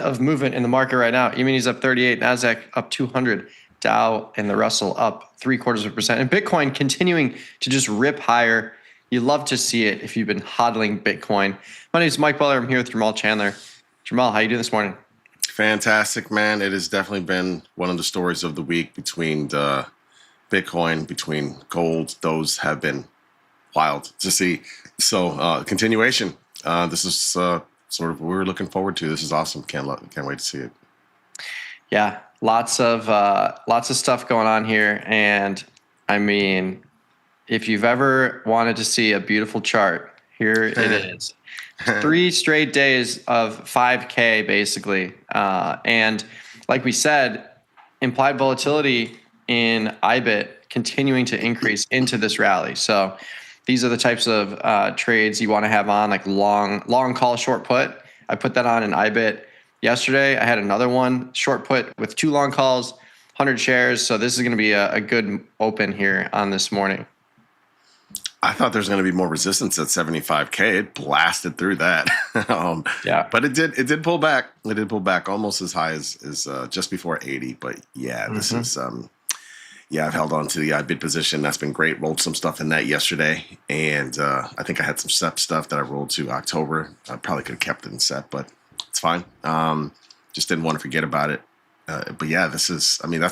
of movement in the market right now. E-mini's up 38, NASDAQ up 200, Dow and the Russell up 0.75%. And Bitcoin continuing to just rip higher. You love to see it if you've been hodling Bitcoin. My name is Mike Butler. I'm here with Jermal Chandler. Jermal, how you doing this morning? Fantastic, man. It has definitely been one of the stories of the week between the Bitcoin, between gold. Those have been wild to see. So continuation. This is sort of what we're looking forward to. This is awesome. Can't wait to see it. Yeah, lots of stuff going on here. And I mean, if you've ever wanted to see a beautiful chart, here it is. 3 straight days of 5K basically. And like we said, implied volatility in IBIT continuing to increase into this rally. So these are the types of trades you want to have on, like long call, short put. I put that on in IBIT yesterday. I had another one, short put with 2 long calls, 100 shares. So this is going to be a good open here on this morning. I thought there's going to be more resistance at 75K. It blasted through that. Yeah, but it did pull back. It did pull back almost as high as just before 80. But yeah, this is I've held on to the IBIT position. That's been great. Rolled some stuff in that yesterday, and I think I had some SEP stuff that I rolled to October. I probably could have kept it in SEP, but it's fine. Just didn't want to forget about it. But yeah, that's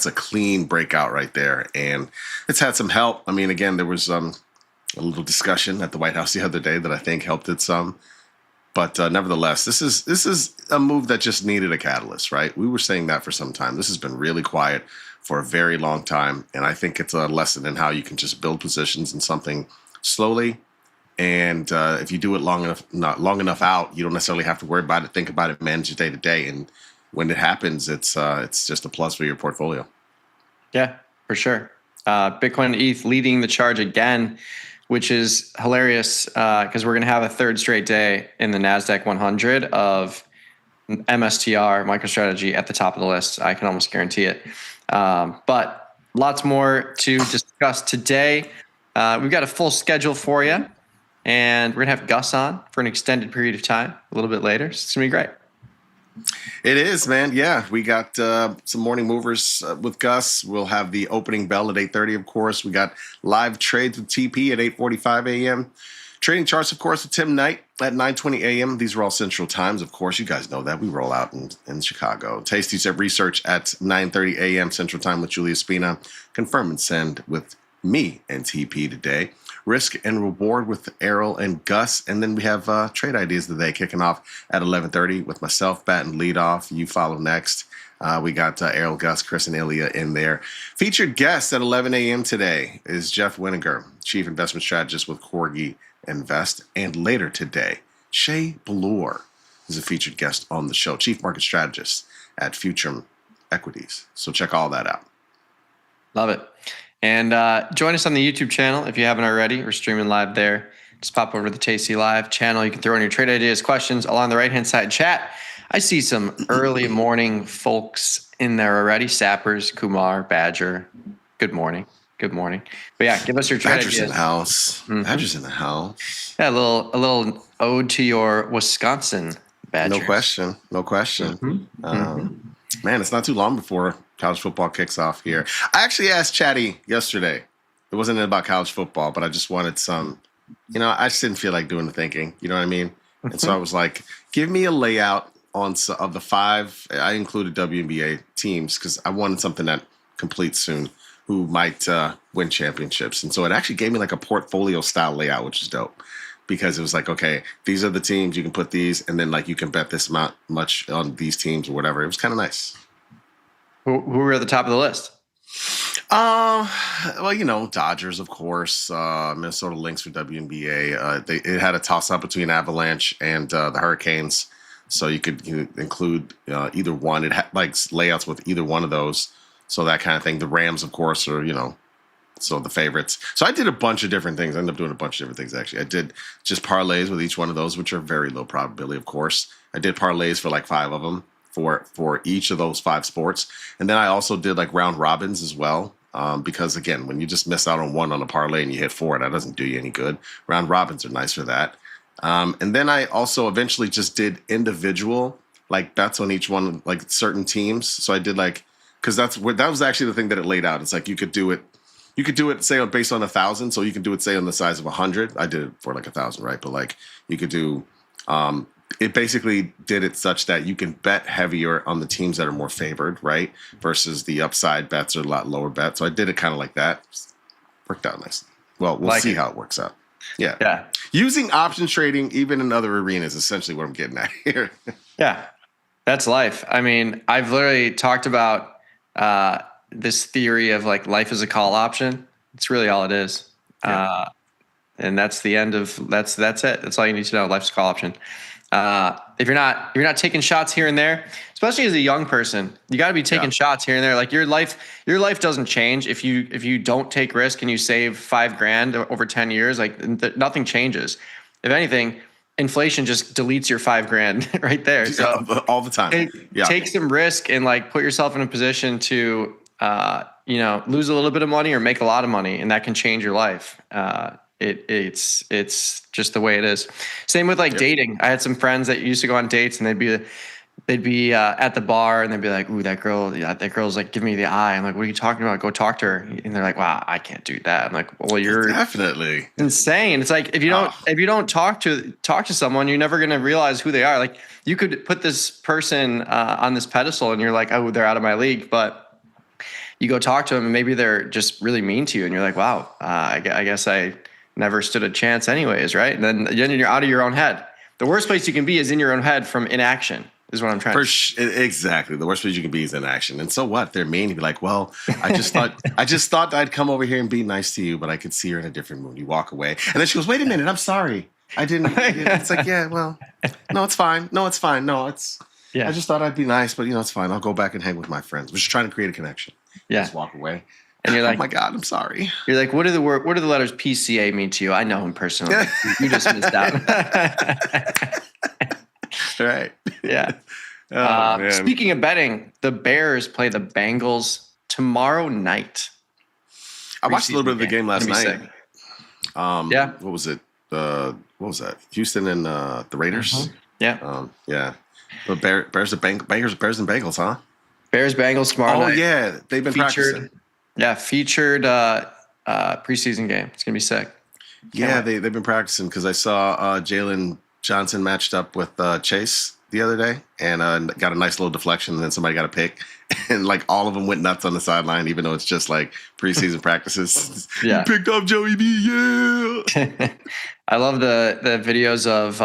a clean breakout right there, and it's had some help. I mean, again, there was a little discussion at the White House the other day that I think helped it some. But nevertheless, this is a move that just needed a catalyst, right? We were saying that for some time. This has been really quiet for a very long time, and I think it's a lesson in how you can just build positions in something slowly. And if you do it not long enough out, you don't necessarily have to worry about it, think about it, manage it day to day. And when it happens, it's just a plus for your portfolio. Yeah, for sure. Bitcoin and ETH leading the charge again, which is hilarious because we're going to have a third straight day in the NASDAQ 100 of MSTR, MicroStrategy, at the top of the list. I can almost guarantee it. But lots more to discuss today. We've got a full schedule for you, and we're going to have Gus on for an extended period of time a little bit later. So it's going to be great. It is, man. Yeah, we got some morning movers with Gus. We'll have the opening bell at 8:30, of course. We got live trades with TP at 8:45 a.m. Trading charts, of course, with Tim Knight at 9:20 a.m. These are all Central Times, of course. You guys know that. We roll out in Chicago. Tasty Step Research at 9:30 a.m. Central Time with Julia Spina. Confirm and send with me and TP today. Risk and Reward with Errol and Gus. And then we have Trade Ideas today kicking off at 11:30 with myself, batting lead off. You follow next. We got Errol, Gus, Chris, and Ilya in there. Featured guest at 11 a.m. today is Jeff Weniger, Chief Investment Strategist with Corgi Invest. And later today, Shay Boloor is a featured guest on the show, Chief Market Strategist at Future Equities. So check all that out. Love it. And join us on the YouTube channel if you haven't already. We're streaming live there. Just pop over to the tastylive channel. You can throw in your trade ideas, questions along the right-hand side chat. I see some early morning folks in there already. Sappers, Kumar, Badger. Good morning. Good morning. But yeah, give us your trade Badger's ideas. In the house. Mm-hmm. Badger's in the house. Yeah, a little ode to your Wisconsin Badgers. No question. No question. Man, it's not too long before college football kicks off here. I actually asked Chatty yesterday. It wasn't about college football, but I just wanted some, I just didn't feel like doing the thinking. You know what I mean? And so I was like, give me a layout of the 5. I included WNBA teams because I wanted something that completes soon who might win championships. And so it actually gave me like a portfolio style layout, which is dope. Because it was like, okay, these are the teams, you can put these, and then like you can bet this amount much on these teams or whatever. It was kind of nice. Who were at the top of the list? Well, Dodgers, of course, Minnesota Lynx for WNBA. It had a toss-up between Avalanche and the Hurricanes, so you could include either one. It had like layouts with either one of those, so that kind of thing. The Rams, of course, are so the favorites. So I did a bunch of different things. I ended up doing a bunch of different things, actually. I did just parlays with each one of those, which are very low probability, of course. I did parlays for like 5 of them for each of those 5 sports. And then I also did like round robins as well. Because, again, when you just miss out on one on a parlay and you hit 4, that doesn't do you any good. Round robins are nice for that. And then I also eventually just did individual like bets on each one, like certain teams. So I did like, because that was actually the thing that it laid out. It's like you could do it say based on 1,000. So you can do it say on the size of 100. I did it for like 1,000, right? But like you could do, it basically did it such that you can bet heavier on the teams that are more favored, right? Versus the upside bets are a lot lower bet. So I did it kind of like that. Worked out nicely. Well, we'll see how it works out. Yeah. Yeah. Using options trading, even in other arenas, is essentially what I'm getting at here. Yeah. That's life. I mean, I've literally talked about this theory of like life is a call option. It's really all it is. Yeah. And that's the end of that's it. That's all you need to know. Life's a call option. If you're not taking shots here and there, especially as a young person, you got to be taking shots here and there. Like your life doesn't change if you don't take risk and you save $5,000 over 10 years. Like nothing changes. If anything, inflation just deletes your $5,000 right there. So all the time. Take some risk and like put yourself in a position to lose a little bit of money or make a lot of money, and that can change your life. It's just the way it is. Same with like dating. I had some friends that used to go on dates and they'd be at the bar and they'd be like, "Ooh, that girl's like giving me the eye." I'm like, "What are you talking about? Go talk to her." And they're like, "Wow, I can't do that." I'm like, "Well, you're definitely insane." It's like if you don't talk to someone, you're never gonna realize who they are. Like you could put this person on this pedestal and you're like, "Oh, they're out of my league," but you go talk to them and maybe they're just really mean to you and you're like, "Wow, I guess I never stood a chance anyways," right? And then you're out of your own head. The worst place you can be is in your own head from inaction, is what I'm trying to Exactly. The worst place you can be is inaction. And so what? They're mean. You'd be like, "Well, I just thought I'd come over here and be nice to you, but I could see you're in a different mood." You walk away. And then she goes, "Wait a minute, I'm sorry. I didn't." It's like, yeah, well, no, it's fine. No, it's fine. No, it's, I just thought I'd be nice, but it's fine. I'll go back and hang with my friends. We're just trying to create a connection. Yeah. Just walk away. And you're like, "Oh my God, I'm sorry." You're like, what do the letters PCA mean to you? I know him personally. You just missed out. Right. Yeah. Speaking of betting, the Bears play the Bengals tomorrow night. I watched a little bit of the game last night. What was it? What was that? Houston and the Raiders. Mm-hmm. Yeah. Yeah. The Bears and Bengals, huh? Bears Bengals tomorrow night. Oh yeah, they've been practicing. Yeah, featured preseason game. It's gonna be sick. Yeah, they've been practicing because I saw Jalen Johnson matched up with Chase the other day and got a nice little deflection, and then somebody got a pick, and like all of them went nuts on the sideline, even though it's just like preseason practices. Yeah, you picked up Joey B. Yeah. I love the videos of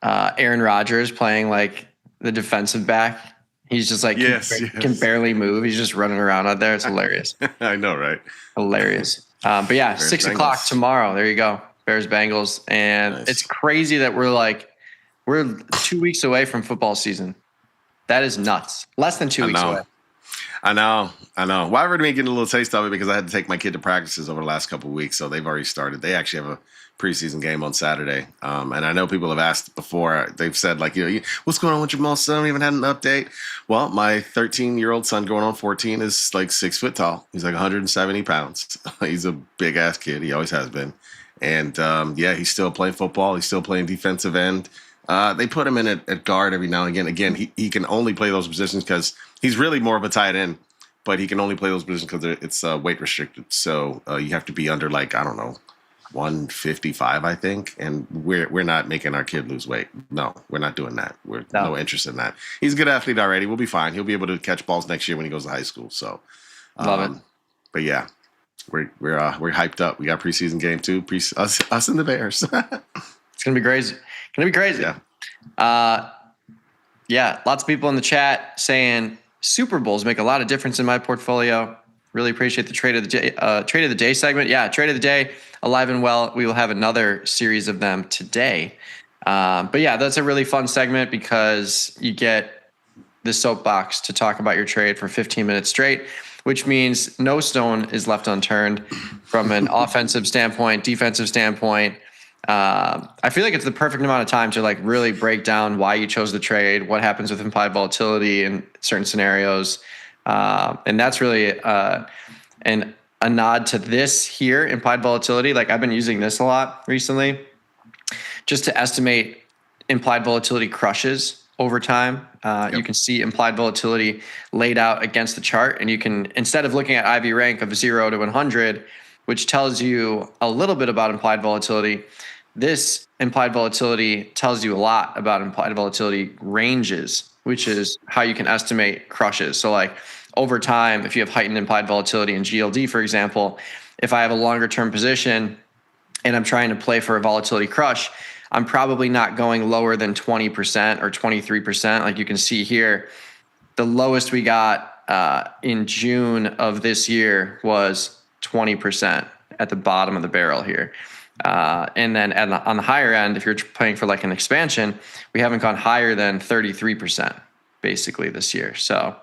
Aaron Rodgers playing like the defensive back. He's just like can barely move. He's just running around out there. It's hilarious. I know, right? Hilarious. But yeah, Bears 6 o'clock Bengals. Tomorrow. There you go. Bears Bengals. And It's crazy that we're 2 weeks away from football season. That is nuts. Less than 2 weeks away. I know. Well, I've already been getting a little taste of it because I had to take my kid to practices over the last couple of weeks. So they've already started. They actually have a preseason game on Saturday. And I know people have asked before. They've said, like, what's going on with Jermal? Son? We haven't had an update. Well, my 13-year-old son going on 14 is like 6 foot tall. He's like 170 pounds. He's a big-ass kid. He always has been. And, he's still playing football. He's still playing defensive end. They put him in at guard every now and again. Again, he can only play those positions because he's really more of a tight end, but he can only play those positions because it's weight restricted. So you have to be under, like, I don't know, 155, I think. And we're not making our kid lose weight. No, we're not doing that. We're no interest in that. He's a good athlete already. We'll be fine. He'll be able to catch balls next year when he goes to high school. So love it. But yeah, we're hyped up. We got preseason game too. Us and the Bears. It's gonna be crazy. Yeah. Lots of people in the chat saying Super Bowls make a lot of difference in my portfolio. Really appreciate the trade of the day segment. Yeah, trade of the day, alive and well. We will have another series of them today. But yeah, that's a really fun segment because you get the soapbox to talk about your trade for 15 minutes straight, which means no stone is left unturned from an offensive standpoint, defensive standpoint. I feel like it's the perfect amount of time to like really break down why you chose the trade, what happens with implied volatility in certain scenarios. And that's really a nod to this here, implied volatility. Like I've been using this a lot recently just to estimate implied volatility crushes. over time. You can see implied volatility laid out against the chart, and you can, instead of looking at IV rank of 0 to 100, which tells you a little bit about implied volatility, this implied volatility tells you a lot about implied volatility ranges, which is how you can estimate crushes. So like over time, if you have heightened implied volatility in GLD, for example, if I have a longer term position and I'm trying to play for a volatility crush, I'm probably not going lower than 20% or 23%. Like you can see here, the lowest we got in June of this year was 20% at the bottom of the barrel here. And then on the higher end, if you're playing for like an expansion, we haven't gone higher than 33% basically this year. So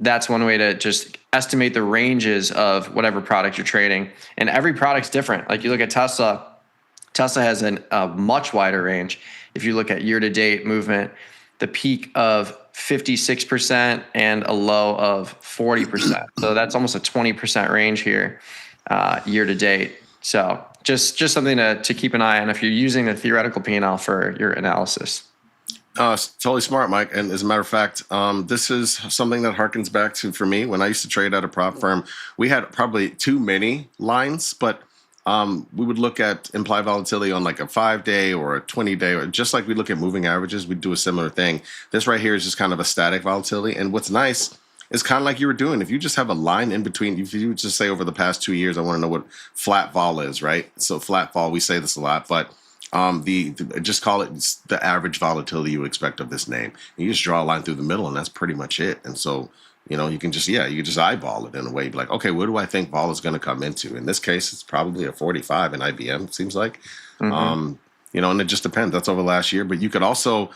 that's one way to just estimate the ranges of whatever product you're trading. And every product's different. Like you look at Tesla has a much wider range. If you look at year-to-date movement, the peak of 56% and a low of 40%. So that's almost a 20% range here year-to-date. So just something to keep an eye on if you're using the theoretical P&L for your analysis. It's totally smart, Mike. And as a matter of fact, this is something that harkens back to, for me, when I used to trade at a prop firm, we had probably too many lines, but we would look at implied volatility on like a 5-day or a 20-day, or just like we look at moving averages, we do a similar thing. This right here is just kind of a static volatility. And what's nice is kind of like you were doing. If you just have a line in between, if you just say over the past 2 years, I want to know what flat vol is, right? So flat vol, we say this a lot, but just call it the average volatility you expect of this name. You just draw a line through the middle, and that's pretty much it. And so, you can just eyeball it in a way. Be like, okay, what do I think vol is going to come into? In this case, it's probably a 45 in IBM, it seems like. Mm-hmm. And it just depends. That's over the last year. But you could also,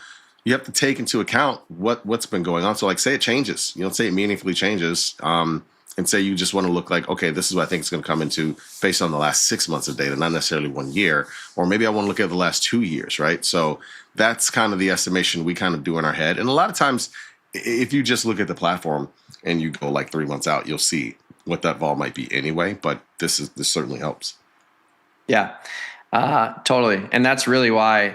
you have to take into account what's been going on. So like say it changes, say it meaningfully changes. And say you just want to look like, okay, this is what I think it's going to come into based on the last 6 months of data, not necessarily 1 year. Or maybe I want to look at the last 2 years, right? So that's kind of the estimation we kind of do in our head. And a lot of times, if you just look at the platform and you go like 3 months out, you'll see what that vol might be anyway. But this certainly helps. Yeah, totally. And that's really why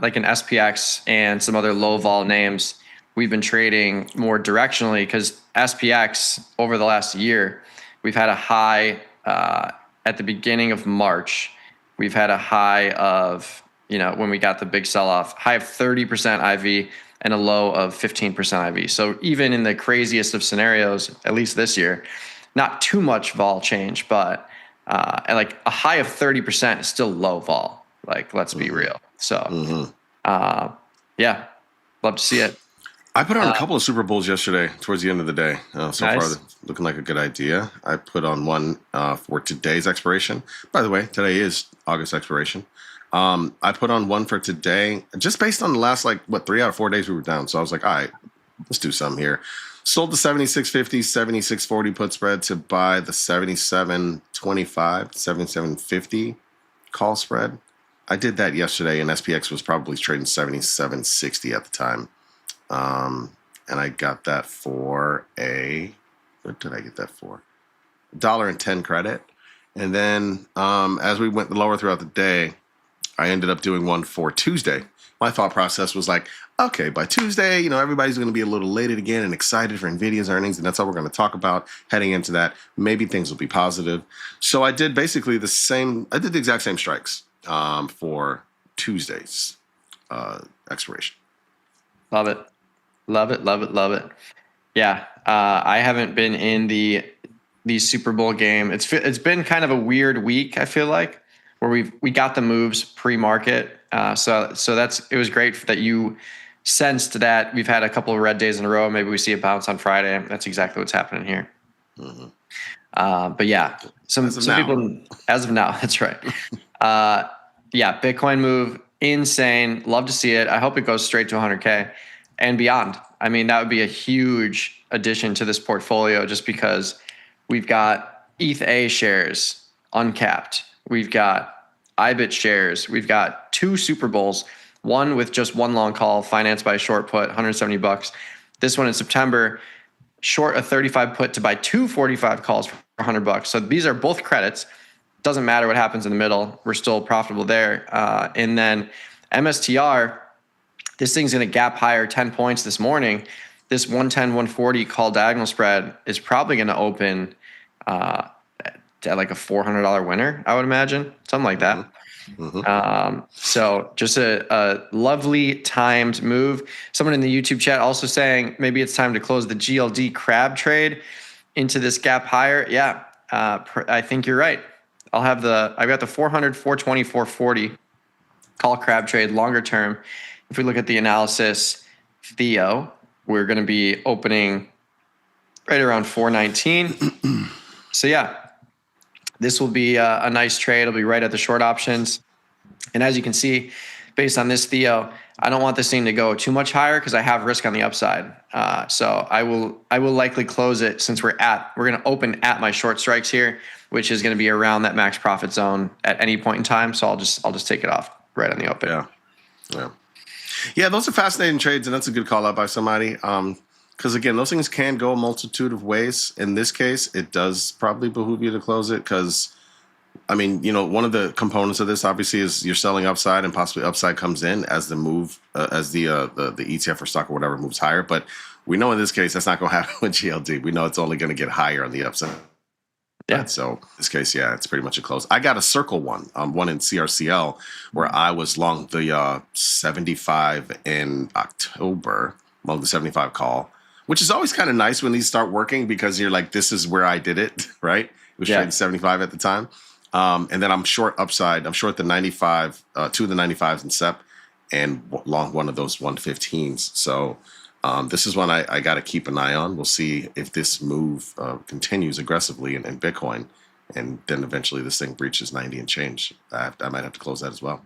like an SPX and some other low vol names, we've been trading more directionally, because SPX over the last year, we've had a high at the beginning of March. We've had a high of, when we got the big sell-off, high of 30% IV and a low of 15% IV. So even in the craziest of scenarios, at least this year, not too much vol change, but and like a high of 30% is still low vol. Like, let's be real. So, yeah, love to see it. I put on a couple of Super Bowls yesterday towards the end of the day. So far, looking like a good idea. I put on one for today's expiration. By the way, today is August expiration. I put on one for today just based on the last, 3 out of 4 days we were down. So I was like, all right, let's do something here. Sold the 76.50, 76.40 put spread to buy the 77.25, 77.50 call spread. I did that yesterday, and SPX was probably trading 77.60 at the time. And I got that for what did I get that for? $1.10 credit. And then, as we went lower throughout the day, I ended up doing one for Tuesday. My thought process was like, okay, by Tuesday, everybody's going to be a little elated again and excited for NVIDIA's earnings. And that's all we're going to talk about heading into that. Maybe things will be positive. So I did basically the exact same strikes, for Tuesday's, expiration. Love it. Love it, love it, love it. Yeah, I haven't been in the Super Bowl game. It's been kind of a weird week, I feel like, where we got the moves pre-market. So it was great that you sensed that we've had a couple of red days in a row. Maybe we see a bounce on Friday. That's exactly what's happening here. Mm-hmm. But yeah, some people, as of now, that's right. Yeah, Bitcoin move, insane. Love to see it. I hope it goes straight to 100K. And beyond. I mean, that would be a huge addition to this portfolio, just because we've got ETH shares uncapped. We've got IBIT shares. We've got 2 Super Bowls, one with just one long call financed by a short put, $170. This one in September, short a 35 put to buy 2 45 calls for $100. So these are both credits. Doesn't matter what happens in the middle. We're still profitable there. And then MSTR, this thing's going to gap higher 10 points this morning. This 110, 140 call diagonal spread is probably going to open at like a $400 winner, I would imagine, something like that. So just a lovely timed move. Someone in the YouTube chat also saying maybe it's time to close the GLD crab trade into this gap higher. Yeah, I think you're right. I've got the 400, 420, 440 call crab trade longer term. If we look at the analysis, Theo, we're going to be opening right around 419. So yeah, this will be a nice trade. It'll be right at the short options. And as you can see, based on this Theo, I don't want this thing to go too much higher because I have risk on the upside. So I will likely close it since we're going to open at my short strikes here, which is going to be around that max profit zone at any point in time. So I'll just take it off right on the open. Yeah, those are fascinating trades, and that's a good call out by somebody. Because again, those things can go a multitude of ways. In this case, it does probably behoove you to close it because, I mean, one of the components of this obviously is you're selling upside, and possibly upside comes in as the move, as the ETF or stock or whatever moves higher. But we know in this case that's not going to happen with GLD. We know it's only going to get higher on the upside. Yeah. So in this case, yeah, it's pretty much a close. I got a circle one in CRCL where I was long the 75 in October, long the 75 call, which is always kind of nice when these start working because you're like, this is where I did it, right? It was trading 75 at the time. And then I'm short upside. I'm short the 95, two of the 95s in SEP and long one of those 115s. So this is one I got to keep an eye on. We'll see if this move continues aggressively in Bitcoin, and then eventually this thing breaches 90 and change. I might have to close that as well.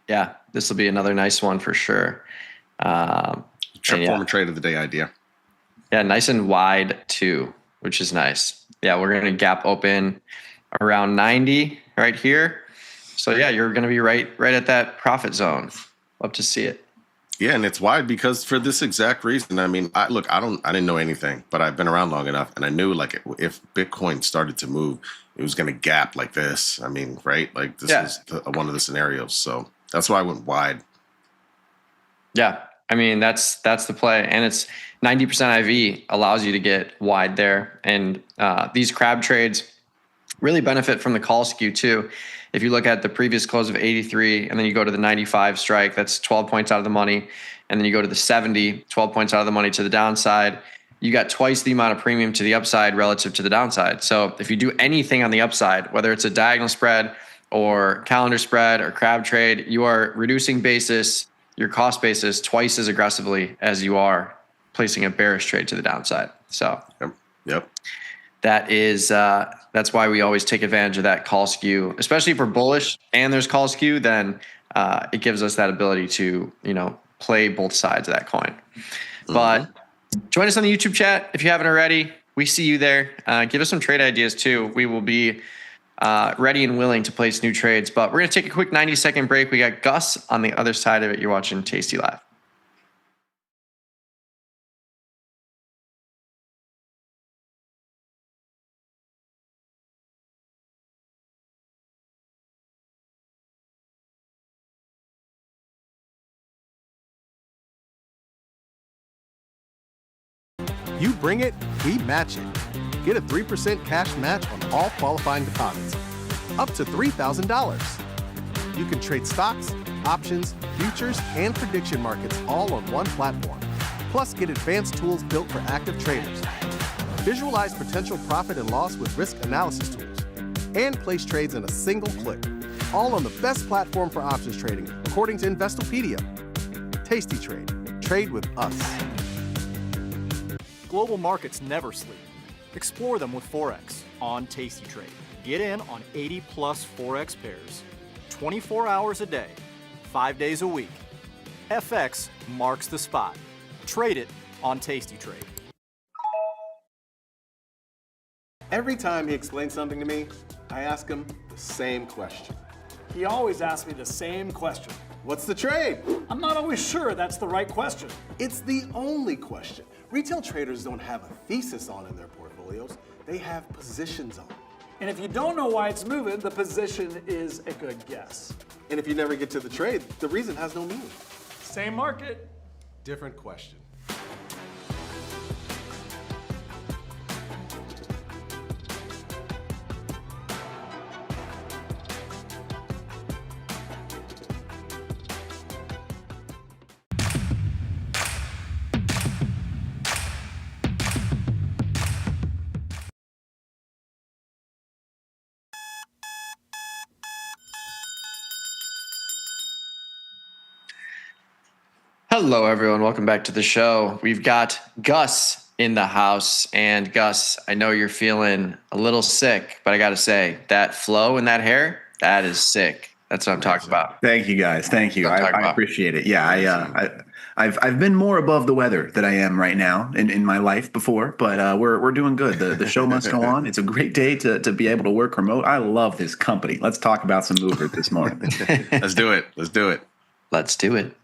Yeah, this will be another nice one for sure. Former trade of the day idea. Yeah, nice and wide too, which is nice. Yeah, we're going to gap open around 90 right here. So yeah, you're going to be right at that profit zone. Love to see it. Yeah, and it's wide because for this exact reason. I mean, I didn't know anything, but I've been around long enough, and I knew like if Bitcoin started to move, it was going to gap like this. I mean, right? Like this was one of the scenarios. So that's why I went wide. Yeah, I mean that's the play, and it's 90% IV allows you to get wide there, and these crab trades really benefit from the call skew too. If you look at the previous close of 83 and then you go to the 95 strike, that's 12 points out of the money. And then you go to the 70, 12 points out of the money to the downside. You got twice the amount of premium to the upside relative to the downside. So if you do anything on the upside, whether it's a diagonal spread or calendar spread or crab trade, you are reducing basis, your cost basis twice as aggressively as you are placing a bearish trade to the downside. So Yep. That is that's why we always take advantage of that call skew, especially if we're bullish and there's call skew. Then it gives us that ability to play both sides of that coin. But join us on the YouTube chat if you haven't already. We see you there. Give us some trade ideas too. We will be ready and willing to place new trades. But we're gonna take a quick 90-second break. We got Gus on the other side of it. You're watching Tasty Live. You bring it, we match it. Get a 3% cash match on all qualifying deposits, up to $3,000. You can trade stocks, options, futures, and prediction markets all on one platform. Plus, get advanced tools built for active traders. Visualize potential profit and loss with risk analysis tools. And place trades in a single click. All on the best platform for options trading, according to Investopedia. Tasty Trade. Trade with us. Global markets never sleep. Explore them with Forex on Tasty Trade. Get in on 80+ Forex pairs, 24 hours a day, 5 days a week. FX marks the spot. Trade it on Tasty Trade. Every time he explains something to me, I ask him the same question. He always asks me the same question. What's the trade? I'm not always sure that's the right question. It's the only question. Retail traders don't have a thesis on in their portfolios. They have positions on. And if you don't know why it's moving, the position is a good guess. And if you never get to the trade, the reason has no meaning. Same market. Different question. Hello, everyone. Welcome back to the show. We've got Gus in the house. And Gus, I know you're feeling a little sick, but I got to say, that flow in that hair, that is sick. That's what I'm talking about. Thank you, guys. Thank you. That's what I'm talking I about. appreciate it. Yeah, I've been more above the weather than I am right now in my life before, but we're doing good. The show must go on. It's a great day to be able to work remote. I love this company. Let's talk about some movers this morning. Let's do it. Let's do it. Let's do it.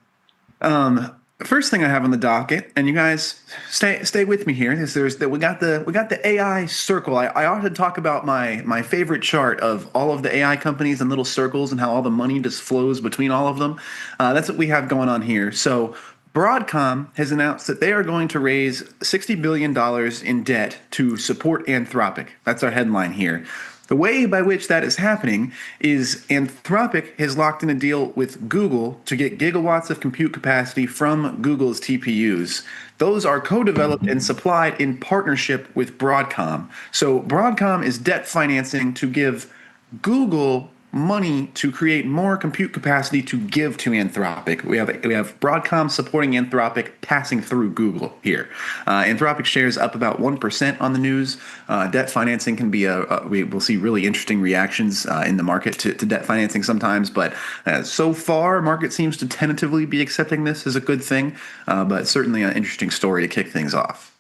First thing I have on the docket, and you guys stay with me here, is we got the AI circle. I often talk about my favorite chart of all of the AI companies in little circles and how all the money just flows between all of them. That's what we have going on here. So Broadcom has announced that they are going to raise $60 billion in debt to support Anthropic. That's our headline here. The way by which that is happening is Anthropic has locked in a deal with Google to get gigawatts of compute capacity from Google's TPUs. Those are co-developed and supplied in partnership with Broadcom. So Broadcom is debt financing to give Google money to create more compute capacity to give to Anthropic. We have Broadcom supporting Anthropic, passing through Google here. Anthropic shares up about 1% on the news. Debt financing can be we'll see really interesting reactions in the market to debt financing sometimes, but so far market seems to tentatively be accepting this as a good thing, but certainly an interesting story to kick things off.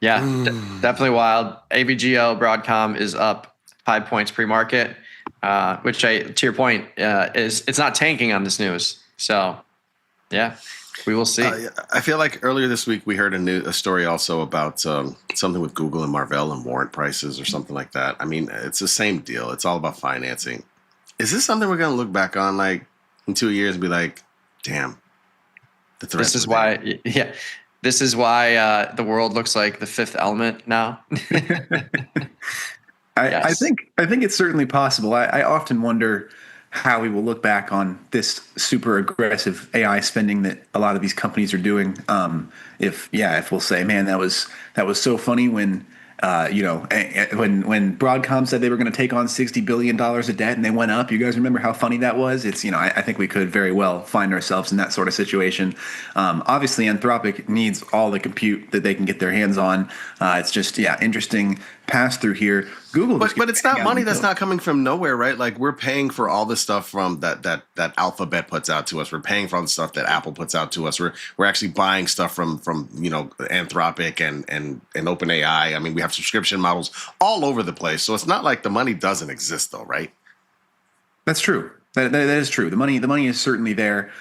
Yeah, definitely wild. AVGO Broadcom is up 5 points pre-market, which to your point, it's not tanking on this news. So, yeah, we will see. I feel like earlier this week we heard a story also about something with Google and Marvell and warrant prices or something like that. I mean, it's the same deal. It's all about financing. Is this something we're going to look back on like in 2 years and be like, damn, this is why, yeah. This is why the world looks like The Fifth Element now. Yes. I think it's certainly possible. I often wonder how we will look back on this super aggressive AI spending that a lot of these companies are doing. If we'll say, man, that was so funny when when Broadcom said they were going to take on $60 billion of debt and they went up. You guys remember how funny that was? It's, I think we could very well find ourselves in that sort of situation. Obviously, Anthropic needs all the compute that they can get their hands on. It's just, interesting pass through here. Google, but it's not money that's not coming from nowhere, right? Like we're paying for all the stuff from that Alphabet puts out to us. We're paying for all the stuff that Apple puts out to us. We're actually buying stuff from Anthropic and OpenAI. I mean, we have subscription models all over the place. So it's not like the money doesn't exist, though, right? That's true. That is true. The money is certainly there.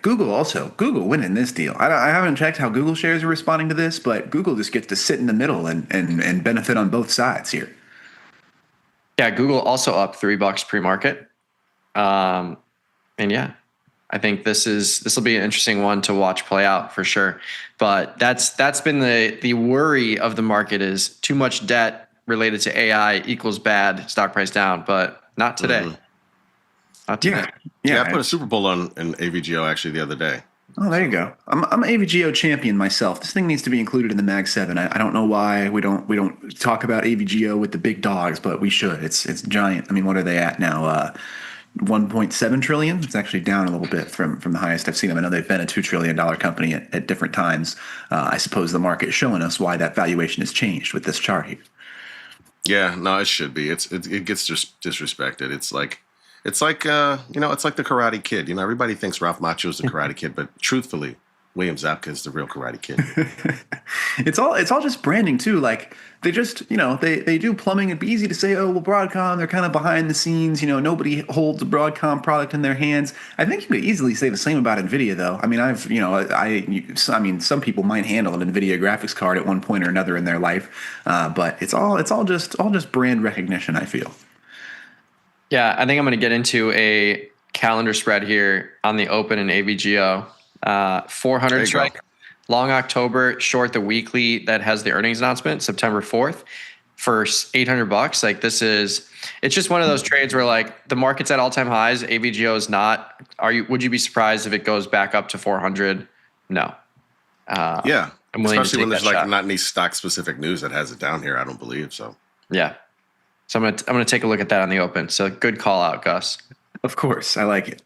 Google winning this deal. I haven't checked how Google shares are responding to this, but Google just gets to sit in the middle and benefit on both sides here. Yeah, Google also up $3 pre-market. And yeah, I think this will be an interesting one to watch play out for sure. But that's been the worry of the market is too much debt related to AI equals bad, stock price down, but not today. Mm-hmm. Yeah, I put a Super Bowl on in AVGO actually the other day. Oh, there you go. I'm an AVGO champion myself. This thing needs to be included in the Mag 7. I don't know why we don't talk about AVGO with the big dogs, but we should. It's giant. I mean, what are they at now? 1.7 trillion. It's actually down a little bit from the highest I've seen them. I know they've been a $2 trillion company at different times. I suppose the market is showing us why that valuation has changed with this chart here. Yeah, no, it should be. It gets disrespected. It's like it's like the Karate Kid. Everybody thinks Ralph Macchio's the Karate Kid, but truthfully, William Zabka is the real Karate Kid. It's all just branding too. Like they just they do plumbing. It'd be easy to say, oh well, Broadcom, they're kind of behind the scenes. Nobody holds a Broadcom product in their hands. I think you could easily say the same about Nvidia though. I mean, some people might handle an Nvidia graphics card at one point or another in their life, but it's all just brand recognition, I feel. Yeah, I think I'm going to get into calendar spread here on the open in AVGO. 400 strike, long October, short the weekly that has the earnings announcement, September 4th, for $800. Like it's just one of those trades where like the market's at all-time highs. AVGO is not. Would you be surprised if it goes back up to 400? No. Yeah. I'm willing Especially to when there's take that like shot. not any stock specific news that has it down here. I don't believe so. Yeah. So I'm gonna take a look at that on the open. So good call out, Gus. Of course, I like it.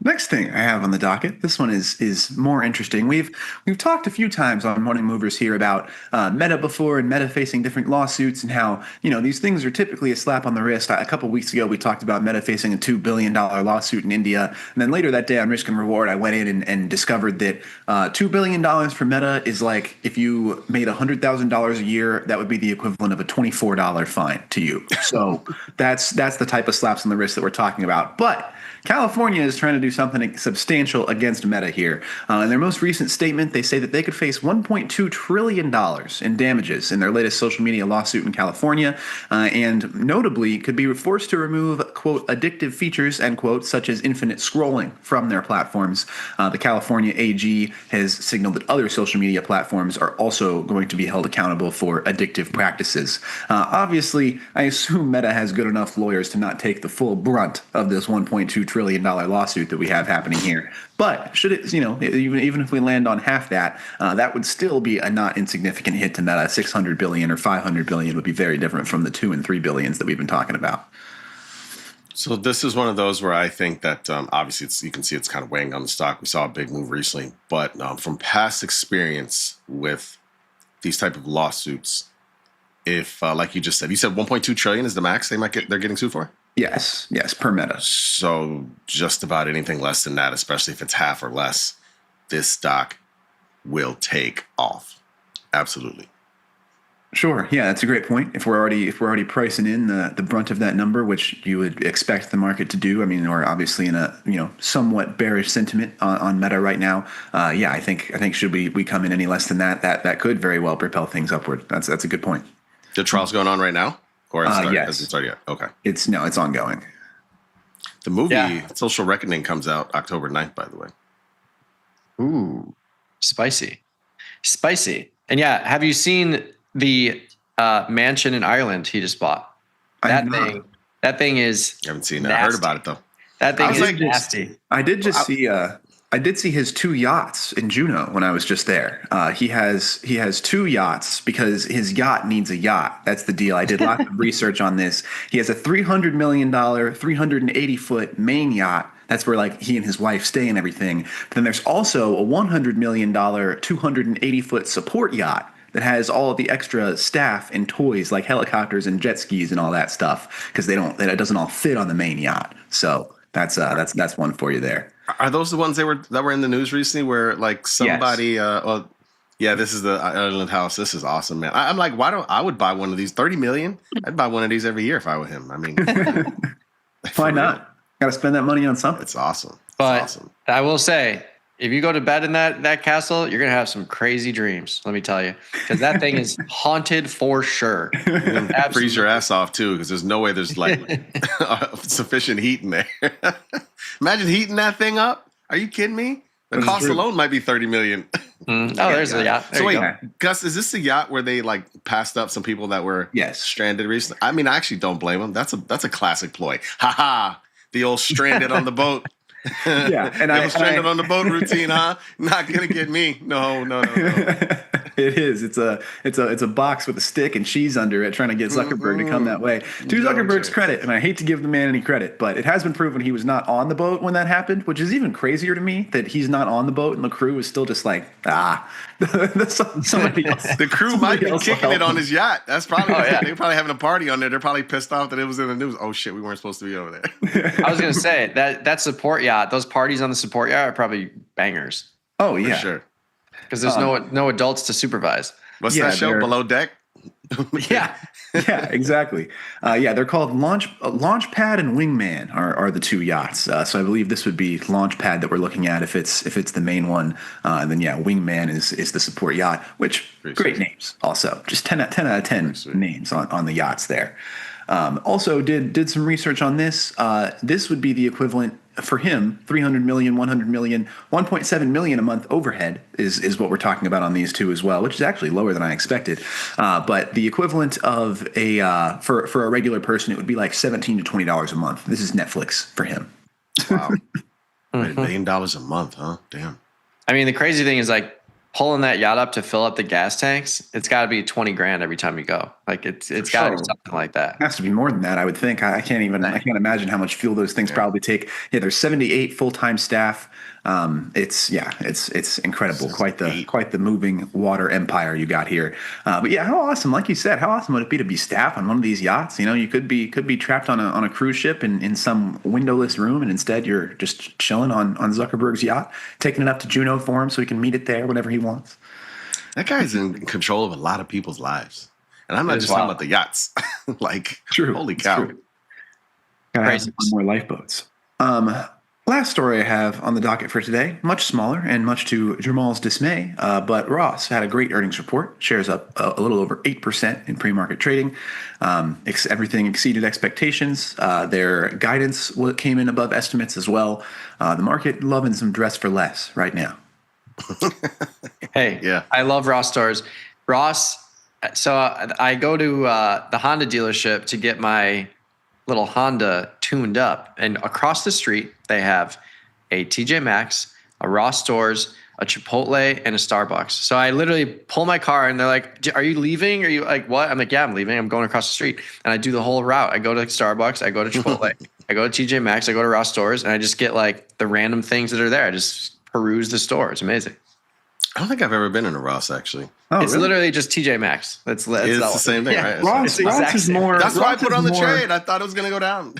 Next thing I have on the docket, this one is more interesting. We've talked a few times on Morning Movers here about Meta before and Meta facing different lawsuits and how these things are typically a slap on the wrist. A couple weeks ago, we talked about Meta facing a $2 billion lawsuit in India, and then later that day on Risk and Reward, I went in and discovered that $2 billion for Meta is like if you made $100,000 a year, that would be the equivalent of a $24 fine to you. So that's the type of slaps on the wrist that we're talking about, but California is trying to do something substantial against Meta here. In their most recent statement, they say that they could face $1.2 trillion in damages in their latest social media lawsuit in California, and notably could be forced to remove, quote, addictive features, end quote, such as infinite scrolling from their platforms. The California AG has signaled that other social media platforms are also going to be held accountable for addictive practices. Obviously, I assume Meta has good enough lawyers to not take the full brunt of this $1.2 trillion lawsuit that we have happening here. But should it, even if we land on half that, that would still be a not insignificant hit to Meta. 600 billion or 500 billion would be very different from the 2 and 3 billions that we've been talking about. So this is one of those where I think that obviously you can see it's kind of weighing on the stock. We saw a big move recently, but from past experience with these type of lawsuits, if like you just said, you said 1.2 trillion is the max they're getting sued for. Yes, per Meta. So just about anything less than that, especially if it's half or less, this stock will take off. Absolutely. Sure. Yeah, that's a great point. If we're already pricing in the brunt of that number, which you would expect the market to do, I mean, we're obviously in a somewhat bearish sentiment on Meta right now. Yeah, I think should we come in any less than that could very well propel things upward. That's a good point. The trial's going on right now, or yes. Has it started yet? Okay. It's ongoing. The movie Social Reckoning comes out October 9th, by the way. Ooh, spicy. And yeah, have you seen the mansion in Ireland he just bought? That thing is. I haven't seen it. Nasty. I heard about it though. That thing is like, nasty. I did just see. I did see his 2 yachts in Juneau when I was just there. He has 2 yachts because his yacht needs a yacht. That's the deal. I did lots of research on this. He has a $300 million, 380-foot main yacht. That's where like he and his wife stay and everything. But then there's also a $100 million, 280-foot support yacht that has all of the extra staff and toys like helicopters and jet skis and all that stuff because it doesn't all fit on the main yacht. So that's one for you there. Are those the ones that were in the news recently where like somebody this is the Island House. This is awesome, man. I'm like, I would buy one of these 30 million. I'd buy one of these every year if I were him. I mean, why not? Got to spend that money on something. It's awesome. But I will say, if you go to bed in that castle, you're going to have some crazy dreams, let me tell you. Because that thing is haunted for sure. Freeze your ass off, too, because there's no way there's like sufficient heat in there. Imagine heating that thing up. Are you kidding me? The cost alone might be 30 million. There's a yacht. So wait, Gus, is this the yacht where they like passed up some people that were stranded recently? I mean, I actually don't blame them. That's a classic ploy. Ha ha. The old stranded on the boat. Yeah, and I stranded on the boat routine, huh? Not gonna get me. No. It is. It's a box with a stick and cheese under it, trying to get Zuckerberg to come that way. To Zuckerberg's credit, and I hate to give the man any credit, but it has been proven he was not on the boat when that happened, which is even crazier to me that he's not on the boat and the crew is still just like somebody else. The crew might be kicking it on his yacht. That's probably they're probably having a party on there. They're probably pissed off that it was in the news. Oh shit, we weren't supposed to be over there. I was gonna say that support yacht, those parties on the support yacht are probably bangers. Oh yeah, for sure. Because there's no adults to supervise. What's that show? Below Deck? Yeah, exactly. They're called Launchpad and Wingman are the 2 yachts. So I believe this would be Launchpad that we're looking at if it's the main one. And then Wingman is the support yacht, which great names also. Just 10 out of 10 names on the yachts there. Also did some research on this. This would be the equivalent for him, 300 million, 100 million, 1.7 million a month overhead is what we're talking about on these two as well, which is actually lower than I expected. But the equivalent of for a regular person, it would be like $17 to $20 a month. This is Netflix for him. Wow. $1 million a month, huh? Damn. I mean, the crazy thing is like pulling that yacht up to fill up the gas tanks. It's got to be 20 grand every time you go. Like it's got to be something like that. It has to be more than that, I would think. I can't imagine how much fuel those things probably take. Yeah, there's 78 full-time staff. It's incredible. Quite the moving water empire you got here. But yeah, how awesome! Like you said, how awesome would it be to be staff on one of these yachts? You know, you could be trapped on a cruise ship in some windowless room, and instead you're just chilling on Zuckerberg's yacht, taking it up to Juneau for him so he can meet it there whenever he wants. That guy's in control of a lot of people's lives, and I'm not just talking about the yachts. Like, true. Holy cow! Gotta have more lifeboats. Last story I have on the docket for today, much smaller and much to Jermal's dismay, but Ross had a great earnings report. Shares up a little over 8% in pre-market trading. Everything exceeded expectations. Their guidance came in above estimates as well. The market loving some dress for less right now. Hey, yeah, I love Ross stores. Ross, so I go to the Honda dealership to get my little Honda tuned up, and across the street they have a TJ Maxx, a Ross Stores, a Chipotle, and a Starbucks. So I literally pull my car and they're like, "Are you leaving? Are you like what?" I'm like, "Yeah, I'm leaving. I'm going across the street." And I do the whole route. I go to Starbucks, I go to Chipotle, I go to TJ Maxx, I go to Ross Stores, and I just get like the random things that are there. I just peruse the store. It's amazing. I don't think I've ever been in a Ross, actually. Oh, it's really? Literally just TJ Maxx. It's the same thing, right? Ross is more. That's why I put on the trade. I thought it was going to go down.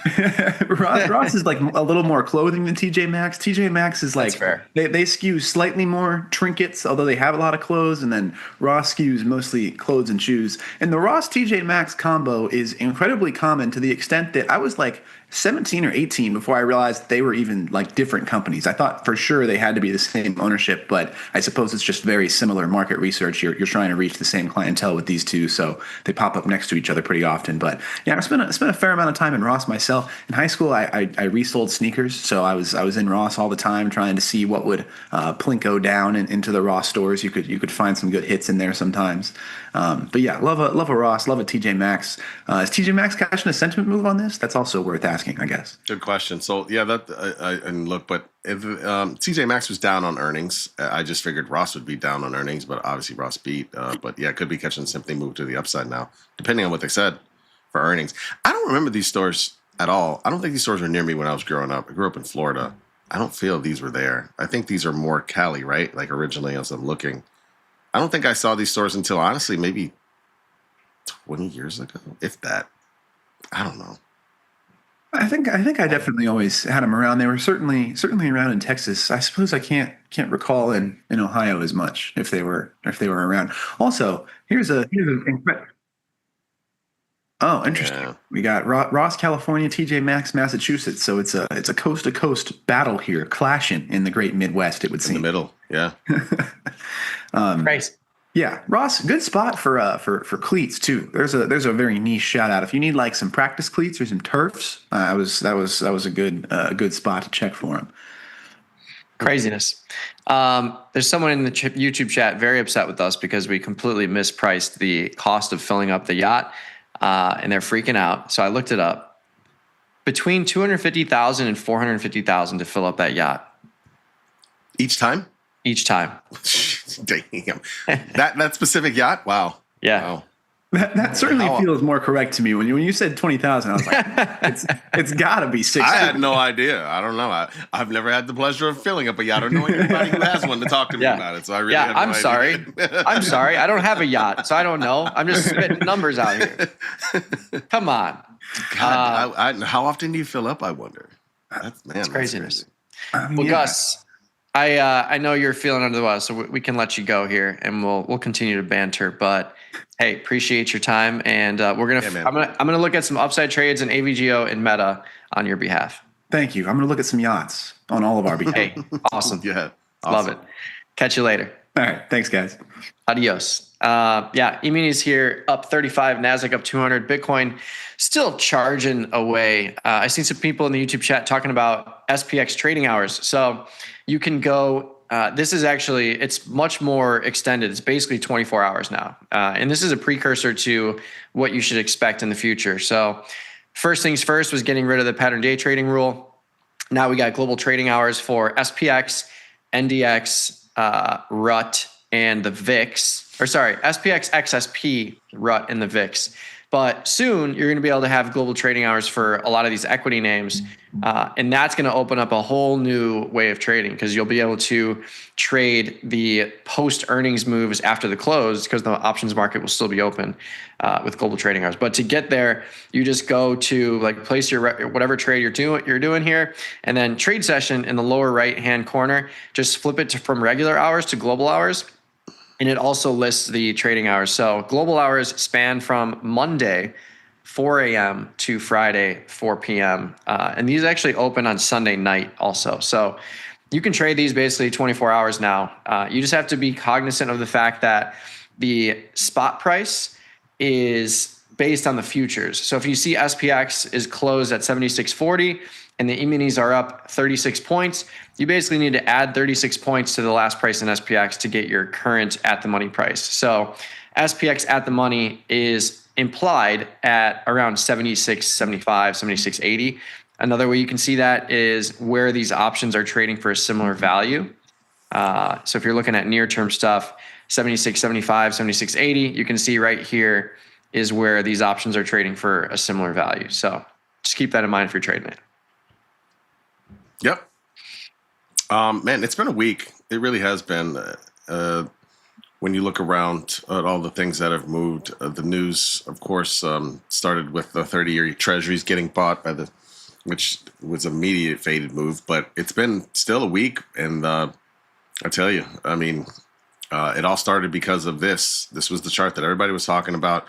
Ross is like a little more clothing than TJ Maxx. TJ Maxx is like they skew slightly more trinkets, although they have a lot of clothes, and then Ross skews mostly clothes and shoes. And the Ross TJ Maxx combo is incredibly common to the extent that I was like 17 or 18 before I realized they were even like different companies. I thought for sure they had to be the same ownership, but I suppose it's just very similar market research. You're trying to reach the same clientele with these two, so they pop up next to each other pretty often. But yeah, I spent a fair amount of time in Ross myself. In high school, I resold sneakers, so I was in Ross all the time trying to see what would plinko down into the Ross stores. You could find some good hits in there sometimes. But yeah, love a Ross, love a TJ Maxx. Is TJ Maxx catching a sentiment move on this? That's also worth asking, I guess. Good question. So yeah, I didn't look, but if TJ Maxx was down on earnings, I just figured Ross would be down on earnings, but obviously Ross beat. But yeah, it could be catching a sympathy move to the upside now, depending on what they said for earnings. I don't remember these stores at all. I don't think these stores were near me when I was growing up. I grew up in Florida. I don't feel these were there. I think these are more Cali, right? Like originally as I'm looking. I don't think I saw these stores until honestly maybe 20 years ago, if that. I don't know. I think I definitely always had them around. They were certainly around in Texas. I suppose I can't recall in Ohio as much if they were around. Also, here's oh, interesting. Yeah. We got Ross, California, TJ Maxx, Massachusetts. So it's a coast to coast battle here, clashing in the Great Midwest. It would seem in the middle. Yeah. Crazy. Yeah, Ross, good spot for cleats too. There's a very niche shout out. If you need like some practice cleats or some turfs, that was a good spot to check for him. Craziness. There's someone in the YouTube chat very upset with us because we completely mispriced the cost of filling up the yacht, and they're freaking out. So I looked it up. Between $250,000 and $450,000 to fill up that yacht. Each time? Each time. Damn. That specific yacht? Wow. Yeah. Wow. That certainly feels more correct to me. When you said 20,000, I was like, it's got to be 6. I had no idea. I don't know. I've never had the pleasure of filling up a yacht or knowing anybody who has one to talk to me about it. So I really have no I'm idea. Sorry. I'm sorry. I don't have a yacht, so I don't know. I'm just spitting numbers out here. Come on. God, how often do you fill up? I wonder. That's craziness. Well, Gus, I know you're feeling under the weather, so we can let you go here, and we'll continue to banter. But hey, appreciate your time, and I'm gonna look at some upside trades in AVGO and Meta on your behalf. Thank you. I'm gonna look at some yachts on all of our behalf. Hey, awesome. Yeah, awesome. Love it. Catch you later. All right, thanks, guys. Adios. Yeah, E-minis here up 35, NASDAQ up 200, Bitcoin still charging away. I seen some people in the YouTube chat talking about SPX trading hours. So you can go, this is actually, it's much more extended. It's basically 24 hours now. And this is a precursor to what you should expect in the future. So first things first was getting rid of the pattern day trading rule. Now we got global trading hours for SPX, NDX, RUT, and the VIX. Or sorry, SPX, XSP, RUT, and the VIX. But soon you're going to be able to have global trading hours for a lot of these equity names. And that's going to open up a whole new way of trading because you'll be able to trade the post earnings moves after the close because the options market will still be open with global trading hours. But to get there, you just go to like place your whatever trade you're doing here, and then trade session in the lower right hand corner, just flip it from regular hours to global hours. And it also lists the trading hours. So global hours span from Monday, 4 a.m. to Friday, 4 p.m. And these actually open on Sunday night also. So you can trade these basically 24 hours now. You just have to be cognizant of the fact that the spot price is based on the futures. So if you see SPX is closed at 76.40 and the E-minis are up 36 points, you basically need to add 36 points to the last price in SPX to get your current at the money price. So SPX at the money is implied at around 76.75, 76.80. Another way you can see that is where these options are trading for a similar value. So if you're looking at near-term stuff, 76.75, 76.80, you can see right here is where these options are trading for a similar value. So just keep that in mind if you're trading it. Yep. Man, it's been a week. It really has been. When you look around at all the things that have moved, the news, of course, started with the 30-year treasuries getting bought by which was an immediate faded move. But it's been still a week, and I tell you, I mean, it all started because of this. This was the chart that everybody was talking about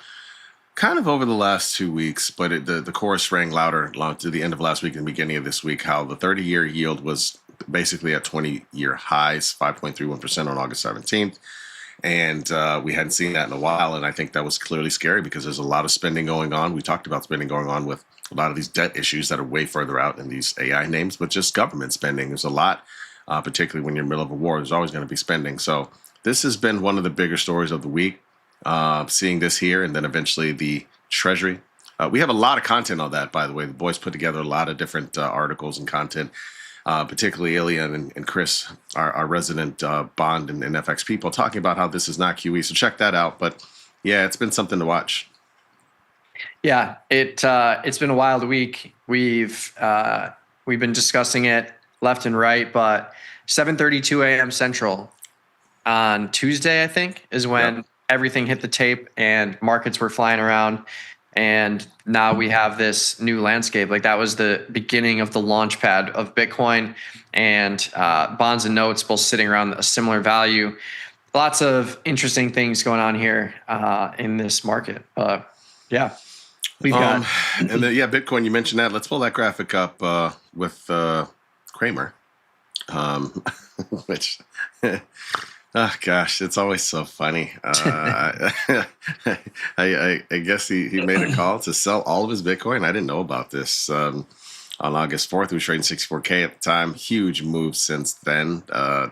kind of over the last 2 weeks, but the chorus rang louder to the end of last week and the beginning of this week, how the 30-year yield was basically at 20-year highs, 5.31% on August 17th. And we hadn't seen that in a while. And I think that was clearly scary because there's a lot of spending going on. We talked about spending going on with a lot of these debt issues that are way further out in these AI names, but just government spending. There's a lot, particularly when you're in the middle of a war, there's always going to be spending. So this has been one of the bigger stories of the week. Seeing this here, and then eventually the Treasury. We have a lot of content on that, by the way. The boys put together a lot of different articles and content, particularly Ilya and Chris, our resident bond and FX people, talking about how this is not QE. So check that out. But yeah, it's been something to watch. Yeah, it's been a wild week. We've been discussing it left and right, but 7:32 a.m. Central on Tuesday, I think, is when everything hit the tape and markets were flying around. And now we have this new landscape. Like that was the beginning of the launch pad of Bitcoin and bonds and notes both sitting around a similar value. Lots of interesting things going on here in this market. Yeah, we've got. And then, Bitcoin, you mentioned that. Let's pull that graphic up with Kramer, which... Oh gosh, it's always so funny. I guess he made a call to sell all of his Bitcoin. I didn't know about this. On August 4th, he was trading 64K at the time. Huge move since then. I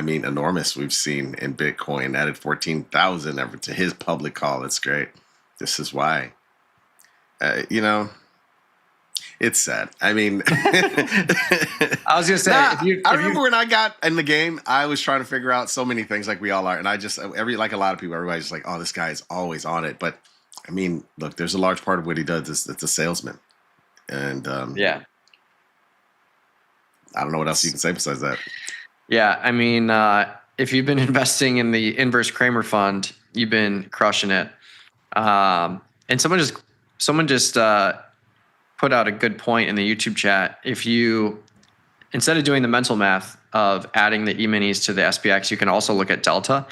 mean, enormous. We've seen in Bitcoin added 14,000 ever to his public call. That's great. This is why. It's sad. I mean, I was gonna say, I remember when I got in the game, I was trying to figure out so many things like we all are, and I just like a lot of people, everybody's just like, "Oh, this guy is always on it." But I mean, look, there's a large part of what he does is it's a salesman, and I don't know what else you can say besides that. Yeah, I mean, if you've been investing in the inverse Kramer fund, you've been crushing it. And someone just put out a good point in the YouTube chat. If you, instead of doing the mental math of adding the E-minis to the SPX, you can also look at delta.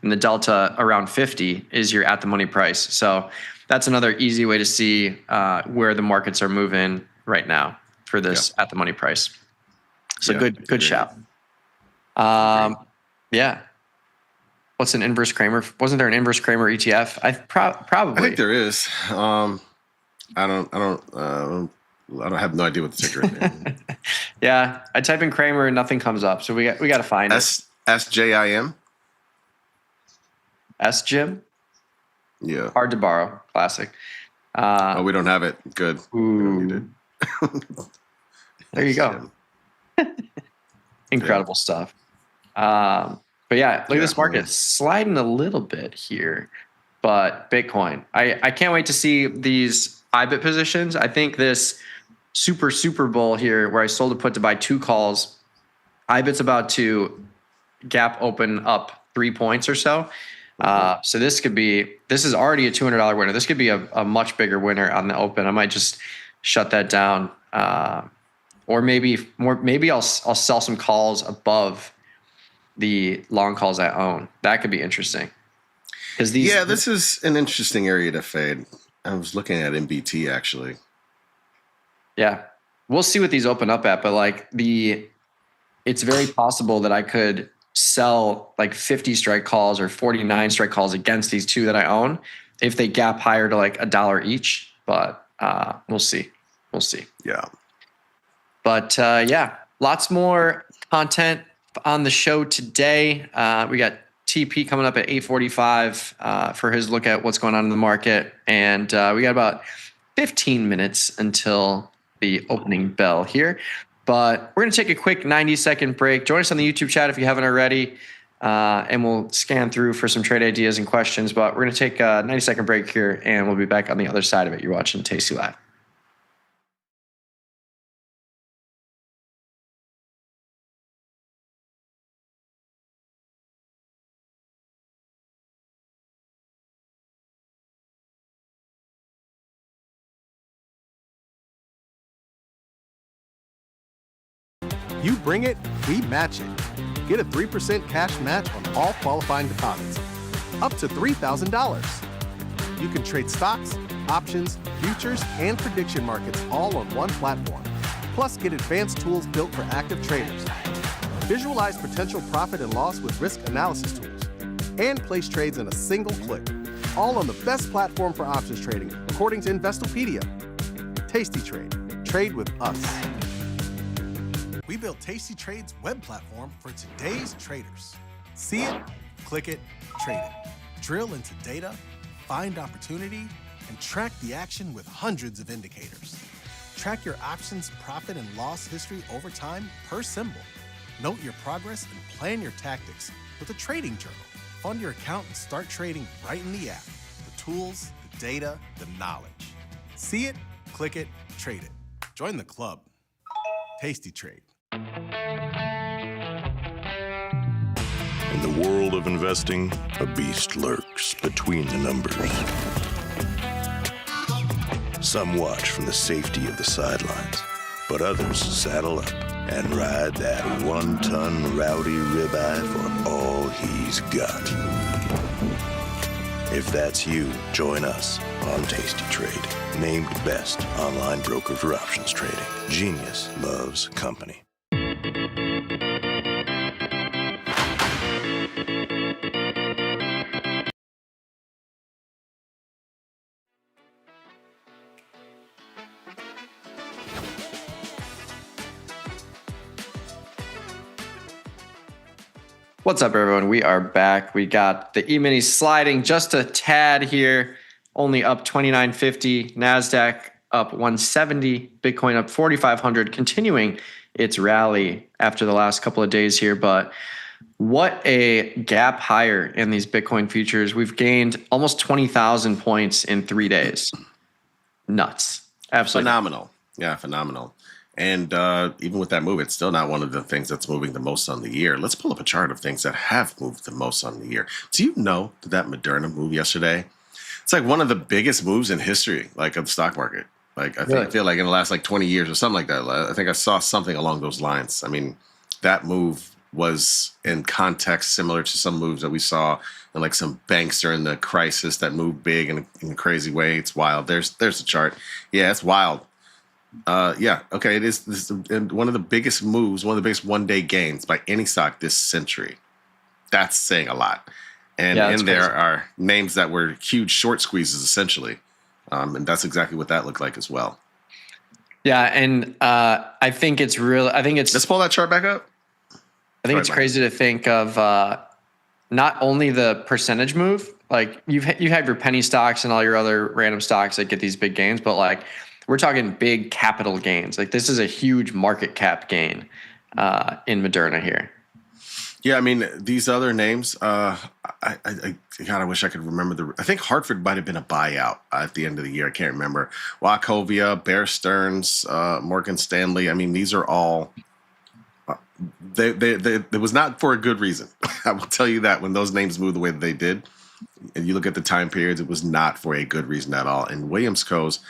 And the delta around 50 is your at the money price. So that's another easy way to see where the markets are moving right now for this at the money price. So good shout. What what's an inverse Kramer? Wasn't there an inverse Kramer ETF? Probably. I think there is. I have no idea what the ticker is. Yeah, I type in Kramer and nothing comes up. So we got to find it. SJIM. SJIM. Yeah. Hard to borrow. Classic. We don't have it. Good. Ooh. We don't need it. There you go. Incredible stuff. But yeah, look at this market sliding a little bit here. But Bitcoin, I can't wait to see these IBIT positions. I think this Super Bowl here, where I sold a put to buy 2 calls, IBIT's about to gap open up 3 points or so. So this is already a $200 winner. This could be a much bigger winner on the open. I might just shut that down. Or maybe I'll sell some calls above the long calls I own. That could be interesting. This is an interesting area to fade. I was looking at MBT actually. Yeah, we'll see what these open up at, but it's very possible that I could sell like 50 strike calls or 49 strike calls against these 2 that I own if they gap higher to like $1 each. But we'll see. Yeah. But lots more content on the show today. We got TP coming up at 8:45 for his look at what's going on in the market. And we got about 15 minutes until the opening bell here. But we're going to take a quick 90-second break. Join us on the YouTube chat if you haven't already. And we'll scan through for some trade ideas and questions. But we're going to take a 90-second break here, and we'll be back on the other side of it. You're watching Tasty Live. You bring it, we match it. Get a 3% cash match on all qualifying deposits, up to $3,000. You can trade stocks, options, futures, and prediction markets all on one platform. Plus, get advanced tools built for active traders. Visualize potential profit and loss with risk analysis tools. And place trades in a single click. All on the best platform for options trading, according to Investopedia. Tasty Trade. Trade with us. We built Tasty Trade's web platform for today's traders. See it, click it, trade it. Drill into data, find opportunity, and track the action with hundreds of indicators. Track your options profit and loss history over time per symbol. Note your progress and plan your tactics with a trading journal. Fund your account and start trading right in the app. The tools, the data, the knowledge. See it, click it, trade it. Join the club. Tasty Trade. In the world of investing, a beast lurks between the numbers. Some watch from the safety of the sidelines, but others saddle up and ride that 1-ton rowdy ribeye for all he's got. If that's you, join us on Tasty Trade, named best online broker for options trading. Genius loves company. What's up, everyone? We are back. We got the E-mini sliding just a tad here, only up 29.50. NASDAQ up 170. Bitcoin up 4,500, continuing its rally after the last couple of days here. But what a gap higher in these Bitcoin futures. We've gained almost 20,000 points in 3 days. Nuts. Absolutely. Phenomenal. Yeah, phenomenal. And even with that move, it's still not one of the things that's moving the most on the year. Let's pull up a chart of things that have moved the most on the year. Do you know that Moderna move yesterday? It's like one of the biggest moves in history, like of the stock market. Like I feel like in the last like 20 years or something like that. I think I saw something along those lines. I mean, that move was in context similar to some moves that we saw in like some banks during the crisis that moved big in a crazy way. It's wild. There's the chart. Yeah, it's wild. Okay. It is one of the biggest moves, one of the biggest one-day gains by any stock this century. That's saying a lot. And Yeah, in there crazy. are names that were huge short squeezes, essentially. And that's exactly what that looked like as well. Yeah, and I think it's real. Let's pull that chart back up. I think it's crazy to think of not only the percentage move, like you have your penny stocks and all your other random stocks that get these big gains, but like we're talking big capital gains. Like this is a huge market cap gain in Moderna here. Yeah, I mean these other names. God, I wish I could remember I think Hartford might have been a buyout at the end of the year. I can't remember. Wachovia, Bear Stearns, Morgan Stanley. I mean, these are all. It was not for a good reason. I will tell you that when those names moved the way that they did, and you look at the time periods, it was not for a good reason at all. And Williams Co's,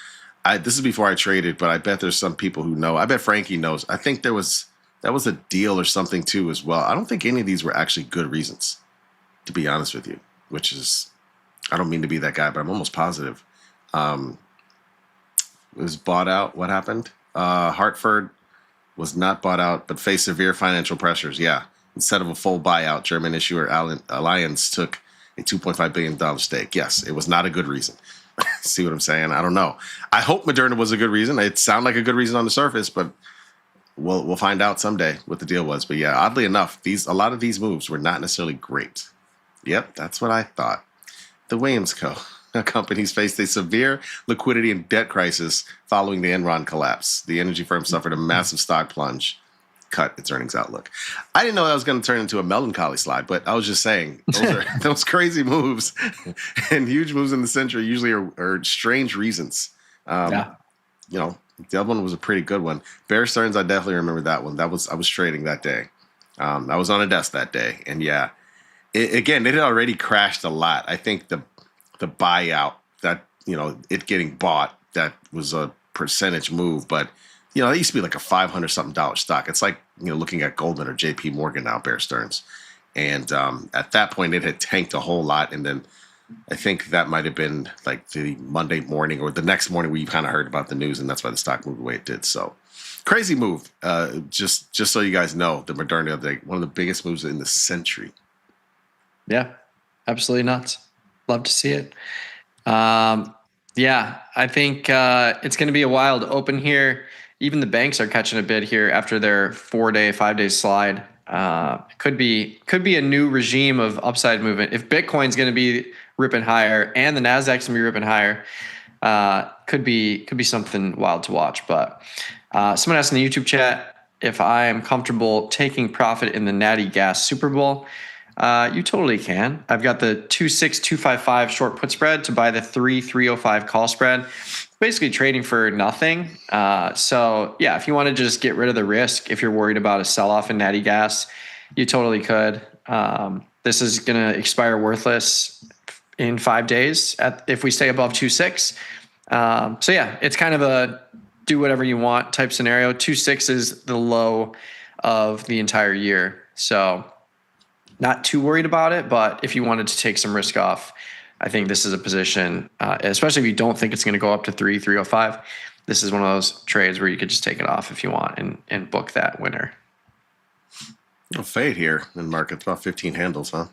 this is before I traded, but I bet there's some people who know. I bet Frankie knows. I think that was a deal or something too as well. I don't think any of these were actually good reasons, to be honest with you. Which is, I don't mean to be that guy, but I'm almost positive. It was bought out. What happened? Hartford was not bought out, but faced severe financial pressures. Yeah. Instead of a full buyout, German issuer Allianz took a $2.5 billion stake. Yes, it was not a good reason. See what I'm saying? I don't know. I hope Moderna was a good reason. It sounded like a good reason on the surface, but we'll find out someday what the deal was. But yeah, oddly enough, a lot of these moves were not necessarily great. Yep, that's what I thought. The Williams Co. companies faced a severe liquidity and debt crisis following the Enron collapse. The energy firm suffered a massive stock plunge, cut its earnings outlook. I didn't know that was going to turn into a melancholy slide, but I was just saying those crazy moves and huge moves in the century usually are strange reasons. Yeah. You know, the other one was a pretty good one. Bear Stearns, I definitely remember that one. I was trading that day. I was on a desk that day, and yeah, it had already crashed a lot. I think the buyout, that, you know, it getting bought, that was a percentage move, but you know, it used to be like a $500-something stock. It's like, you know, looking at Goldman or JP Morgan now, Bear Stearns. And at that point, it had tanked a whole lot. And then I think that might have been like the Monday morning or the next morning where you kind of heard about the news, and that's why the stock moved the way it did. So crazy move. Just so you guys know, the Moderna, one of the biggest moves in the century. Yeah, absolutely nuts. Love to see it. Yeah, I think it's going to be a wild open here. Even the banks are catching a bid here after their 5-day slide. Could be a new regime of upside movement. If Bitcoin's going to be ripping higher and the Nasdaq's going to be ripping higher, could be something wild to watch. But someone asked in the YouTube chat if I am comfortable taking profit in the Natty Gas Super Bowl. You totally can. I've got the 26255 short put spread to buy the 3305 call spread. Basically trading for nothing. So yeah, if you want to just get rid of the risk, if you're worried about a sell-off in Natty Gas, you totally could. This is going to expire worthless in 5 days if we stay above 2.6. So yeah, it's kind of a do whatever you want type scenario. 2.6 is the low of the entire year. So not too worried about it, but if you wanted to take some risk off, I think this is a position, especially if you don't think it's going to go up to 305. This is one of those trades where you could just take it off if you want and book that winner. No fade here in markets, about 15 handles, huh?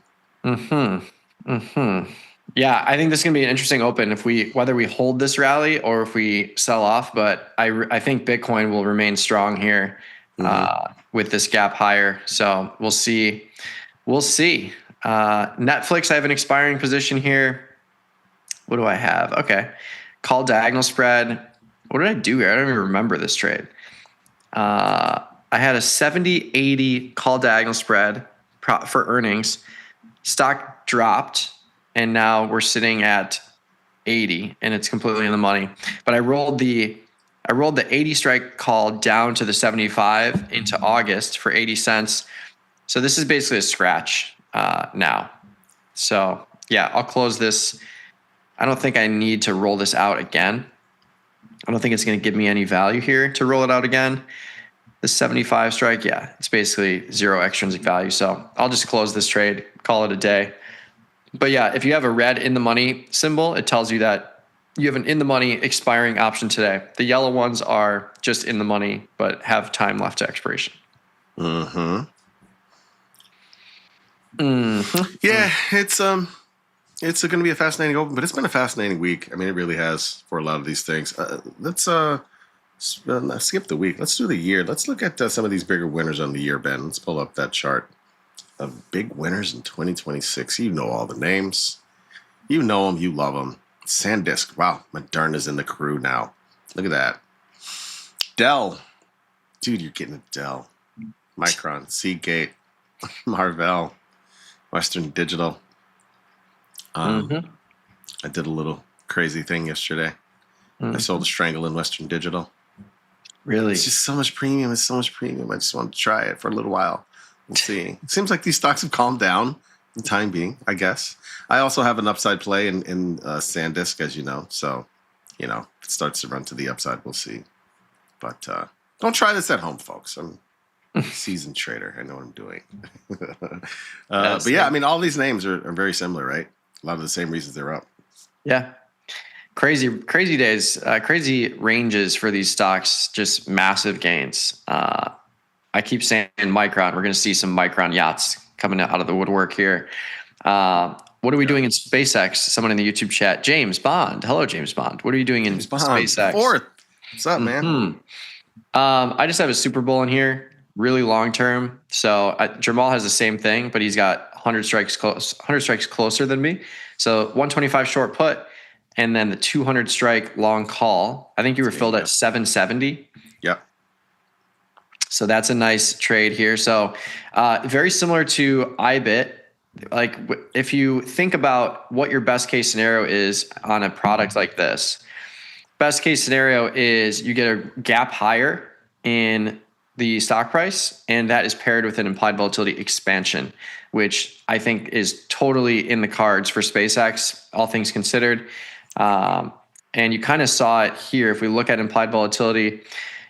Yeah, I think this is going to be an interesting open whether we hold this rally or if we sell off. But I think Bitcoin will remain strong here with this gap higher. So we'll see. We'll see. Netflix, I have an expiring position here. What do I have? Okay. Call diagonal spread. What did I do here? I don't even remember this trade. I had a 70-80 call diagonal spread for earnings. Stock dropped, and now we're sitting at 80, and it's completely in the money. But I rolled the 80 strike call down to the 75 into August for 80 cents. So this is basically a scratch now. So yeah, I'll close this. I don't think I need to roll this out again. I don't think it's going to give me any value here to roll it out again. The 75 strike, yeah, it's basically zero extrinsic value. So I'll just close this trade, call it a day. But yeah, if you have a red in the money symbol, it tells you that you have an in the money expiring option today. The yellow ones are just in the money, but have time left to expiration. Yeah, it's going to be a fascinating open, but it's been a fascinating week. I mean, it really has for a lot of these things. Let's skip the week. Let's do the year. Let's look at some of these bigger winners on the year, Ben. Let's pull up that chart of big winners in 2026. You know all the names. You know them. You love them. SanDisk. Wow, Moderna's in the crew now. Look at that. Dell. Dude, you're getting a Dell. Micron, Seagate, Marvell, Western Digital. I did a little crazy thing yesterday. I sold a Strangle in Western Digital. Really? It's just so much premium. It's so much premium. I just want to try it for a little while. We'll see. It seems like these stocks have calmed down for the time being, I guess. I also have an upside play in SanDisk, as you know. So, if it starts to run to the upside, we'll see. But don't try this at home, folks. I'm a seasoned trader. I know what I'm doing. But yeah, I mean, all these names are very similar, right? A lot of the same reasons they're up. Yeah. Crazy days, crazy ranges for these stocks, just massive gains. I keep saying Micron, we're going to see some Micron yachts coming out of the woodwork here. What are we doing in SpaceX? Someone in the YouTube chat, James Bond. Hello, James Bond. What are you doing in SpaceX? Fourth. What's up, man? I just have a Super Bowl in here, really long term. So Jermal has the same thing, but he's got 100 strikes closer than me. So 125 short put, and then the 200 strike long call. I think you were filled at 770. Yep. So that's a nice trade here. So very similar to iBit. Like if you think about what your best case scenario is on a product like this, best case scenario is you get a gap higher in the stock price, and that is paired with an implied volatility expansion, which I think is totally in the cards for SpaceX, all things considered. And you kind of saw it here. If we look at implied volatility,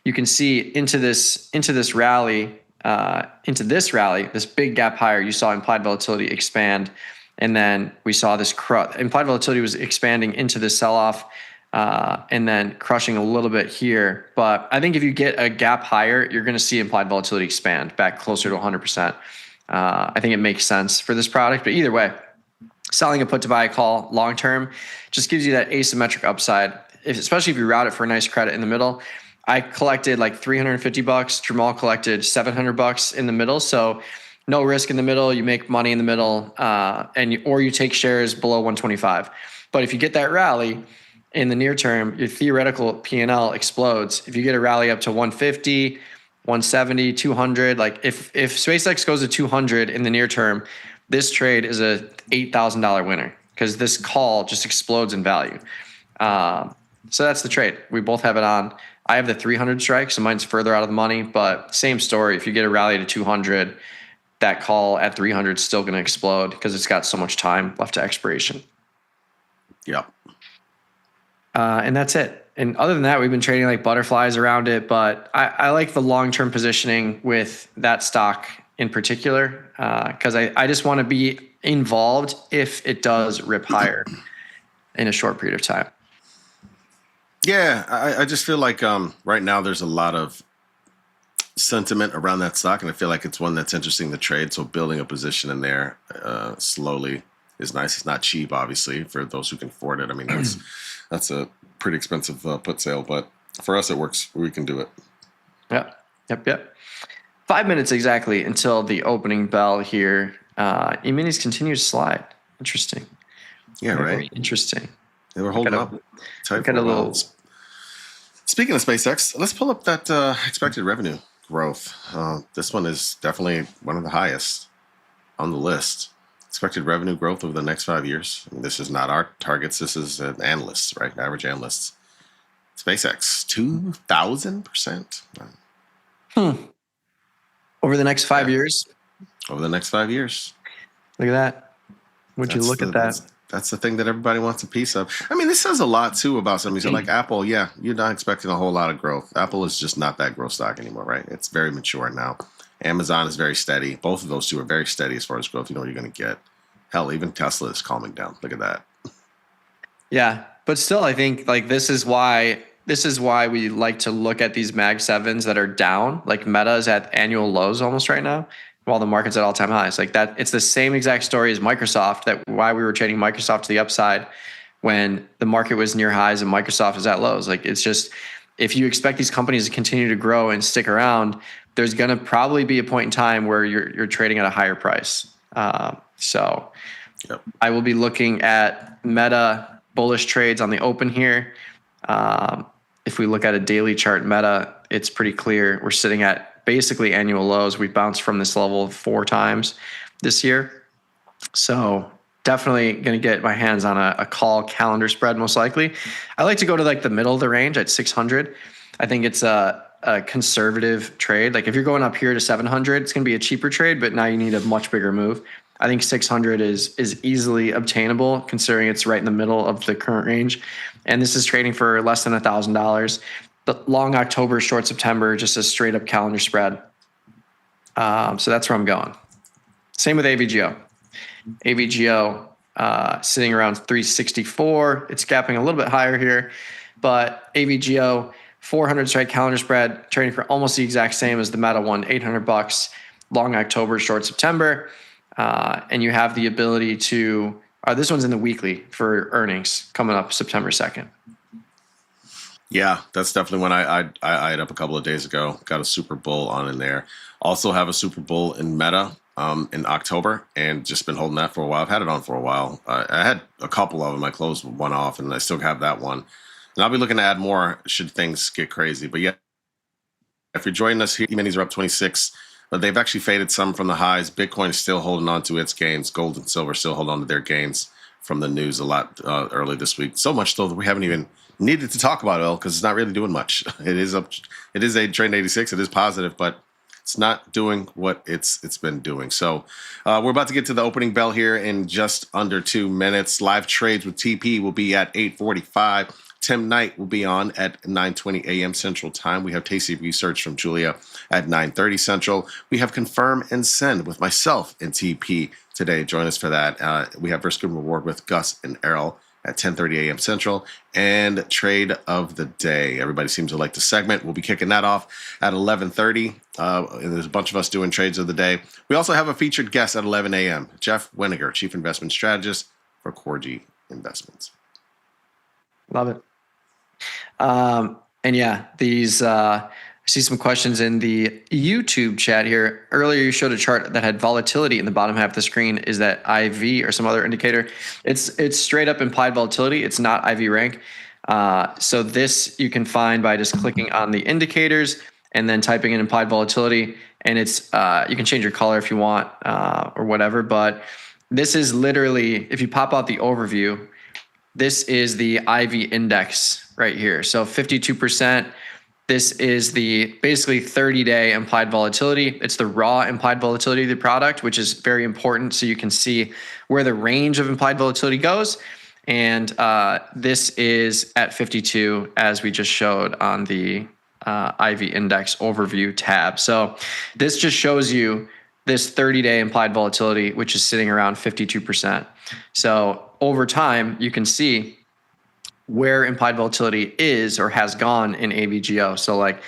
you can see into this rally, this big gap higher, you saw implied volatility expand. And then we saw this implied volatility was expanding into this sell-off, and then crushing a little bit here. But I think if you get a gap higher, you're going to see implied volatility expand back closer to 100%. I think it makes sense for this product. But either way, selling a put to buy a call long term just gives you that asymmetric upside, especially if you route it for a nice credit in the middle. I collected like $350. Jermal collected $700 in the middle. So no risk in the middle. You make money in the middle, or you take shares below 125. But if you get that rally in the near term, your theoretical P&L explodes. If you get a rally up to 150, 170, 200, like if SpaceX goes to 200 in the near term, this trade is a $8,000 winner because this call just explodes in value. So that's the trade. We both have it on. I have the 300 strike, so mine's further out of the money, but same story. If you get a rally to 200, that call at 300 is still going to explode because it's got so much time left to expiration. Yep. And that's it. And other than that, we've been trading like butterflies around it, but I like the long-term positioning with that stock in particular because I just want to be involved if it does rip higher in a short period of time. Yeah, I just feel like right now there's a lot of sentiment around that stock, and I feel like it's one that's interesting to trade. So building a position in there slowly is nice. It's not cheap, obviously, for those who can afford it. I mean, that's a pretty expensive put sale, but for us, it works. We can do it. Yep. 5 minutes exactly until the opening bell here. E-minis continue to slide. Interesting. Yeah, Very right. Interesting. They were holding up. Got a little. Speaking of SpaceX, let's pull up that expected revenue growth. This one is definitely one of the highest on the list. Expected revenue growth over the next 5 years. I mean, this is not our targets. This is analysts, right? Average analysts. SpaceX, 2,000%. Over the next 5 years. Over the next 5 years. Look at that. Would you look at that? That's the thing that everybody wants a piece of. I mean, this says a lot, too, about something. So like Apple, yeah, you're not expecting a whole lot of growth. Apple is just not that growth stock anymore, right? It's very mature now. Amazon is very steady. Both of those two are very steady as far as growth. You know what you're going to get. Hell, even Tesla is calming down. Look at that. Yeah, but still, I think like this is why we like to look at these Mag 7s that are down. Like Meta is at annual lows almost right now. while the market's at all-time highs. Like that, it's the same exact story as Microsoft, that why we were trading Microsoft to the upside when the market was near highs and Microsoft is at lows. Like it's just, if you expect these companies to continue to grow and stick around, there's going to probably be a point in time where you're trading at a higher price. So Yep. I will be looking at Meta bullish trades on the open here. If we look at a daily chart Meta, it's pretty clear. We're sitting at basically annual lows. We've bounced from this level 4 times this year. So definitely going to get my hands on a call calendar spread most likely. I like to go to like the middle of the range at 600. I think it's a conservative trade. Like if you're going up here to 700, it's going to be a cheaper trade, but now you need a much bigger move. I think 600 is easily obtainable considering it's right in the middle of the current range. And this is trading for less than $1,000. The long October, short September, just a straight up calendar spread. So that's where I'm going. Same with AVGO. AVGO sitting around 364. It's gapping a little bit higher here, but AVGO 400 strike calendar spread trading for almost the exact same as the Meta one, $800. Long October, short September. And you have the ability to, this one's in the weekly for earnings coming up September 2nd. Yeah, that's definitely one I eyed up a couple of days ago. Got a Super Bowl on in there. Also have a Super Bowl in Meta in October, and just been holding that for a while. I've had it on for a while. I had a couple of them. I closed one off, and I still have that one. And I'll be looking to add more should things get crazy. But yeah, if you're joining us here, E-minis are up 26. But they've actually faded some from the highs. Bitcoin is still holding on to its gains. Gold and silver still hold on to their gains from the news a lot early this week. So much so that we haven't even needed to talk about oil because it's not really doing much. It is up. It is a trend 86. It is positive, but it's not doing what it's been doing. So we're about to get to the opening bell here in just under 2 minutes. Live trades with TP will be at 8:45. Tim Knight will be on at 9:20 a.m. Central Time. We have Tasty Research from Julia at 9:30 Central. We have Confirm and Send with myself and TP today. Join us for that. We have Risk and Reward with Gus and Errol at 10:30 a.m. Central. And Trade of the Day. Everybody seems to like the segment. We'll be kicking that off at 11:30. There's a bunch of us doing Trades of the Day. We also have a featured guest at 11 a.m. Jeff Weniger, Chief Investment Strategist for Corgi Investments. Love it. And yeah, these, I see some questions in the YouTube chat here. Earlier, you showed a chart that had volatility in the bottom half of the screen. Is that IV or some other indicator? It's straight up implied volatility. It's not IV rank. So this you can find by just clicking on the indicators and then typing in implied volatility. And it's, you can change your color if you want, or whatever, but this is literally, if you pop out the overview, this is the IV index right here. So 52%, this is the basically 30-day implied volatility. It's the raw implied volatility of the product, which is very important. So you can see where the range of implied volatility goes. And this is at 52, as we just showed on the IV index overview tab. So this just shows you this 30-day implied volatility, which is sitting around 52%. So over time, you can see where implied volatility is or has gone in AVGO. So like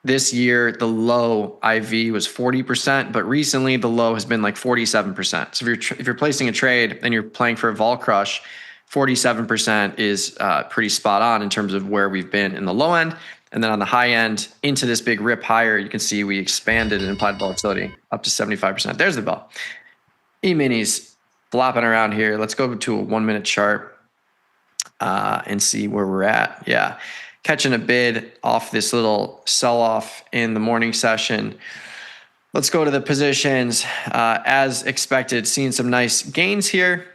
this year, the low IV was 40%, but recently the low has been like 47%. So if you're placing a trade and you're playing for a vol crush, 47% is pretty spot on in terms of where we've been in the low end. And then on the high end into this big rip higher, you can see we expanded in implied volatility up to 75%. There's the bell. E-minis flopping around here. Let's go to a 1 minute chart and see where we're at. Yeah. Catching a bid off this little sell-off in the morning session. Let's go to the positions. As expected, seeing some nice gains here.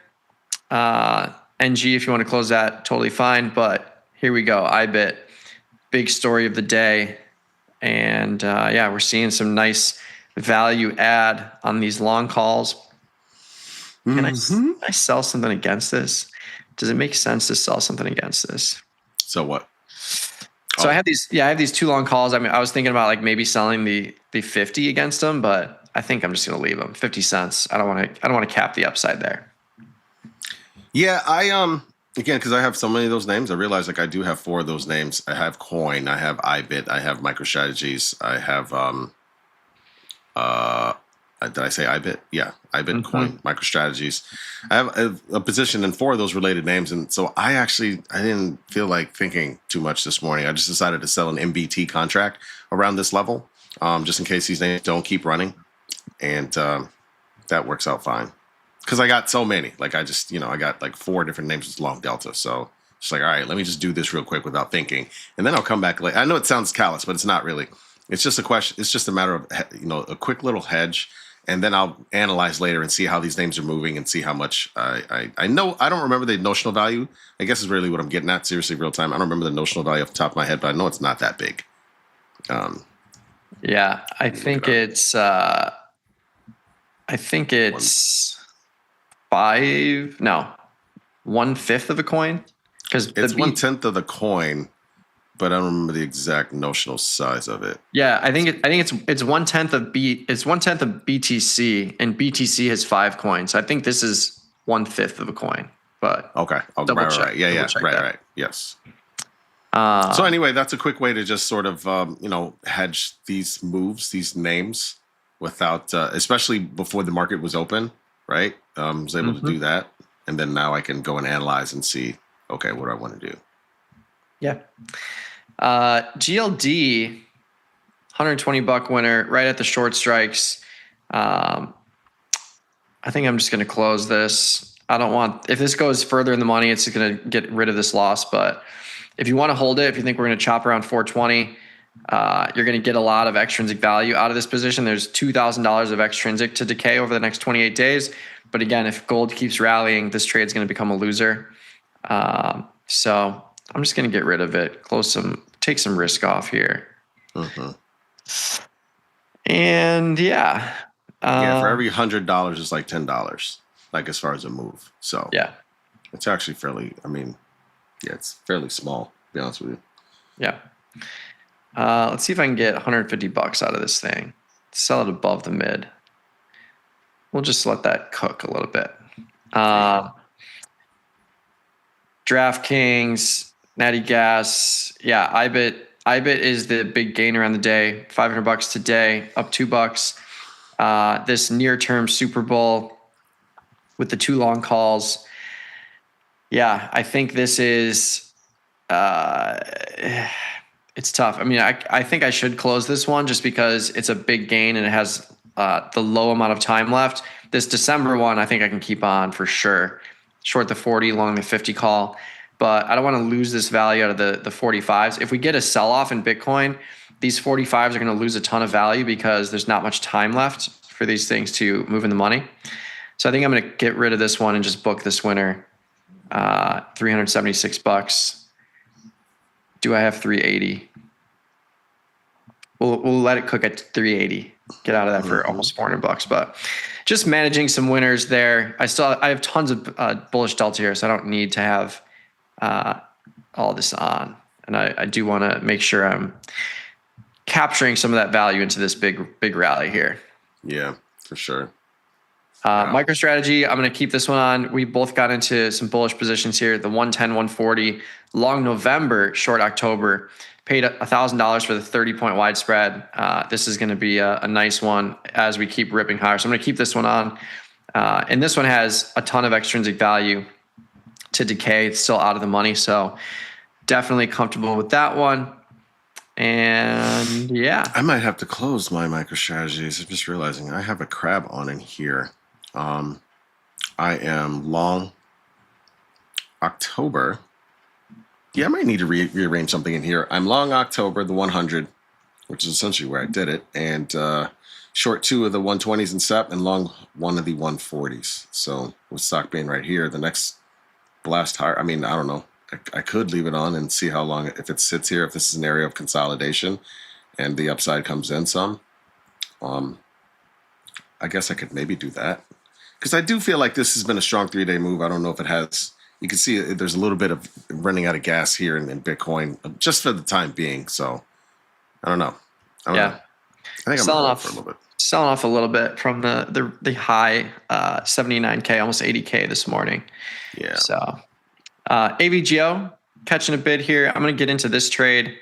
NG, if you want to close that, totally fine. But here we go. IBIT, big story of the day. And yeah, we're seeing some nice value add on these long calls. Can I sell something against this? Does it make sense to sell something against this? So what? So I have these two long calls. I mean, I was thinking about like maybe selling the 50 against them, but I think I'm just going to leave them 50 cents. I don't want to cap the upside there. Yeah, again, because I have so many of those names, I realize like I do have 4 of those names. I have Coin, I have IBIT, I have MicroStrategies, I Did I say iBit? Yeah, iBit coin, MicroStrategies. I have a position in 4 of those related names, and so I didn't feel like thinking too much this morning. I just decided to sell an MBT contract around this level, just in case these names don't keep running, and that works out fine. Because I got so many, like I got like 4 different names with long delta, so it's like, all right, let me just do this real quick without thinking, and then I'll come back later. I know it sounds callous, but it's not really. It's just a question. It's just a matter of a quick little hedge. And then I'll analyze later and see how these names are moving and see how much I know. I don't remember the notional value. I guess is really what I'm getting at. Seriously, real time. I don't remember the notional value off the top of my head, but I know it's not that big. Yeah, I think it's 1/5 of a coin, because it's 1/10 of the coin, but I don't remember the exact notional size of it. Yeah, I think it's 1/10 of BTC, and BTC has 5 coins. I think this is 1/5 of a coin. But okay, right. Yeah, right. Yes. So anyway, that's a quick way to just sort of hedge these moves, these names, without especially before the market was open, right? I was able to do that, and then now I can go and analyze and see, okay, what do I want to do? Yeah. GLD, $120 winner, right at the short strikes. I think I'm just going to close this. I don't want, if this goes further in the money, it's going to get rid of this loss. But if you want to hold it, if you think we're going to chop around 420, you're going to get a lot of extrinsic value out of this position. There's $2,000 of extrinsic to decay over the next 28 days. But again, if gold keeps rallying, this trade is going to become a loser. So I'm just going to get rid of it, take some risk off here. And yeah, for every $100 is like $10, like as far as a move. So yeah, it's actually fairly, it's fairly small, to be honest with you. Yeah. Let's see if I can get $150 out of this thing. Sell it above the mid. We'll just let that cook a little bit. DraftKings, Natty Gas. Yeah, IBIT is the big gainer on the day. $500 today, up $2. This near-term Super Bowl with the 2 long calls. Yeah, I think this is it's tough. I think I should close this one just because it's a big gain and it has the low amount of time left. This December one, I think I can keep on for sure. Short the 40, long the 50 call. But I don't want to lose this value out of the 45s. If we get a sell-off in Bitcoin, these 45s are going to lose a ton of value because there's not much time left for these things to move in the money. So I think I'm going to get rid of this one and just book this winner. $376. Do I have 380? We'll let it cook at 380. Get out of that for almost $400. But just managing some winners there. I have tons of bullish delta here, so I don't need to have all this on. And I do want to make sure I'm capturing some of that value into this big rally here. Yeah, for sure. MicroStrategy, I'm going to keep this one on. We both got into some bullish positions here. The 110, 140, long November, short October. Paid $1,000 for the 30-point widespread. This is going to be a nice one as we keep ripping higher. So I'm going to keep this one on. And this one has a ton of extrinsic value to decay. It's still out of the money. So definitely comfortable with that one. And yeah. I might have to close my MicroStrategies. I'm just realizing I have a crab on in here. I am long October. Yeah, I might need to rearrange something in here. I'm long October, the 100, which is essentially where I did it, and short 2 of the 120s in SEP and long 1 of the 140s. So with stock being right here, the next blast higher, I don't know. I could leave it on and see how long, if it sits here, if this is an area of consolidation and the upside comes in some. I guess I could maybe do that. Because I do feel like this has been a strong 3-day move. I don't know if it has. You can see there's a little bit of running out of gas here in Bitcoin just for the time being. So I don't know. I think I'm selling off for a little bit. Selling off a little bit from the high 79K, almost 80K this morning. Yeah. So AVGO catching a bid here. I'm going to get into this trade.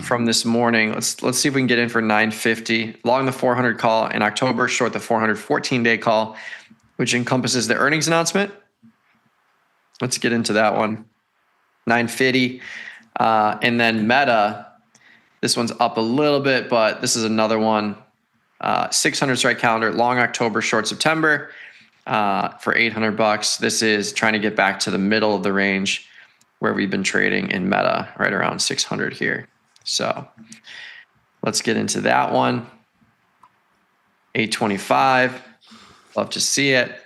from this morning. Let's see if we can get in for 950. Long the 400 call in October, short the 400 14-day call, which encompasses the earnings announcement. Let's get into that one. 950. And then Meta, this one's up a little bit, but this is another one. 600 strike calendar, long October, short September, for $800. This is trying to get back to the middle of the range where we've been trading in Meta, right around 600 here. So let's get into that one. 825. Love to see it.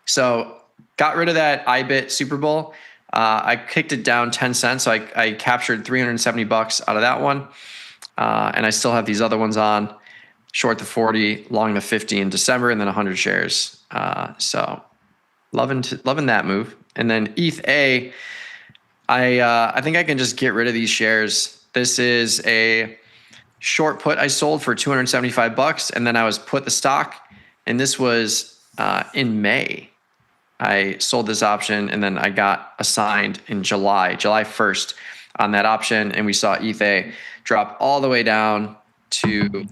So got rid of that IBIT Super Bowl. I kicked it down 10 cents. So I captured $370 out of that one. And I still have these other ones on. Short the 40, long the 50 in December, and then 100 shares. So loving that move. And then ETH, I think I can just get rid of these shares. This is a short put I sold for $275, and then I was put the stock, and this was in May. I sold this option, and then I got assigned in July 1st on that option, and we saw ETH drop all the way down to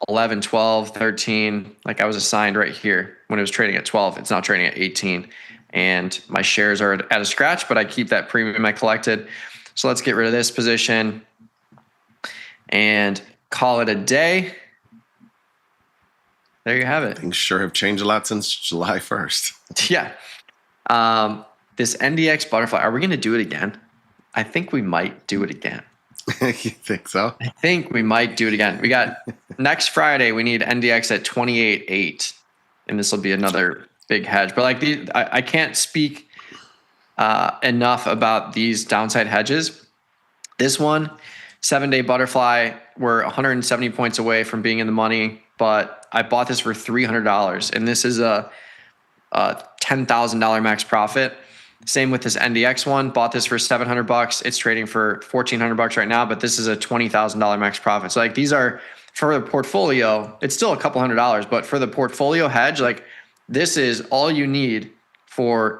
11, 12, 13. Like I was assigned right here when it was trading at 12. It's now trading at 18. And my shares are at a scratch, but I keep that premium I collected. So let's get rid of this position and call it a day. There you have it. Things sure have changed a lot since July 1st. Yeah. This NDX butterfly, are we going to do it again? I think we might do it again. You think so? I think we might do it again. We got next Friday, we need NDX at 28.8, and this will be another big hedge. But like I can't speak enough about these downside hedges. This one, 7-day butterfly, we're 170 points away from being in the money, but I bought this for $300, and this is a $10,000 max profit. Same with this NDX one. Bought this for $700. It's trading for $1,400 right now, but this is a $20,000 max profit. So like these are for the portfolio. It's still a couple $100, but for the portfolio hedge, like this is all you need to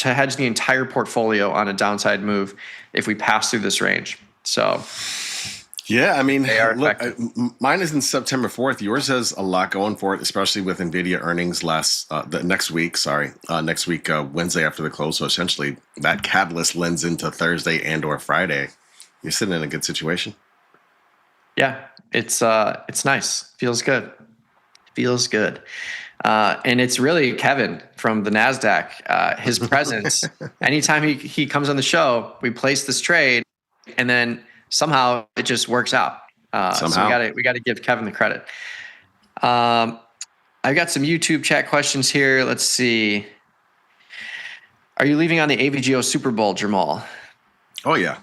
hedge the entire portfolio on a downside move if we pass through this range. So yeah, I mean, they are look, mine is in September 4th. Yours has a lot going for it, especially with NVIDIA earnings next week, Wednesday after the close. So essentially that catalyst lends into Thursday and or Friday. You're sitting in a good situation. Yeah, it's nice. Feels good. And it's really Kevin from the NASDAQ. His presence, anytime he comes on the show, we place this trade, and then somehow it just works out. So we got to give Kevin the credit. I've got some YouTube chat questions here. Let's see. Are you leaving on the AVGO Super Bowl, Jermal? Oh yeah.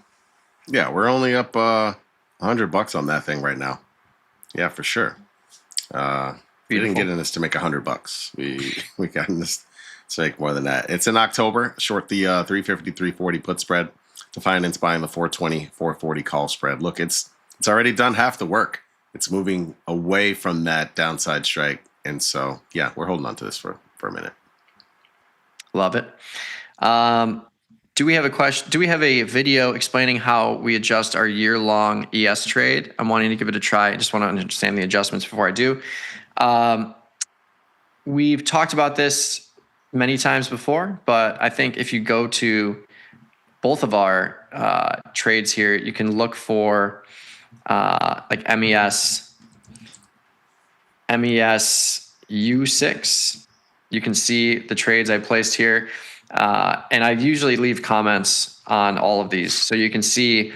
Yeah, we're only up $100 on that thing right now. Yeah, for sure. We didn't get in this to make $100. We got in this to make more than that. It's in October. Short the 350, 340 put spread to finance buying the 420, 440 call spread. Look, it's already done half the work. It's moving away from that downside strike. And so, yeah, we're holding on to this for a minute. Love it. Do we have a question? Do we have a video explaining how we adjust our year-long ES trade? I'm wanting to give it a try. I just want to understand the adjustments before I do. We've talked about this many times before, but I think if you go to both of our trades here, you can look for like MES U6. You can see the trades I placed here. And I usually leave comments on all of these. So you can see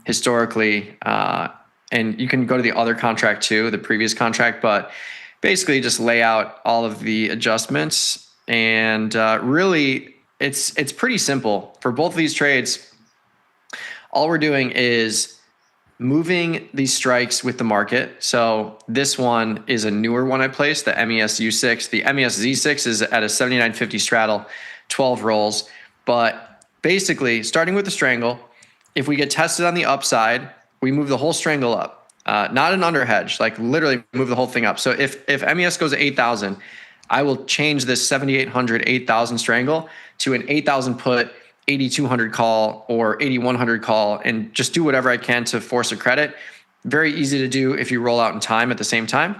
historically, and you can go to the other contract too, the previous contract, but basically just lay out all of the adjustments. And really, it's pretty simple. For both of these trades, all we're doing is moving these strikes with the market. So this one is a newer one I placed, the MES U6. The MES Z6 is at a 79.50 straddle, 12 rolls. But basically, starting with the strangle, if we get tested on the upside, we move the whole strangle up. Not an under hedge, like literally move the whole thing up. So if MES goes to 8,000, I will change this 7,800, 8,000 strangle to an 8,000 put, 8,200 call or 8,100 call and just do whatever I can to force a credit. Very easy to do if you roll out in time at the same time.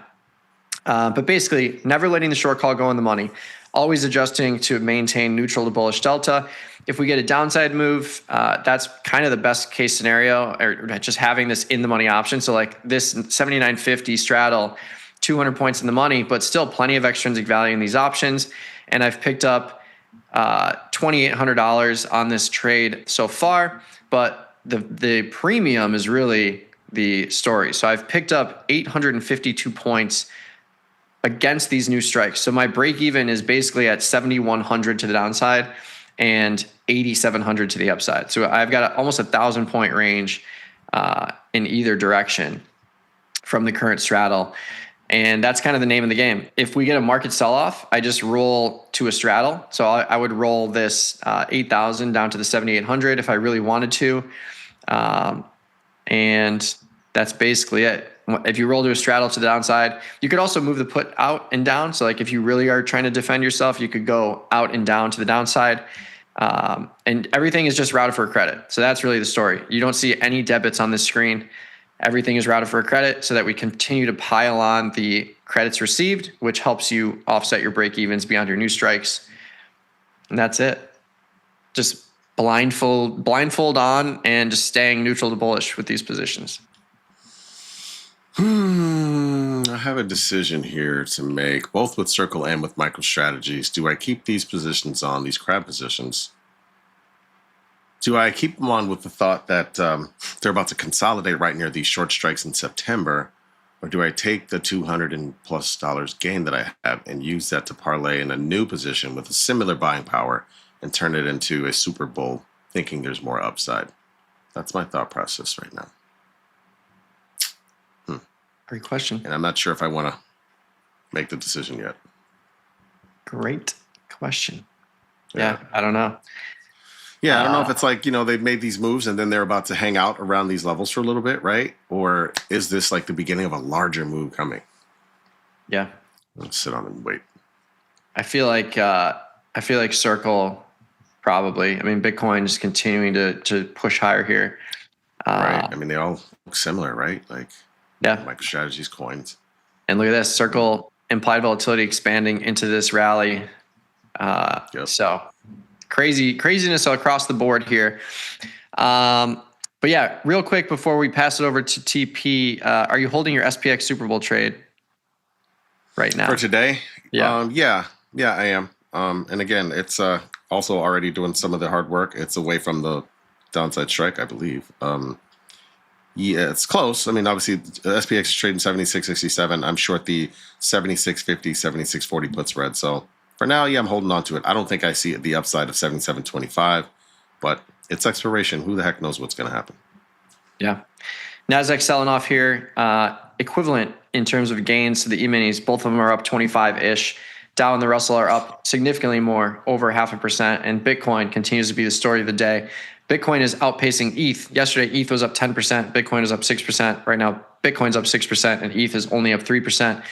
But basically, never letting the short call go in the money, always adjusting to maintain neutral to bullish delta. If we get a downside move, that's kind of the best case scenario, or just having this in the money option. So like this 79.50 straddle, 200 points in the money, but still plenty of extrinsic value in these options. And I've picked up $2,800 on this trade so far, but the premium is really the story. So I've picked up 852 points against these new strikes. So my break even is basically at 7,100 to the downside and 8,700 to the upside. So I've got almost 1,000 point range in either direction from the current straddle. And that's kind of the name of the game. If we get a market sell-off, I just roll to a straddle. So I would roll this 8,000 down to the 7,800 if I really wanted to. And that's basically it. If you roll to a straddle to the downside, you could also move the put out and down. So like if you really are trying to defend yourself, you could go out and down to the downside. And everything is just routed for a credit. So that's really the story. You don't see any debits on this screen. Everything is routed for a credit so that we continue to pile on the credits received, which helps you offset your break evens beyond your new strikes. And that's it. Just blindfold on and just staying neutral to bullish with these positions. I have a decision here to make, both with Circle and with MicroStrategies. Do I keep these positions on, these crab positions? Do I keep them on with the thought that they're about to consolidate right near these short strikes in September? Or do I take the $200+ gain that I have and use that to parlay in a new position with a similar buying power and turn it into a Super Bowl, thinking there's more upside? That's my thought process right now. Great question. And I'm not sure if I want to make the decision yet. Great question. Yeah, I don't know. Yeah, I don't know if it's like, they've made these moves and then they're about to hang out around these levels for a little bit, right? Or is this like the beginning of a larger move coming? Yeah. Let's sit on and wait. I feel like Circle probably. I mean, Bitcoin is continuing to push higher here. Right. I mean, they all look similar, right? Like, yeah. MicroStrategies coins. And look at this, Circle implied volatility expanding into this rally. So craziness across the board here. But yeah, real quick before we pass it over to TP, are you holding your SPX Super Bowl trade right now? For today? Yeah. Yeah, I am. And again, it's also already doing some of the hard work. It's away from the downside strike, I believe. Yeah, it's close. I mean, obviously, SPX is trading 76.67. I'm short the 76.50, 76.40 put spread. So for now, yeah, I'm holding on to it. I don't think I see the upside of 77.25, but it's expiration. Who the heck knows what's going to happen? Yeah. NASDAQ selling off here, equivalent in terms of gains to the E-minis. Both of them are up 25-ish. Dow and the Russell are up significantly more, over 0.5%. And Bitcoin continues to be the story of the day. Bitcoin is outpacing ETH. Yesterday, ETH was up 10%. Bitcoin is up 6%. Right now, Bitcoin's up 6% and ETH is only up 3%.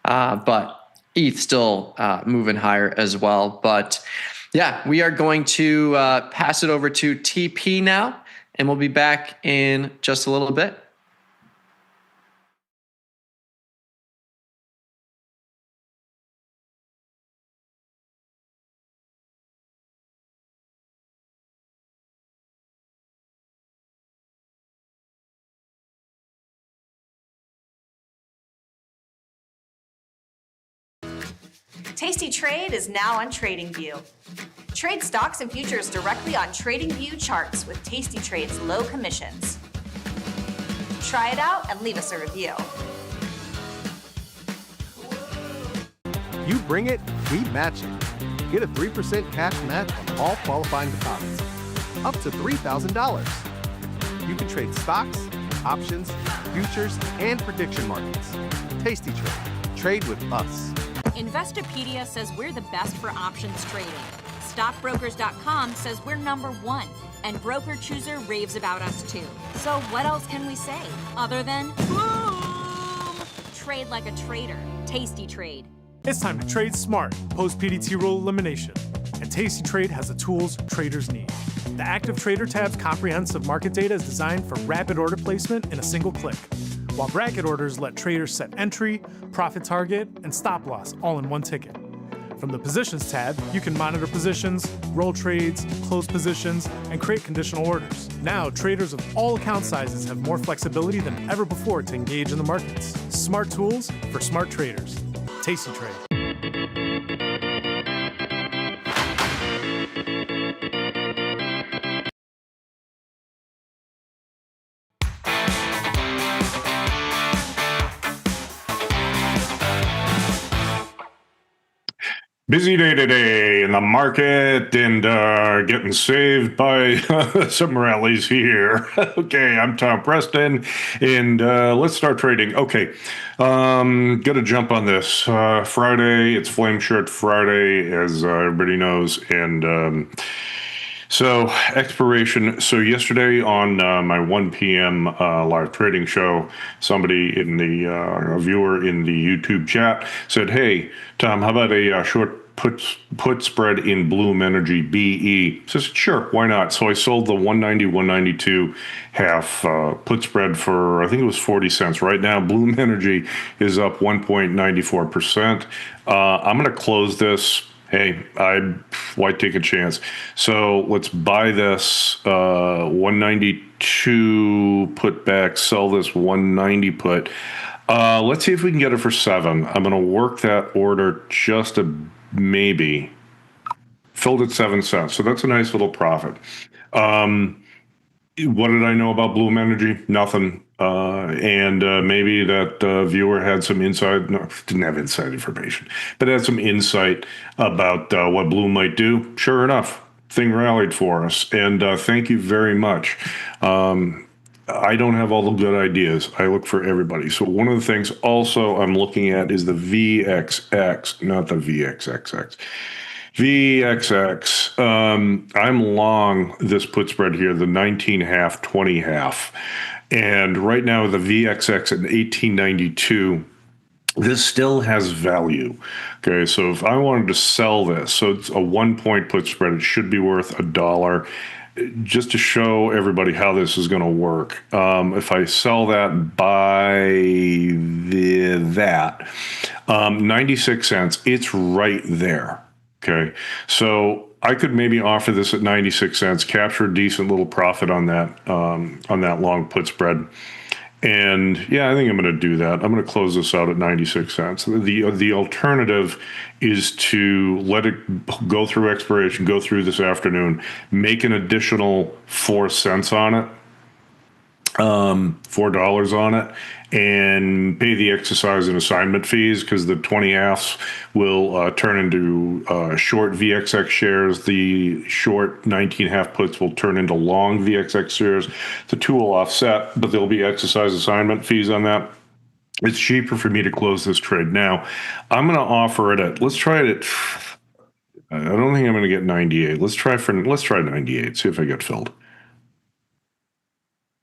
But ETH still moving higher as well. But yeah, we are going to pass it over to TP now, and we'll be back in just a little bit. Tasty Trade is now on TradingView. Trade stocks and futures directly on TradingView charts with Tasty Trade's low commissions. Try it out and leave us a review. You bring it, we match it. Get a 3% cash match on all qualifying deposits. Up to $3,000. You can trade stocks, options, futures, and prediction markets. Tasty Trade. Trade with us. Investopedia says we're the best for options trading. Stockbrokers.com says we're #1. And Broker Chooser raves about us too. So what else can we say other than boom? Trade like a trader. Tasty Trade. It's time to trade smart post-PDT rule elimination. And Tasty Trade has the tools traders need. The Active Trader tab's comprehensive market data is designed for rapid order placement in a single click, while bracket orders let traders set entry, profit target, and stop loss all in one ticket. From the Positions tab, you can monitor positions, roll trades, close positions, and create conditional orders. Now, traders of all account sizes have more flexibility than ever before to engage in the markets. Smart tools for smart traders. Tasty Trade. Busy day today in the market and getting saved by some rallies here. Okay, I'm Tom Preston, and let's start trading. Okay, gotta jump on this. Friday, it's Flame Shirt Friday, as everybody knows, and so expiration. So yesterday on my 1 p.m. Live trading show, somebody in the a viewer in the YouTube chat said, "Hey, Tom, how about a short put spread in Bloom Energy BE?" I said, "Sure, why not?" So I sold the 190, 192 half put spread for, I think it was 40 cents. Right now, Bloom Energy is up 1.94%. I'm going to close this. Hey, why take a chance? So let's buy this 192 put back, sell this 190 put. Let's see if we can get it for 7. I'm going to work that order just a maybe. Filled at 7 cents. So that's a nice little profit. What did I know about Bloom Energy? Nothing. And maybe that viewer had some inside, no, didn't have inside information, but had some insight about what Bloom might do. Sure enough, thing rallied for us. And thank you very much. I don't have all the good ideas. I look for everybody. So one of the things also I'm looking at is the VXX, not the VXXX. VXX. I'm long this put spread here, the 19 half, 20 half. And right now the VXX at 1892, this still has value. Okay, so if I wanted to sell this, so it's a 1 point put spread, it should be worth $1. Just to show everybody how this is going to work. If I sell that by that, 96 cents, it's right there. Okay, so I could maybe offer this at 96 cents, capture a decent little profit on that long put spread. And yeah, I think I'm going to do that. I'm going to close this out at 96 cents. The alternative is to let it go through expiration, go through this afternoon, make an additional 4 cents on it, $4 on it, and pay the exercise and assignment fees, because the 20 halves will turn into short VXX shares. The short 19 half puts will turn into long VXX shares. The two will offset, but there'll be exercise assignment fees on that. It's cheaper for me to close this trade now. I'm going to offer it at, let's try it at, I don't think I'm going to get 98. Let's try 98, see if I get filled.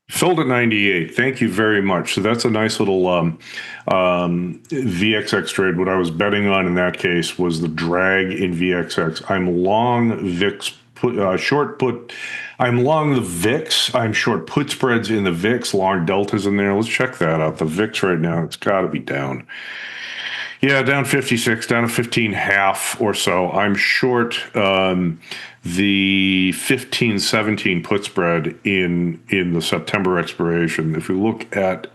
Filled at 98. Thank you very much. So that's a nice little VXX trade. What I was betting on in that case was the drag in VXX. I'm long VIX short put. I'm long the VIX. I'm short put spreads in the VIX. Long deltas in there. Let's check that out. The VIX right now, it's got to be down. Yeah, down 56, down to 15 half or so. I'm short the 15-17 put spread in the September expiration. If we look at,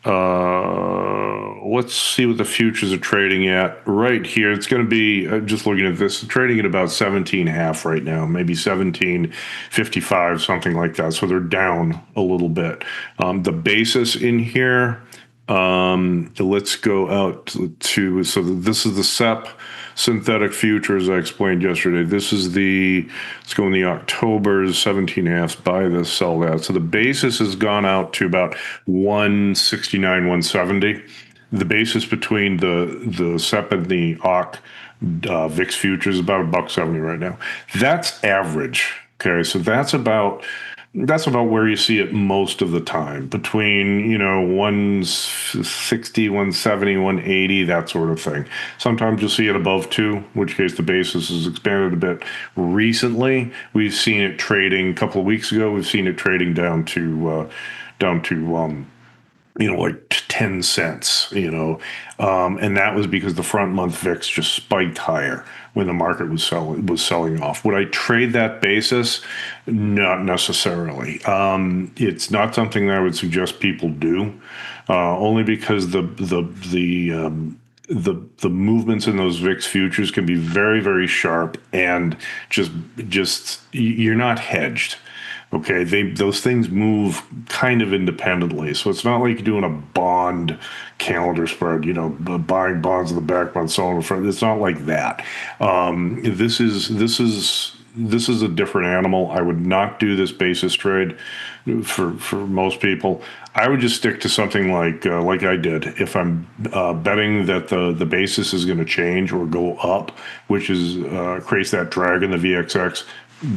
let's see what the futures are trading at right here. It's going to be, just looking at this, trading at about 17 half right now, maybe 17.55, something like that. So they're down a little bit. The basis in here, let's go out to, so this is the SEP synthetic futures I explained yesterday. This is let's go in the October's 17 halves, buy this, sell that. So the basis has gone out to about 169, 170. The basis between the SEP and the OC VIX futures is about $1.70 right now. That's average. Okay, so that's about That's about where you see it most of the time, between 160, 170, 180, that sort of thing. Sometimes you'll see it above 2, in which case the basis has expanded a bit. Recently, we've seen it trading. A couple of weeks ago, we've seen it trading down to like 10 cents, and that was because the front month VIX just spiked higher when the market was selling off. Would I trade that basis? Not necessarily. It's not something that I would suggest people do, only because the movements in those VIX futures can be very, very sharp, and just you're not hedged. Okay, those things move kind of independently, so it's not like you're doing a bond calendar spread, buying bonds in the back month, so on and so forth. It's not like that. This is a different animal. I would not do this basis trade for most people. I would just stick to something like I did. If I'm betting that the basis is going to change or go up, which creates that drag in the VXX,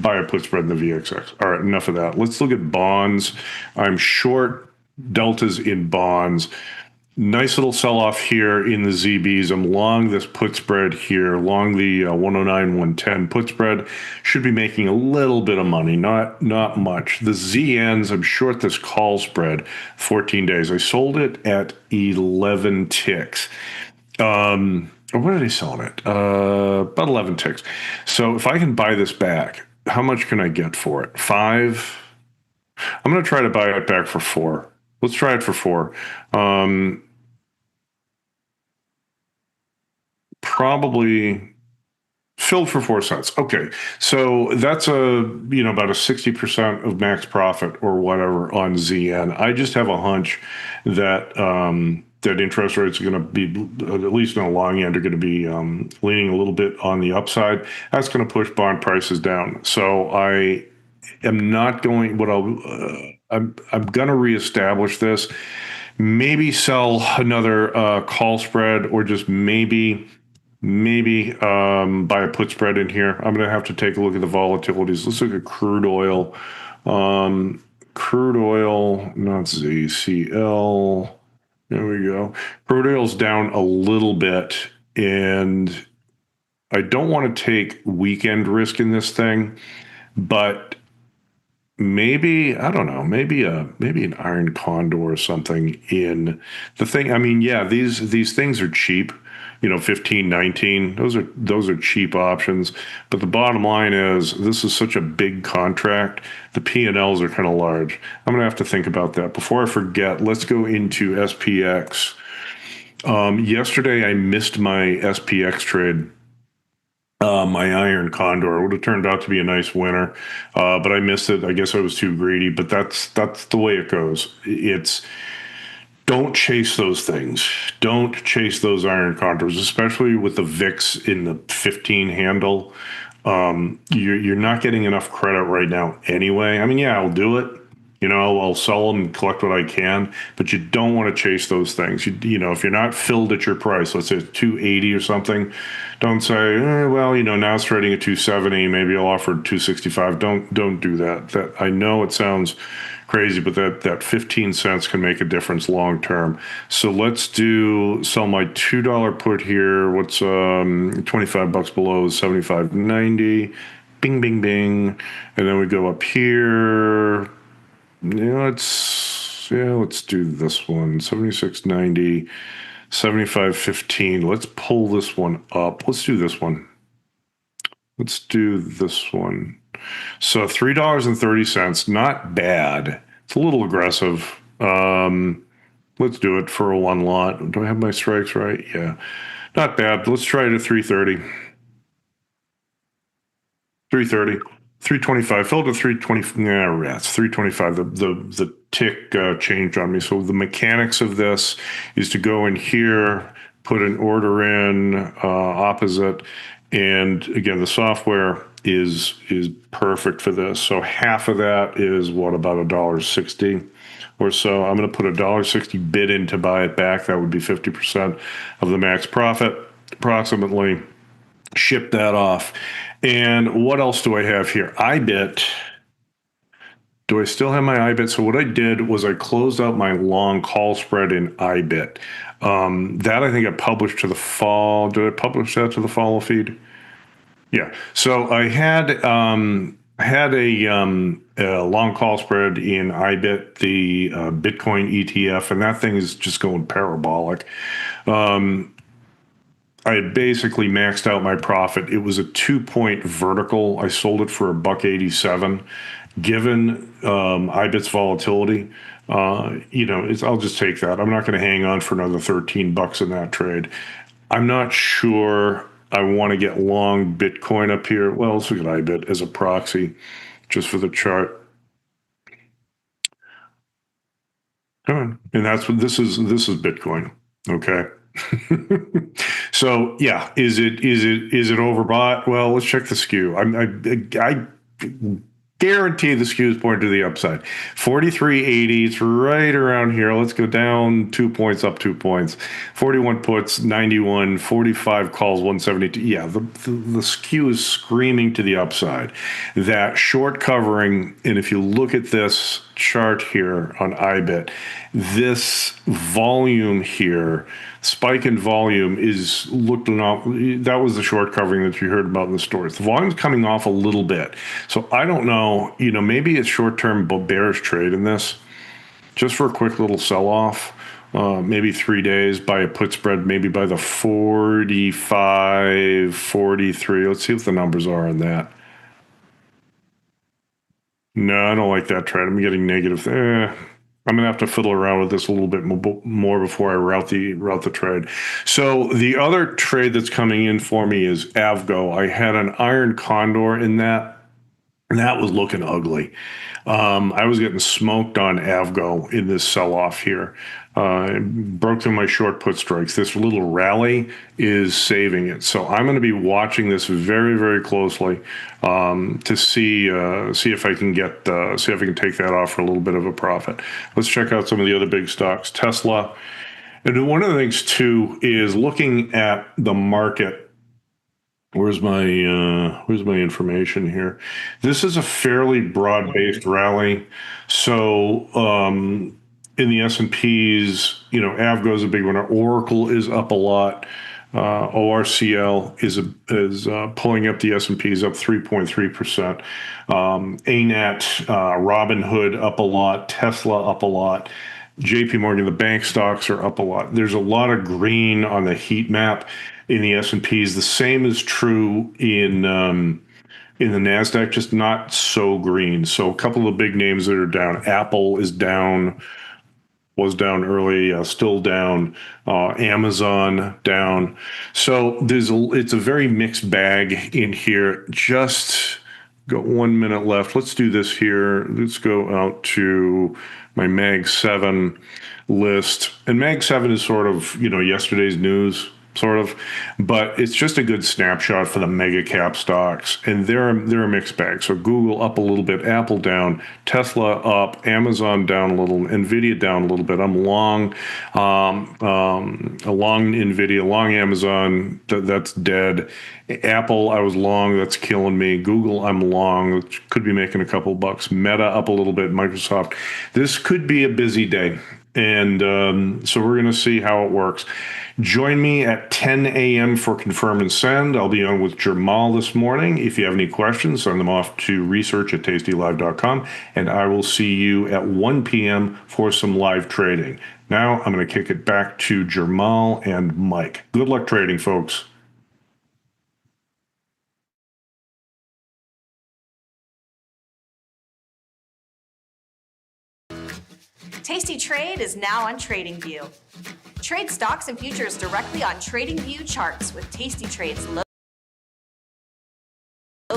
buy a put spread in the VXX. All right, enough of that. Let's look at bonds. I'm short deltas in bonds. Nice little sell-off here in the ZBs. I'm long this put spread here, long the 109, 110 put spread. Should be making a little bit of money, not much. The ZNs, I'm short this call spread, 14 days. I sold it at 11 ticks. What did I sell it? About 11 ticks. So if I can buy this back, how much can I get for it? 5? I'm going to try to buy it back for 4. Let's try it for 4. Probably filled for 4 cents. Okay, so that's about a 60% of max profit or whatever on ZN. I just have a hunch that that interest rates are going to be, at least in the long end, are going to be leaning a little bit on the upside. That's going to push bond prices down. So I am not going. I'm going to reestablish this. Maybe sell another call spread, or just maybe buy a put spread in here. I'm going to have to take a look at the volatilities. Let's look at crude oil. Crude oil, not ZCL. There we go. Crude oil's down a little bit, and I don't want to take weekend risk in this thing, but maybe, I don't know, maybe an iron condor or something in the thing. I mean, yeah, these things are cheap. 15, 19, those are cheap options. But the bottom line is, this is such a big contract. The P&Ls are kind of large. I'm going to have to think about that. Before I forget, let's go into SPX. Yesterday, I missed my SPX trade. My iron condor would have turned out to be a nice winner, but I missed it. I guess I was too greedy, but that's the way it goes. Don't chase those things. Don't chase those iron condors, especially with the VIX in the 15 handle. You're not getting enough credit right now anyway. I mean, yeah, I'll do it. I'll sell them and collect what I can, but you don't want to chase those things. If you're not filled at your price, let's say 280 or something, don't say, now it's trading at 270. Maybe I'll offer 265. Don't do that. That, I know it sounds crazy, but that 15 cents can make a difference long term. So let's sell my $2 put here. What's $25 below 75.90. Bing, bing, bing. And then we go up here. Let's do this one. 76.90, 75.15. Let's pull this one up. Let's do this one. So $3.30, not bad. It's a little aggressive. Let's do it for a one lot. Do I have my strikes right? Yeah, not bad. Let's try it at 330. 330. 325. Filled at 320. Yeah, it's 325. The tick changed on me. So the mechanics of this is to go in here, put an order in opposite, and again, the software is perfect for this. So half of that is about $1.60 or so. I'm going to put $1.60 bid in to buy it back. That would be 50% of the max profit, approximately. Ship that off. And what else do I have here? I bet Do I still have my IBIT? So what I did was I closed out my long call spread in IBIT. That I think I published to the fall. Did I publish that to the follow feed? Yeah. So I had a long call spread in IBIT, the Bitcoin ETF, and that thing is just going parabolic. I had basically maxed out my profit. It was a 2-point vertical. I sold it for $1.87. Given IBIT's volatility, I'll just take that. I'm not going to hang on for another $13 in that trade. I'm not sure I want to get long Bitcoin up here. Well, let's look at IBIT as a proxy, just for the chart. Come on, and that's what this is. This is Bitcoin. Okay. So yeah, is it overbought? Well, let's check the skew. I guarantee the skew is pointing to the upside. 43.80, it's right around here. Let's go down 2 points, up 2 points. 41 puts, 91, 45 calls, 172. Yeah, the skew is screaming to the upside. That short covering, and if you look at this chart here on IBIT, this volume here, spike in volume is looking off. That was the short covering that you heard about in the stories. The volume's coming off a little bit. So I don't know, maybe it's short-term bearish trade in this, just for a quick little sell-off, maybe 3 days, buy a put spread, maybe by the 45, 43. Let's see what the numbers are on that. No, I don't like that trade. I'm getting negative. I'm going to have to fiddle around with this a little bit more before I route the trade. So the other trade that's coming in for me is Avgo. I had an iron condor in that, and that was looking ugly. I was getting smoked on Avgo in this sell-off here. Broke through my short put strikes. This little rally is saving it. So I'm going to be watching this very, very closely to see if I can take that off for a little bit of a profit. Let's check out some of the other big stocks. Tesla. And one of the things too is looking at the market. Where's my information here? This is a fairly broad-based rally. So in the S&Ps, Avgo is a big one. Oracle is up a lot. ORCL is pulling up the S&Ps up 3.3%. ANET, Robinhood up a lot. Tesla up a lot. JP Morgan, the bank stocks are up a lot. There's a lot of green on the heat map in the S&Ps. The same is true in the NASDAQ, just not so green. So a couple of big names that are down. Apple is down, was down early, still down. Amazon down. So it's a very mixed bag in here. Just got 1 minute left. Let's do this here. Let's go out to my Mag 7 list. And Mag 7 is sort of, yesterday's news, sort of, but it's just a good snapshot for the mega cap stocks, and they're a mixed bag. So Google up a little bit, Apple down, Tesla up, Amazon down a little, Nvidia down a little bit. I'm long Nvidia, long Amazon, that's dead. Apple, I was long, that's killing me. Google, I'm long, could be making a couple bucks. Meta up a little bit, Microsoft. This could be a busy day, and so we're going to see how it works. Join me at 10 a.m. for Confirm and Send. I'll be on with Jermal this morning. If you have any questions, send them off to research@tastylive.com, and I will see you at 1 p.m. for some live trading. Now I'm going to kick it back to Jermal and Mike. Good luck trading, folks. Tasty Trade is now on TradingView. Trade stocks and futures directly on TradingView charts with Tasty Trade's low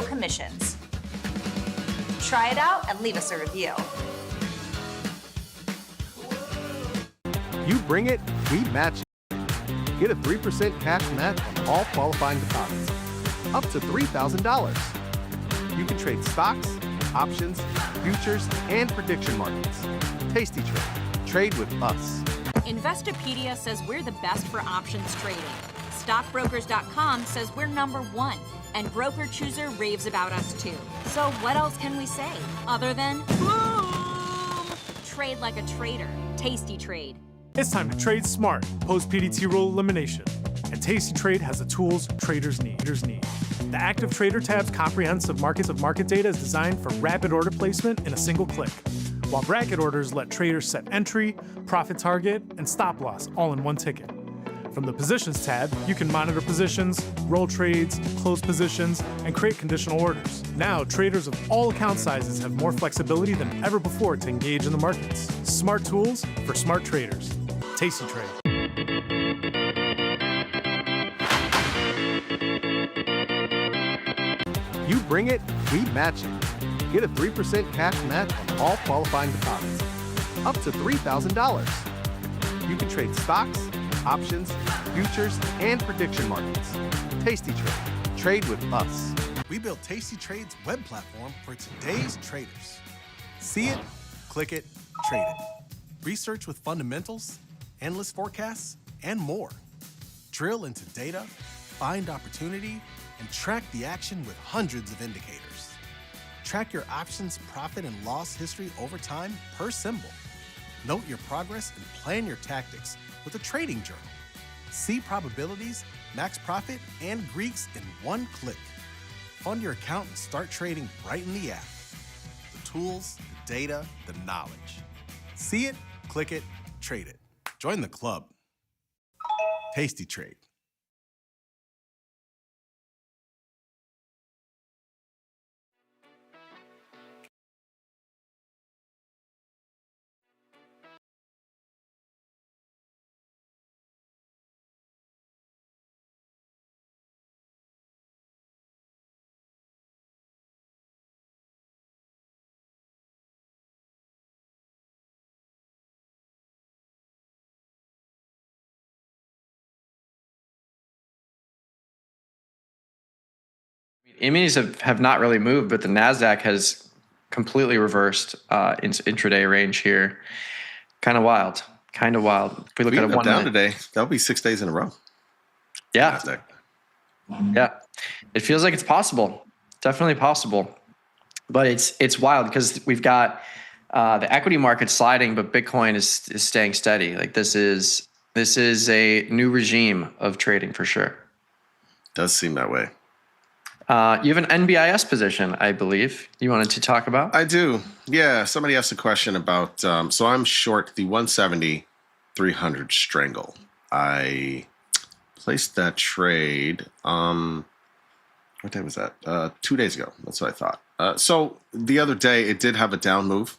commissions. Try it out and leave us a review. You bring it, we match it. Get a 3% cash match on all qualifying deposits, up to $3,000. You can trade stocks, options, futures, and prediction markets. Tasty Trade. Trade with us. Investopedia says we're the best for options trading. Stockbrokers.com says we're number one, and Broker Chooser raves about us too. So what else can we say other than boom? Trade like a trader. Tasty Trade. It's time to trade smart, post PDT rule elimination. And Tasty Trade has the tools traders need. The Active Trader tab's comprehensive market data is designed for rapid order placement in a single click, while bracket orders let traders set entry, profit target, and stop loss all in one ticket. From the Positions tab, you can monitor positions, roll trades, close positions, and create conditional orders. Now, traders of all account sizes have more flexibility than ever before to engage in the markets. Smart tools for smart traders. Tasty Trade. You bring it, we match it. Get a 3% cash match on all qualifying deposits. Up to $3,000. You can trade stocks, options, futures, and prediction markets. Tasty Trade. Trade with us. We built Tasty Trade's web platform for today's traders. See it, click it, trade it. Research with fundamentals, endless forecasts, and more. Drill into data, find opportunity, and track the action with hundreds of indicators. Track your options profit and loss history over time per symbol. Note your progress and plan your tactics with a trading journal. See probabilities, max profit, and Greeks in one click. Fund your account and start trading right in the app. The tools, the data, the knowledge. See it, click it, trade it. Join the club. Tasty Trade. Minis have not really moved, but the NASDAQ has completely reversed into intraday range here. Kind of wild. If we look at a 1 down minute today, that'll be 6 days in a row. Yeah. NASDAQ. Yeah. It feels like it's possible. Definitely possible. But it's wild because we've got the equity market sliding, but Bitcoin is staying steady. Like this is a new regime of trading for sure. Does seem that way. You have an NBIS position, I believe, you wanted to talk about? I do. Yeah. Somebody asked a question about, so I'm short the 170 300 strangle. I placed that trade. What day was that? 2 days ago. That's what I thought. So the other day it did have a down move.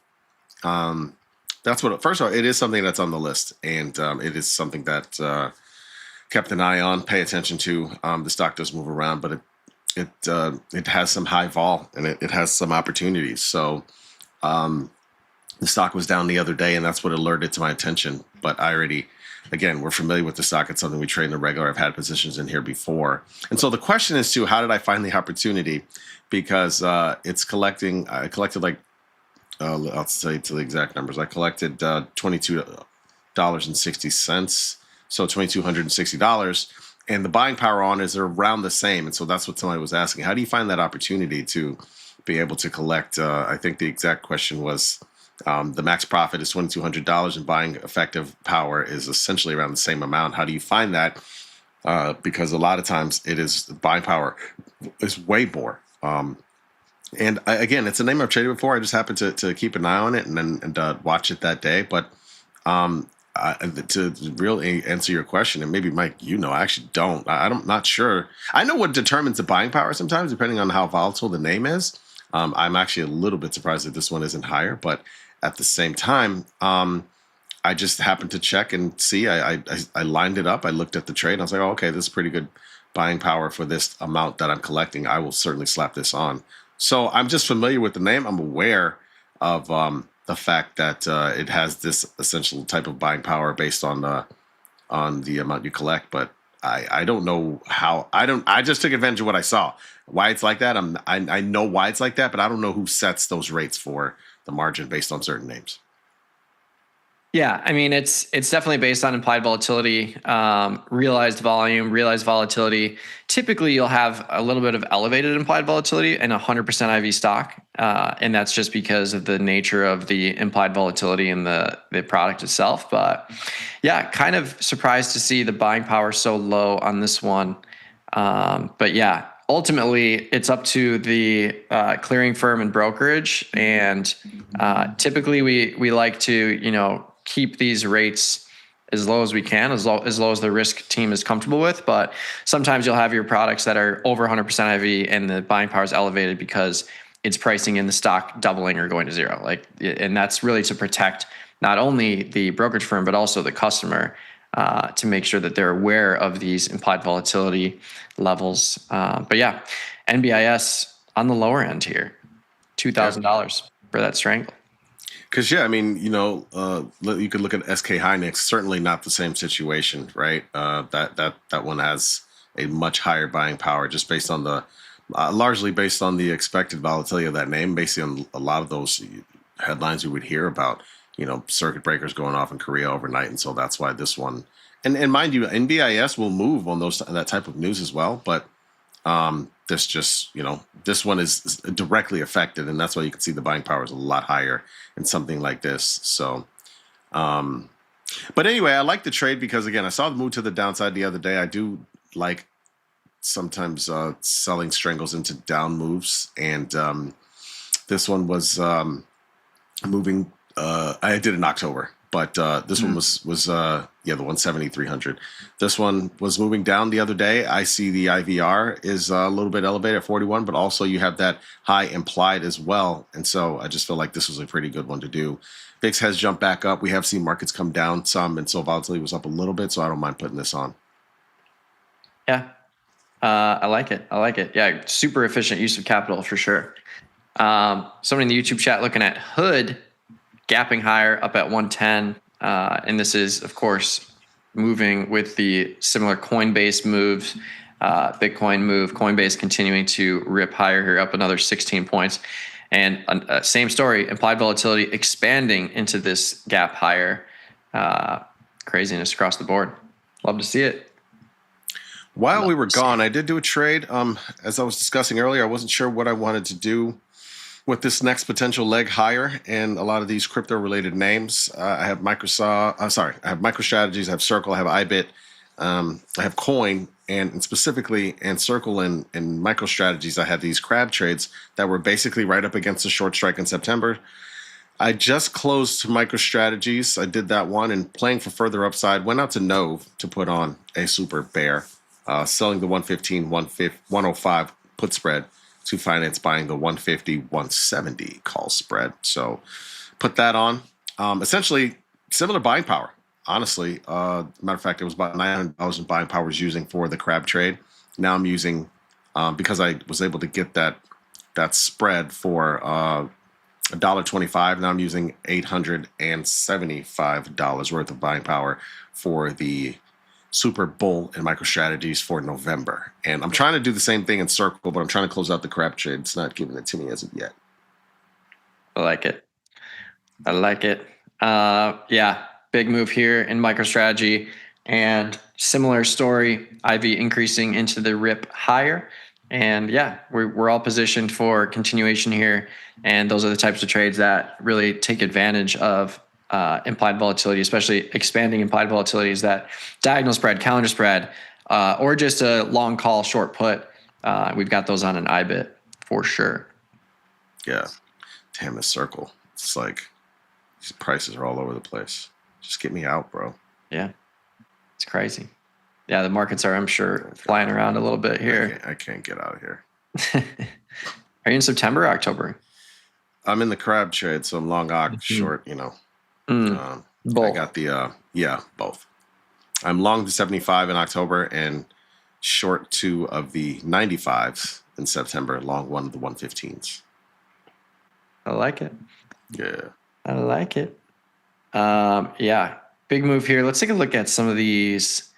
That's what, first of all, it is something that's on the list, and it is something that kept an eye on, pay attention to. The stock does move around, but it has some high vol and it has some opportunities. So the stock was down the other day, and that's what alerted to my attention. But again, we're familiar with the stock. It's something we trade in the regular. I've had positions in here before. And so the question is too, how did I find the opportunity? Because it's collecting, I collected like, I'll say to the exact numbers. I collected $22.60. So $2,260. And the buying power on is around the same. And so that's what somebody was asking. How do you find that opportunity to be able to collect? I think the exact question was the max profit is $2,200 and buying effective power is essentially around the same amount. How do you find that? Because a lot of times it is buying power is way more. And again, it's a name I've traded before. I just happened to keep an eye on it and watch it that day. But to really answer your question, and maybe Mike, I actually don't. I'm not sure. I know what determines the buying power sometimes, depending on how volatile the name is. I'm actually a little bit surprised that this one isn't higher, but at the same time, I just happened to check and see. I lined it up. I looked at the trade. And I was like, oh, okay, this is pretty good buying power for this amount that I'm collecting. I will certainly slap this on. So I'm just familiar with the name. I'm aware of the fact that it has this essential type of buying power based on the amount you collect, but I don't know how. I just took advantage of what I saw. Why it's like that, I know why it's like that, but I don't know who sets those rates for the margin based on certain names. Yeah, I mean it's definitely based on implied volatility, realized volume, realized volatility. Typically, you'll have a little bit of elevated implied volatility in 100% IV stock, and that's just because of the nature of the implied volatility in the product itself. But yeah, kind of surprised to see the buying power so low on this one. But yeah, ultimately, it's up to the clearing firm and brokerage, and typically we like to keep these rates as low as we can, as low as the risk team is comfortable with. But sometimes you'll have your products that are over 100% IV and the buying power is elevated because it's pricing in the stock doubling or going to zero. And that's really to protect not only the brokerage firm, but also the customer, to make sure that they're aware of these implied volatility levels. But yeah, NBIS on the lower end here, $2,000 for that strangle. Because, yeah, I mean, you could look at SK Hynix, certainly not the same situation, right? That one has a much higher buying power just based on largely based on the expected volatility of that name, based on a lot of those headlines you would hear about, circuit breakers going off in Korea overnight. And so that's why this one, and mind you, NBIS will move on that type of news as well. But this one is directly affected, and that's why you can see the buying power is a lot higher in something like this. So, but anyway, I like the trade because, again, I saw the move to the downside the other day. I do like sometimes selling strangles into down moves, and this one was moving. I did in October, but this one was the 170-300. This one was moving down the other day. I see the IVR is a little bit elevated at 41, but also you have that high implied as well. And so I just feel like this was a pretty good one to do. VIX has jumped back up. We have seen markets come down some, and so volatility was up a little bit, so I don't mind putting this on. Yeah, I like it. Yeah, super efficient use of capital for sure. Somebody in the YouTube chat looking at Hood gapping higher up at 110. And this is, of course, moving with the similar Coinbase moves, Bitcoin move. Coinbase continuing to rip higher here, up another 16 points. And same story, implied volatility expanding into this gap higher. Craziness across the board. Love to see it. While we were gone, I did do a trade. As I was discussing earlier, I wasn't sure what I wanted to do with this next potential leg higher, and a lot of these crypto-related names. I have MicroStrategies, I have Circle, I have IBIT, I have Coin, and specifically in Circle and MicroStrategies, I had these crab trades that were basically right up against the short strike in September. I just closed MicroStrategies. I did that one, and playing for further upside, went out to Nove to put on a super bear, selling the 115, 105 put spread to finance buying the 150, 170 call spread. So put that on. Essentially similar buying power, honestly. Matter of fact, it was about $900 buying power I was using for the crab trade. Now I'm using, because I was able to get that spread for $1.25. Now I'm using $875 worth of buying power for the Super Bull and MicroStrategies for November. And I'm trying to do the same thing in Circle, but I'm trying to close out the crab trade. It's not giving it to me as of yet. I like it. Yeah, big move here in MicroStrategy, and similar story, IV increasing into the rip higher. And yeah, we're all positioned for continuation here. And those are the types of trades that really take advantage of implied volatility, especially expanding implied volatility, is that diagonal spread, calendar spread, or just a long call, short put. We've got those on an IBIT for sure. Yeah. Damn, this Circle. It's like these prices are all over the place. Just get me out, bro. Yeah. It's crazy. Yeah, the markets are, I'm sure, flying around a little bit here. I can't get out of here. Are you in September or October? I'm in the crab trade, so I'm long short, Both. I got the both. I'm long the 75 in October and short 2 of the 95s in September, long 1 of the 115s. I like it. Yeah. I like it. Yeah, big move here. Let's take a look at some of these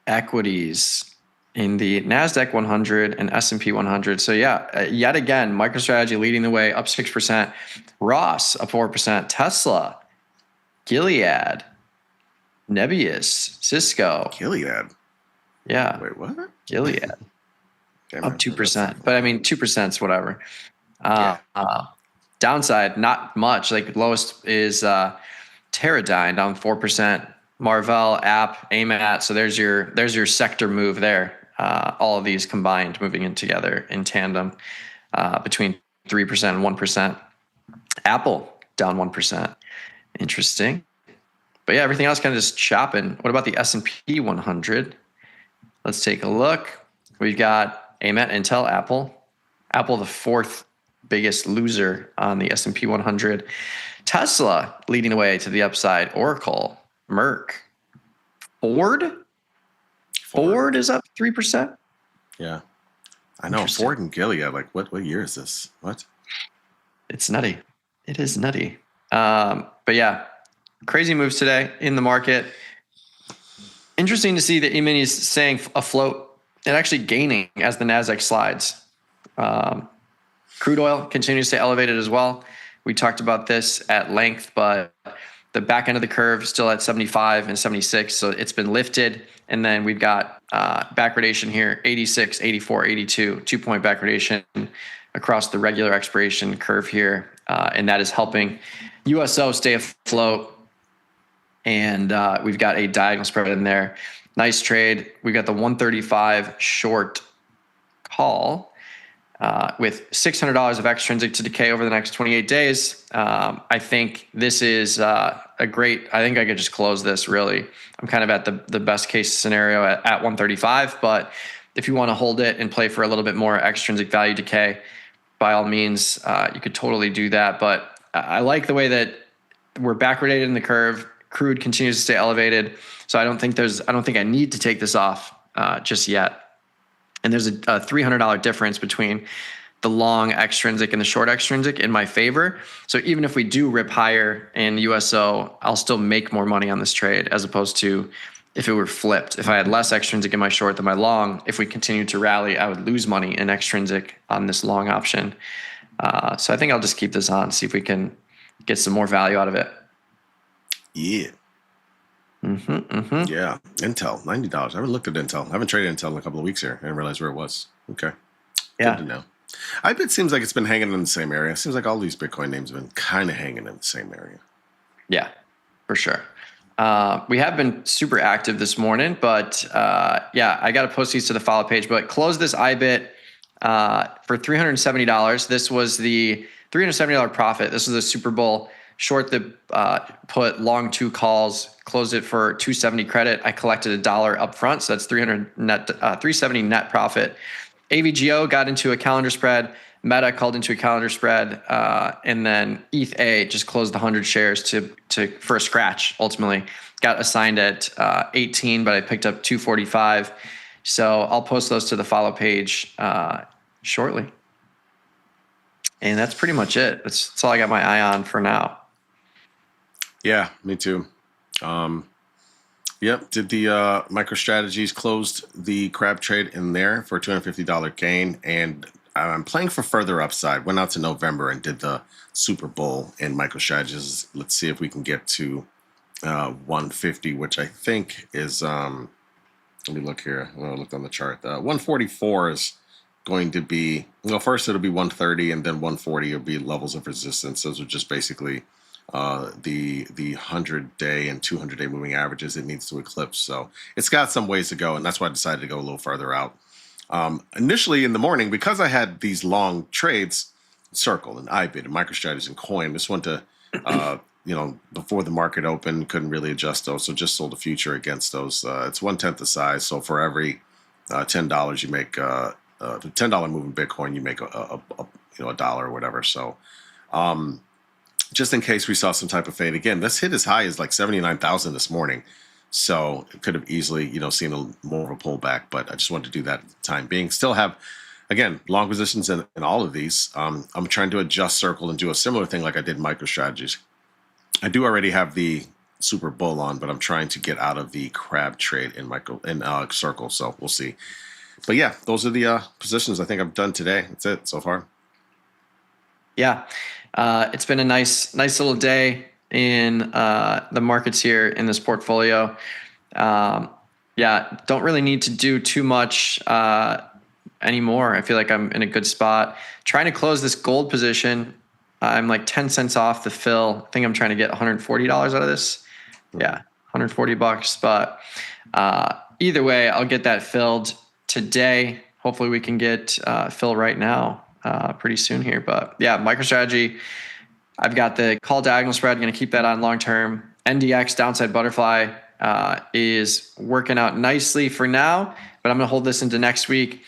equities in the NASDAQ 100 and S&P 100. So yeah, yet again, MicroStrategy leading the way, up 6%. Ross, up 4%. Tesla, Gilead, Nebius, Cisco. Gilead. Yeah. Wait, what? Gilead. Damn, Up 2%. But I mean, 2% is whatever. Yeah. Downside, not much. Like lowest is Teradyne down 4%. Marvell, App, AMAT. So there's your sector move there. All of these combined moving in together in tandem between 3% and 1%. Apple down 1%. Interesting. But yeah, everything else kind of just chopping. What about the S&P 100? Let's take a look. We've got AMAT, Intel, Apple. Apple, the fourth biggest loser on the S&P 100. Tesla leading the way to the upside. Oracle, Merck, Ford is up 3%. Yeah. I know. Ford and Gilead. Like, what year is this? What? It's nutty. It is nutty. But yeah, crazy moves today in the market. Interesting to see that E-mini is staying afloat and actually gaining as the NASDAQ slides. Crude oil continues to stay elevated as well. We talked about this at length, but the back end of the curve still at 75 and 76. So it's been lifted. And then we've got backwardation here, 86, 84, 82, 2-point backwardation across the regular expiration curve here. And that is helping USO stay afloat. And we've got a diagonal spread in there. Nice trade. We've got the 135 short call with $600 of extrinsic to decay over the next 28 days. I think this is I think I could just close this really. I'm kind of at the best case scenario at 135, but if you want to hold it and play for a little bit more extrinsic value decay, by all means, you could totally do that. But I like the way that we're backwardated in the curve. Crude continues to stay elevated. So I don't think I need to take this off just yet. And there's a $300 difference between the long extrinsic and the short extrinsic in my favor. So even if we do rip higher in USO, I'll still make more money on this trade as opposed to if it were flipped. If I had less extrinsic in my short than my long, if we continued to rally, I would lose money in extrinsic on this long option. So I think I'll just keep this on, see if we can get some more value out of it. Yeah. Yeah. Intel, $90. I haven't looked at Intel. I haven't traded Intel in a couple of weeks here. I didn't realize where it was. Okay. Yeah. Good to know. It seems like it's been hanging in the same area. It seems like all these Bitcoin names have been kind of hanging in the same area. Yeah, for sure. We have been super active this morning, but yeah, I got to post these to the follow page, but close this IBIT for $370. This was the $370 profit. This was a Super Bowl short that put long 2 calls, closed it for $270 credit. I collected $1 up front, so that's $370 net profit. AVGO got into a calendar spread. Meta called into a calendar spread, and then ETH just closed the 100 shares for a scratch. Ultimately, got assigned at 18, but I picked up 245. So I'll post those to the follow page shortly. And that's pretty much it. That's all I got my eye on for now. Yeah, me too. Yep. Did the MicroStrategies closed the crab trade in there for a $250 gain, and I'm playing for further upside. Went out to November and did the Super Bowl in MicroStrategies. Let's see if we can get to 150, which I think is. Let me look here. I looked on the chart. 144 is going to be. Well, first it'll be 130, and then 140 will be levels of resistance. Those are just basically the 100-day and 200-day moving averages it needs to eclipse. So it's got some ways to go, and that's why I decided to go a little further out. Initially in the morning, because I had these long trades, Circle and IBIT and MicroStrategies and Coin, just went to, before the market opened, couldn't really adjust those, so just sold a future against those. It's 1/10 the size, so for every $10 you make, the $10 move in Bitcoin, you make a dollar or whatever. So just in case we saw some type of fade again, this hit as high as like 79,000 this morning. So it could have easily, seen more of a pullback, but I just wanted to do that at the time being. Still have, again, long positions in all of these. I'm trying to adjust Circle and do a similar thing like I did in MicroStrategies. I do already have the Super Bull on, but I'm trying to get out of the crab trade in Circle. So we'll see. But yeah, those are the positions I think I've done today. That's it so far. Yeah, it's been a nice little day. in the markets here in this portfolio. Don't really need to do too much anymore. I feel like I'm in a good spot. Trying to close this gold position. I'm like 10 cents off the fill. I think I'm trying to get $140 out of this. Yeah, $140. But either way, I'll get that filled today. Hopefully we can get fill right now pretty soon here. But yeah, MicroStrategy, I've got the call diagonal spread. Going to keep that on long term. NDX downside butterfly is working out nicely for now, but I'm going to hold this into next week.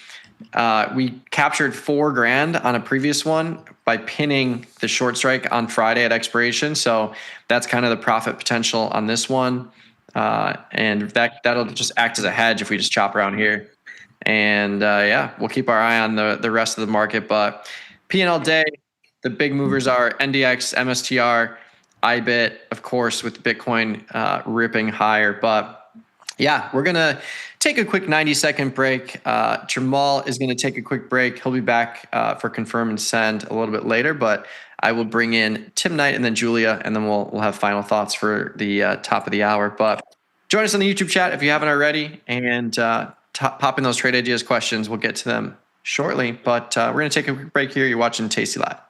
We captured $4,000 on a previous one by pinning the short strike on Friday at expiration. So that's kind of the profit potential on this one. And that'll just act as a hedge if we just chop around here. And we'll keep our eye on the rest of the market. But P&L day, the big movers are NDX, MSTR, IBIT, of course, with Bitcoin ripping higher. But yeah, we're going to take a quick 90-second break. Jermal is going to take a quick break. He'll be back for confirm and send a little bit later, but I will bring in Tim Knight and then Julia, and then we'll have final thoughts for the top of the hour. But join us on the YouTube chat if you haven't already, and pop in those trade ideas questions. We'll get to them shortly, but we're going to take a quick break here. You're watching Tasty Live.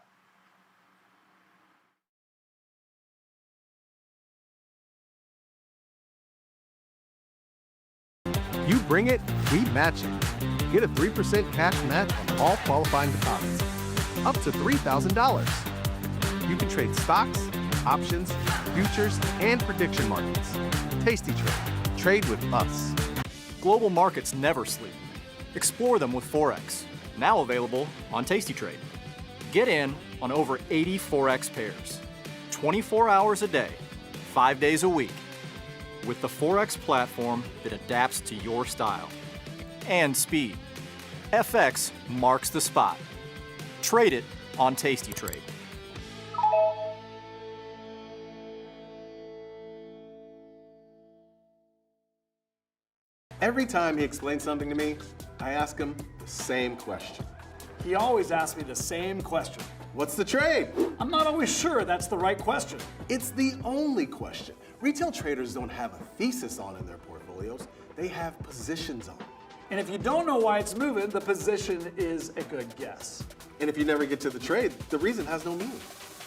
You bring it, we match it. Get a 3% cash match on all qualifying deposits. Up to $3,000. You can trade stocks, options, futures, and prediction markets. Tasty Trade. Trade with us. Global markets never sleep. Explore them with Forex. Now available on Tasty Trade. Get in on over 80 Forex pairs. 24 hours a day, 5 days a week. With the Forex platform that adapts to your style and speed. FX marks the spot. Trade it on Tasty Trade. Every time he explains something to me, I ask him the same question. He always asks me the same question. What's the trade? I'm not always sure that's the right question. It's the only question. Retail traders don't have a thesis on in their portfolios. They have positions on. And if you don't know why it's moving, the position is a good guess. And if you never get to the trade, the reason has no meaning.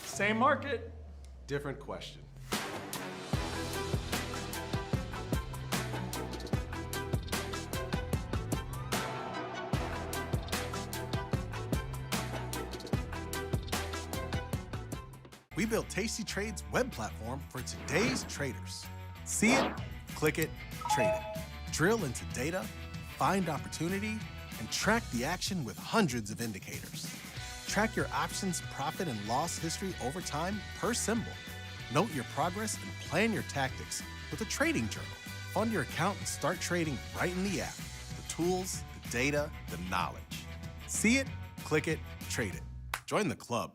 Same market. Different question. We built Tasty Trade's web platform for today's traders. See it, click it, trade it. Drill into data, find opportunity, and track the action with hundreds of indicators. Track your options profit and loss history over time per symbol. Note your progress and plan your tactics with a trading journal. Fund your account and start trading right in the app. The tools, the data, the knowledge. See it, click it, trade it. Join the club.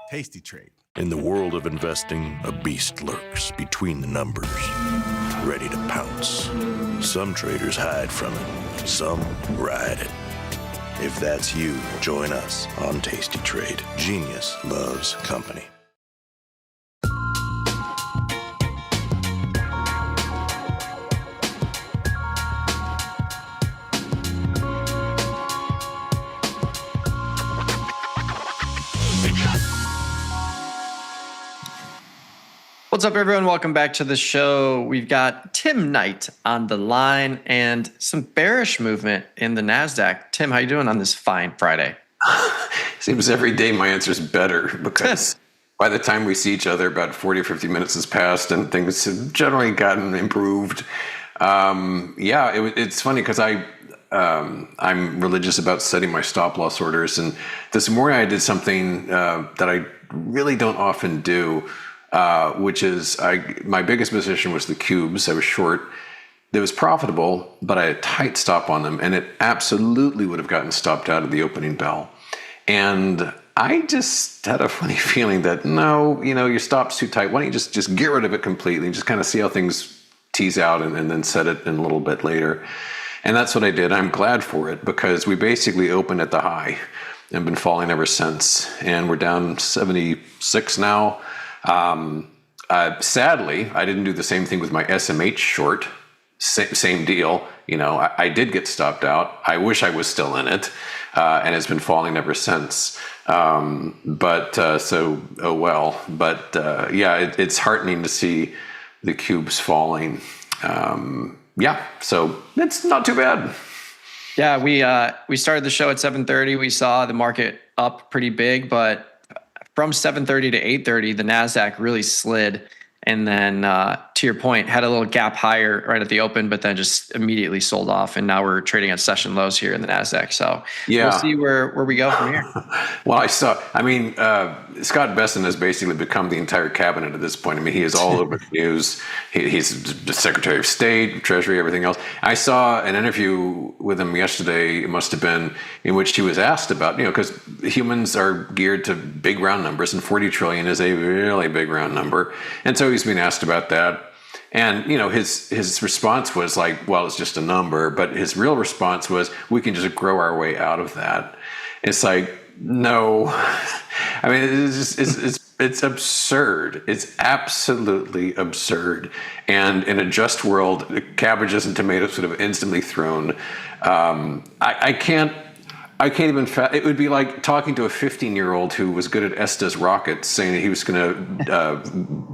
Tasty Trade. In the world of investing, a beast lurks between the numbers, ready to pounce. Some traders hide from it, some ride it. If that's you, join us on Tasty Trade. Genius loves company. What's up, everyone? Welcome back to the show. We've got Tim Knight on the line and some bearish movement in the NASDAQ. Tim, how you doing on this fine Friday? Seems every day my answer is better because by the time we see each other, about 40 or 50 minutes has passed and things have generally gotten improved. It's funny because I'm religious about setting my stop loss orders. And this morning I did something that I really don't often do. Which is my biggest position was the cubes. I was short. It was profitable, but I had a tight stop on them, and it absolutely would have gotten stopped out of the opening bell. And I just had a funny feeling that, no, your stop's too tight. Why don't you just get rid of it completely and just kind of see how things tease out and then set it in a little bit later. And that's what I did. I'm glad for it because we basically opened at the high and been falling ever since. And we're down 76 now. Sadly, I didn't do the same thing with my SMH short. Same deal. I did get stopped out. I wish I was still in it, and it's been falling ever since. Oh well. But it's heartening to see the cubes falling. So it's not too bad. Yeah, we started the show at 7:30. We saw the market up pretty big, but from 7:30 to 8:30, the NASDAQ really slid. And then, to your point, had a little gap higher right at the open, but then just immediately sold off. And now we're trading at session lows here in the NASDAQ. So we'll see where we go from here. Well, Scott Besson has basically become the entire cabinet at this point. I mean, he is all over the news. He's the Secretary of State, Treasury, everything else. I saw an interview with him yesterday, it must have been, in which he was asked about, because humans are geared to big round numbers, and 40 trillion is a really big round number. And so he's been asked about that. And, his response was like, well, it's just a number. But his real response was, we can just grow our way out of that. It's like, no. I mean, it's absurd. It's absolutely absurd. And in a just world, cabbages and tomatoes sort of instantly thrown. I can't even. It would be like talking to a 15-year-old who was good at Estes rockets, saying that he was going to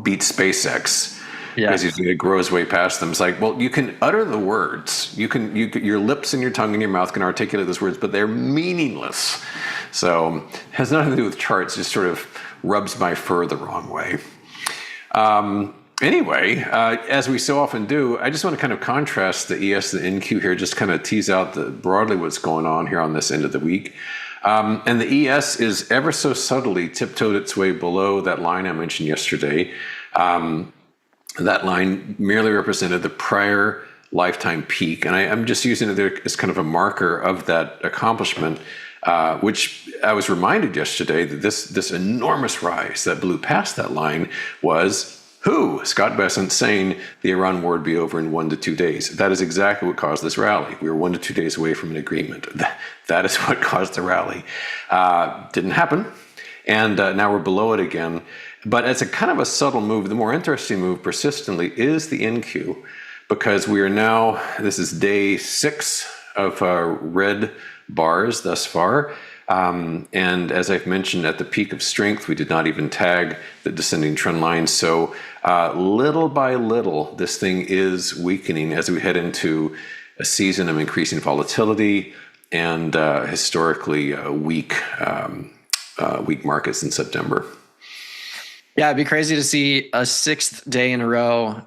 beat SpaceX because he's going to grow his way past them. It's like, well, you can utter the words. Your lips and your tongue and your mouth can articulate those words, but they're meaningless. So it has nothing to do with charts. Just sort of rubs my fur the wrong way. Anyway, as we so often do, I just want to kind of contrast the ES and the NQ here, just kind of tease out broadly what's going on here on this end of the week. And the ES is ever so subtly tiptoed its way below that line I mentioned yesterday. That line merely represented the prior lifetime peak. And I'm just using it there as kind of a marker of that accomplishment, which I was reminded yesterday that this enormous rise that blew past that line was Scott Besant saying the Iran war would be over in 1 to 2 days. That is exactly what caused this rally. We were 1 to 2 days away from an agreement. That is what caused the rally. Didn't happen. And now we're below it again. But as a kind of a subtle move, the more interesting move persistently is the NQ, because we are now, this is day 6 of red bars thus far. And as I've mentioned, at the peak of strength, we did not even tag the descending trend line. So little by little, this thing is weakening as we head into a season of increasing volatility and historically weak markets in September. Yeah, it'd be crazy to see a 6th day in a row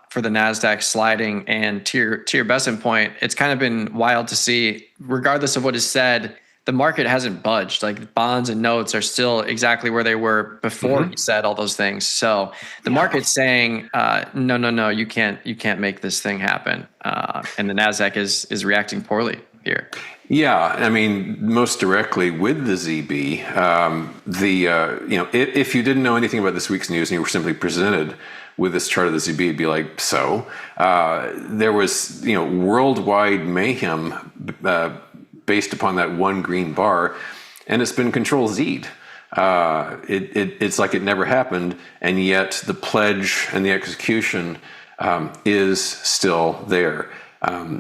for the NASDAQ sliding. And to your Besant point, it's kind of been wild to see, regardless of what is said, the market hasn't budged. Like bonds and notes are still exactly where they were before he said all those things. So the market's saying, no, you can't make this thing happen. And the NASDAQ is reacting poorly here. Yeah, I mean, most directly with the ZB, if you didn't know anything about this week's news and you were simply presented with this chart of the ZB, it'd be like, there was, worldwide mayhem based upon that one green bar, and it's been control Z'd. It's like it never happened, and yet the pledge and the execution is still there.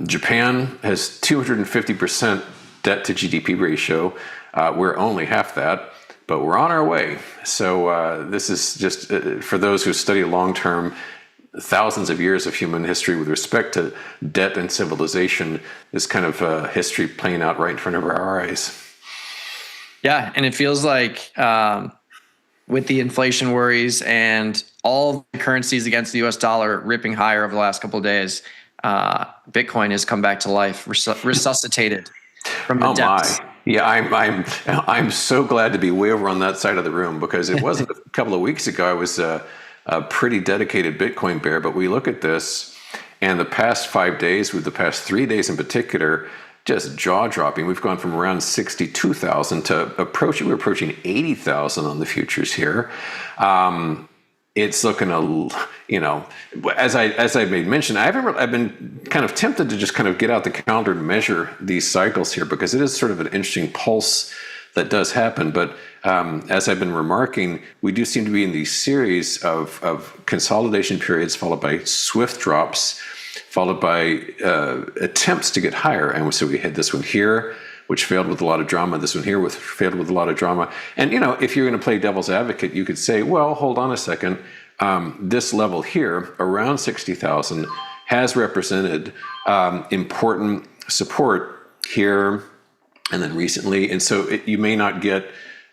Japan has 250% debt to GDP ratio. We're only half that, but we're on our way. So this is just, for those who study long-term, thousands of years of human history with respect to debt and civilization, is kind of history playing out right in front of our eyes. Yeah, and it feels like with the inflation worries and all the currencies against the U.S. dollar ripping higher over the last couple of days, Bitcoin has come back to life, resuscitated from the depths. My. Yeah, I'm so glad to be way over on that side of the room, because it wasn't a couple of weeks ago I was a pretty dedicated Bitcoin bear, but we look at this and the past 5 days, with the past 3 days in particular, just jaw-dropping. We've gone from around 62,000 to we're approaching 80,000 on the futures here. It's looking as I made mention, I've been kind of tempted to just kind of get out the calendar and measure these cycles here, because it is sort of an interesting pulse that does happen. But as I've been remarking, we do seem to be in these series of consolidation periods followed by swift drops, followed by attempts to get higher. And so we had this one here, which failed with a lot of drama. This one here failed with a lot of drama. And, if you're going to play devil's advocate, you could say, well, hold on a second. This level here, around 60,000, has represented important support here and then recently. And so you may not get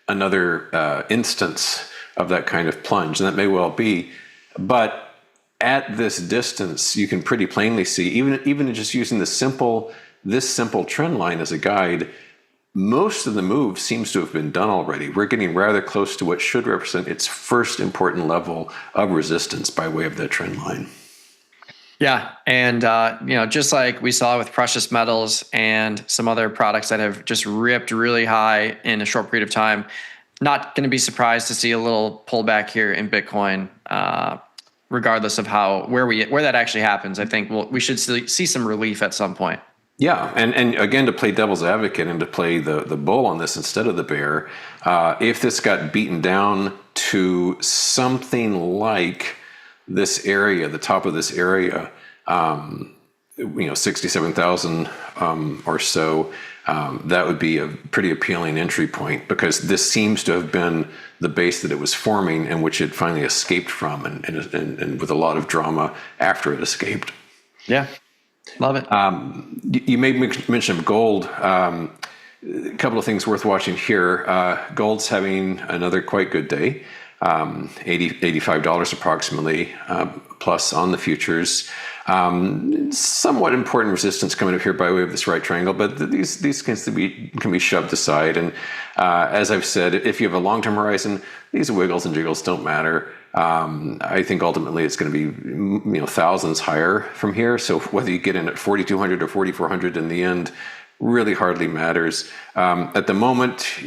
another instance of that kind of plunge, and that may well be. But at this distance, you can pretty plainly see, even just using this simple trend line as a guide, most of the move seems to have been done already. We're getting rather close to what should represent its first important level of resistance by way of that trend line. Yeah, and just like we saw with precious metals and some other products that have just ripped really high in a short period of time, not going to be surprised to see a little pullback here in Bitcoin, regardless of where that actually happens. I think we should see some relief at some point. Yeah, and again, to play devil's advocate and to play the bull on this instead of the bear, if this got beaten down to something like this area, the top of this area, 67,000 or so, that would be a pretty appealing entry point, because this seems to have been the base that it was forming and which it finally escaped from, and with a lot of drama after it escaped. Yeah. Love it. You made mention of gold. A couple of things worth watching here. Gold's having another quite good day. $85 approximately plus on the futures. Somewhat important resistance coming up here by way of this right triangle, but these can be shoved aside. And as I've said, if you have a long-term horizon, these wiggles and jiggles don't matter. I think ultimately it's going to be thousands higher from here. So whether you get in at 4,200 or 4,400 in the end really hardly matters. At the moment,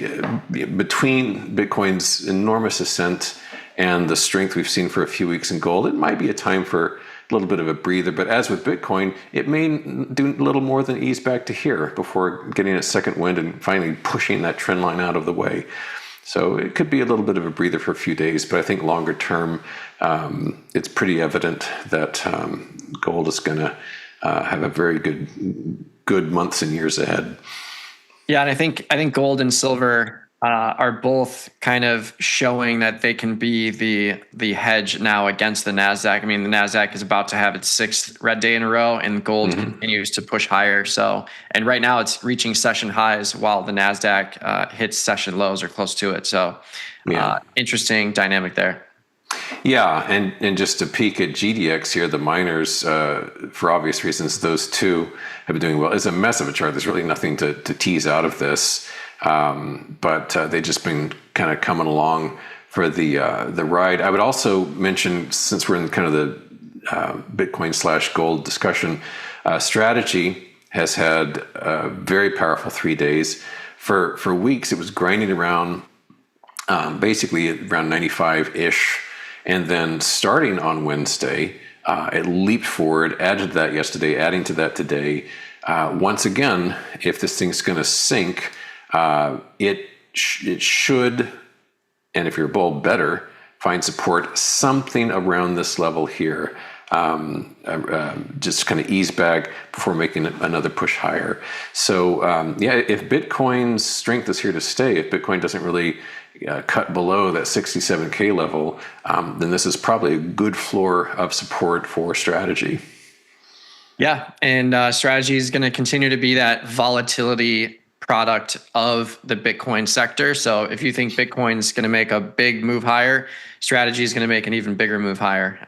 between Bitcoin's enormous ascent and the strength we've seen for a few weeks in gold, it might be a time for a little bit of a breather. But as with Bitcoin, it may do a little more than ease back to here before getting a second wind and finally pushing that trend line out of the way. So it could be a little bit of a breather for a few days, but I think longer term, it's pretty evident that gold is going to have a very good months and years ahead. Yeah, and I think gold and silver are both kind of showing that they can be the hedge now against the NASDAQ. I mean, the NASDAQ is about to have its 6th red day in a row, and gold continues to push higher. So, and right now it's reaching session highs while the NASDAQ hits session lows or close to it. So, interesting dynamic there. Yeah, and just to peek at GDX here, the miners, for obvious reasons, those two have been doing well. It's a mess of a chart. There's really nothing to tease out of this. But they've just been kind of coming along for the ride. I would also mention, since we're in kind of the Bitcoin/gold discussion, Strategy has had a very powerful 3 days. For weeks, it was grinding around basically around 95-ish. And then starting on Wednesday, it leaped forward, added to that yesterday, adding to that today. Once again, if this thing's going to sink, it should, and if you're a bull, better find support something around this level here. Just kind of ease back before making another push higher. So if Bitcoin's strength is here to stay, if Bitcoin doesn't really cut below that 67K level, then this is probably a good floor of support for Strategy. Yeah, and Strategy is going to continue to be that volatility product of the Bitcoin sector. So if you think Bitcoin's going to make a big move higher, Strategy is going to make an even bigger move higher,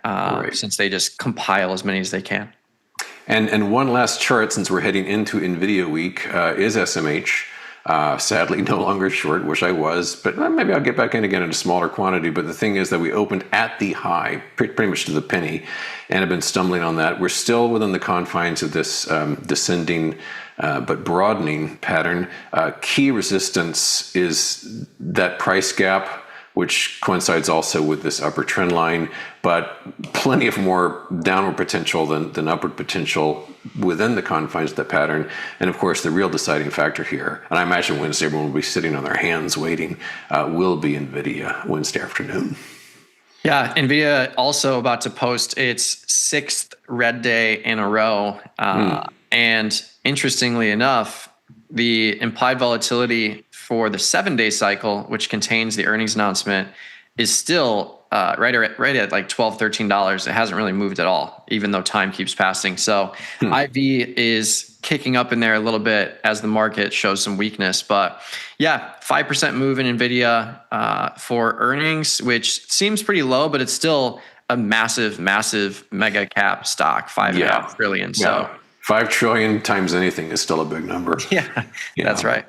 since they just compile as many as they can. And one last chart, since we're heading into NVIDIA week, is SMH. Sadly, no longer short, wish I was, but maybe I'll get back in again in a smaller quantity. But the thing is that we opened at the high, pretty much to the penny, and have been stumbling on that. We're still within the confines of this descending but broadening pattern. Key resistance is that price gap which coincides also with this upper trend line, but plenty of more downward potential than upward potential within the confines of that pattern. And of course, the real deciding factor here, and I imagine Wednesday everyone will be sitting on their hands waiting, will be NVIDIA Wednesday afternoon. Yeah, NVIDIA also about to post its 6th red day in a row. And interestingly enough, the implied volatility for the 7-day cycle, which contains the earnings announcement, is still right at like $12, $13. It hasn't really moved at all, even though time keeps passing. So IV is kicking up in there a little bit as the market shows some weakness. But yeah, 5% move in NVIDIA for earnings, which seems pretty low, but it's still a massive, massive mega cap stock, $5.5 trillion. So 5 trillion times anything is still a big number. Yeah, that's right.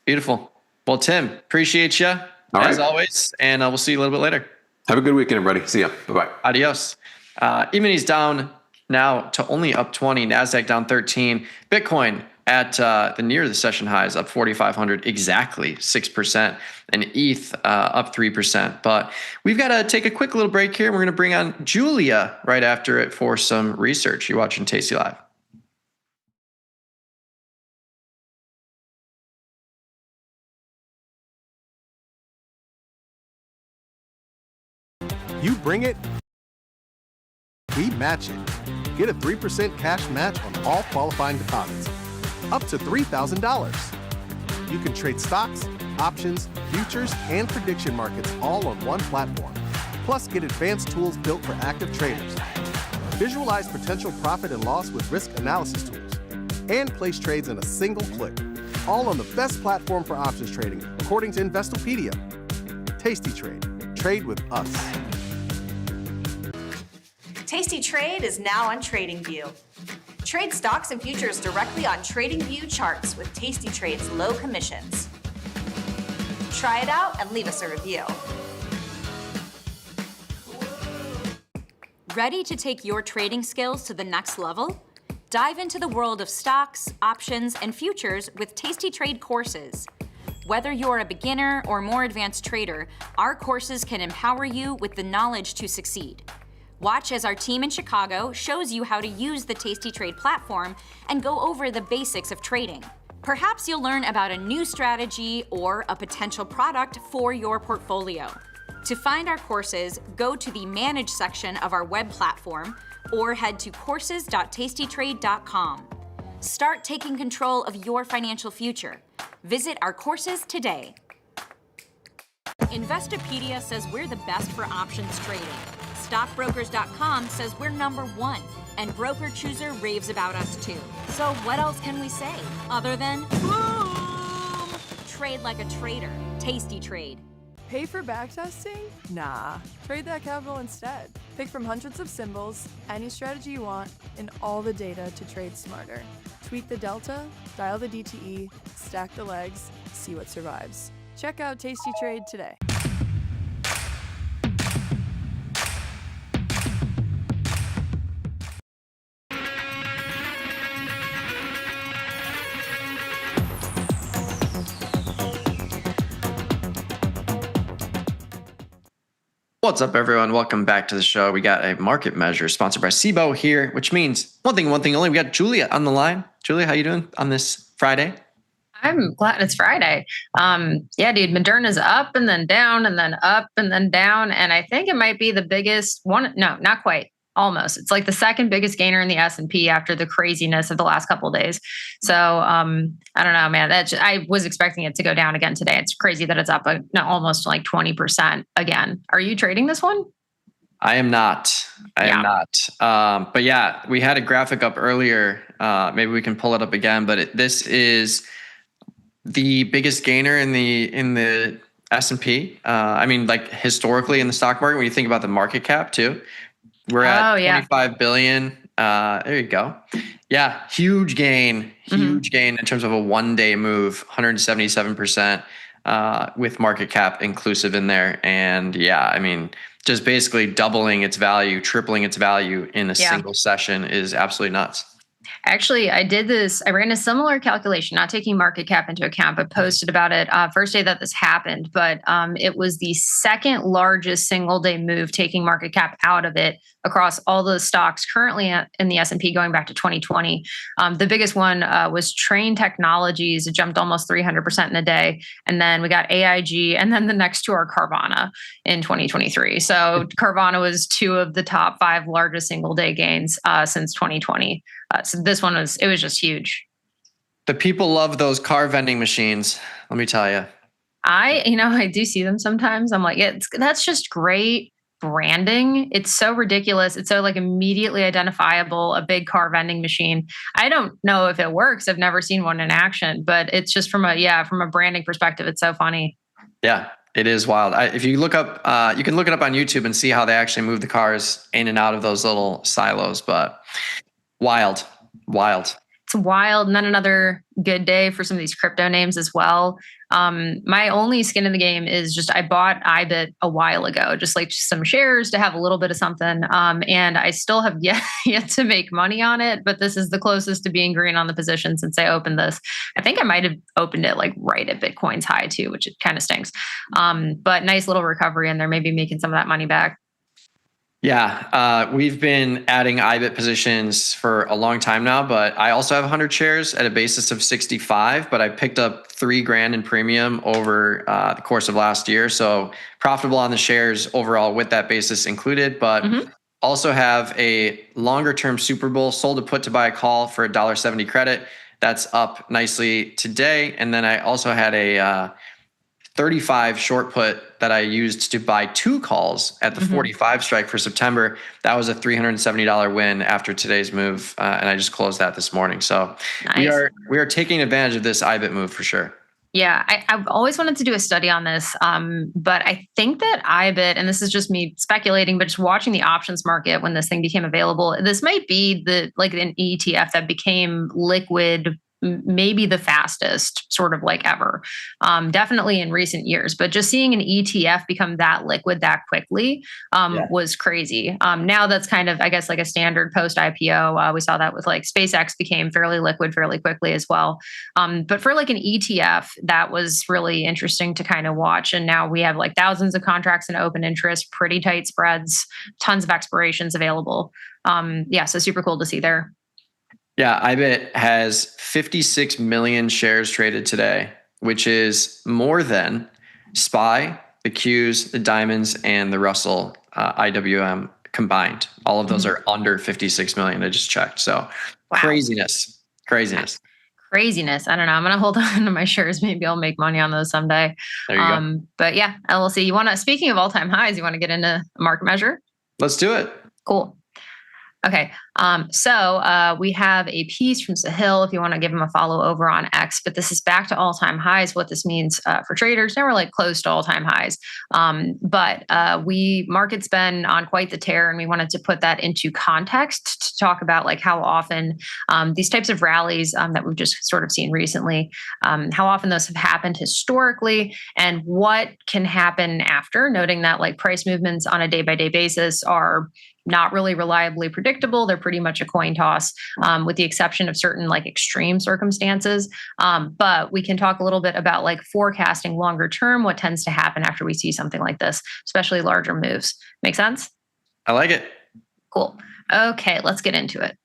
Beautiful. Well, Tim, appreciate you as always, and we'll see you a little bit later. Have a good weekend, everybody. See ya. Bye-bye. Adios. E-minis down now to only up 20. NASDAQ down 13. Bitcoin at the near the session highs, up 4,500, exactly 6%. And ETH up 3%. But we've got to take a quick little break here. We're going to bring on Julia right after it for some research. You're watching Tasty Live. You bring it, we match it. Get a 3% cash match on all qualifying deposits, up to $3,000. You can trade stocks, options, futures, and prediction markets all on one platform. Plus, get advanced tools built for active traders. Visualize potential profit and loss with risk analysis tools. And place trades in a single click. All on the best platform for options trading, according to Investopedia. Tasty Trade. Trade with us. Tasty Trade is now on TradingView. Trade stocks and futures directly on TradingView charts with Tasty Trade's low commissions. Try it out and leave us a review. Ready to take your trading skills to the next level? Dive into the world of stocks, options, and futures with Tasty Trade courses. Whether you're a beginner or more advanced trader, our courses can empower you with the knowledge to succeed. Watch as our team in Chicago shows you how to use the Tasty Trade platform and go over the basics of trading. Perhaps you'll learn about a new strategy or a potential product for your portfolio. To find our courses, go to the Manage section of our web platform or head to courses.tastytrade.com. Start taking control of your financial future. Visit our courses today. Investopedia says we're the best for options trading. Stockbrokers.com says we're #1, and Broker Chooser raves about us too. So what else can we say other than boom? Trade like a trader. Tasty Trade. Pay for backtesting? Nah. Trade that capital instead. Pick from hundreds of symbols, any strategy you want, and all the data to trade smarter. Tweak the delta, dial the DTE, stack the legs, see what survives. Check out Tasty Trade today. What's up, everyone? Welcome back to the show. We got a market measure sponsored by SIBO here, which means one thing only. We got Julia on the line. Julia, how you doing on this Friday? I'm glad it's Friday. Yeah, dude, Moderna's up and then down and then up and then down. And I think it might be the biggest one. No, not quite. Almost. It's like the second biggest gainer in the S&P after the craziness of the last couple of days. So I don't know, man. I was expecting it to go down again today. It's crazy that it's up almost like 20% again. Are you trading this one? I am not. I am not. But yeah, we had a graphic up earlier. Maybe we can pull it up again. But this is the biggest gainer in the S&P. I mean, like historically in the stock market, when you think about the market cap too. We're at 25 billion. There you go. Yeah, huge gain in terms of a one-day move, 177% with market cap inclusive in there. And yeah, I mean, just basically doubling its value, tripling its value in a single session is absolutely nuts. Actually, I did this. I ran a similar calculation, not taking market cap into account, but posted about it first day that this happened. But it was the second largest single day move, taking market cap out of it across all the stocks currently in the S&P going back to 2020. The biggest one was Train Technologies. It jumped almost 300% in a day. And then we got AIG, and then the next two are Carvana in 2023. So Carvana was two of the top 5 largest single day gains since 2020. So this one was just huge. The people love those car vending machines. Let me tell you. I do see them sometimes. I'm like, yeah, that's just great branding. It's so ridiculous. It's so like immediately identifiable, a big car vending machine. I don't know if it works. I've never seen one in action, but it's just from a branding perspective, it's so funny. Yeah, it is wild. If you look up, you can look it up on YouTube and see how they actually move the cars in and out of those little silos, but wild. It's wild. And then another good day for some of these crypto names as well. My only skin in the game is just I bought IBIT a while ago, just like some shares to have a little bit of something. And I still have yet to make money on it, but this is the closest to being green on the position since I opened this. I think I might have opened it like right at Bitcoin's high too, which it kind of stinks. But nice little recovery in there, maybe making some of that money back. Yeah, we've been adding IBIT positions for a long time now, but I also have 100 shares at a basis of 65, but I picked up $3,000 in premium over the course of last year. So profitable on the shares overall with that basis included, but also have a longer term Super Bowl sold a put to buy a call for $1.70 credit. That's up nicely today. And then I also had a 35 short put that I used to buy 2 calls at the 45 strike for September. That was a $370 win after today's move. And I just closed that this morning. So nice. we are taking advantage of this IBIT move for sure. Yeah, I've always wanted to do a study on this, but I think that IBIT, and this is just me speculating, but just watching the options market when this thing became available, this might be an ETF that became liquid maybe the fastest sort of like ever, definitely in recent years, but just seeing an ETF become that liquid that quickly was crazy. Now that's kind of, I guess, like a standard post IPO. We saw that with like SpaceX became fairly liquid fairly quickly as well. But for like an ETF, that was really interesting to kind of watch. And now we have like thousands of contracts in open interest, pretty tight spreads, tons of expirations available. So super cool to see there. Yeah, IBIT has 56 million shares traded today, which is more than SPY, the Qs, the Diamonds, and the Russell IWM combined. All of those are under 56 million. I just checked. So craziness. I don't know. I'm going to hold on to my shares. Maybe I'll make money on those someday. There you go. But yeah, LLC, speaking of all-time highs, you want to get into a market measure? Let's do it. Cool. Okay. So we have a piece from Sahil if you want to give him a follow over on X, but this is back to all-time highs. What this means for traders, now we're like close to all-time highs. But market's been on quite the tear, and we wanted to put that into context to talk about like how often these types of rallies that we've just sort of seen recently, how often those have happened historically, and what can happen after, noting that like price movements on a day-by-day basis are not really reliably predictable. They're pretty much a coin toss, with the exception of certain like extreme circumstances. But we can talk a little bit about like forecasting longer term, what tends to happen after we see something like this, especially larger moves. Make sense? I like it. Cool. Okay, let's get into it.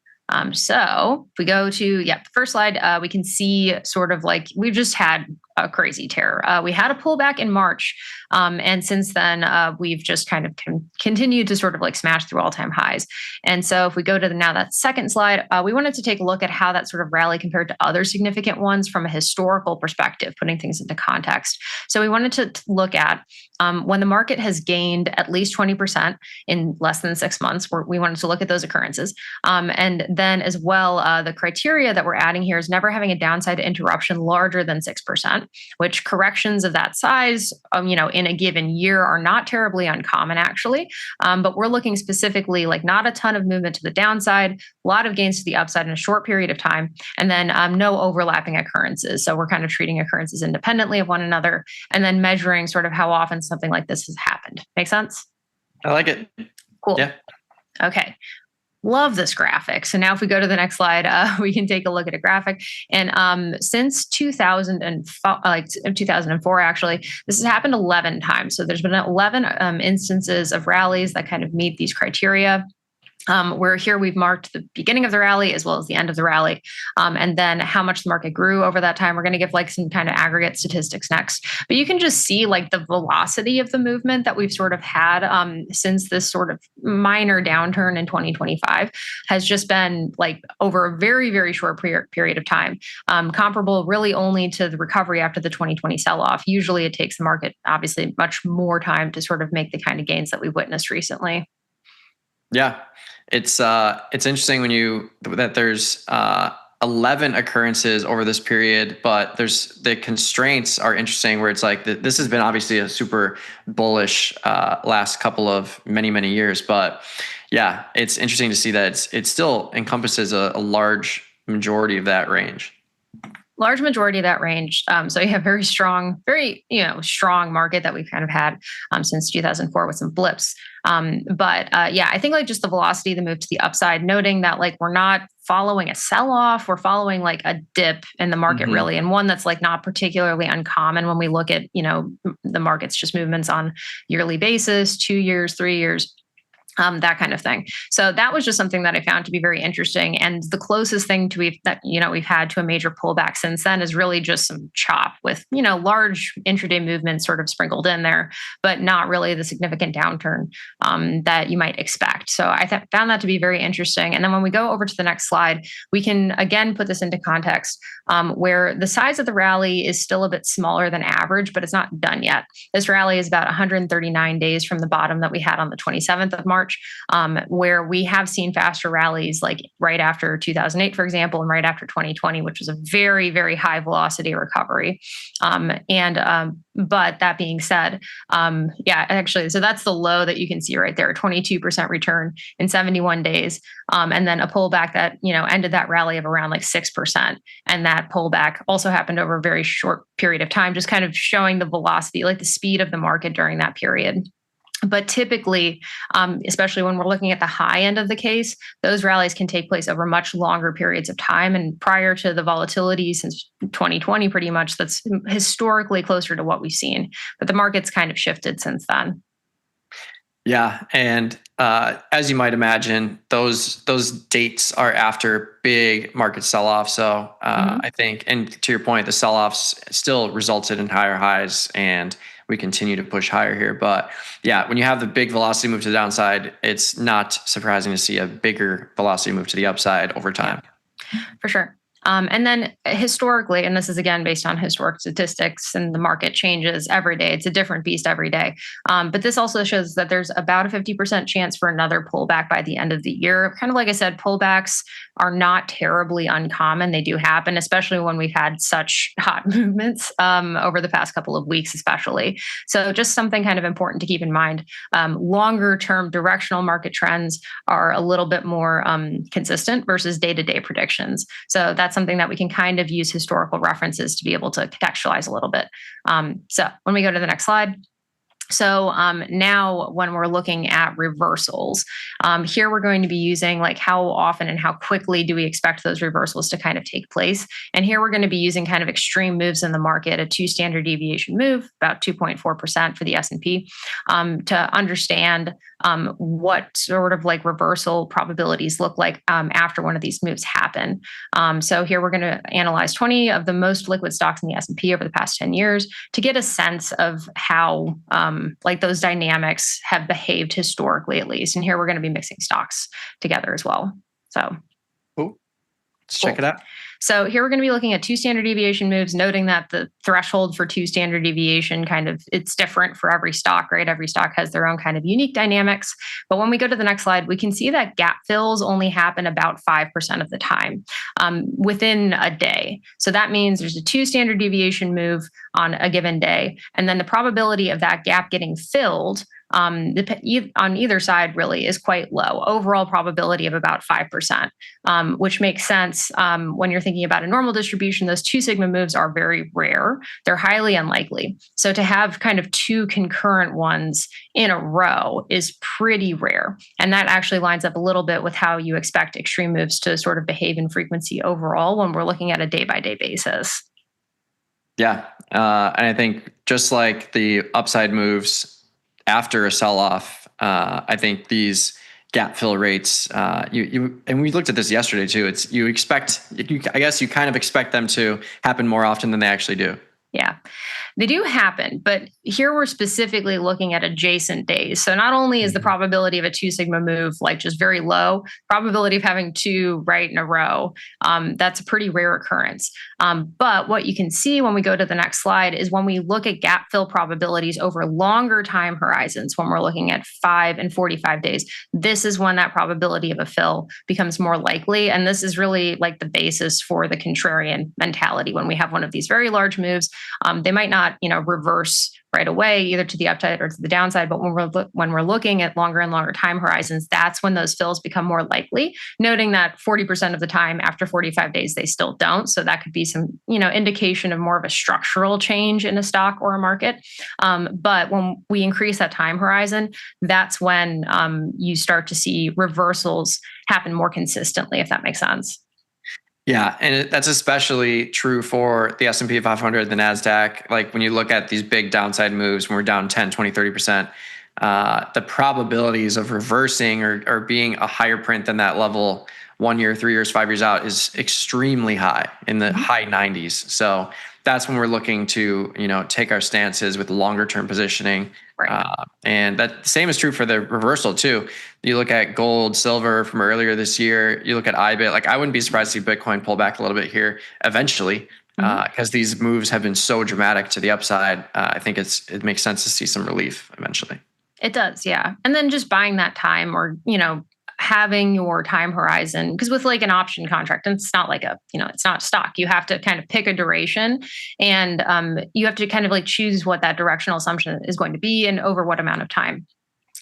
So if we go to, the first slide, we can see sort of like we've just had a crazy tear. We had a pullback in March. And since then, we've just kind of continued to sort of like smash through all-time highs. And so if we go to that second slide, we wanted to take a look at how that sort of rally compared to other significant ones from a historical perspective, putting things into context. So we wanted to look at when the market has gained at least 20% in less than 6 months, we wanted to look at those occurrences. And then as well, the criteria that we're adding here is never having a downside interruption larger than 6%, which corrections of that size, in a given year are not terribly uncommon actually. But we're looking specifically like not a ton of movement to the downside, a lot of gains to the upside in a short period of time, and then no overlapping occurrences. So we're kind of treating occurrences independently of one another and then measuring sort of how often something like this has happened. Make sense? I like it. Cool. Yeah. Okay. Love this graphic. So now if we go to the next slide, we can take a look at a graphic. And since 2004, actually, this has happened 11 times. So there's been 11 instances of rallies that kind of meet these criteria. Where here we've marked the beginning of the rally as well as the end of the rally, and then how much the market grew over that time. We're going to give like some kind of aggregate statistics next, but you can just see like the velocity of the movement that we've sort of had since this sort of minor downturn in 2025 has just been like over a very, very short period of time, comparable really only to the recovery after the 2020 sell-off. Usually it takes the market obviously much more time to sort of make the kind of gains that we've witnessed recently. Yeah. It's interesting that there's 11 occurrences over this period, but the constraints are interesting where it's like this has been obviously a super bullish last couple of many years, but yeah, it's interesting to see that it still encompasses a large majority of that range. Large majority of that range. So you have very strong market that we've kind of had since 2004 with some blips. But I think like just the velocity of the move to the upside, noting that like we're not following a sell-off, we're following like a dip in the market really, and one that's like not particularly uncommon when we look at, the market's just movements on yearly basis, 2 years, 3 years. That kind of thing. So that was just something that I found to be very interesting. And the closest thing we've had to a major pullback since then is really just some chop with, large intraday movements sort of sprinkled in there, but not really the significant downturn that you might expect. So I found that to be very interesting. And then when we go over to the next slide, we can again put this into context where the size of the rally is still a bit smaller than average, but it's not done yet. This rally is about 139 days from the bottom that we had on the 27th of March. Where we have seen faster rallies like right after 2008, for example, and right after 2020, which was a very, very high velocity recovery. But that being said, so that's the low that you can see right there, 22% return in 71 days. And then a pullback that, ended that rally of around like 6%. And that pullback also happened over a very short period of time, just kind of showing the velocity, like the speed of the market during that period. But typically, especially when we're looking at the high end of the case, those rallies can take place over much longer periods of time. And prior to the volatility since 2020, pretty much, that's historically closer to what we've seen. But the market's kind of shifted since then. Yeah. And as you might imagine, those dates are after big market sell-off. So I think, and to your point, the sell-offs still resulted in higher highs, and we continue to push higher here. But yeah, when you have the big velocity move to the downside, it's not surprising to see a bigger velocity move to the upside over time. For sure. And then historically, and this is again based on historic statistics, and the market changes every day. It's a different beast every day. But this also shows that there's about a 50% chance for another pullback by the end of the year. Kind of like I said, pullbacks are not terribly uncommon. They do happen, especially when we've had such hot movements over the past couple of weeks, especially. So just something kind of important to keep in mind. Longer term directional market trends are a little bit more consistent versus day-to-day predictions. So that's something that we can kind of use historical references to be able to contextualize a little bit. So when we go to the next slide. So now when we're looking at reversals, here we're going to be using like how often and how quickly do we expect those reversals to kind of take place. And here we're going to be using kind of extreme moves in the market, a 2 standard deviation move, about 2.4% for the S&P, to understand what sort of like reversal probabilities look like after one of these moves happen. So here we're going to analyze 20 of the most liquid stocks in the S&P over the past 10 years to get a sense of how like those dynamics have behaved historically, at least. And here we're going to be mixing stocks together as well. So let's check it out. So here we're going to be looking at 2 standard deviation moves, noting that the threshold for 2 standard deviation it's different for every stock, right? Every stock has their own kind of unique dynamics. But when we go to the next slide, we can see that gap fills only happen about 5% of the time within a day. So that means there's a 2 standard deviation move on a given day. And then the probability of that gap getting filled on either side really is quite low. Overall probability of about 5%, which makes sense when you're thinking about a normal distribution. Those 2 sigma moves are very rare. They're highly unlikely. So to have kind of 2 concurrent ones in a row is pretty rare. And that actually lines up a little bit with how you expect extreme moves to sort of behave in frequency overall when we're looking at a day-by-day basis. Yeah. And I think just like the upside moves after a sell-off, I think these gap fill rates, and we looked at this yesterday too. I guess you kind of expect them to happen more often than they actually do. Yeah, they do happen, but here we're specifically looking at adjacent days. So not only is the probability of a 2 sigma move like just very low, probability of having 2 right in a row, that's a pretty rare occurrence. But what you can see when we go to the next slide is when we look at gap fill probabilities over longer time horizons, when we're looking at 5 and 45 days, this is when that probability of a fill becomes more likely. And this is really like the basis for the contrarian mentality. When we have one of these very large moves, they might not, reverse right away, either to the upside or to the downside. But when we're looking at longer and longer time horizons, that's when those fills become more likely. Noting that 40% of the time after 45 days, they still don't. So that could be some, indication of more of a structural change in a stock or a market. But when we increase that time horizon, that's when you start to see reversals happen more consistently, if that makes sense. Yeah, and that's especially true for the S&P 500, the NASDAQ. Like when you look at these big downside moves, when we're down 10, 20, 30%, the probabilities of reversing or being a higher print than that level 1 year, 3 years, 5 years out is extremely high, in the high 90s. So that's when we're looking to, take our stances with longer term positioning. Right. And that the same is true for the reversal too. You look at gold, silver from earlier this year, you look at IBIT, like I wouldn't be surprised to see Bitcoin pull back a little bit here eventually, because these moves have been so dramatic to the upside. I think it makes sense to see some relief eventually. It does. Yeah. And then just buying that time or, having your time horizon, because with like an option contract, and it's not like it's not stock. You have to kind of pick a duration, and you have to kind of like choose what that directional assumption is going to be and over what amount of time.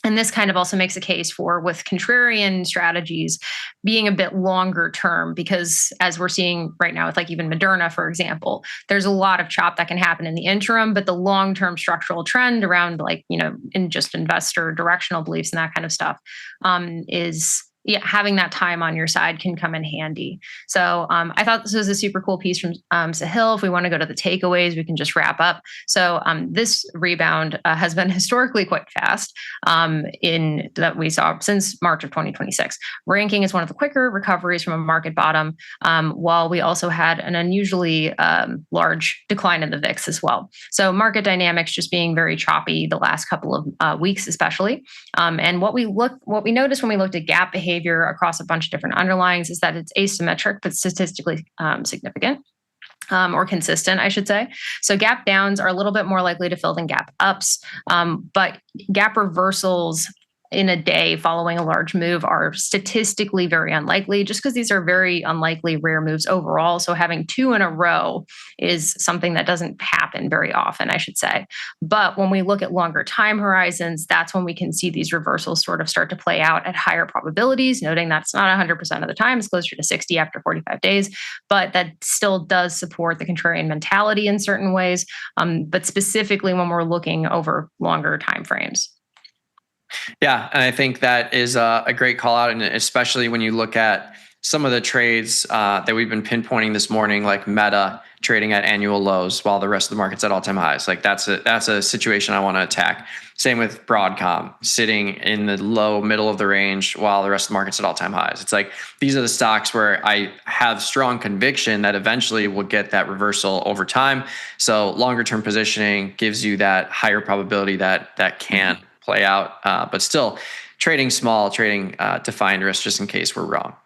And this kind of also makes a case for, with contrarian strategies, being a bit longer term, because as we're seeing right now with like even Moderna, for example, there's a lot of chop that can happen in the interim, but the long-term structural trend around like, in just investor directional beliefs and that kind of stuff is having that time on your side can come in handy. So I thought this was a super cool piece from Sahil. If we want to go to the takeaways, we can just wrap up. So this rebound has been historically quite fast in that we saw since March of 2026. Ranking is one of the quicker recoveries from a market bottom, while we also had an unusually large decline in the VIX as well. So market dynamics just being very choppy the last couple of weeks, especially. And what we noticed when we looked at gap behavior across a bunch of different underlyings is that it's asymmetric but statistically significant. Or consistent, I should say. So gap downs are a little bit more likely to fill than gap ups, but gap reversals in a day following a large move are statistically very unlikely, just because these are very unlikely rare moves overall. So having 2 in a row is something that doesn't happen very often, I should say. But when we look at longer time horizons, that's when we can see these reversals sort of start to play out at higher probabilities, noting that's not 100% of the time, it's closer to 60 after 45 days, but that still does support the contrarian mentality in certain ways, but specifically when we're looking over longer time frames. Yeah, and I think that is a great call out, and especially when you look at some of the trades that we've been pinpointing this morning, like Meta trading at annual lows while the rest of the market's at all-time highs. Like that's a situation I want to attack. Same with Broadcom, sitting in the low middle of the range while the rest of the market's at all-time highs. It's like these are the stocks where I have strong conviction that eventually we'll get that reversal over time. So longer-term positioning gives you that higher probability that can play out, but still trading small, trading defined risk just in case we're wrong.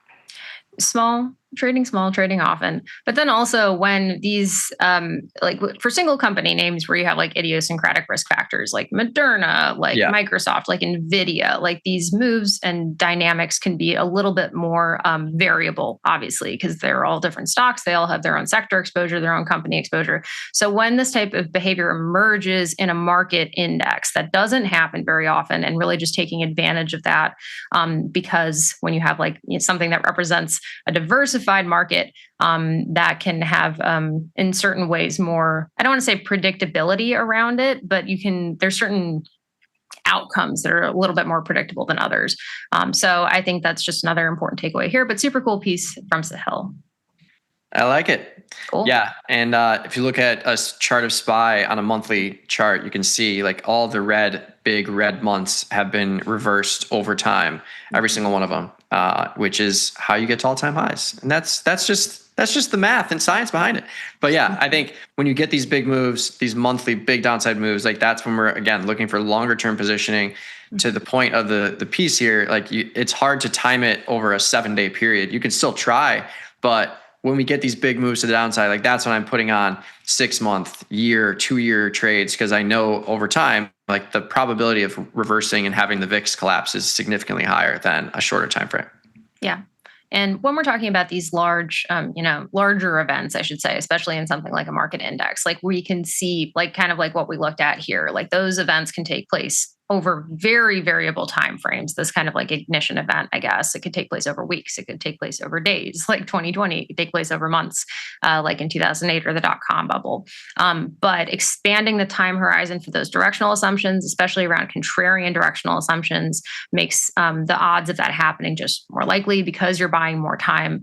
Small, trading small, trading often. But then also when these, like for single company names where you have like idiosyncratic risk factors, like Moderna, like Microsoft, like Nvidia, like these moves and dynamics can be a little bit more variable, obviously, because they're all different stocks. They all have their own sector exposure, their own company exposure. So when this type of behavior emerges in a market index, that doesn't happen very often, and really just taking advantage of that, because when you have like something that represents a diversified market, that can have in certain ways more, I don't want to say predictability around it, but there's certain outcomes that are a little bit more predictable than others. So I think that's just another important takeaway here, but super cool piece from Sahil. I like it. Cool. Yeah. And if you look at a chart of SPY on a monthly chart, you can see like all the big red months have been reversed over time, every single one of them, which is how you get to all-time highs. And that's just the math and science behind it. But yeah, I think when you get these big moves, these monthly big downside moves, like that's when we're, again, looking for longer term positioning. To the point of the piece here, like it's hard to time it over a 7-day period. You can still try, but when we get these big moves to the downside, like that's when I'm putting on 6-month, year, 2-year trades, because I know over time, like the probability of reversing and having the VIX collapse is significantly higher than a shorter time frame. Yeah. And when we're talking about these larger events, I should say, especially in something like a market index, like we can see like kind of like what we looked at here, like those events can take place over very variable timeframes. This kind of like ignition event, I guess, it could take place over weeks. It could take place over days, like 2020. It could take place over months, like in 2008 or the dot-com bubble. But expanding the time horizon for those directional assumptions, especially around contrarian directional assumptions, makes the odds of that happening just more likely, because you're buying more time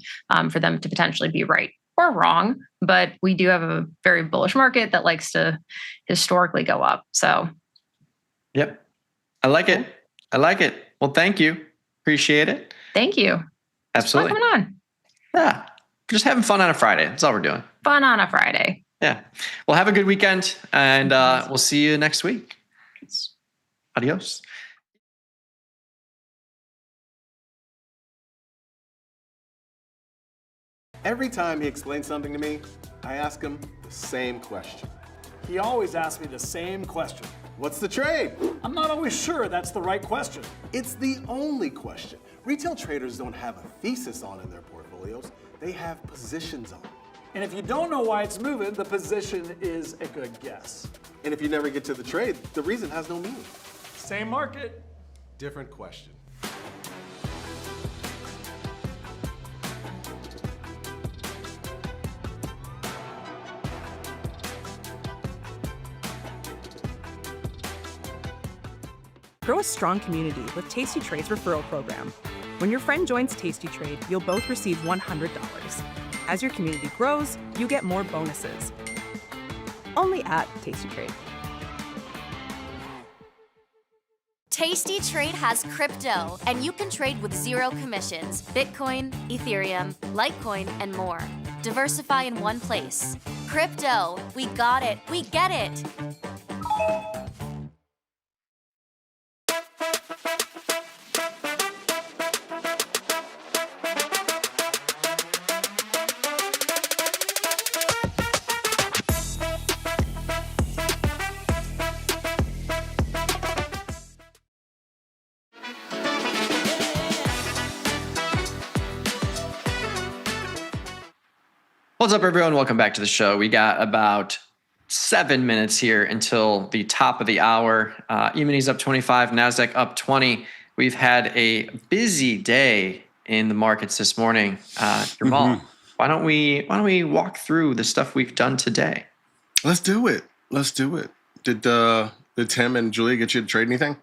for them to potentially be right or wrong. But we do have a very bullish market that likes to historically go up. So, yep. I like it. I like it. Well, thank you. Appreciate it. Thank you. Absolutely. What's going on? Yeah. Just having fun on a Friday. That's all we're doing. Fun on a Friday. Yeah. Well, have a good weekend, and we'll see you next week. Adios. Every time he explains something to me, I ask him the same question. He always asks me the same question. What's the trade? I'm not always sure that's the right question. It's the only question. Retail traders don't have a thesis on in their portfolios. They have positions on. And if you don't know why it's moving, the position is a good guess. And if you never get to the trade, the reason has no meaning. Same market. Different question. Grow a strong community with Tasty Trade's referral program. When your friend joins Tasty Trade, you'll both receive $100. As your community grows, you get more bonuses. Only at Tasty Trade. Tasty Trade has crypto, and you can trade with zero commissions: Bitcoin, Ethereum, Litecoin, and more. Diversify in one place. Crypto, we got it, we get it. What's up, everyone? Welcome back to the show. We got about 7 minutes here until the top of the hour. E-minis up 25, NASDAQ up 20. We've had a busy day in the markets this morning. Jermal, why don't we walk through the stuff we've done today? Let's do it. Did Tim and Julia get you to trade anything?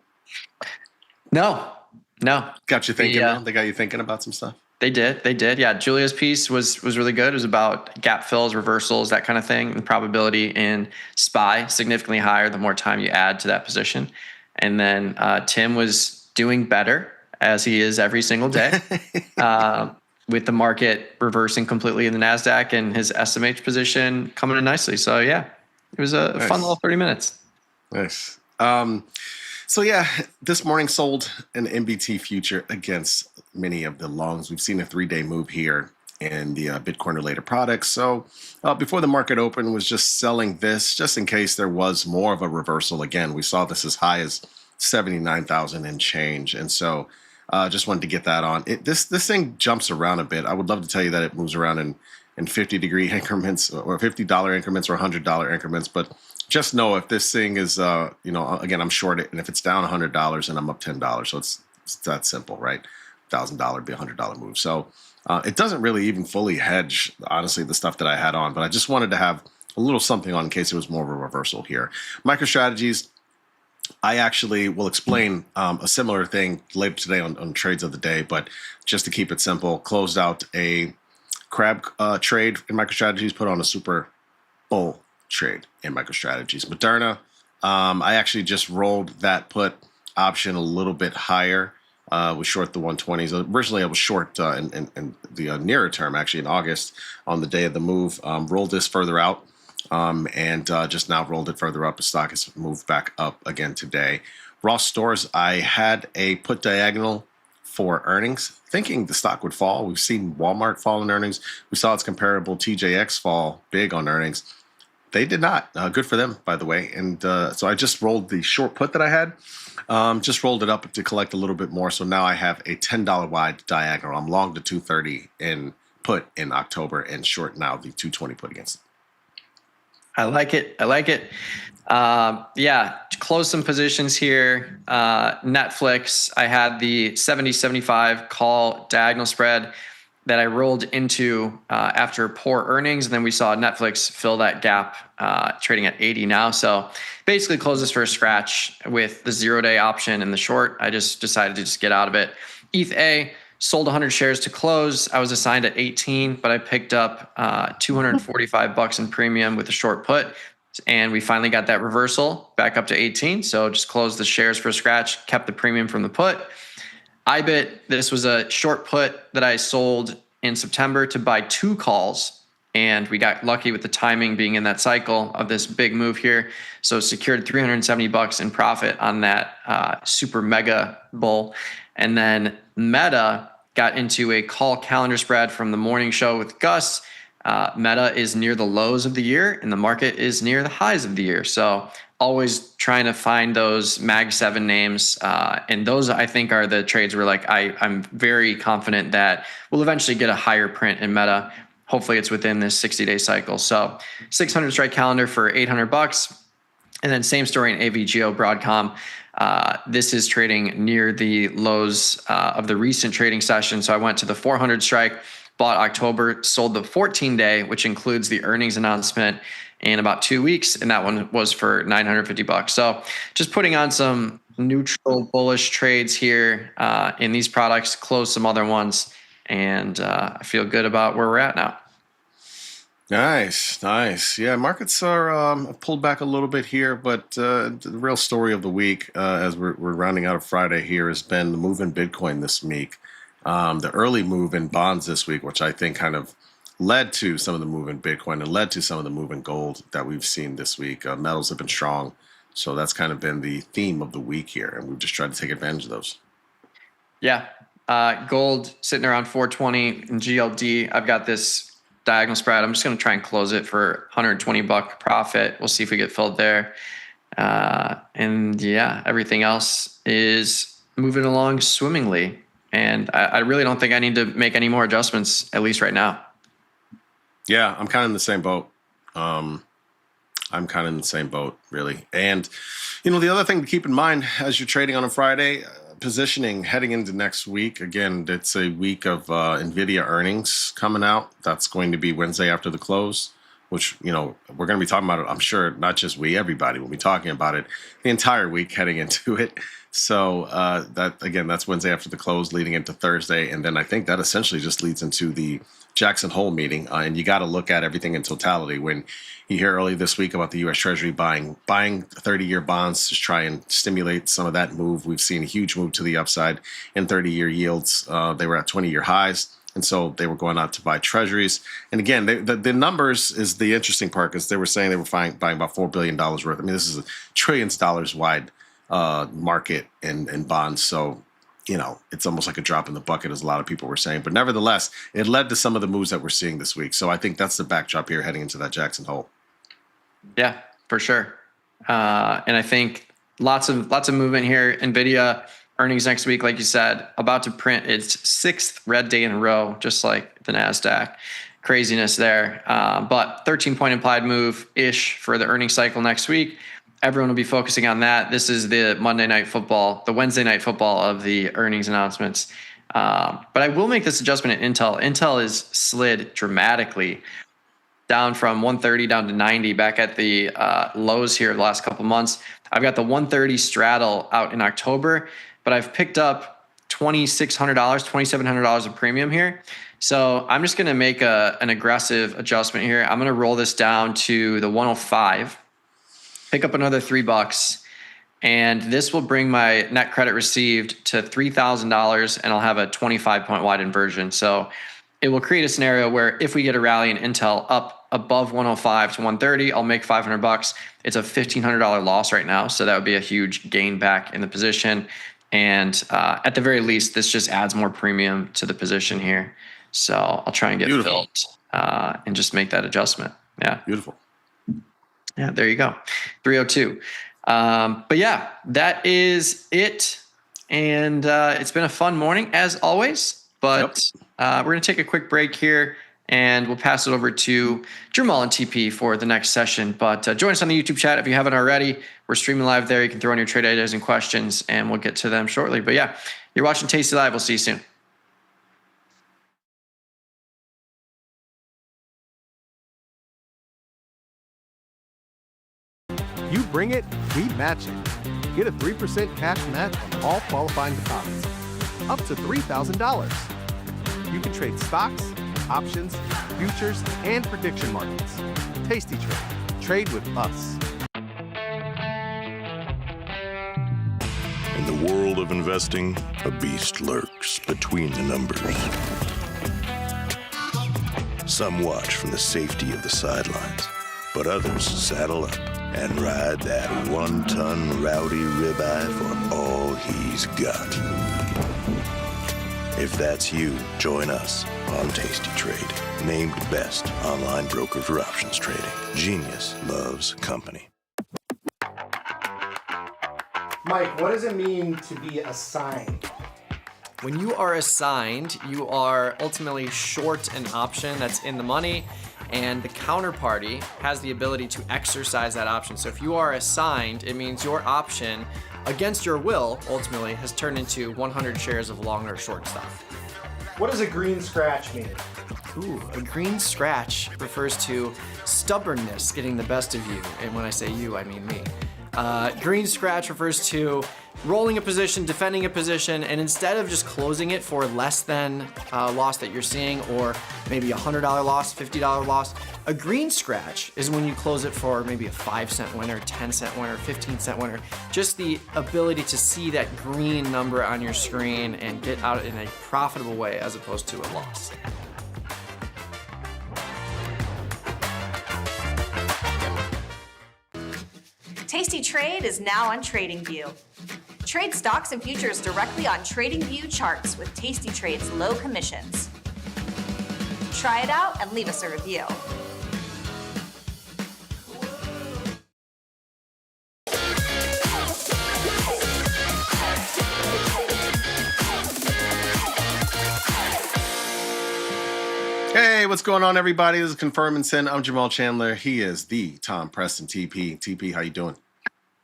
No. Got you thinking? They got you thinking about some stuff? They did. Yeah, Julia's piece was really good. It was about gap fills, reversals, that kind of thing. The probability in SPY significantly higher the more time you add to that position. And then Tim was doing better, as he is every single day, with the market reversing completely in the NASDAQ and his SMH position coming in nicely. So yeah, it was a fun little 30 minutes. Nice. So yeah, this morning sold an MBT future against many of the longs. We've seen a 3-day move here, in the Bitcoin related products. So before the market opened, was just selling this just in case there was more of a reversal. Again, we saw this as high as 79,000 and change. And so just wanted to get that on. This thing jumps around a bit. I would love to tell you that it moves around in 50-degree increments or $50 increments or $100 increments. But just know if this thing is, again, I'm short it. And if it's down $100 and I'm up $10, so it's that simple, right? $1,000 be a $100 move. So it doesn't really even fully hedge, honestly, the stuff that I had on. But I just wanted to have a little something on in case it was more of a reversal here. MicroStrategies, I actually will explain a similar thing later today on trades of the day. But just to keep it simple, closed out a crab trade in MicroStrategies, put on a super bull trade in MicroStrategies. Moderna, I actually just rolled that put option a little bit higher. Was short the 120s. Originally, I was short in the nearer term, actually in August, on the day of the move. Rolled this further out, and just now rolled it further up. The stock has moved back up again today. Ross Stores, I had a put diagonal for earnings, thinking the stock would fall. We've seen Walmart fall in earnings. We saw its comparable TJX fall big on earnings. They did not. Good for them, by the way. And so I just rolled the short put that I had. Just rolled it up to collect a little bit more. So now I have a $10 wide diagonal. I'm long to 230 in put in October and short now the 220 put against it. I like it. Yeah, close some positions here. Netflix, I had the 70-75 call diagonal spread that I rolled into after poor earnings. And then we saw Netflix fill that gap, trading at 80 now. So basically closes for a scratch with the 0-day option and the short. I just decided to just get out of it. ETH sold 100 shares to close. I was assigned at 18, but I picked up $245 in premium with a short put. And we finally got that reversal back up to 18. So just closed the shares for a scratch, kept the premium from the put. IBIT, this was a short put that I sold in September to buy 2 calls. And we got lucky with the timing being in that cycle of this big move here. So secured $370 in profit on that super mega bull. And then Meta got into a call calendar spread from the morning show with Gus. Meta is near the lows of the year and the market is near the highs of the year. So always trying to find those Mag 7 names. And those, I think, are the trades where I'm very confident that we'll eventually get a higher print in Meta. Hopefully it's within this 60-day cycle. So 600 strike calendar for $800. And then same story in AVGO Broadcom. This is trading near the lows of the recent trading session. So I went to the 400 strike, bought October, sold the 14-day, which includes the earnings announcement in about 2 weeks. And that one was for $950. So just putting on some neutral bullish trades here in these products, close some other ones. And I feel good about where we're at now. Nice. Yeah, markets are pulled back a little bit here, but the real story of the week, as we're rounding out of Friday here, has been the move in Bitcoin this week. The early move in bonds this week, which I think kind of led to some of the move in Bitcoin and led to some of the move in gold that we've seen this week. Metals have been strong, so that's kind of been the theme of the week here, and we've just tried to take advantage of those. Yeah, gold sitting around 420 in GLD. I've got this diagonal spread. I'm just going to try and close it for $120 profit. We'll see if we get filled there. And yeah, everything else is moving along swimmingly. And I really don't think I need to make any more adjustments, at least right now. Yeah, I'm kind of in the same boat. Really. And, the other thing to keep in mind as you're trading on a Friday, positioning heading into next week. Again, it's a week of NVIDIA earnings coming out. That's going to be Wednesday after the close, which, we're going to be talking about it. I'm sure not just everybody will be talking about it the entire week heading into it. So that's Wednesday after the close leading into Thursday. And then I think that essentially just leads into the Jackson Hole meeting. And you got to look at everything in totality. When you hear early this week about the U.S. Treasury buying 30-year bonds to try and stimulate some of that move, we've seen a huge move to the upside in 30-year yields. They were at 20-year highs. And so they were going out to buy treasuries. And again, the numbers is the interesting part, because they were saying they were buying about $4 billion worth. I mean, this is a trillions of dollars wide market in bonds. So it's almost like a drop in the bucket, as a lot of people were saying. But nevertheless, it led to some of the moves that we're seeing this week. So I think that's the backdrop here heading into that Jackson Hole. Yeah, for sure. And I think lots of movement here. NVIDIA earnings next week, like you said, about to print its 6th red day in a row, just like the NASDAQ. Craziness there. But 13-point implied move-ish for the earnings cycle next week. Everyone will be focusing on that. This is the Monday Night Football, the Wednesday Night Football of the earnings announcements. But I will make this adjustment at Intel. Intel is slid dramatically down from 130 down to 90 back at the lows here the last couple months. I've got the 130 straddle out in October, but I've picked up $2,600, $2,700 of premium here. So I'm just going to make an aggressive adjustment here. I'm going to roll this down to the 105, pick up another $3, and this will bring my net credit received to $3,000, and I'll have a 25-point wide inversion. So it will create a scenario where if we get a rally in Intel up above 105 to 130, I'll make $500. It's a $1,500 loss right now, so that would be a huge gain back in the position. And at the very least, this just adds more premium to the position here. So I'll try and get filled and just make that adjustment. Yeah. Beautiful. Yeah, there you go. 302. But yeah, that is it. And it's been a fun morning as always. But we're going to take a quick break here and we'll pass it over to Jermal and TP for the next session. But join us on the YouTube chat if you haven't already. We're streaming live there. You can throw in your trade ideas and questions and we'll get to them shortly. But yeah, you're watching Tasty Live. We'll see you soon. You bring it, we match it. Get a 3% cash match on all qualifying deposits. Up to $3,000. You can trade stocks, options, futures, and prediction markets. Tasty Trade. Trade with us. In the world of investing, a beast lurks between the numbers. Some watch from the safety of the sidelines, but others saddle up and ride that 1-ton rowdy ribeye for all he's got. If that's you, join us on Tasty Trade, named best online broker for options trading. Genius loves company. Mike, what does it mean to be assigned? When you are assigned, you are ultimately short an option that's in the money, and the counterparty has the ability to exercise that option. So if you are assigned, it means your option, against your will, ultimately, has turned into 100 shares of long or short stock. What does a green scratch mean? Ooh, a green scratch refers to stubbornness getting the best of you. And when I say you, I mean me. Green scratch refers to rolling a position, defending a position, and instead of just closing it for less than loss that you're seeing, or maybe a $100 loss, $50 loss, a green scratch is when you close it for maybe a 5-cent winner, 10-cent winner, 15-cent winner. Just the ability to see that green number on your screen and get out in a profitable way as opposed to a loss. Tasty Trade is now on TradingView. Trade stocks and futures directly on TradingView charts with Tasty Trade's low commissions. Try it out and leave us a review. Hey, what's going on, everybody? This is Confirm and Send. I'm Jermal Chandler. He is the Tom Preston TP. TP, how you doing?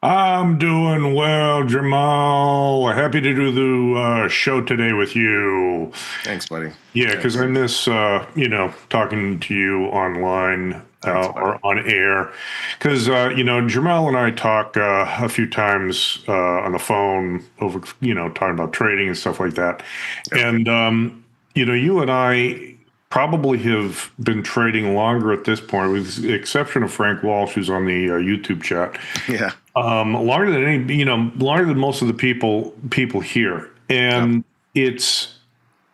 I'm doing well, Jermal. Happy to do the show today with you. Thanks, buddy. Yeah, because I miss, talking to you online or on air. Because, Jermal and I talk a few times on the phone over, talking about trading and stuff like that. And, you and I probably have been trading longer at this point, with the exception of Frank Walsh, who's on the YouTube chat. Yeah. Longer than longer than most of the people here. And it's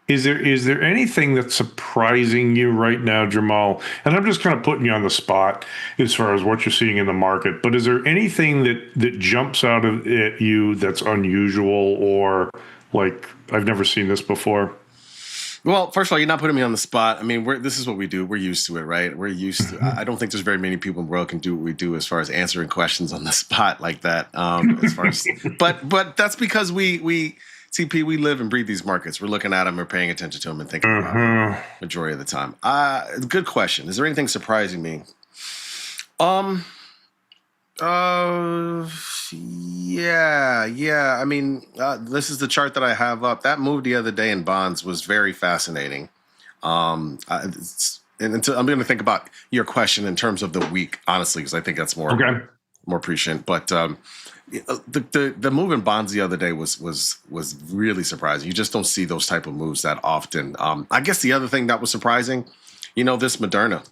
Is there anything that's surprising you right now, Jermal? And I'm just kind of putting you on the spot as far as what you're seeing in the market. But is there anything that jumps out at you that's unusual or like I've never seen this before? Well, first of all, you're not putting me on the spot. I mean, this is what we do. We're used to it, right? We're used to. I don't think there's very many people in the world can do what we do as far as answering questions on the spot like that. As far as, but that's because we TP, we live and breathe these markets. We're looking at them, we're paying attention to them, and thinking about them majority of the time. Good question. Is there anything surprising me? Yeah. I mean, this is the chart that I have up. That move the other day in bonds was very fascinating. I'm going to think about your question in terms of the week, honestly, because I think that's more prescient. But the move in bonds the other day was really surprising. You just don't see those type of moves that often. I guess the other thing that was surprising, this Moderna,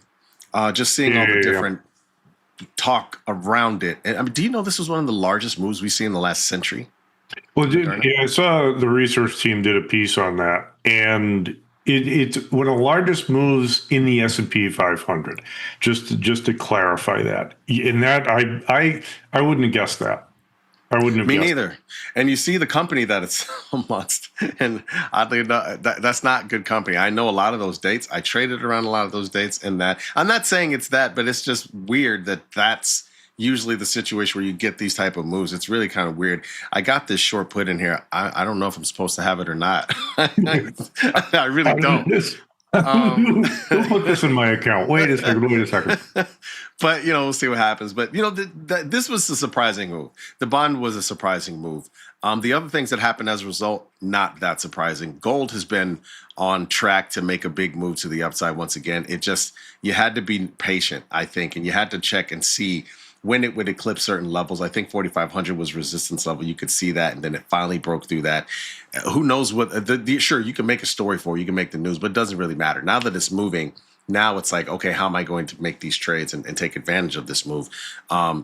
just seeing all the different talk around it. I mean, do you know this was one of the largest moves we've seen in the last century? Well, I saw the research team did a piece on that, and it's one of the largest moves in the S&P 500. Just to clarify that, in that I wouldn't have guessed that. I wouldn't have. Me neither. And you see the company that it's amongst, and oddly enough, that's not good company. I know a lot of those dates. I traded around a lot of those dates, and that I'm not saying it's that, but it's just weird that that's usually the situation where you get these type of moves. It's really kind of weird. I got this short put in here. I don't know if I'm supposed to have it or not. I really don't. Who put this in my account? Wait a second. But we'll see what happens. But this was a surprising move. The bond was a surprising move. The other things that happened as a result, not that surprising. Gold has been on track to make a big move to the upside once again. You had to be patient, I think, and you had to check and see when it would eclipse certain levels. I think 4,500 was resistance level. You could see that, and then it finally broke through that. Who knows what? Sure, you can make a story for it, you can make the news, but it doesn't really matter. Now that it's moving, now it's like, okay, how am I going to make these trades and take advantage of this move?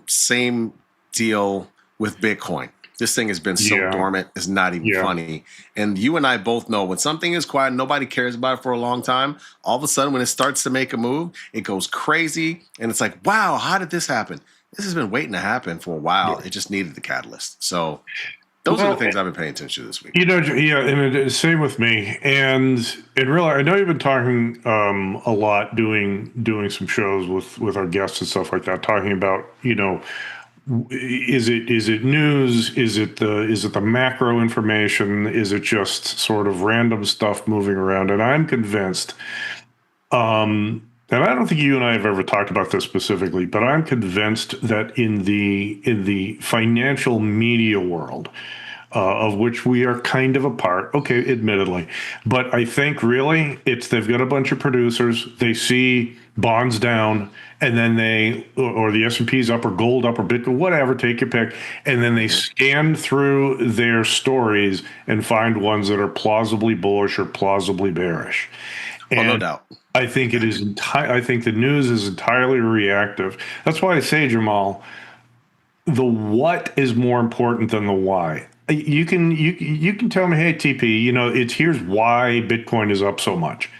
Same deal with Bitcoin. This thing has been so dormant, it's not even funny. And you and I both know when something is quiet, nobody cares about it for a long time, all of a sudden when it starts to make a move, it goes crazy. And it's like, wow, how did this happen? This has been waiting to happen for a while. It just needed the catalyst. So those are the things I've been paying attention to this week. And same with me. And really, I know you've been talking a lot, doing some shows with our guests and stuff like that, talking about, is it news? Is it the macro information? Is it just sort of random stuff moving around? And I'm convinced, and I don't think you and I have ever talked about this specifically, but I'm convinced that in the financial media world, of which we are kind of a part, okay, admittedly, but I think really they've got a bunch of producers, they see bonds down, and then or the S&P's up or gold up or Bitcoin, whatever, take your pick, and then they scan through their stories and find ones that are plausibly bullish or plausibly bearish. And no doubt. I think it is I think the news is entirely reactive. That's why I say, Jermal, the what is more important than the why. You can tell me, hey, TP, here's why Bitcoin is up so much.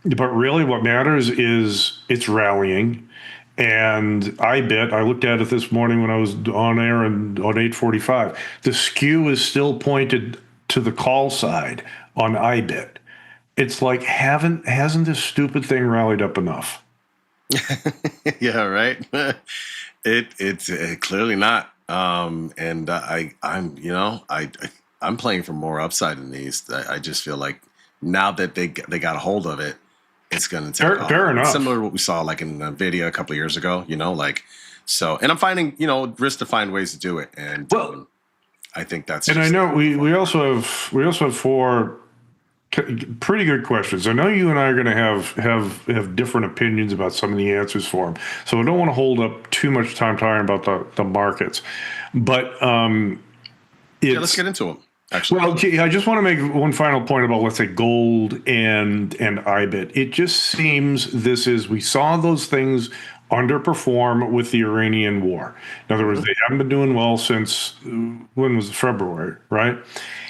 But really what matters is it's rallying. And I looked at it this morning when I was on air and on 8:45. The skew is still pointed to the call side on IBIT. It's like, hasn't this stupid thing rallied up enough? Yeah, right. It's clearly not. And I'm playing for more upside in these. I just feel like now that they got a hold of it, it's going to take off. Fair enough. Similar to what we saw like in NVIDIA a couple of years ago. So. And I'm finding risks to find ways to do it. And I think that's. And I know we also have 4 pretty good questions. I know you and I are going to have different opinions about some of the answers for them, so I don't want to hold up too much time talking about the markets. But let's get into them. Actually, well, I just want to make one final point about, let's say, gold and IBIT. It just seems we saw those things underperform with the Iranian war. In other words, they haven't been doing well since when was it, February, right?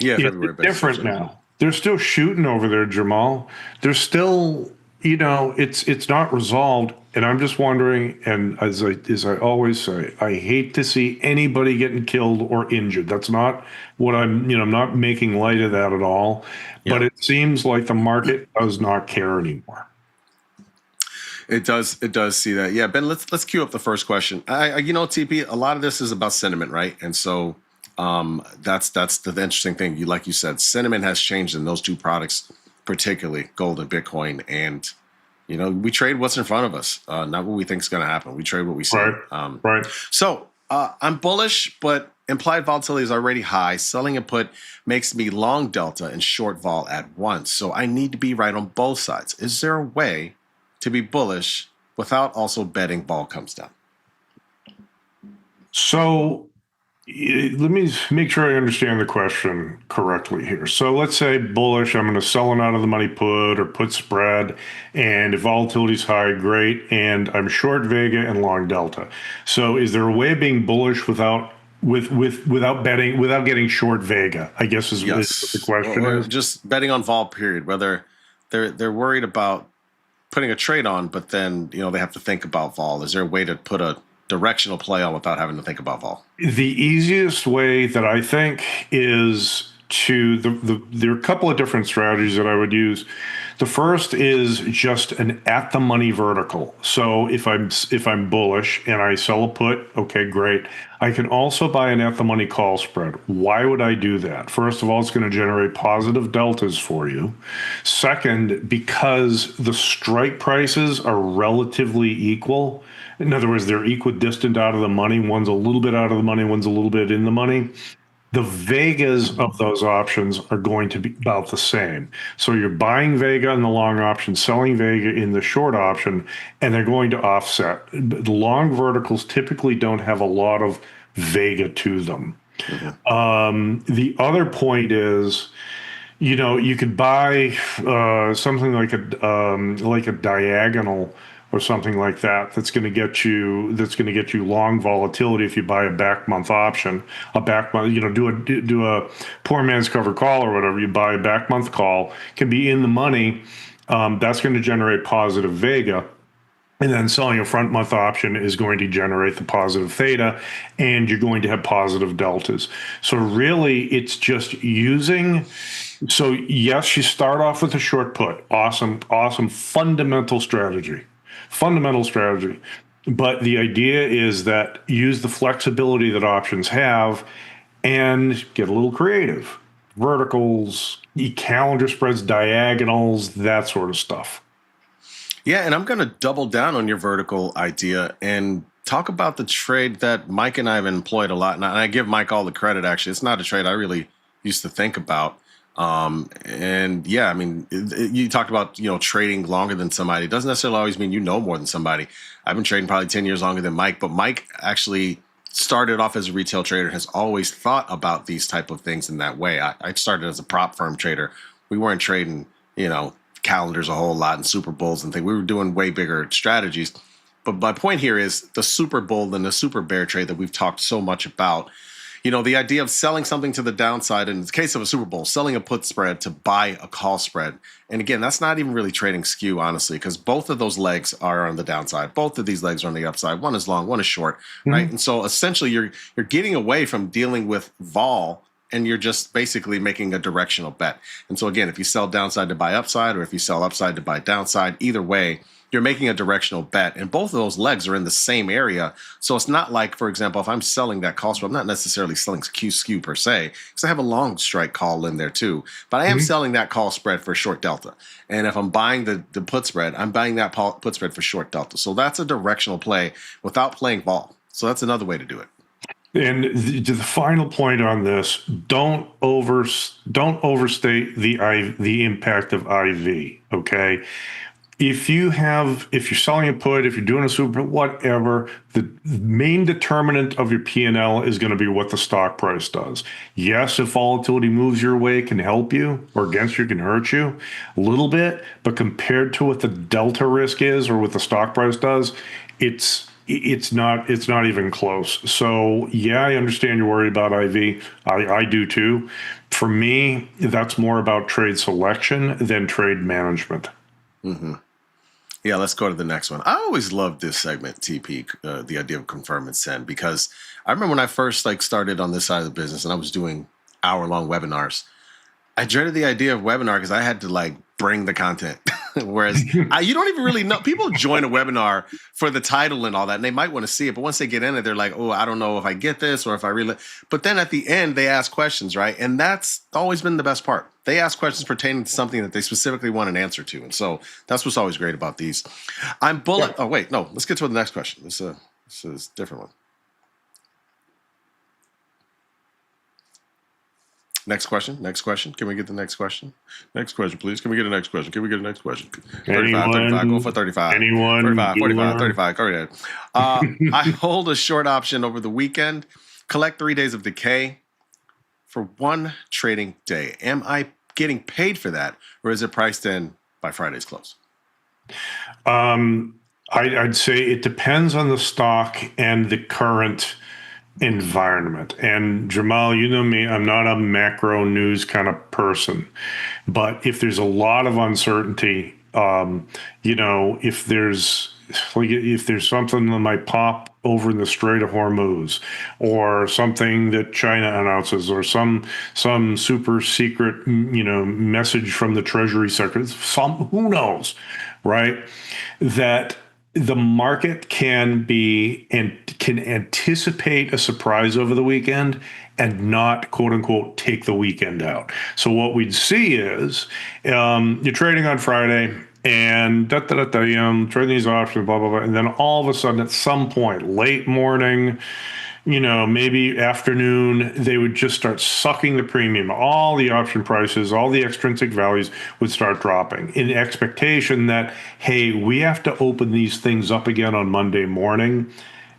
Yeah, February. It's different now. they're still shooting over there, Jermal. They're still, it's not resolved. And I'm just wondering, and as I always say, I hate to see anybody getting killed or injured. That's not what I'm not making light of that at all. Yeah. But it seems like the market does not care anymore. It does see that. Yeah, Ben, let's queue up the first question. TP, a lot of this is about sentiment, right? And so that's the interesting thing. Like you said, sentiment has changed in those two products, particularly gold and Bitcoin. And we trade what's in front of us, not what we think is going to happen. We trade what we see. Right. So I'm bullish, but implied volatility is already high. Selling a put makes me long delta and short vol at once. So I need to be right on both sides. Is there a way to be bullish without also betting vol comes down? So let me make sure I understand the question correctly here. So let's say bullish, I'm going to sell an out of the money put or put spread, and if volatility is high, great, and I'm short Vega and long delta. So is there a way of being bullish without betting, without getting short Vega? I guess is what the question or is. Just betting on vol period, whether they're worried about putting a trade on, but then they have to think about vol. Is there a way to put a directional play on without having to think about vol? The easiest way that I think is there are a couple of different strategies that I would use. The first is just an at the money vertical. So if I'm bullish and I sell a put, okay, great. I can also buy an at the money call spread. Why would I do that? First of all, it's going to generate positive deltas for you. Second, because the strike prices are relatively equal. In other words, they're equidistant out of the money. One's a little bit out of the money, one's a little bit in the money. The Vegas of those options are going to be about the same. So you're buying Vega in the long option, selling Vega in the short option, and they're going to offset. The long verticals typically don't have a lot of Vega to them. Mm-hmm. The other point is, you could buy something like a diagonal or something like that. That's going to get you long volatility if you buy a back month option, do a poor man's cover call or whatever. You buy a back month call, can be in the money. That's going to generate positive Vega. And then selling a front month option is going to generate the positive theta, and you're going to have positive deltas. So really, it's just using. So yes, you start off with a short put. Awesome, fundamental strategy. But the idea is that use the flexibility that options have and get a little creative. Verticals, calendar spreads, diagonals, that sort of stuff. Yeah, and I'm going to double down on your vertical idea and talk about the trade that Mike and I have employed a lot. And I give Mike all the credit, actually. It's not a trade I really used to think about. And yeah, I mean, you talked about, trading longer than somebody. It doesn't necessarily always mean more than somebody. I've been trading probably 10 years longer than Mike, but Mike actually started off as a retail trader, has always thought about these type of things in that way. I started as a prop firm trader. We weren't trading, calendars a whole lot and Super Bowls and things. We were doing way bigger strategies. But my point here is the Super Bowl and the Super Bear trade that we've talked so much about. The idea of selling something to the downside, in the case of a Super Bowl, selling a put spread to buy a call spread. And again, that's not even really trading skew, honestly, because both of those legs are on the downside. Both of these legs are on the upside. One is long, one is short, right? And so essentially you're getting away from dealing with vol, and you're just basically making a directional bet. And so again, if you sell downside to buy upside, or if you sell upside to buy downside, either way, you're making a directional bet, and both of those legs are in the same area. So it's not like, for example, if I'm selling that call spread, I'm not necessarily selling skew per se, because I have a long strike call in there too. But I am selling that call spread for short delta. And if I'm buying the put spread, I'm buying that put spread for short delta. So that's a directional play without playing vol. So that's another way to do it. And the final point on this: don't overstate the impact of IV. Okay. If you're selling a put, if you're doing a super, whatever, the main determinant of your P&L is going to be what the stock price does. Yes, if volatility moves your way, it can help you, or against you, can hurt you a little bit. But compared to what the delta risk is, or what the stock price does, it's not even close. So yeah, I understand you're worried about IV. I do too. For me, that's more about trade selection than trade management. Mm-hmm. Yeah, let's go to the next one. I always loved this segment, TP, the idea of confirm and send, because I remember when I first started on this side of the business and I was doing hour-long webinars, I dreaded the idea of webinar because I had to bring the content. Whereas you don't even really know. People join a webinar for the title and all that, and they might want to see it. But once they get in it, they're like, oh, I don't know if I get this or if I really. But then at the end, they ask questions, right? And that's always been the best part. They ask questions pertaining to something that they specifically want an answer to. And so that's what's always great about these. I'm bullet. Yeah. Oh, wait, no. Let's get to the next question. This is a different one. Next question. Can we get the next question? Next question, please. Can we get a next question? 35, 35. Go for 35. 35, 45, 35. Go ahead. I hold a short option over the weekend. Collect 3 days of decay for one trading day. Am I getting paid for that, or is it priced in by Friday's close? I'd say it depends on the stock and the current environment. And Jermal, you know me, I'm not a macro news kind of person, but if there's a lot of uncertainty, if there's something that might pop over in the Strait of Hormuz, or something that China announces, or some super secret, message from the Treasury Secretary, who knows, right? That the market can anticipate a surprise over the weekend and not, quote unquote, take the weekend out. So what we'd see is you're trading on Friday and trading these options, blah, blah, blah. And then all of a sudden at some point, late morning, maybe afternoon, they would just start sucking the premium. All the option prices, all the extrinsic values would start dropping in expectation that, hey, we have to open these things up again on Monday morning,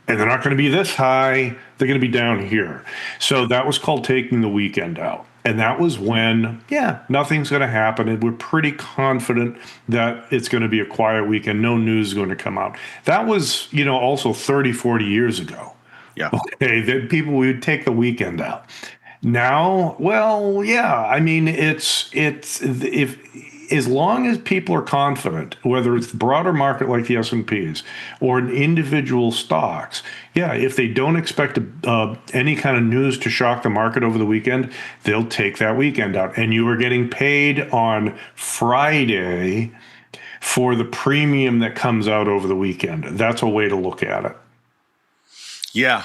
and they're not going to be this high. They're going to be down here. So that was called taking the weekend out. And that was when, nothing's going to happen. And we're pretty confident that it's going to be a quiet weekend. No news is going to come out. That was, also 30, 40 years ago. Yeah. Okay, that people would take the weekend out. Now, well, yeah. I mean, it's if as long as people are confident, whether it's the broader market like the S&Ps or in individual stocks, if they don't expect any kind of news to shock the market over the weekend, they'll take that weekend out. And you are getting paid on Friday for the premium that comes out over the weekend. That's a way to look at it. Yeah,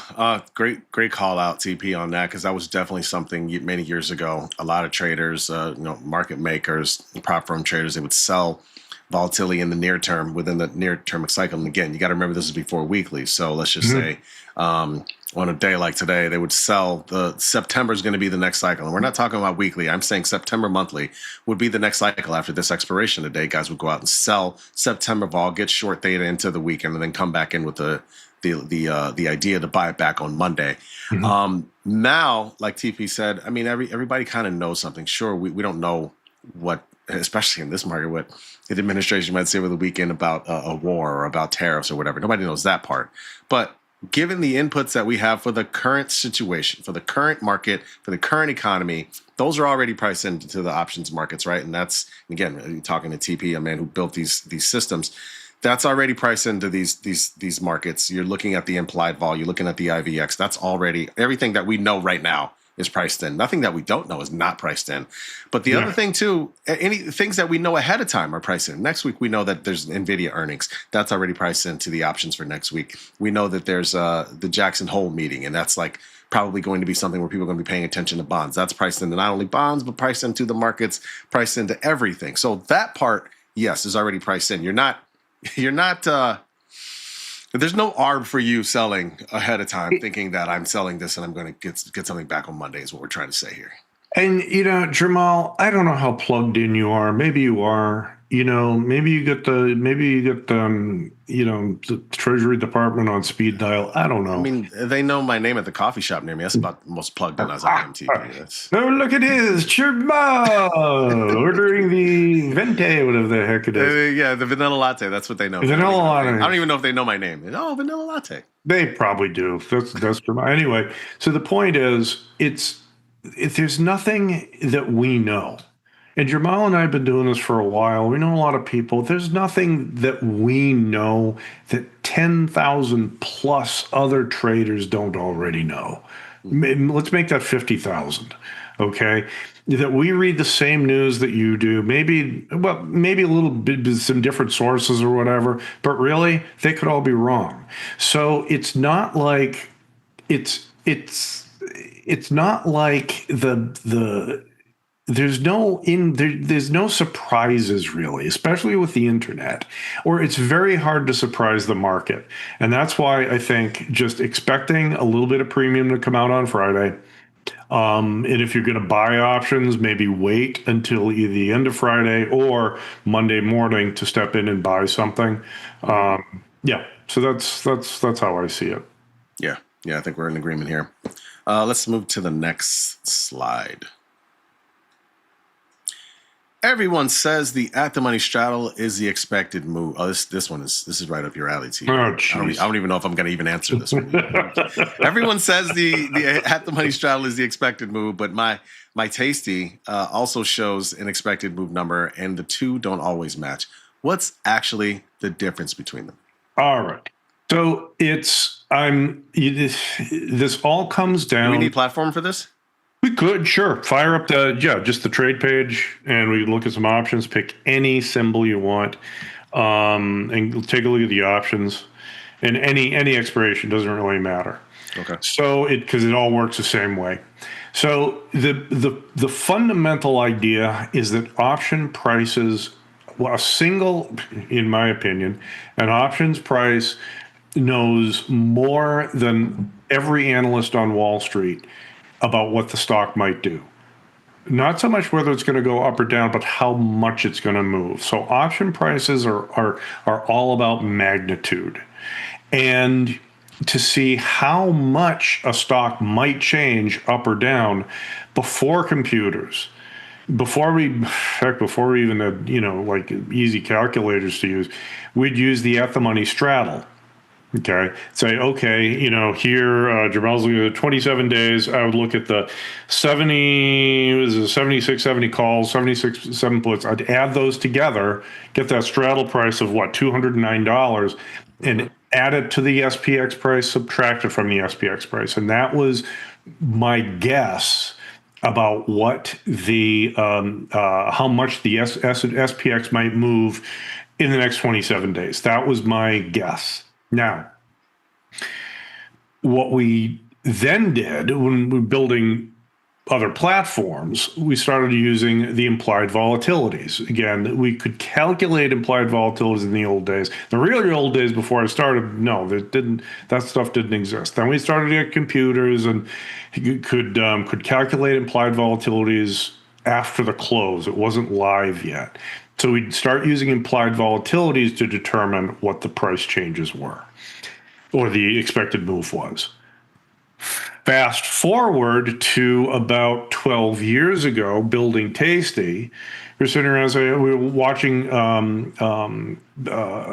great call out, TP, on that, because that was definitely something many years ago. A lot of traders, market makers, prop firm traders, they would sell volatility in the near term within the near term cycle. And again, you got to remember this is before weekly. So let's just say on a day like today, they would sell September is going to be the next cycle. And we're not talking about weekly. I'm saying September monthly would be the next cycle after this expiration today. Guys would go out and sell September vol, get short data into the weekend, and then come back in with the idea to buy it back on Monday. Now, like TP said, I mean, everybody kind of knows something. Sure, we don't know what, especially in this market, what the administration might say over the weekend about a war or about tariffs or whatever. Nobody knows that part. But given the inputs that we have for the current situation, for the current market, for the current economy, those are already priced into the options markets, right? And that's, again, talking to TP, a man who built these systems. That's already priced into these markets. You're looking at the implied vol. You're looking at the IVX. That's already everything that we know right now is priced in. Nothing that we don't know is not priced in. But the other thing too, any things that we know ahead of time are priced in. Next week we know that there's NVIDIA earnings. That's already priced into the options for next week. We know that there's the Jackson Hole meeting, and that's probably going to be something where people are going to be paying attention to bonds. That's priced into not only bonds, but priced into the markets, priced into everything. So that part, yes, is already priced in. You're not there's no arb for you selling ahead of time thinking that I'm selling this and I'm going to get something back on Monday is what we're trying to say here. And, Jermal, I don't know how plugged in you are. Maybe you are. Maybe you get the Treasury Department on speed dial. I don't know. I mean, they know my name at the coffee shop near me. That's about the most plugged in as I am, TP. No, look at this. Jermal ordering the Vente, whatever the heck it is. Yeah, the vanilla latte. That's what they know. Vanilla latte. I don't even know if they know my name. Oh, vanilla latte. They probably do. That's Jermal. Anyway, so the point is, there's nothing that we know. And Jermal and I have been doing this for a while. We know a lot of people. There's nothing that we know that 10,000 plus other traders don't already know. Let's make that 50,000, okay? That we read the same news that you do, maybe a little bit, some different sources or whatever, but really, they could all be wrong. So it's not like it's not like there's no surprises really, especially with the internet, or it's very hard to surprise the market. And that's why I think just expecting a little bit of premium to come out on Friday. And if you're going to buy options, maybe wait until either the end of Friday or Monday morning to step in and buy something. Yeah. So that's how I see it. Yeah. Yeah. I think we're in agreement here. Let's move to the next slide. Everyone says the at the money straddle is the expected move. Oh, this is right up your alley, T. Oh, I don't even know if I'm going to even answer this one. Everyone says the at the money straddle is the expected move, but my tasty also shows an expected move number, and the two don't always match. What's actually the difference between them? All right. So this all comes down. Do we need platform for this? We could, sure. Fire up just the trade page, and we look at some options. Pick any symbol you want, and take a look at the options. And any expiration doesn't really matter. Okay. So because it all works the same way. So the fundamental idea is that option prices, in my opinion, an options price knows more than every analyst on Wall Street about what the stock might do. Not so much whether it's going to go up or down, but how much it's going to move. So option prices are all about magnitude. And to see how much a stock might change up or down before computers, before we even had, like easy calculators to use, we'd use the at the money straddle. Okay. Say, here, Jermal's looking at 27 days. I would look at the 76, 70 calls, 76, 7 puts. I'd add those together, get that straddle price of $209, and add it to the SPX price, subtract it from the SPX price. And that was my guess about what how much the SPX might move in the next 27 days. That was my guess. Now, what we then did when we were building other platforms, we started using the implied volatilities. Again, we could calculate implied volatilities in the old days. The really old days before I started, no, that stuff didn't exist. Then we started to get computers and could calculate implied volatilities after the close. It wasn't live yet. So we'd start using implied volatilities to determine what the price changes were or the expected move was. Fast forward to about 12 years ago, building Tasty, we're sitting around saying, we were watching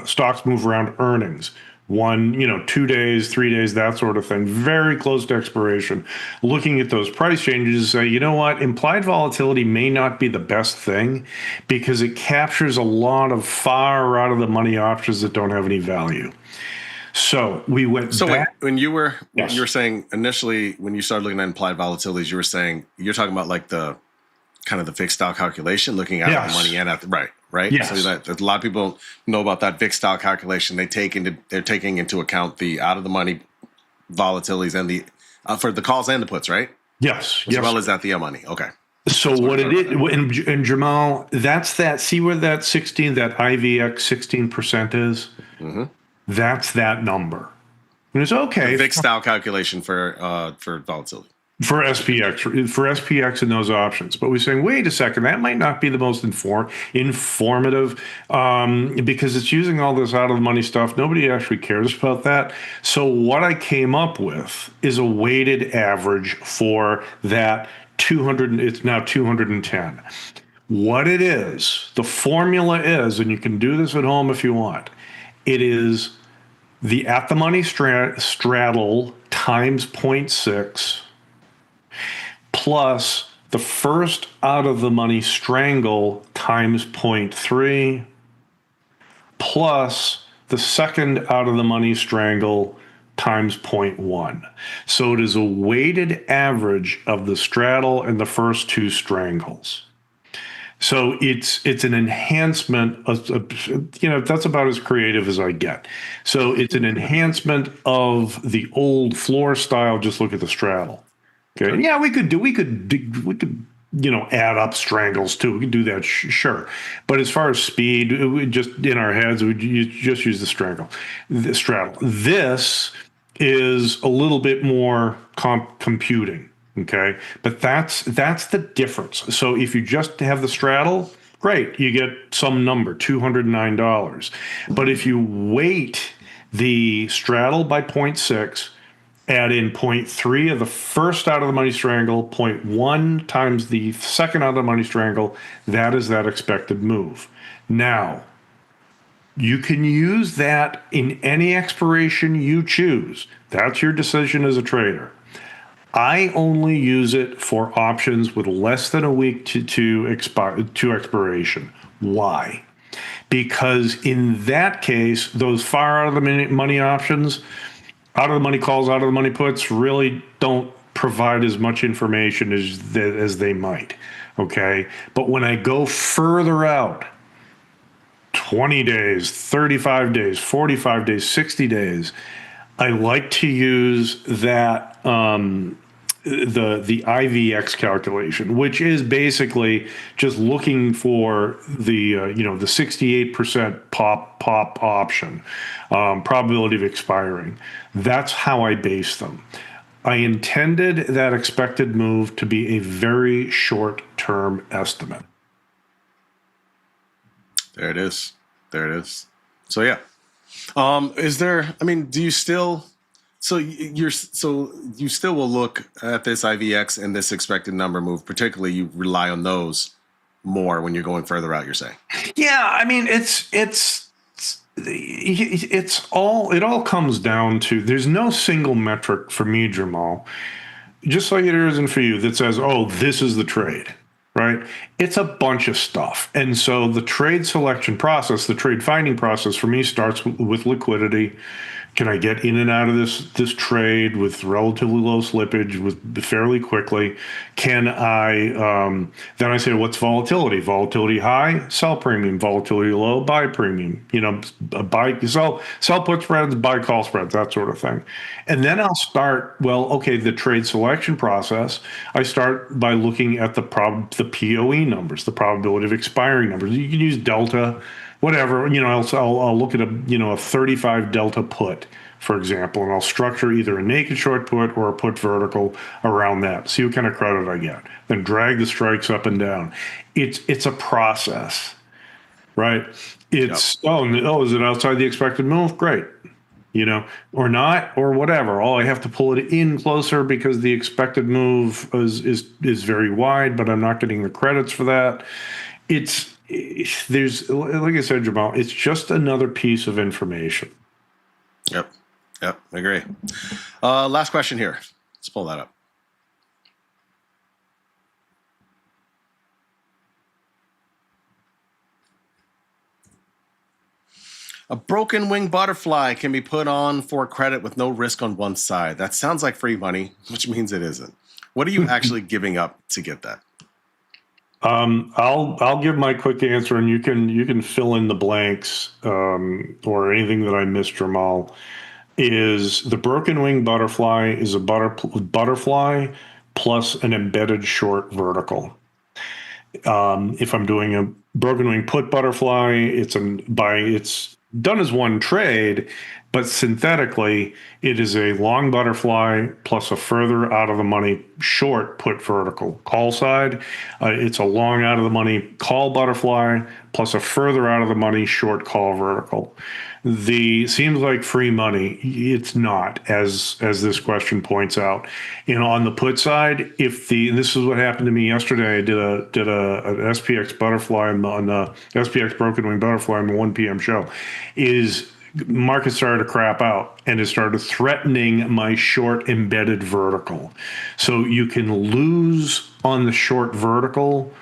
stocks move around earnings. 2 days, 3 days, that sort of thing, very close to expiration. Looking at those price changes, say, you know what, implied volatility may not be the best thing because it captures a lot of far out of the money options that don't have any value. So we went back. Wait, when you were saying initially, when you started looking at implied volatilities, you were saying, you're talking about like the kind of the fixed style calculation, looking at the money and at the right. Yes. So that a lot of people know about that fixed style calculation. They're taking into account the out of the money volatilities and the for the calls and the puts, right? Yes. As well as at the money. Okay. So what it is, and Jermal, that's that. See where that IVX 16% is. Mm-hmm. That's that number. And it's okay. The fixed style calculation for volatility. For SPX and those options. But we're saying, wait a second, that might not be the most informative because it's using all this out of the money stuff. Nobody actually cares about that. So what I came up with is a weighted average for that 200. It's now 210. What it is, the formula is, and you can do this at home if you want, it is the at the money straddle times 0.6 plus the first out of the money strangle times 0.3 plus the second out of the money strangle times 0.1. So it is a weighted average of the straddle and the first two strangles. So it's an enhancement of, that's about as creative as I get. So it's an enhancement of the old floor style. Just look at the straddle. Okay. And yeah, we could add up strangles too. We could do that, sure. But as far as speed, we just in our heads, we just use the straddle. This is a little bit more computing. Okay, but that's the difference. So if you just have the straddle, great, you get some number, $209. But if you weight the straddle by 0.6, add in 0.3 of the first out of the money strangle, 0.1 times the second out of the money strangle, that is that expected move. Now, you can use that in any expiration you choose. That's your decision as a trader. I only use it for options with less than a week to expiration. Why? Because in that case, those far out of the money options, out of the money calls, out of the money puts, really don't provide as much information as they might. Okay, but when I go further out, 20 days, 35 days, 45 days, 60 days, I like to use that the IVX calculation, which is basically just looking for the the 68% pop option probability of expiring. That's how I base them. I intended that expected move to be a very short-term estimate. There it is. So yeah. Is there? I mean, do you still? So you still will look at this IVX and this expected number move. Particularly, you rely on those more when you're going further out. You're saying? Yeah, I mean, it all comes down to there's no single metric for me, Jermal, just like it isn't for you that says, oh, this is the trade. Right? It's a bunch of stuff. And so the trade selection process, the trade finding process for me starts with liquidity. Can I get in and out of this trade with relatively low slippage fairly quickly? Can I, then I say, what's volatility? Volatility high, sell premium. Volatility low, buy premium. Sell put spreads, buy call spreads, that sort of thing. And then I'll start, the trade selection process. I start by looking at the POE numbers, the probability of expiring numbers. You can use delta, whatever, I'll look at a 35 delta put, for example, and I'll structure either a naked short put or a put vertical around that. See what kind of credit I get. Then drag the strikes up and down. It's a process, right? It's, is it outside the expected move? Great. Or not, or whatever. I have to pull it in closer because the expected move is very wide, but I'm not getting the credits for that. There's, like I said, Jermal, it's just another piece of information. Yep, I agree. Last question here. Let's pull that up. A broken wing butterfly can be put on for credit with no risk on one side. That sounds like free money, which means it isn't. What are you actually giving up to get that? I'll give my quick answer, and you can fill in the blanks or anything that I missed, Jermal. Is the broken wing butterfly is a butterfly plus an embedded short vertical. If I'm doing a broken wing put butterfly, it's done as one trade, but synthetically, it is a long butterfly plus a further out of the money short put vertical. Call side, it's a long out of the money call butterfly plus a further out of the money short call vertical. Seems like free money. It's not, as this question points out. On the put side, this is what happened to me yesterday. I did an SPX butterfly on the SPX broken wing butterfly on the 1 p.m. show. Is market started to crap out and it started threatening my short embedded vertical. So you can lose on the short vertical.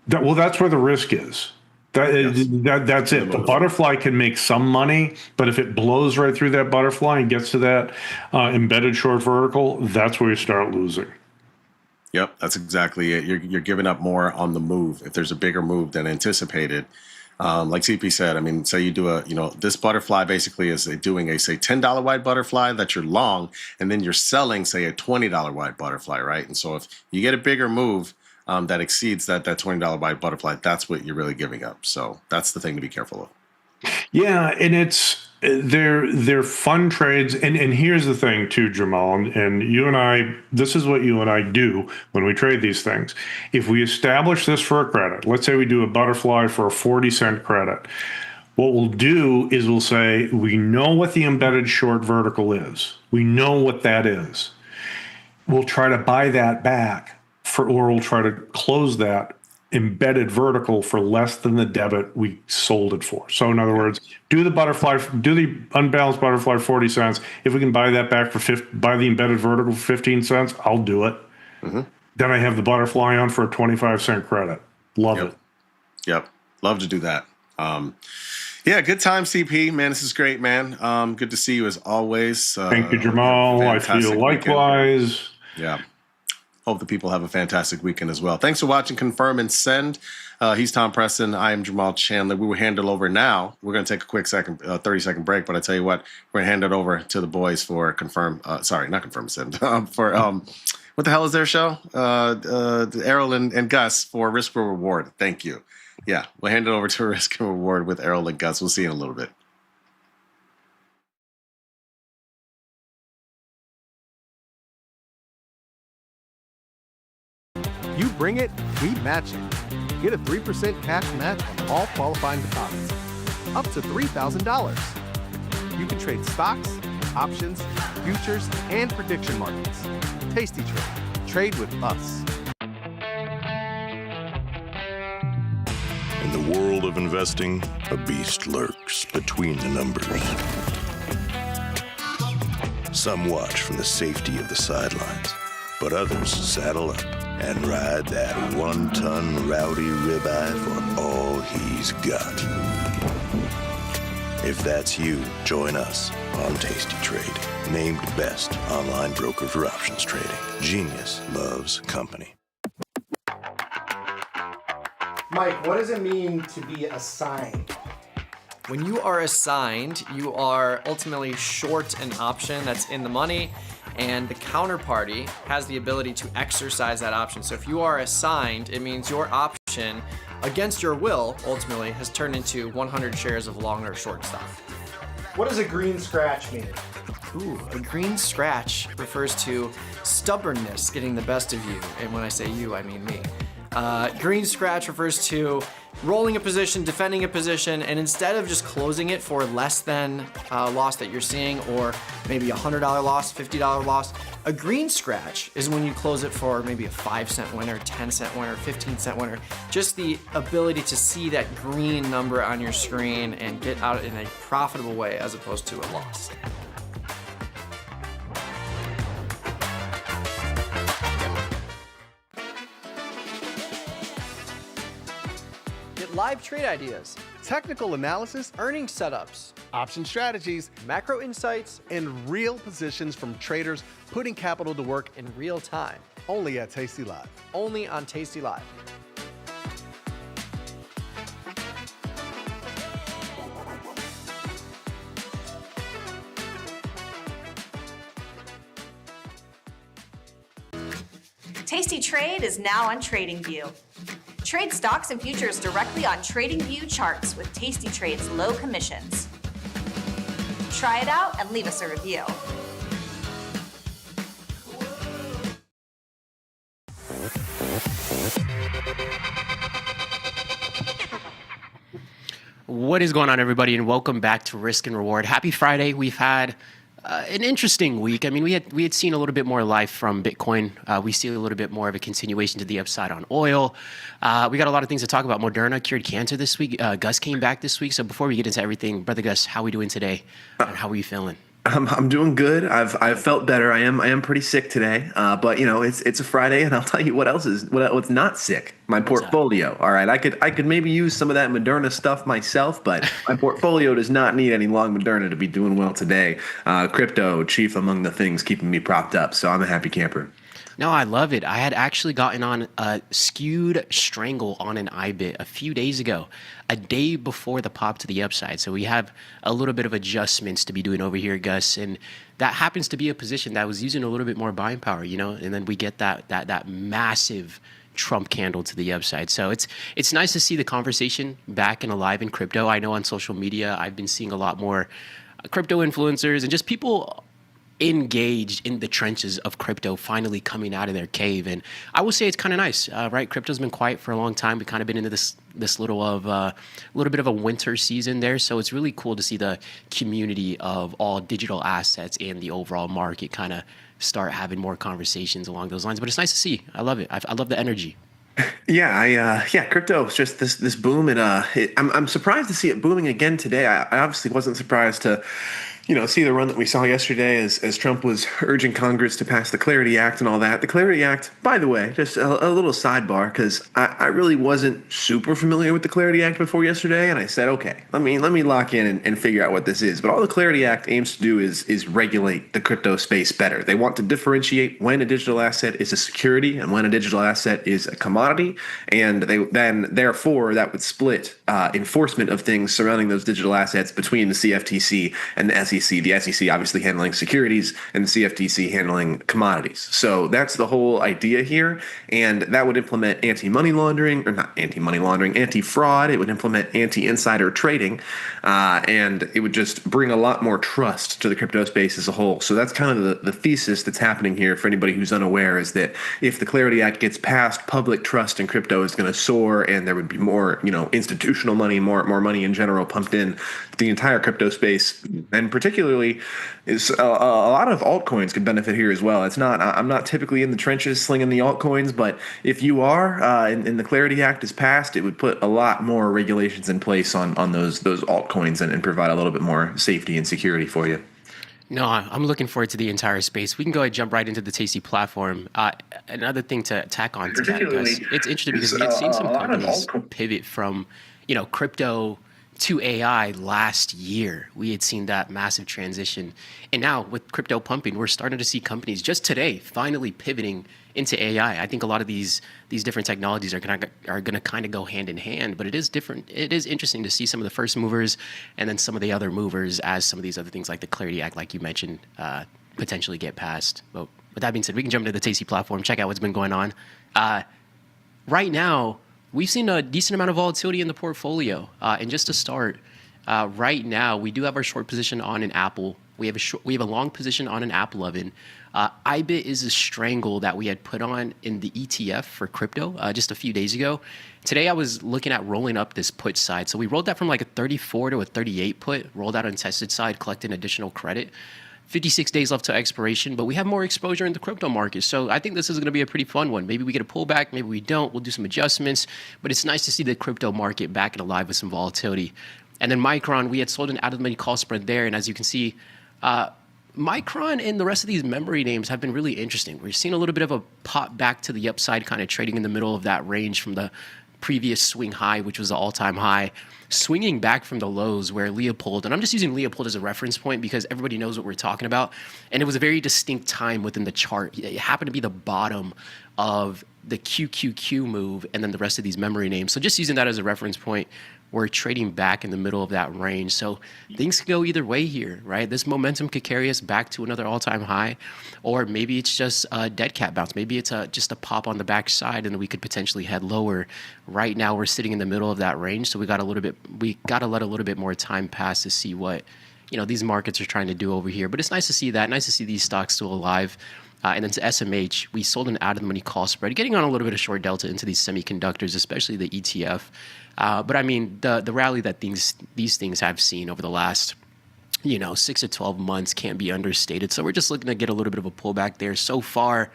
That's where the risk is. That's it. The butterfly can make some money, but if it blows right through that butterfly and gets to that embedded short vertical, that's where you start losing. Yep, that's exactly it. You're giving up more on the move if there's a bigger move than anticipated. Like CP said, I mean, say you do this butterfly basically is doing a, say, $10 wide butterfly that you're long, and then you're selling, say, a $20 wide butterfly, right? And so if you get a bigger move that exceeds that $20 wide butterfly, that's what you're really giving up. So that's the thing to be careful of. Yeah, and they're fun trades. And here's the thing too, Jermal, and you and I, this is what you and I do when we trade these things. If we establish this for a credit, let's say we do a butterfly for a 40-cent credit, what we'll do is we'll say, we know what the embedded short vertical is. We know what that is. We'll try to buy that back or we'll try to close that embedded vertical for less than the debit we sold it for. So in other words, do the unbalanced butterfly 40 cents. If we can buy that back buy the embedded vertical for 15 cents, I'll do it. Mm-hmm. Then I have the butterfly on for a 25-cent credit. Love it. Yep. Love to do that. Yeah, good time, CP. Man, this is great, man. Good to see you as always. Thank you, Jermal. I feel likewise. Weekend. Yeah. Hope the people have a fantastic weekend as well. Thanks for watching Confirm and Send. He's Tom Preston. I am Jermal Chandler. We will hand it over now. We're going to take a quick 30-second break, but I tell you what, we're going to hand it over to the boys for Confirm. Sorry, not Confirm and Send. For what the hell is their show? Errol and Gus for Risk or Reward. Thank you. Yeah, we'll hand it over to Risk and Reward with Errol and Gus. We'll see you in a little bit. You bring it, we match it. Get a 3% cash match on all qualifying deposits. Up to $3,000. You can trade stocks, options, futures, and prediction markets. Tasty Trade. Trade with us. In the world of investing, a beast lurks between the numbers. Some watch from the safety of the sidelines, but others saddle up and ride that one-ton rowdy ribeye for all he's got. If that's you, join us on Tasty Trade, named best online broker for options trading. Genius loves company. Mike, what does it mean to be assigned? When you are assigned, you are ultimately short an option that's in the money, and the counterparty has the ability to exercise that option. So if you are assigned, it means your option, against your will, ultimately, has turned into 100 shares of long or short stock. What does a green scratch mean? Ooh, a green scratch refers to stubbornness getting the best of you. And when I say you, I mean me. Green scratch refers to rolling a position, defending a position, and instead of just closing it for less than loss that you're seeing, or maybe $100 loss, $50 loss, a green scratch is when you close it for maybe a 5-cent winner, 10-cent winner, 15-cent winner. Just the ability to see that green number on your screen and get out in a profitable way as opposed to a loss. Live trade ideas, Technical analysis, earning setups, option strategies, macro insights, and real positions from traders putting capital to work in real time. Only at Tasty Live. Only on Tasty Live. Tasty Trade is now on TradingView. Trade stocks and futures directly on TradingView charts with Tasty Trade's low commissions. Try it out and leave us a review. What is going on, everybody, and welcome back to Risk and Reward. Happy Friday. We've had an interesting week. I mean, we had seen a little bit more life from Bitcoin. We see a little bit more of a continuation to the upside on oil. We got a lot of things to talk about. Moderna cured cancer this week. Gus came back this week. So before we get into everything, Brother Gus, how are we doing today? And how are you feeling? I'm doing good. I've felt better. I am pretty sick today, but it's a Friday, and I'll tell you what's not sick. My portfolio. All right, I could maybe use some of that Moderna stuff myself, but my portfolio does not need any long Moderna to be doing well today. Crypto chief among the things keeping me propped up, so I'm a happy camper. No, I love it. I had actually gotten on a skewed strangle on an IBIT a few days ago, a day before the pop to the upside. So we have a little bit of adjustments to be doing over here, Gus. And that happens to be a position that was using a little bit more buying power, and then we get that massive Trump candle to the upside. So it's nice to see the conversation back and alive in crypto. I know on social media, I've been seeing a lot more crypto influencers and just people engaged in the trenches of crypto finally coming out of their cave. And I will say it's kind of nice, right? Crypto's been quiet for a long time. We've kind of been into this little bit of a winter season there. So it's really cool to see the community of all digital assets and the overall market kind of start having more conversations along those lines. But it's nice to see. I love it. I love the energy. Yeah, crypto is just this boom, and I'm surprised to see it booming again today. I obviously wasn't surprised to see the run that we saw yesterday as Trump was urging Congress to pass the Clarity Act and all that. The Clarity Act, by the way, just a little sidebar, because I really wasn't super familiar with the Clarity Act before yesterday, and I said, okay, let me lock in and figure out what this is. But all the Clarity Act aims to do is regulate the crypto space better. They want to differentiate when a digital asset is a security and when a digital asset is a commodity, and therefore that would split enforcement of things surrounding those digital assets between the CFTC and the SEC. The SEC obviously handling securities and the CFTC handling commodities. So that's the whole idea here. And that would implement anti-money laundering, or not anti-money laundering, anti-fraud. It would implement anti-insider trading. And it would just bring a lot more trust to the crypto space as a whole. So that's kind of the thesis that's happening here for anybody who's unaware, is that if the Clarity Act gets passed, public trust in crypto is going to soar, and there would be more, institutional money, more money in general pumped in the entire crypto space. And particularly is a lot of altcoins could benefit here as well. I'm not typically in the trenches slinging the altcoins, but if you are, and the Clarity Act is passed, it would put a lot more regulations in place on those altcoins and provide a little bit more safety and security for you. No, I'm looking forward to the entire space. We can go ahead and jump right into the Tasty platform. Another thing to tack on to that, Gus, it's interesting because we've seen some companies pivot from, crypto to AI last year. We had seen that massive transition. And now with crypto pumping, we're starting to see companies just today finally pivoting into AI. I think a lot of these different technologies are going to kind of go hand in hand, but it is different. It is interesting to see some of the first movers and then some of the other movers as some of these other things like the Clarity Act, like you mentioned, potentially get passed. But with that being said, we can jump into the Tasty platform, check out what's been going on. Right now, we've seen a decent amount of volatility in the portfolio. And just to start, right now, we do have our short position on an Apple. We have a long position on an Apple oven. IBIT is a strangle that we had put on in the ETF for crypto just a few days ago. Today, I was looking at rolling up this put side. So we rolled that from like a 34 to a 38 put, rolled out untested side, collecting additional credit. 56 days left to expiration, but we have more exposure in the crypto market. So I think this is going to be a pretty fun one. Maybe we get a pullback, maybe we don't. We'll do some adjustments, but it's nice to see the crypto market back and alive with some volatility. And then Micron, we had sold an out-of-the-money call spread there, and as you can see, Micron and the rest of these memory names have been really interesting. We're seeing a little bit of a pop back to the upside, kind of trading in the middle of that range from the previous swing high, which was the all-time high, swinging back from the lows where Leopold, and I'm just using Leopold as a reference point because everybody knows what we're talking about, and it was a very distinct time within the chart. It happened to be the bottom of the QQQ move and then the rest of these memory names. So just using that as a reference point, we're trading back in the middle of that range. So things could go either way here, right? This momentum could carry us back to another all-time high, or maybe it's just a dead cat bounce. Maybe it's just a pop on the backside, and then we could potentially head lower. Right now, we're sitting in the middle of that range, so we got to let a little bit more time pass to see what these markets are trying to do over here. But it's nice to see that. Nice to see these stocks still alive. And then to SMH, we sold an out-of-the-money call spread, getting on a little bit of short delta into these semiconductors, especially the ETF. But I mean, the rally that these things have seen over the last 6 to 12 months can't be understated. So we're just looking to get a little bit of a pullback there. So far,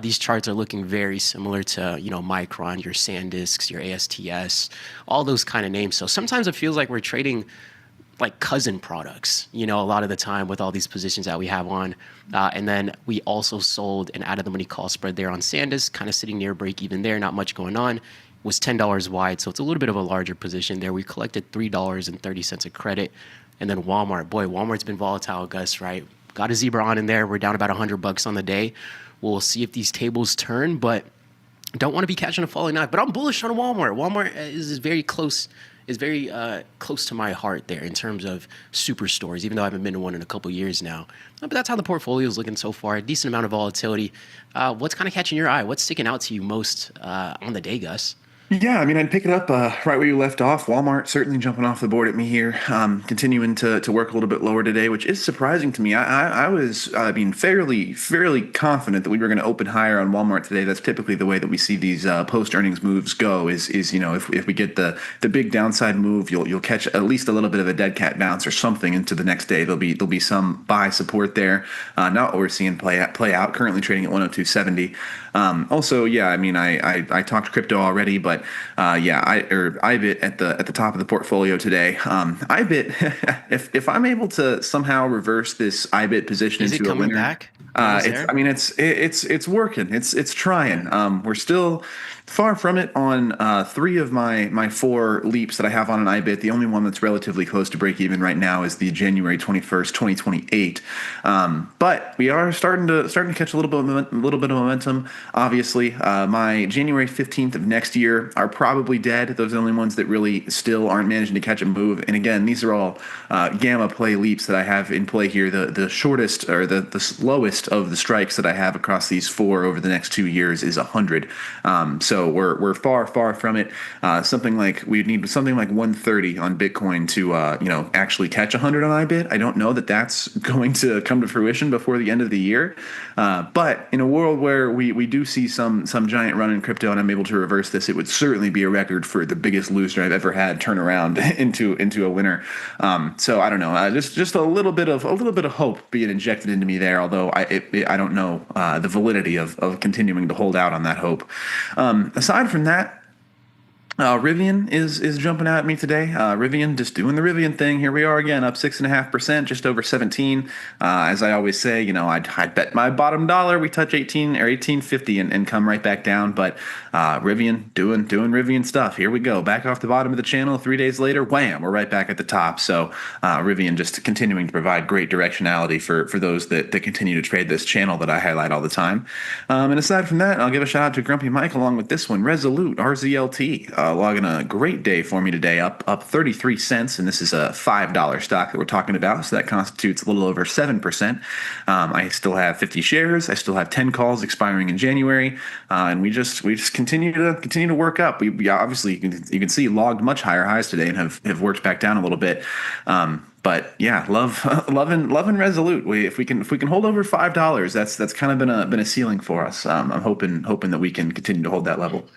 these charts are looking very similar to, Micron, your SanDisks, your ASTS, all those kind of names. So sometimes it feels like we're trading like cousin products, a lot of the time with all these positions that we have on. And then we also sold an out of the money call spread there on SanDisk, kind of sitting near break even there, not much going on. Was $10 wide, so it's a little bit of a larger position there. We collected $3.30 of credit. And then Walmart, boy, Walmart's been volatile, Gus, right? Got a zebra on in there. We're down about $100 on the day. We'll see if these tables turn, but don't want to be catching a falling knife. But I'm bullish on Walmart. Walmart is very close to my heart there in terms of superstores, even though I haven't been to one in a couple years now. But that's how the portfolio is looking so far. A decent amount of volatility. What's kind of catching your eye? What's sticking out to you most on the day, Gus? Yeah, I mean, I'd pick it up right where you left off. Walmart certainly jumping off the board at me here, continuing to work a little bit lower today, which is surprising to me. I was fairly confident that we were going to open higher on Walmart today. That's typically the way that we see these post earnings moves go. Is if we get the big downside move, you'll catch at least a little bit of a dead cat bounce or something into the next day. There'll be some buy support there. Not what we're seeing play out. Currently trading at 102.70. Also, yeah, I mean, I talked crypto already, but IBIT at the top of the portfolio today. IBIT, if I'm able to somehow reverse this IBIT position into a winner, back? It's working. It's trying. We're still far from it on 3 of my 4 leaps that I have on an IBIT. The only one that's relatively close to break even right now is the January 21st, 2028. But we are starting to catch a little bit of momentum. Obviously, my January 15th of next year are probably dead. Those are the only ones that really still aren't managing to catch a move. And again, these are all gamma play leaps that I have in play here. The shortest or the slowest of the strikes that I have across these 4 over the next 2 years is 100. So we're far from it. We need something like 130 on Bitcoin to actually catch 100 on IBIT. I don't know that that's going to come to fruition before the end of the year. But in a world where we do see some giant run in crypto and I'm able to reverse this, it would certainly be a record for the biggest loser I've ever had turn around into a winner. So I don't know. Just a little bit of hope being injected into me there. Although I don't know the validity of continuing to hold out on that hope. Aside from that, Rivian is jumping at me today. Rivian just doing the Rivian thing. Here we are again, up 6.5%, just over 17. As I always say, I'd bet my bottom dollar we touch 18 or 18.50 and come right back down. But Rivian doing Rivian stuff. Here we go, back off the bottom of the channel. 3 days later, wham, we're right back at the top. So Rivian just continuing to provide great directionality for those that continue to trade this channel that I highlight all the time. And aside from that, I'll give a shout out to Grumpy Mike along with this one, Resolute RZLT. Logging a great day for me today, up 33 cents, and this is a $5 stock that we're talking about, so that constitutes a little over 7%. I still have 50 shares. I still have 10 calls expiring in January, and we just continue to work up. We obviously you can see logged much higher highs today and have worked back down a little bit. But yeah, loving Resolute. If we can hold over $5, that's kind of been a ceiling for us. I'm hoping that we can continue to hold that level.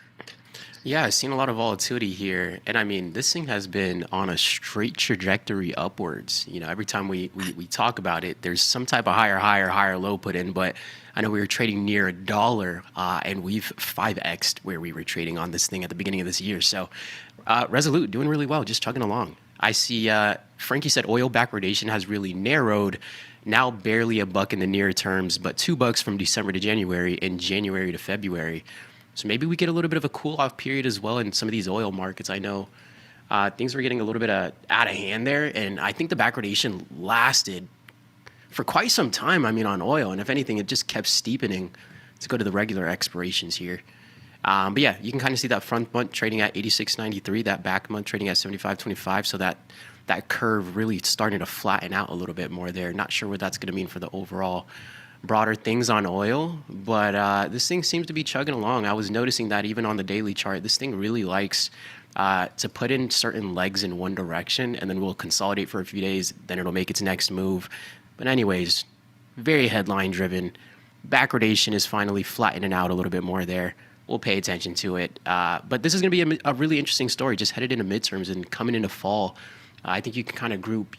Yeah, I've seen a lot of volatility here. And I mean, this thing has been on a straight trajectory upwards. Every time we talk about it, there's some type of higher low put in. But I know we were trading near $1 and we've 5x'd where we were trading on this thing at the beginning of this year. So Resolute doing really well, just chugging along. I see Frankie said oil backwardation has really narrowed. Now barely $1 in the near terms, but $2 from December to January and January to February. So maybe we get a little bit of a cool-off period as well in some of these oil markets. I know things were getting a little bit out of hand there, and I think the backwardation lasted for quite some time, on oil. And if anything, it just kept steepening to go to the regular expirations here. But yeah, you can kind of see that front month trading at 86.93, that back month trading at 75.25, so that curve really starting to flatten out a little bit more there. Not sure what that's going to mean for the overall broader things on oil, but this thing seems to be chugging along. I was noticing that even on the daily chart, this thing really likes to put in certain legs in one direction, and then we'll consolidate for a few days, then it'll make its next move. But anyways, very headline driven. Backwardation is finally flattening out a little bit more there. We'll pay attention to it. But this is going to be a really interesting story, just headed into midterms and coming into fall. I think you can kind of group,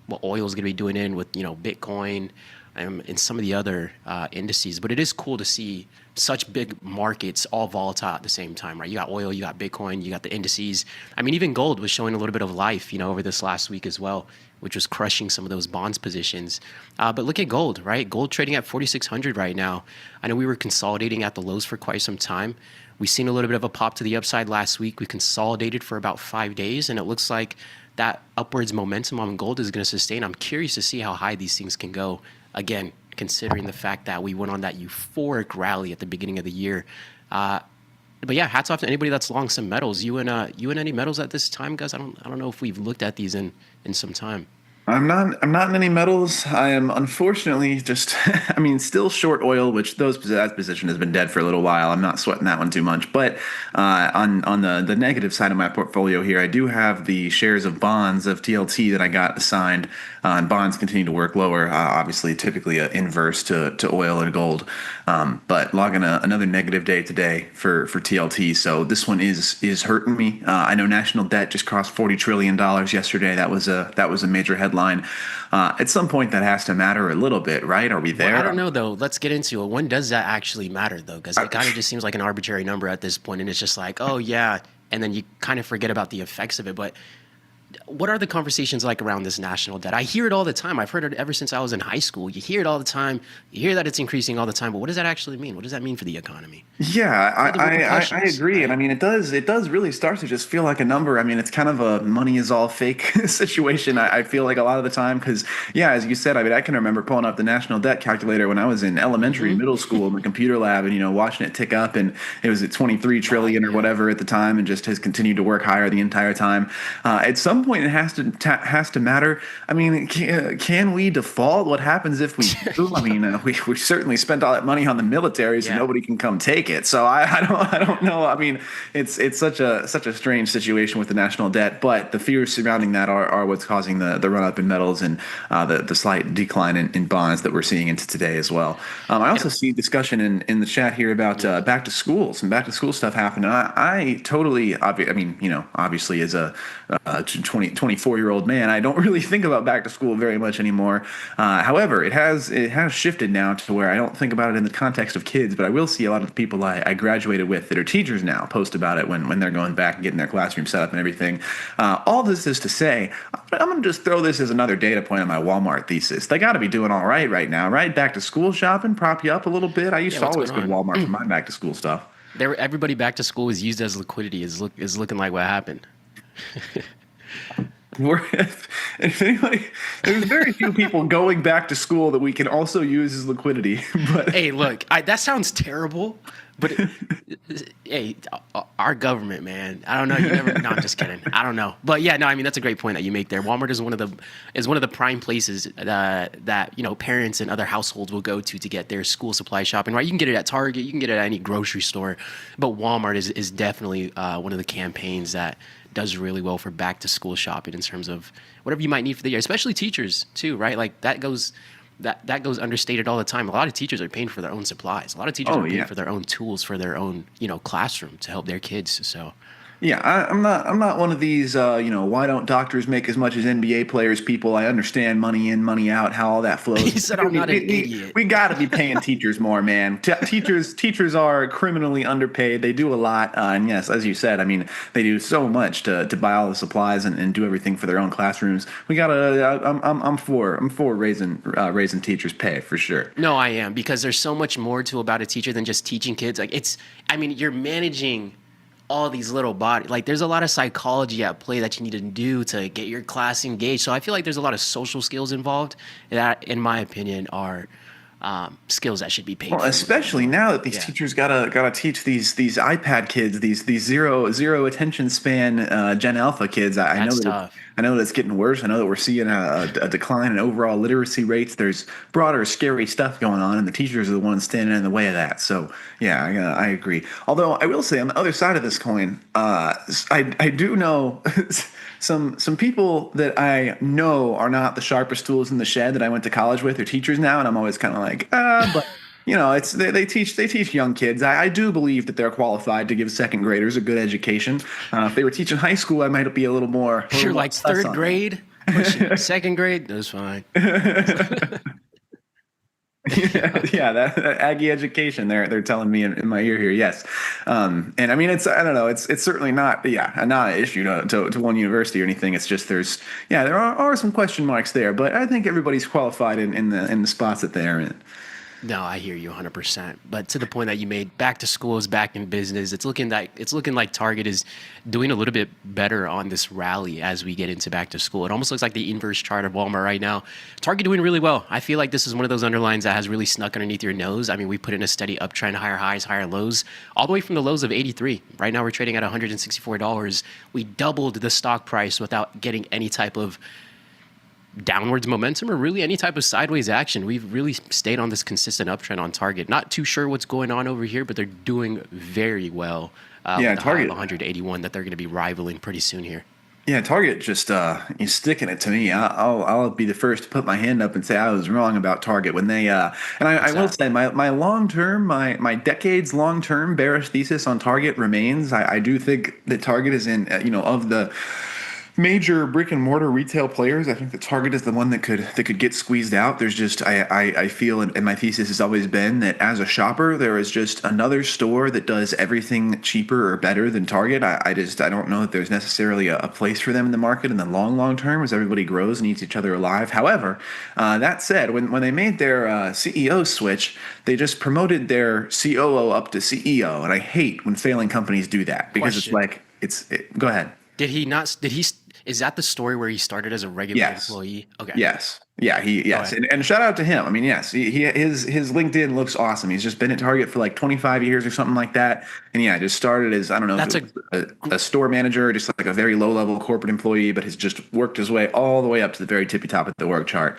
what oil is going to be doing in with Bitcoin and some of the other indices. But it is cool to see such big markets all volatile at the same time, right? You got oil, you got Bitcoin, you got the indices. I mean, even gold was showing a little bit of life, over this last week as well, which was crushing some of those bonds positions. But look at gold, right? Gold trading at 4,600 right now. I know we were consolidating at the lows for quite some time. We've seen a little bit of a pop to the upside last week. We consolidated for about 5 days, and it looks like that upwards momentum on gold is going to sustain. I'm curious to see how high these things can go. Again, considering the fact that we went on that euphoric rally at the beginning of the year. But yeah, hats off to anybody that's long some metals. You and any metals at this time, guys? I don't know if we've looked at these in some time. I'm not in any metals. I am unfortunately just, still short oil, which that position has been dead for a little while. I'm not sweating that one too much. But on the negative side of my portfolio here, I do have the shares of bonds of TLT that I got assigned. And bonds continue to work lower, obviously, typically inverse to oil and gold. But logging another negative day today for TLT. So this one is hurting me. I know national debt just crossed $40 trillion yesterday. That was a major headline. At some point, that has to matter a little bit, right? Are we there? Well, I don't know, though. Let's get into it. When does that actually matter, though? Because it kind of just seems like an arbitrary number at this point, and it's just like, oh, yeah, and then you kind of forget about the effects of it. But what are the conversations like around this national debt? I hear it all the time. I've heard it ever since I was in high school. You hear it all the time. You hear that it's increasing all the time. But what does that actually mean? What does that mean for the economy? Yeah, I agree. And it does really start to just feel like a number. It's kind of a money is all fake situation. I feel like a lot of the time because, yeah, as you said, I can remember pulling up the national debt calculator when I was in elementary, middle school in the computer lab and, watching it tick up, and it was at 23 trillion or whatever at the time, and just has continued to work higher the entire time. At some point, it has to matter. Can we default? What happens if we do? We certainly spent all that money on the military, so nobody can come take it. So I don't know. It's such a strange situation with the national debt, but the fears surrounding that are what's causing the run up in metals and the slight decline in bonds that we're seeing into today as well. I also see discussion in the chat here about back to school, some back to school stuff happening. I totally, obviously as a 24-year-old man, I don't really think about back to school very much anymore. However, it has shifted now to where I don't think about it in the context of kids, but I will see a lot of the people I graduated with that are teachers now post about it when they're going back and getting their classroom set up and everything. All this is to say, I'm going to just throw this as another data point on my Walmart thesis. They got to be doing all right now, right? Back to school shopping, prop you up a little bit. I used to always go to Walmart for my back to school stuff. Everybody back to school is used as liquidity. Is looking like what happened. If anybody, there's very few people going back to school that we can also use as liquidity. But hey, look, that sounds terrible. But hey, our government, man, I don't know. No, I'm just kidding. I don't know. But yeah, no, that's a great point that you make there. Walmart is one of the prime places that parents and other households will go to get their school supply shopping. Right? You can get it at Target, you can get it at any grocery store, but Walmart is definitely one of the campaigns that does really well for back to school shopping in terms of whatever you might need for the year, especially teachers too, right? Like that goes understated all the time. A lot of teachers are paying for their own supplies. A lot of teachers are paying for their own tools for their own, classroom to help their kids. So yeah, I'm not one of these, why don't doctors make as much as NBA players people? I understand money in, money out, how all that flows. He said I'm not an idiot. We got to be paying teachers more, man. Teachers are criminally underpaid. They do a lot. And yes, as you said, they do so much to buy all the supplies and do everything for their own classrooms. We got to, I'm for raising teachers' pay for sure. No, I am, because there's so much more about a teacher than just teaching kids. Like you're managing all these little bodies. Like there's a lot of psychology at play that you need to do to get your class engaged. So I feel like there's a lot of social skills involved that, in my opinion, are skills that should be paid for. Especially now that these teachers gotta teach these iPad kids, these zero attention span Gen Alpha kids. I know that's getting worse. I know that we're seeing a decline in overall literacy rates. There's broader, scary stuff going on, and the teachers are the ones standing in the way of that. So, yeah, I agree. Although I will say, on the other side of this coin, I do know some people that I know are not the sharpest tools in the shed that I went to college with. They're teachers now, and I'm always kind of like, but. They teach young kids. I do believe that they're qualified to give second graders a good education. If they were teaching high school, I might be a little more. You're like third grade. Second grade, that's fine. Yeah, that Aggie education. They're telling me in my ear here. Yes, and I mean I don't know. It's certainly not not an issue to one university or anything. It's just there are some question marks there, but I think everybody's qualified in the spots that they're in. No, I hear you 100%. But to the point that you made, back to school is back in business. It's looking like Target is doing a little bit better on this rally as we get into back to school. It almost looks like the inverse chart of Walmart right now. Target doing really well. I feel like this is one of those underlines that has really snuck underneath your nose. I mean, we put in a steady uptrend, higher highs, higher lows, all the way from the lows of 83. Right now we're trading at $164. We doubled the stock price without getting any type of downwards momentum or really any type of sideways action. We've really stayed on this consistent uptrend on Target. Not too sure what's going on over here, but they're doing very well. With Target 181 that they're going to be rivaling pretty soon here. Yeah, Target just is sticking it to me. I'll be the first to put my hand up and say I was wrong about Target when they and I will say my long term, my decades long term bearish thesis on Target remains. I do think that Target is in of the major brick and mortar retail players, I think that Target is the one that could get squeezed out. There's just I feel, and my thesis has always been that as a shopper, there is just another store that does everything cheaper or better than Target. I don't know that there's necessarily a place for them in the market in the long term as everybody grows and eats each other alive. However, that said, when they made their CEO switch, they just promoted their COO up to CEO, and I hate when failing companies do that because it's like go ahead. Is that the story where he started as a regular employee? Okay. Yes. Yeah. And shout out to him. I mean, yes, his LinkedIn looks awesome. He's just been at Target for like 25 years or something like that. And just started as, I don't know, a store manager, just like a very low level corporate employee, but has just worked his way all the way up to the very tippy top of the org chart.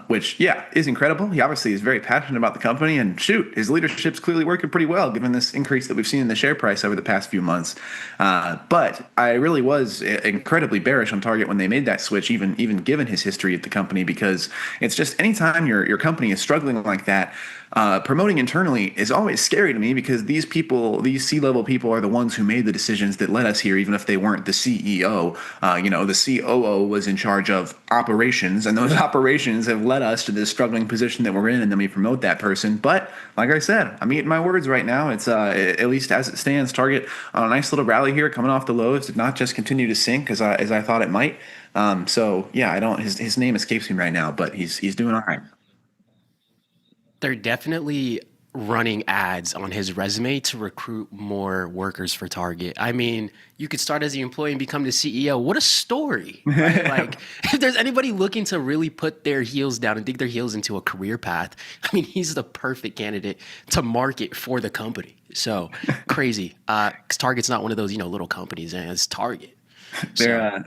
Which is incredible. He obviously is very passionate about the company, and his leadership's clearly working pretty well given this increase that we've seen in the share price over the past few months. But I really was incredibly bearish on Target when they made that switch, even given his history at the company, because it's just anytime your company is struggling like that, promoting internally is always scary to me because these C-level people are the ones who made the decisions that led us here, even if they weren't the CEO. The COO was in charge of operations, and those operations have led us to this struggling position that we're in, and then we promote that person. But like I said, I'm eating my words right now. It's at least as it stands, Target on a nice little rally here, coming off the lows, did not just continue to sink as I thought it might. His name escapes me right now, but he's doing all right. They're definitely running ads on his resume to recruit more workers for Target. I mean, you could start as the employee and become the CEO. What a story, right? Like, if there's anybody looking to really put their heels down and dig their heels into a career path, I mean, he's the perfect candidate to market for the company. So crazy. 'Cause Target's not one of those, little companies, and it's Target. They're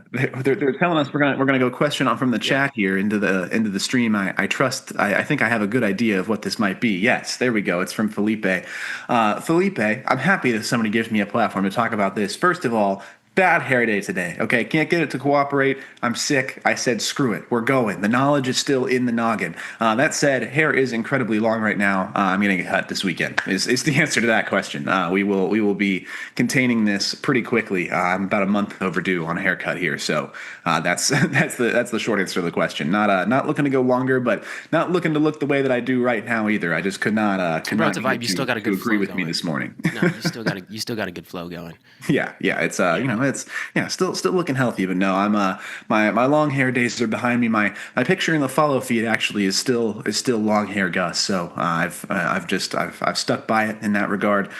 telling us we're gonna go question on from the chat here into the stream. I trust. I think I have a good idea of what this might be. Yes, there we go. It's from Felipe. Felipe, I'm happy that somebody gives me a platform to talk about this. First of all, bad hair day today. Okay, can't get it to cooperate. I'm sick. I said screw it. We're going. The knowledge is still in the noggin. That said, hair is incredibly long right now. I'm getting a cut this weekend. Is the answer to that question? We will be containing this pretty quickly. I'm about a month overdue on a haircut here, so that's the short answer to the question. Not looking to go longer, but not looking to look the way that I do right now either. I just could not vibe. You still got a good agree flow with going. me this morning. No, you still got a good flow going. Yeah. It's still looking healthy, but no, I'm my long hair days are behind me. My picture in the follow feed actually is still long hair Gus. So I've stuck by it in that regard.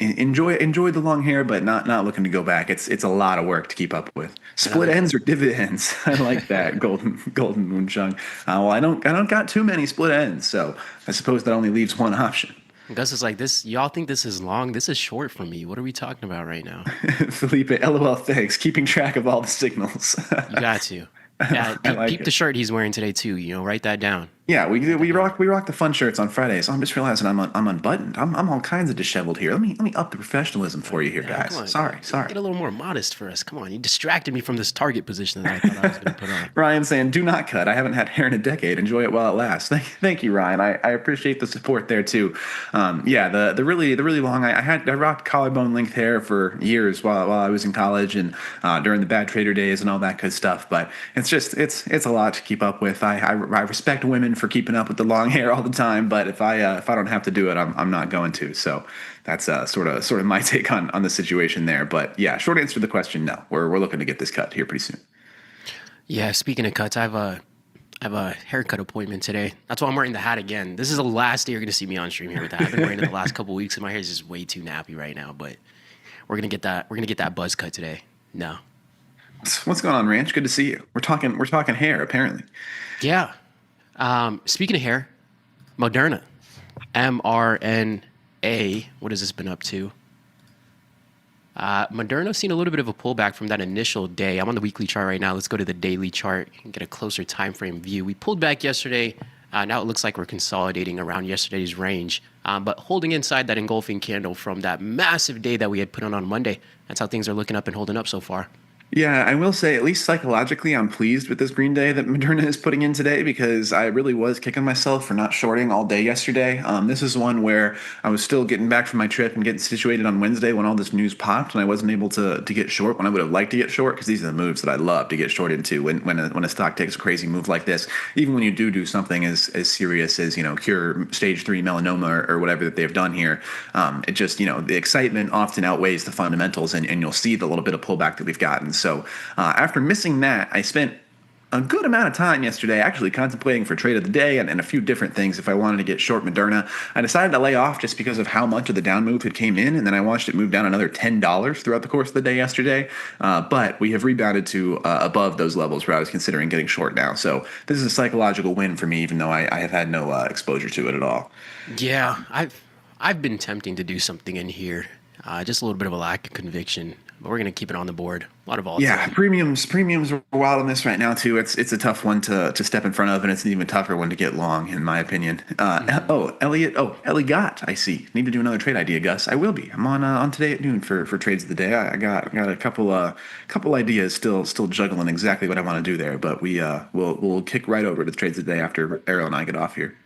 Enjoy the long hair, but not looking to go back. It's a lot of work to keep up with. Split ends or dividends? I like that. Golden Moonshung. Well, I don't got too many split ends, so I suppose that only leaves one option. Gus is like, this. Y'all think this is long? This is short for me. What are we talking about right now? Felipe, LOL, thanks. Keeping track of all the signals. You got to. Yeah, peep the shirt he's wearing today too. Write that down. Yeah, we rock the fun shirts on Fridays. I'm just realizing I'm unbuttoned. I'm all kinds of disheveled here. Let me up the professionalism for you here, guys. Come on, Sorry. Get a little more modest for us. Come on, you distracted me from this target position that I thought I was going to put on. Ryan saying, "Do not cut. I haven't had hair in a decade. Enjoy it while it lasts." Thank you, Ryan. I appreciate the support there too. The really long. I rocked collarbone length hair for years while I was in college and during the bad trader days and all that good stuff. But it's a lot to keep up with. I respect women for keeping up with the long hair all the time, but if I don't have to do it, I'm not going to. So that's sort of my take on the situation there. But yeah, short answer to the question, no. We're looking to get this cut here pretty soon. Yeah, speaking of cuts, I have a haircut appointment today. That's why I'm wearing the hat again. This is the last day you're going to see me on stream here with that. I've been wearing it the last couple of weeks, and my hair is just way too nappy right now. But we're gonna get that buzz cut today. No. What's going on, Ranch? Good to see you. We're talking hair, apparently. Yeah. Speaking of hair, Moderna, mRNA. What has this been up to? Moderna's seen a little bit of a pullback from that initial day. I'm on the weekly chart right now. Let's go to the daily chart and get a closer time frame view. We pulled back yesterday. Now it looks like we're consolidating around yesterday's range, but holding inside that engulfing candle from that massive day that we had put on Monday. That's how things are looking up and holding up so far. Yeah, I will say, at least psychologically, I'm pleased with this green day that Moderna is putting in today because I really was kicking myself for not shorting all day yesterday. This is one where I was still getting back from my trip and getting situated on Wednesday when all this news popped, and I wasn't able to get short when I would have liked to get short because these are the moves that I love to get short into when a stock takes a crazy move like this. Even when you do something as serious as cure stage 3 melanoma or whatever that they've done here, it just the excitement often outweighs the fundamentals, and you'll see the little bit of pullback that we've gotten. So after missing that, I spent a good amount of time yesterday actually contemplating for trade of the day and a few different things if I wanted to get short Moderna. I decided to lay off just because of how much of the down move had came in, and then I watched it move down another $10 throughout the course of the day yesterday. But we have rebounded to above those levels where I was considering getting short now. So this is a psychological win for me, even though I have had no exposure to it at all. Yeah, I've been tempting to do something in here. Just a little bit of a lack of conviction. But we're going to keep it on the board. A lot of volatility. Yeah, premiums are wild on this right now, too. It's a tough one to step in front of, and it's an even tougher one to get long, in my opinion. Elliot, I see. Need to do another trade idea, Gus. I will be. I'm on today at noon for trades of the day. I got a couple ideas still juggling exactly what I want to do there, but we'll kick right over to the trades of the day after Errol and I get off here.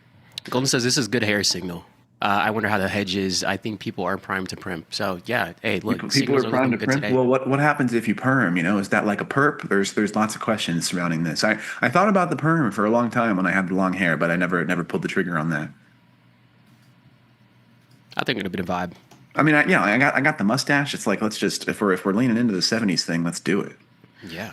Golden says this is good hair signal. I wonder how the hedge is. I think people are primed to primp. So yeah, hey, look, people are primed to primp. Well, what happens if you perm? Is that like a perp? There's lots of questions surrounding this. I thought about the perm for a long time when I had the long hair, but I never pulled the trigger on that. I think it'd be a vibe. I mean, I got the mustache. It's like let's just if we're leaning into the 70s thing, let's do it. Yeah.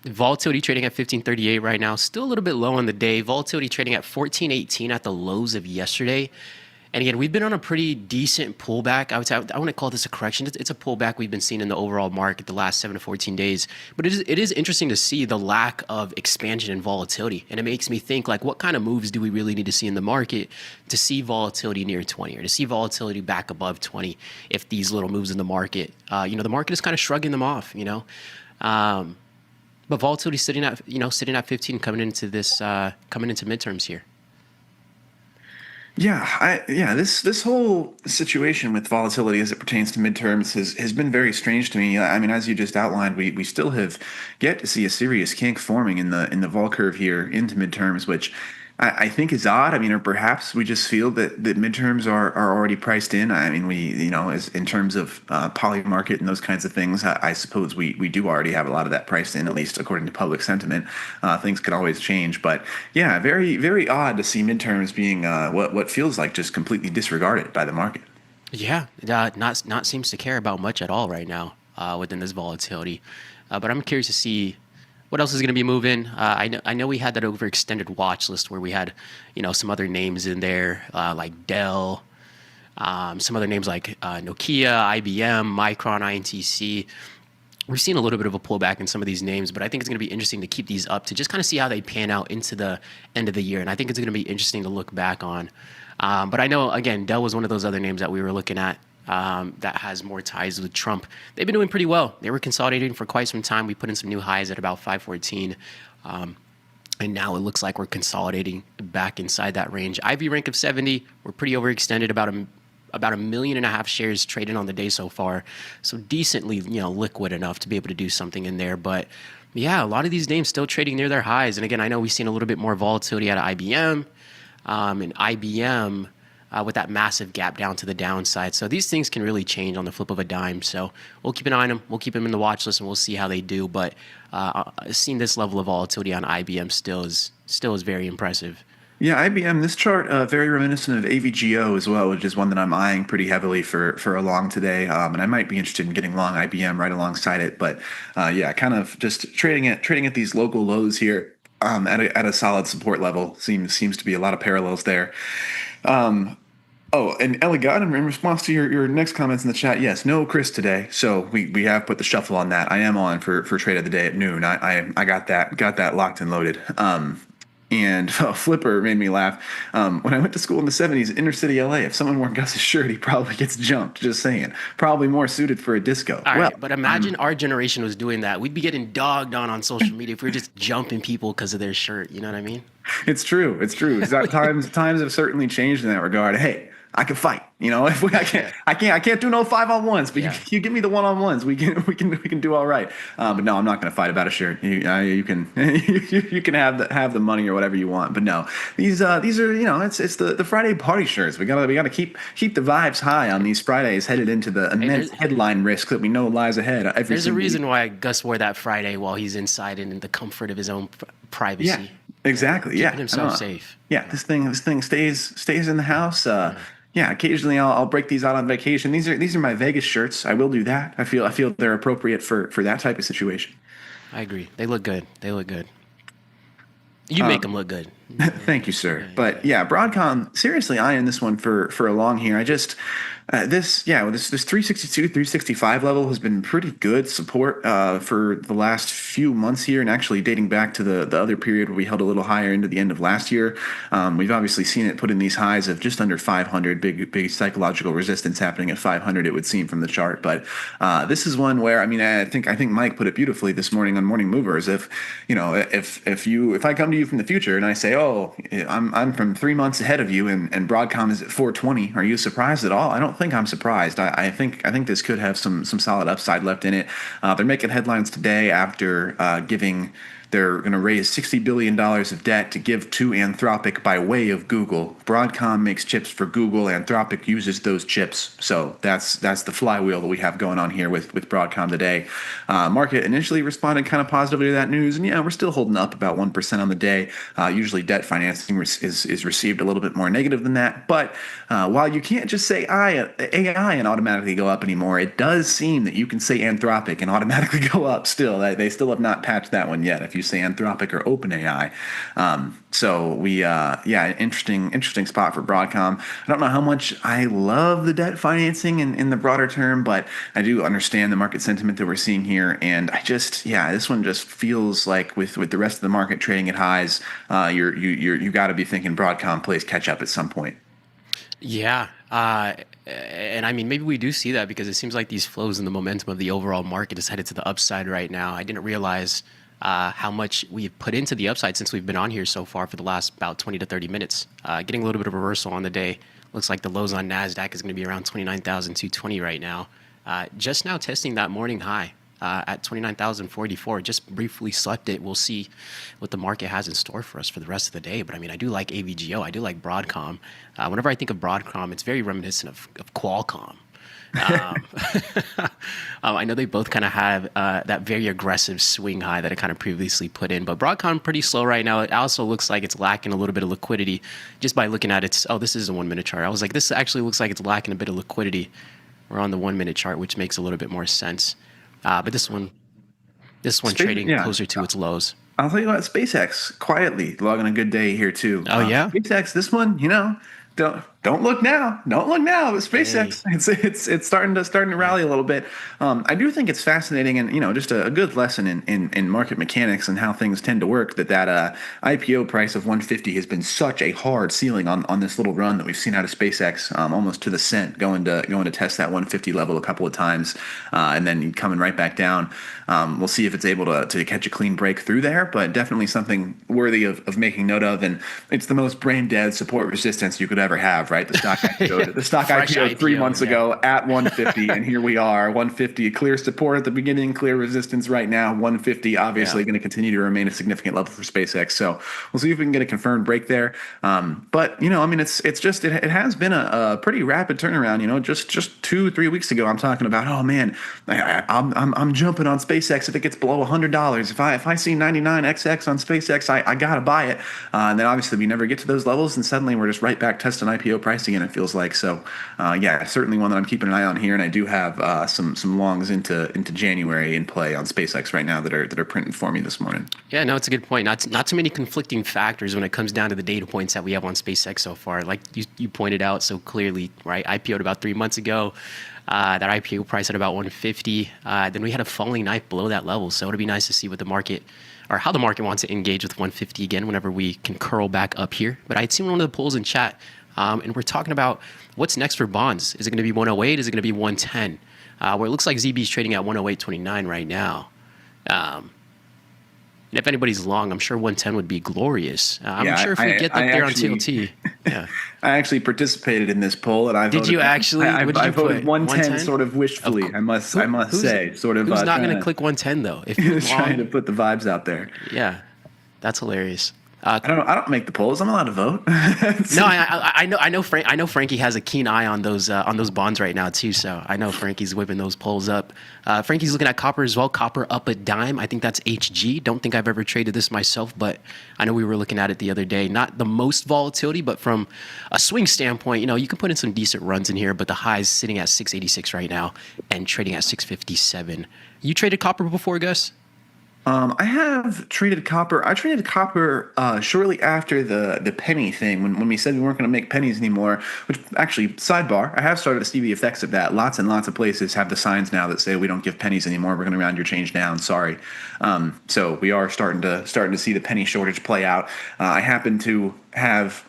Volatility trading at 1538 right now, still a little bit low on the day. Volatility trading at 1418 at the lows of yesterday. And again, we've been on a pretty decent pullback. I would say I wouldn't call this a correction. It's a pullback we've been seeing in the overall market the last 7 to 14 days. But it is interesting to see the lack of expansion and volatility. And it makes me think, like, what kind of moves do we really need to see in the market to see volatility near 20 or to see volatility back above 20 if these little moves in the market, the market is kind of shrugging them off, But volatility sitting at 15 coming into midterms here. This whole situation with volatility as it pertains to midterms has been very strange to me. I mean, as you just outlined, we still have yet to see a serious kink forming in the vol curve here into midterms, which I think is odd. I mean, or perhaps we just feel that midterms are already priced in. I mean, as in terms of poly market and those kinds of things, I suppose we do already have a lot of that priced in, at least according to public sentiment. Things could always change, but yeah, very, very odd to see midterms being what feels like just completely disregarded by the market. Yeah, not seems to care about much at all right now within this volatility. But I'm curious to see what else is going to be moving? I know we had that overextended watch list where we had, some other names in there like Dell, some other names like Nokia, IBM, Micron, INTC. We've seen a little bit of a pullback in some of these names, but I think it's going to be interesting to keep these up to just kind of see how they pan out into the end of the year. And I think it's going to be interesting to look back on. But I know, again, Dell was one of those other names that we were looking at. That has more ties with Trump. They've been doing pretty well. They were consolidating for quite some time. We put in some new highs at about 514. And And now it looks like we're consolidating back inside that range. IV rank of 70. We're pretty overextended, about a 1.5 million shares traded on the day so far. So decently, liquid enough to be able to do something in there. But yeah, a lot of these names still trading near their highs. And again, I know we've seen a little bit more volatility out of IBM. And IBM with that massive gap down to the downside. So these things can really change on the flip of a dime. So we'll keep an eye on them. We'll keep them in the watch list and we'll see how they do. But seeing this level of volatility on IBM still is very impressive. Yeah, IBM, this chart, very reminiscent of AVGO as well, which is one that I'm eyeing pretty heavily for a long today. And I might be interested in getting long IBM right alongside it. But yeah, kind of just trading at these local lows here at a solid support level seems to be a lot of parallels there. Oh, and Elegant, in response to your next comments in the chat, yes, no Chris today. So we have put the shuffle on that. I am on for trade of the day at noon. I got that locked and loaded. And Flipper made me laugh. When I went to school in the 70s, inner city LA, if someone wore Gus's shirt, he probably gets jumped. Just saying. Probably more suited for a disco. All right, but imagine our generation was doing that. We'd be getting dogged on social media if we were just jumping people because of their shirt. You know what I mean? It's true. Times have certainly changed in that regard. Hey, I can fight. If I can't do no 5-on-1s, but you give me the 1-on-1s, we can do all right. But no, I'm not going to fight about a shirt. You can you can have the money or whatever you want. But no, these are it's the Friday party shirts. We gotta keep the vibes high on these Fridays headed into the immense headline risk that we know lies ahead. There's a reason why Gus wore that Friday while he's inside and in the comfort of his own privacy. Yeah, exactly. Keeping himself safe. Yeah, this thing stays in the house. Yeah, occasionally I'll break these out on vacation. These are my Vegas shirts. I will do that. I feel they're appropriate for that type of situation. I agree. They look good. You make them look good. Thank you, sir. But yeah, Broadcom, seriously eyeing this one for a long here. I just this 362, 365 level has been pretty good support for the last few months here, and actually dating back to the other period where we held a little higher into the end of last year. We've obviously seen it put in these highs of just under 500, big psychological resistance happening at 500, it would seem from the chart. But this is one where I think Mike put it beautifully this morning on Morning Movers. If I come to you from the future and I say, oh, I'm from 3 months ahead of you, and Broadcom is at 420, are you surprised at all? I don't think I'm surprised. I think this could have some solid upside left in it. They're making headlines today after they're going to raise $60 billion of debt to give to Anthropic by way of Google. Broadcom makes chips for Google. Anthropic uses those chips. So that's the flywheel that we have going on here with Broadcom today. Market initially responded kind of positively to that news. And yeah, we're still holding up about 1% on the day. Usually debt financing is received a little bit more negative than that. But while you can't just say AI and automatically go up anymore, it does seem that you can say Anthropic and automatically go up still. They still have not patched that one yet. If you say Anthropic or OpenAI. So interesting spot for Broadcom. I don't know how much I love the debt financing in the broader term, but I do understand the market sentiment that we're seeing here. And this one just feels like with the rest of the market trading at highs, you got to be thinking Broadcom plays catch up at some point. Yeah. And I mean, maybe we do see that because it seems like these flows and the momentum of the overall market is headed to the upside right now. I didn't realize how much we've put into the upside since we've been on here so far for the last about 20 to 30 minutes. Getting a little bit of reversal on the day. Looks like the lows on NASDAQ is going to be around 29,220 right now. Just now testing that morning high at 29,044. Just briefly slept it. We'll see what the market has in store for us for the rest of the day. But I mean, I do like AVGO. I do like Broadcom. Whenever I think of Broadcom, it's very reminiscent of Qualcomm. I know they both kind of have that very aggressive swing high that I kind of previously put in, but Broadcom pretty slow right now. It also looks like it's lacking a little bit of liquidity just by looking at its. Oh, this is a 1 minute chart. I was like, this actually looks like it's lacking a bit of liquidity. We're on the 1 minute chart, which makes a little bit more sense. But this one trading closer to its lows. I'll tell you what, SpaceX quietly logging a good day here too. Oh yeah, SpaceX. This one, Don't look now. Don't look now. SpaceX, it's starting to rally a little bit. I do think it's fascinating, and just a good lesson in market mechanics and how things tend to work. That IPO price of 150 has been such a hard ceiling on this little run that we've seen out of SpaceX, almost to the cent, going to test that 150 level a couple of times, and then coming right back down. We'll see if it's able to catch a clean break through there, but definitely something worthy of making note of. And it's the most brain dead support resistance you could ever have, right? The stock IPO, the stock IPO 3 months ago at 150, and here we are, 150, clear support at the beginning, clear resistance right now. 150, obviously going to continue to remain a significant level for SpaceX. So we'll see if we can get a confirmed break there. But it has been a pretty rapid turnaround. Just 2-3 weeks ago, I'm talking about, oh man, I'm jumping on SpaceX if it gets below $100. If I see 99XX on SpaceX, I gotta buy it. And then obviously we never get to those levels, and suddenly we're just right back testing IPO price again. It feels like so. Certainly one that I'm keeping an eye on here, and I do have some longs into January in play on SpaceX right now that are printing for me this morning. Yeah, no, it's a good point. Not too many conflicting factors when it comes down to the data points that we have on SpaceX so far. Like you pointed out so clearly, right? IPO'd about 3 months ago. That IPO price at about 150. Then we had a falling knife below that level. So it'll be nice to see what the market, or how the market wants to engage with 150 again whenever we can curl back up here. But I had seen one of the polls in chat, and we're talking about what's next for bonds. Is it going to be 108? Is it going to be 110? Where it looks like ZB is trading at 108.29 right now. And if anybody's long, I'm sure 110 would be glorious. I'm sure if we get up there on TLT. Yeah. I actually participated in this poll, and I did. You actually? I voted 110 110 sort of wishfully. I must say, sort of. Who's not going to click 110 though? If you're trying to put the vibes out there. Yeah, that's hilarious. I don't make the polls. I'm allowed to vote. No, I know Frankie has a keen eye on those bonds right now too. So I know Frankie's whipping those polls up. Frankie's looking at copper as well. Copper up a dime. I think that's HG. Don't think I've ever traded this myself, but I know we were looking at it the other day. Not the most volatility, but from a swing standpoint, you can put in some decent runs in here. But the high is sitting at 686 right now and trading at 657. You traded copper before, Gus? I have traded copper. I traded copper shortly after the penny thing, when we said we weren't going to make pennies anymore, which actually, sidebar, I have started to see the effects of that. Lots and lots of places have the signs now that say we don't give pennies anymore. We're going to round your change down. Sorry. So we are starting to see the penny shortage play out. I happen to have,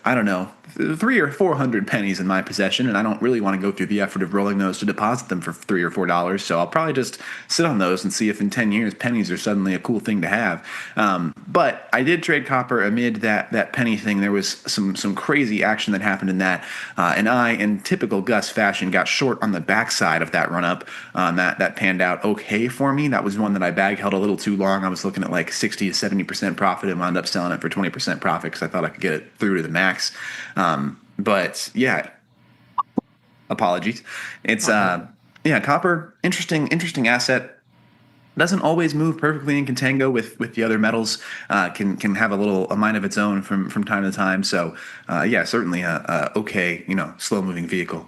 300 or 400 pennies in my possession, and I don't really want to go through the effort of rolling those to deposit them for $3 or $4. So I'll probably just sit on those and see if in 10 years pennies are suddenly a cool thing to have. But I did trade copper amid that penny thing. There was some crazy action that happened in that, and I, in typical Gus fashion, got short on the backside of that run up. That panned out okay for me. That was one that I bag held a little too long. I was looking at like 60 to 70% profit and wound up selling it for 20% profit because I thought I could get it through to the max. But yeah, apologies. It's copper, interesting asset. Doesn't always move perfectly in contango with the other metals. Can have a mind of its own from time to time. So certainly a okay, slow moving vehicle.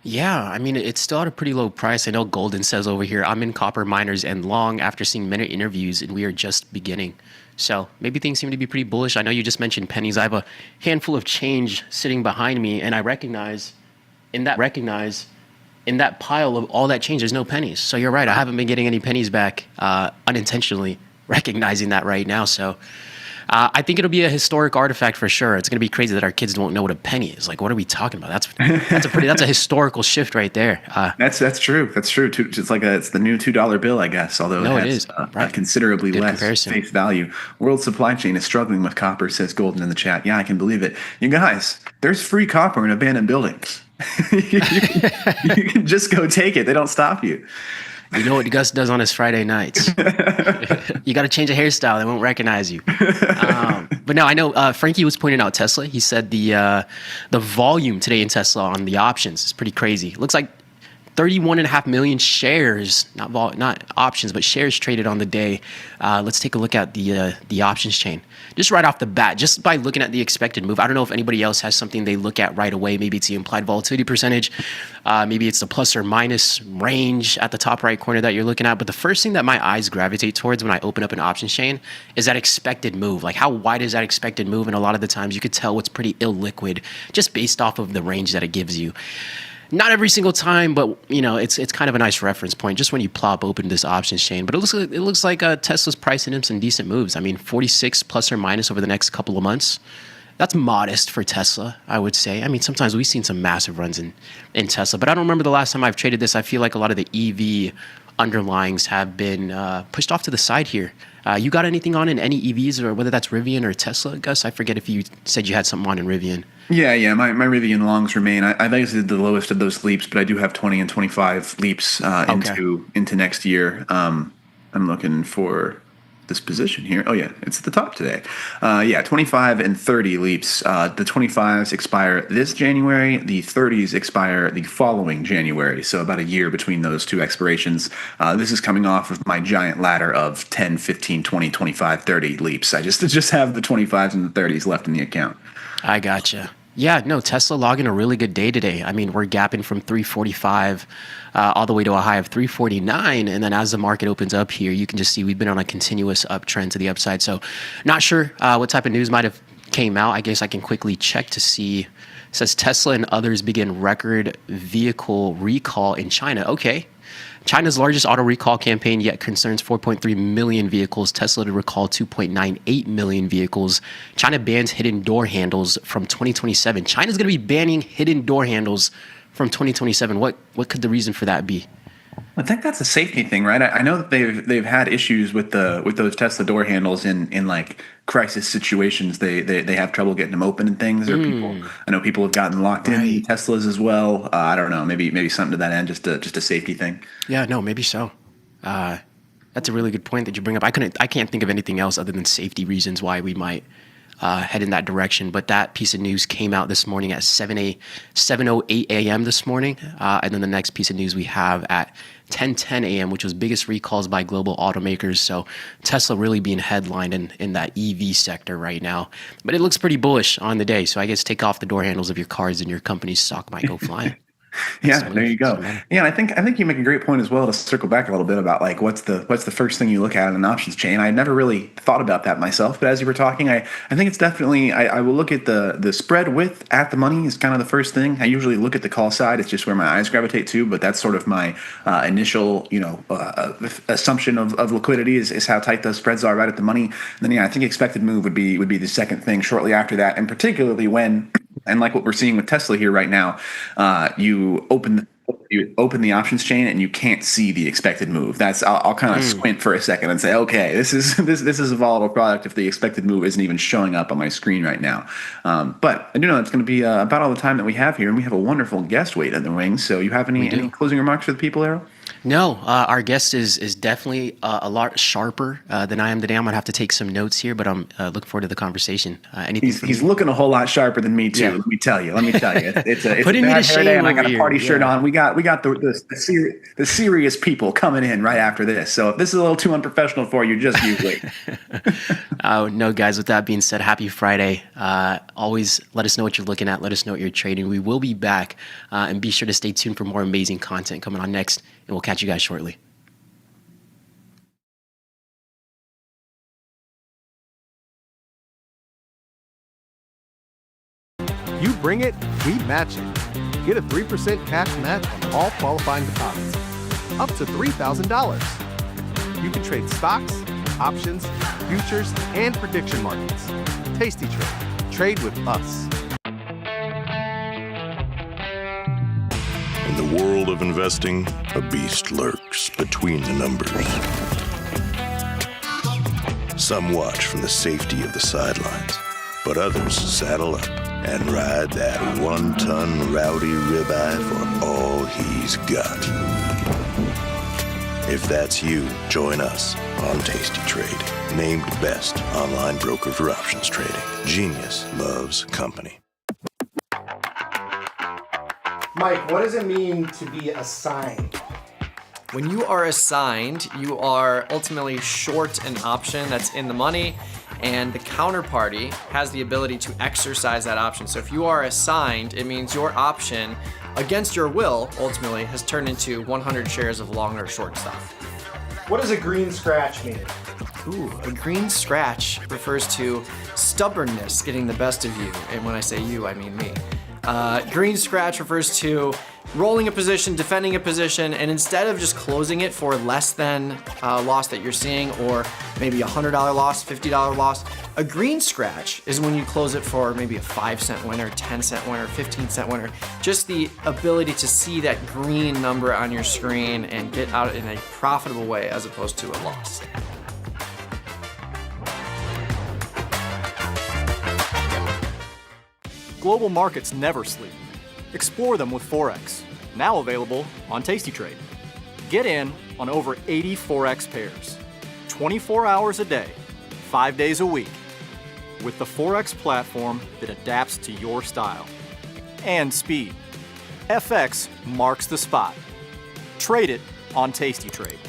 Yeah, I mean, it's still at a pretty low price. I know Golden says over here, I'm in copper miners and long after seeing many interviews, and we are just beginning. So maybe things seem to be pretty bullish. I know you just mentioned pennies. I have a handful of change sitting behind me, and I recognize in that pile of all that change, there's no pennies. So you're right. I haven't been getting any pennies back, unintentionally recognizing that right now. So I think it'll be a historic artifact for sure. It's going to be crazy that our kids won't know what a penny is. Like, what are we talking about? That's a historical shift right there. That's true. That's true. It's the new $2 bill, I guess. Although it has considerably less comparison. Face value. World supply chain is struggling with copper, says Golden in the chat. Yeah, I can believe it. You guys, there's free copper in abandoned buildings. you can just go take it. They don't stop you. You know what Gus does on his Friday nights. You got to change a hairstyle. They won't recognize you. But no, I know Frankie was pointing out Tesla. He said the volume today in Tesla on the options is pretty crazy. It looks like 31.5 million shares, not options, but shares traded on the day. Let's take a look at the options chain. Just right off the bat, just by looking at the expected move. I don't know if anybody else has something they look at right away. Maybe it's the implied volatility percentage. Maybe it's the plus or minus range at the top right corner that you're looking at. But the first thing that my eyes gravitate towards when I open up an options chain is that expected move. Like, how wide is that expected move? And a lot of the times you could tell what's pretty illiquid just based off of the range that it gives you. Not every single time, but it's kind of a nice reference point just when you plop open this options chain. But it looks like Tesla's pricing in some decent moves. I mean, 46 plus or minus over the next couple of months. That's modest for Tesla, I would say. I mean, sometimes we've seen some massive runs in Tesla, but I don't remember the last time I've traded this. I feel like a lot of the EV underlyings have been pushed off to the side here. You got anything on in any EVs, or whether that's Rivian or Tesla, Gus? I forget if you said you had something on in Rivian. Yeah. My Rivian longs remain. I've exited the lowest of those leaps, but I do have 20 and 25 leaps into next year. I'm looking for this position here. Oh yeah, it's at the top today. 25 and 30 leaps. The 25s expire this January. The 30s expire the following January. So about a year between those two expirations. This is coming off of my giant ladder of 10, 15, 20, 25, 30 leaps. I just have the 25s and the 30s left in the account. I gotcha. Yeah, no, Tesla logging a really good day today. I mean, we're gapping from 345 all the way to a high of 349. And then as the market opens up here, you can just see we've been on a continuous uptrend to the upside. So not sure what type of news might have came out. I guess I can quickly check to see. It says Tesla and others begin record vehicle recall in China. Okay. China's largest auto recall campaign yet concerns 4.3 million vehicles. Tesla to recall 2.98 million vehicles. China bans hidden door handles from 2027. China's going to be banning hidden door handles from 2027. What could the reason for that be? I think that's a safety thing, right? I know that they've had issues with those Tesla door handles in like crisis situations. They have trouble getting them open and things. Or I know people have gotten locked in Teslas as well. I don't know, maybe something to that end, just a safety thing. Yeah, no, maybe so. That's a really good point that you bring up. I can't think of anything else other than safety reasons why we might head in that direction. But that piece of news came out this morning at 7:08 a.m. this morning. And then the next piece of news we have at 10:10 a.m., which was biggest recalls by global automakers. So Tesla really being headlined in that EV sector right now. But it looks pretty bullish on the day. So I guess take off the door handles of your cars and your company's stock might go flying. Yeah, there you go. Yeah, I think you make a great point as well to circle back a little bit about like what's the first thing you look at in an options chain. I never really thought about that myself, but as you were talking, I think it's definitely I will look at the spread width at the money is kind of the first thing. I usually look at the call side. It's just where my eyes gravitate to, but that's sort of my initial assumption of liquidity is how tight those spreads are right at the money. And then I think expected move would be the second thing shortly after that, and particularly when. And like what we're seeing with Tesla here right now, you open the options chain and you can't see the expected move. That's I'll kind of squint for a second and say, okay, this is a volatile product if the expected move isn't even showing up on my screen right now. But I do know it's going to be about all the time that we have here, and we have a wonderful guest wait in the wings. So you have any closing remarks for the people, Errol? No, our guest is definitely a lot sharper than I am today. I'm going to have to take some notes here, but I'm looking forward to the conversation. He's looking a whole lot sharper than me, too. Yeah. Let me tell you. It's a Putting bad me to hair day, shame and I got a over party here. shirt on. We got the serious people coming in right after this. So if this is a little too unprofessional for you, just you wait. No, guys, with that being said, happy Friday. Always let us know what you're looking at. Let us know what you're trading. We will be back, and be sure to stay tuned for more amazing content coming on next, and we'll catch you guys shortly. You bring it, we match it. Get a 3% cash match on all qualifying deposits. Up to $3,000. You can trade stocks, options, futures, and prediction markets. Tasty Trade. Trade with us. In the world of investing, a beast lurks between the numbers. Some watch from the safety of the sidelines, but others saddle up and ride that 1-ton rowdy ribeye for all he's got. If that's you, join us on Tasty Trade, named best online broker for options trading. Genius loves company. Mike, what does it mean to be assigned? When you are assigned, you are ultimately short an option that's in the money, and the counterparty has the ability to exercise that option. So if you are assigned, it means your option, against your will, ultimately, has turned into 100 shares of long or short stock. What does a green scratch mean? Ooh, a green scratch refers to stubbornness getting the best of you. And when I say you, I mean me. Green scratch refers to rolling a position, defending a position, and instead of just closing it for less than loss that you're seeing, or maybe a $100 loss, $50 loss, a green scratch is when you close it for maybe a 5-cent winner, 10-cent winner, 15-cent winner. Just the ability to see that green number on your screen and get out in a profitable way as opposed to a loss. Global markets never sleep. Explore them with Forex, now available on Tasty Trade. Get in on over 80 Forex pairs, 24 hours a day, 5 days a week, with the Forex platform that adapts to your style and speed. FX marks the spot. Trade it on Tasty Trade.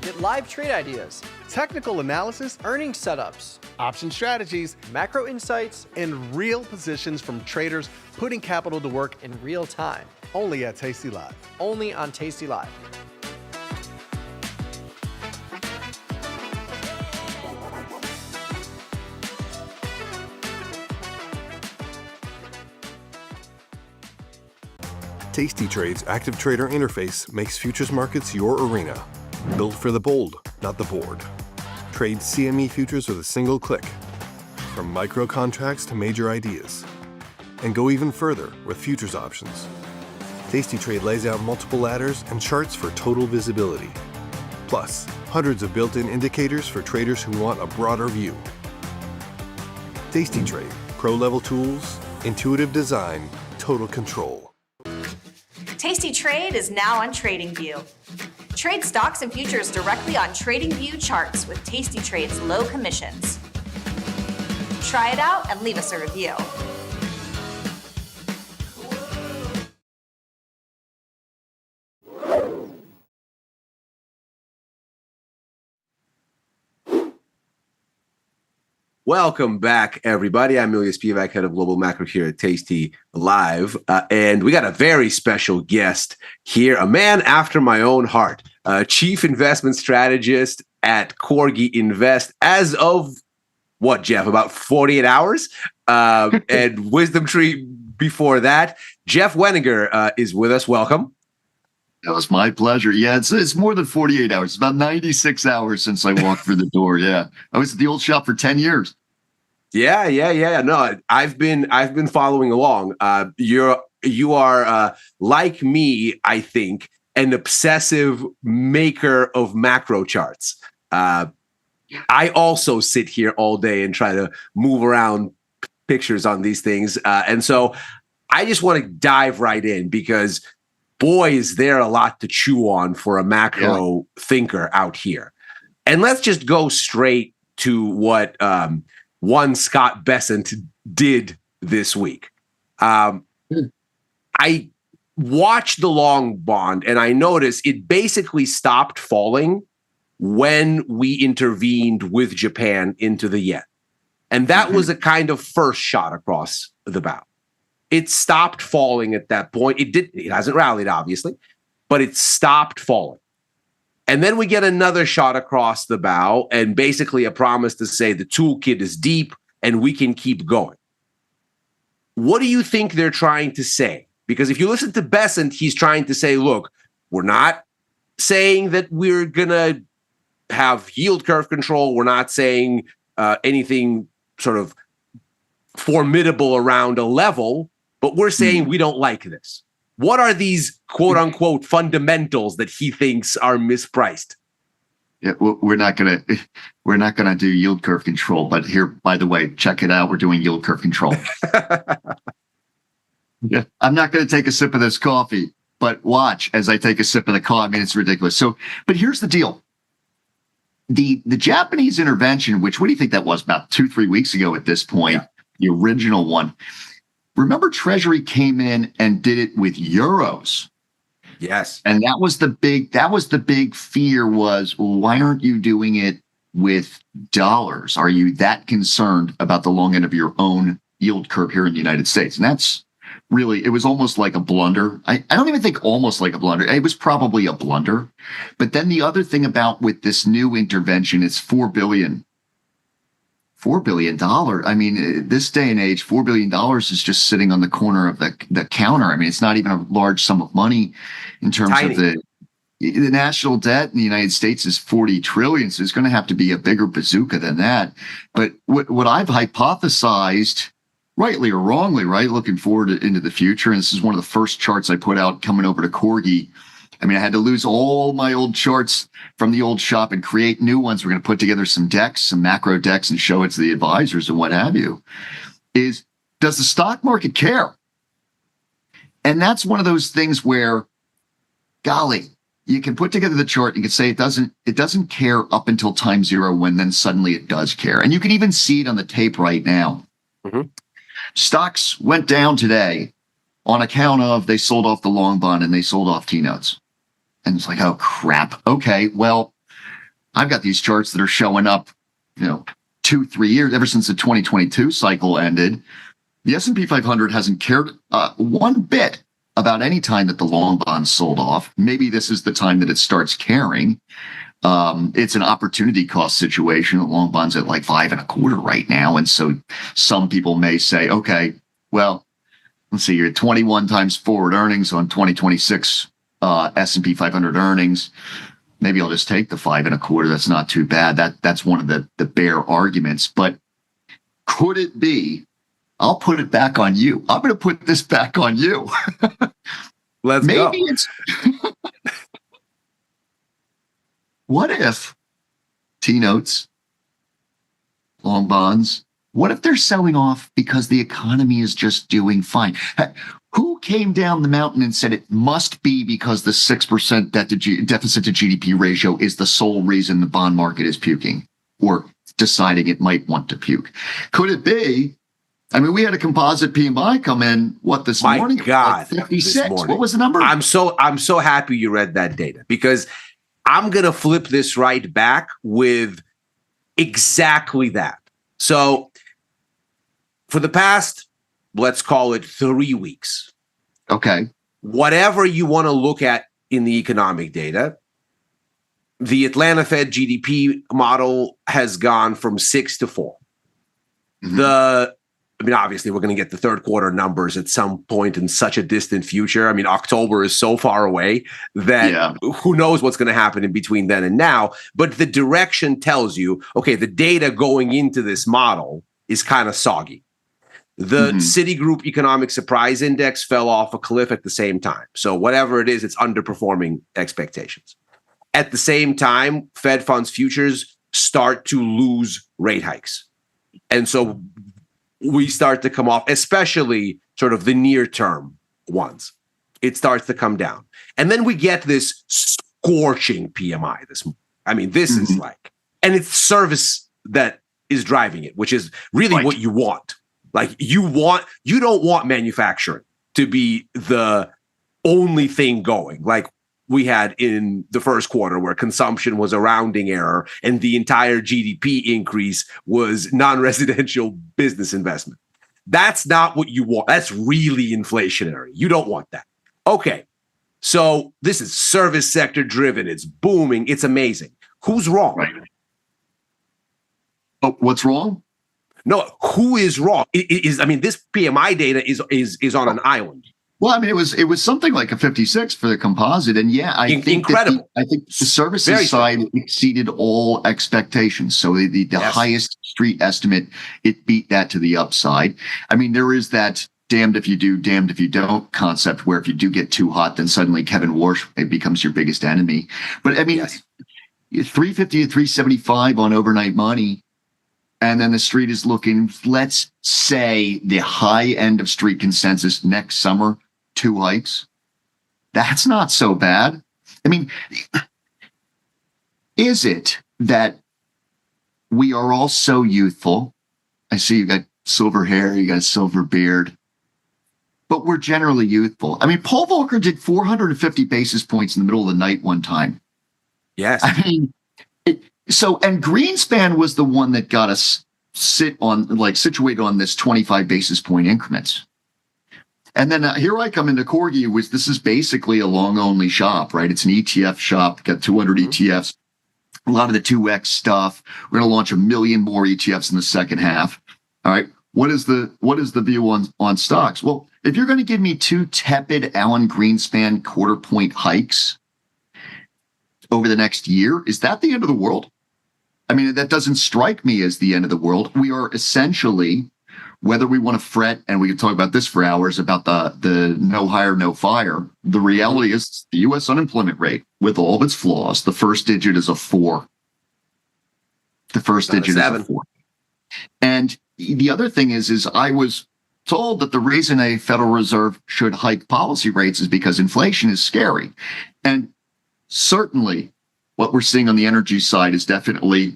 Get live trade ideas, technical analysis, earnings setups, option strategies, macro insights, and real positions from traders putting capital to work in real time. Only at Tasty Live. Only on Tasty Live. Tasty Trade's active trader interface makes futures markets your arena. Built for the bold, not the bored. Trade CME futures with a single click. From micro contracts to major ideas. And go even further with futures options. Tasty Trade lays out multiple ladders and charts for total visibility. Plus, hundreds of built-in indicators for traders who want a broader view. Tasty Trade, pro-level tools, intuitive design, total control. Tasty Trade is now on TradingView. Trade stocks and futures directly on TradingView charts with Tasty Trade's low commissions. Try it out and leave us a review. Welcome back, everybody. I'm Ilya Spivak, head of Global Macro here at Tasty Live. And we got a very special guest here, a man after my own heart, chief investment strategist at Corgi Invest as of, what, Jeff, about 48 hours? And Wisdom Tree before that. Jeff Weniger is with us. Welcome. That was my pleasure. Yeah, it's more than 48 hours. It's about 96 hours since I walked through the door. Yeah, I was at the old shop for 10 years. Yeah. No, I've been following along. You are like me, I think, an obsessive maker of macro charts. I also sit here all day and try to move around pictures on these things, and so I just want to dive right in because, boy, is there a lot to chew on for a macro thinker out here. And let's just go straight to what one Scott Bessent did this week. I watched the long bond and I noticed it basically stopped falling when we intervened with Japan into the yen. And that was a kind of first shot across the bow. It stopped falling at that point. It hasn't rallied, obviously, but it stopped falling. And then we get another shot across the bow and basically a promise to say the toolkit is deep and we can keep going. What do you think they're trying to say? Because if you listen to Bessent, he's trying to say, look, we're not saying that we're going to have yield curve control. We're not saying anything sort of formidable around a level, but we're saying we don't like this. What are these quote unquote fundamentals that he thinks are mispriced? Yeah, we're not gonna do yield curve control. But here, by the way, check it out. We're doing yield curve control. Yeah, I'm not gonna take a sip of this coffee but watch as I take a sip of the coffee. I mean, it's ridiculous. So, but here's the deal. The Japanese intervention, which, what do you think that was, about 2-3 weeks ago at this point, the original one. Remember, Treasury came in and did it with euros. Yes. And that was the big fear was, well, why aren't you doing it with dollars? Are you that concerned about the long end of your own yield curve here in the United States? And that's really, it was almost like a blunder. I don't even think almost like a blunder. It was probably a blunder. But then the other thing about with this new intervention, it's $4 billion. $4 billion. I mean, this day and age, $4 billion is just sitting on the corner of the counter. I mean, it's not even a large sum of money in terms of the national debt in the United States is 40 trillion. So it's going to have to be a bigger bazooka than that. But what I've hypothesized, rightly or wrongly, right, looking forward into the future, and this is one of the first charts I put out coming over to Corgi. I mean, I had to lose all my old charts from the old shop and create new ones. We're going to put together some decks, some macro decks, and show it to the advisors and what have you. Does the stock market care? And that's one of those things where, golly, you can put together the chart. You can say it doesn't care up until time zero, when then suddenly it does care. And you can even see it on the tape right now. Mm-hmm. Stocks went down today on account of they sold off the long bond and they sold off T-notes. And it's like, oh, crap. Okay, well, I've got these charts that are showing up, 2-3 years, ever since the 2022 cycle ended. The S&P 500 hasn't cared one bit about any time that the long bonds sold off. Maybe this is the time that it starts caring. It's an opportunity cost situation. The long bond's at like 5.25 right now. And so some people may say, okay, well, let's see, you're at 21 times forward earnings on 2026 S&P 500 earnings. Maybe I'll just take the 5.25. That's not too bad. That's one of the bear arguments. But could it be? I'll put it back on you. I'm going to put this back on you. Let's go. Maybe it's. What if T-notes, long bonds, what if they're selling off because the economy is just doing fine? Who came down the mountain and said it must be because the 6% deficit to GDP ratio is the sole reason the bond market is puking or deciding it might want to puke? Could it be? I mean, we had a composite PMI come in, this morning? My God, like 56. What was the number? I'm so happy you read that data, because I'm going to flip this right back with exactly that. So for the past, let's call it 3 weeks. Okay. Whatever you want to look at in the economic data, the Atlanta Fed GDP model has gone from 6 to 4. Mm-hmm. Obviously, we're going to get the third quarter numbers at some point in such a distant future. I mean, October is so far away that who knows what's going to happen in between then and now. But the direction tells you, okay, the data going into this model is kind of soggy. The Citigroup Economic Surprise Index fell off a cliff at the same time. So whatever it is, it's underperforming expectations. At the same time, Fed funds futures start to lose rate hikes. And so we start to come off, especially sort of the near-term ones. It starts to come down. And then we get this scorching PMI. This is like, and it's service that is driving it, which is really what you want. Like you don't want manufacturing to be the only thing going. Like we had in the first quarter, where consumption was a rounding error and the entire GDP increase was non-residential business investment. That's not what you want. That's really inflationary. You don't want that. Okay, so this is service sector driven. It's booming. It's amazing. Who's wrong? Right. Oh, what's wrong? No, who is wrong? This PMI data is on an island. Well, I mean, it was something like a 56 for the composite, and I think incredible. I think the services side exceeded all expectations. So the highest street estimate, it beat that to the upside. I mean, there is that damned if you do, damned if you don't concept, where if you do get too hot, then suddenly Kevin Warsh becomes your biggest enemy. But I mean, 350 to 375 on overnight money. And then the street is looking, let's say the high end of street consensus next summer, 2 hikes. That's not so bad. I mean, is it that we are all so youthful? I see you got silver hair, you got a silver beard, but we're generally youthful. I mean, Paul Volcker did 450 basis points in the middle of the night one time. Yes. I mean, and Greenspan was the one that got us situated on this 25 basis point increments. And then here I come into Corgi, which this is basically a long only shop, right? It's an ETF shop, got 200 ETFs, a lot of the 2X stuff. We're going to launch 1 million more ETFs in the second half. All right. What is the view on stocks? Well, if you're going to give me 2 tepid Alan Greenspan quarter point hikes over the next year, is that the end of the world? I mean, that doesn't strike me as the end of the world. We are essentially, whether we want to fret, and we can talk about this for hours, about the no hire, no fire, the reality is the U.S. unemployment rate, with all of its flaws, the first digit is a 4. The first digit is a 4. And the other thing is I was told that the reason a Federal Reserve should hike policy rates is because inflation is scary. And certainly what we're seeing on the energy side is definitely,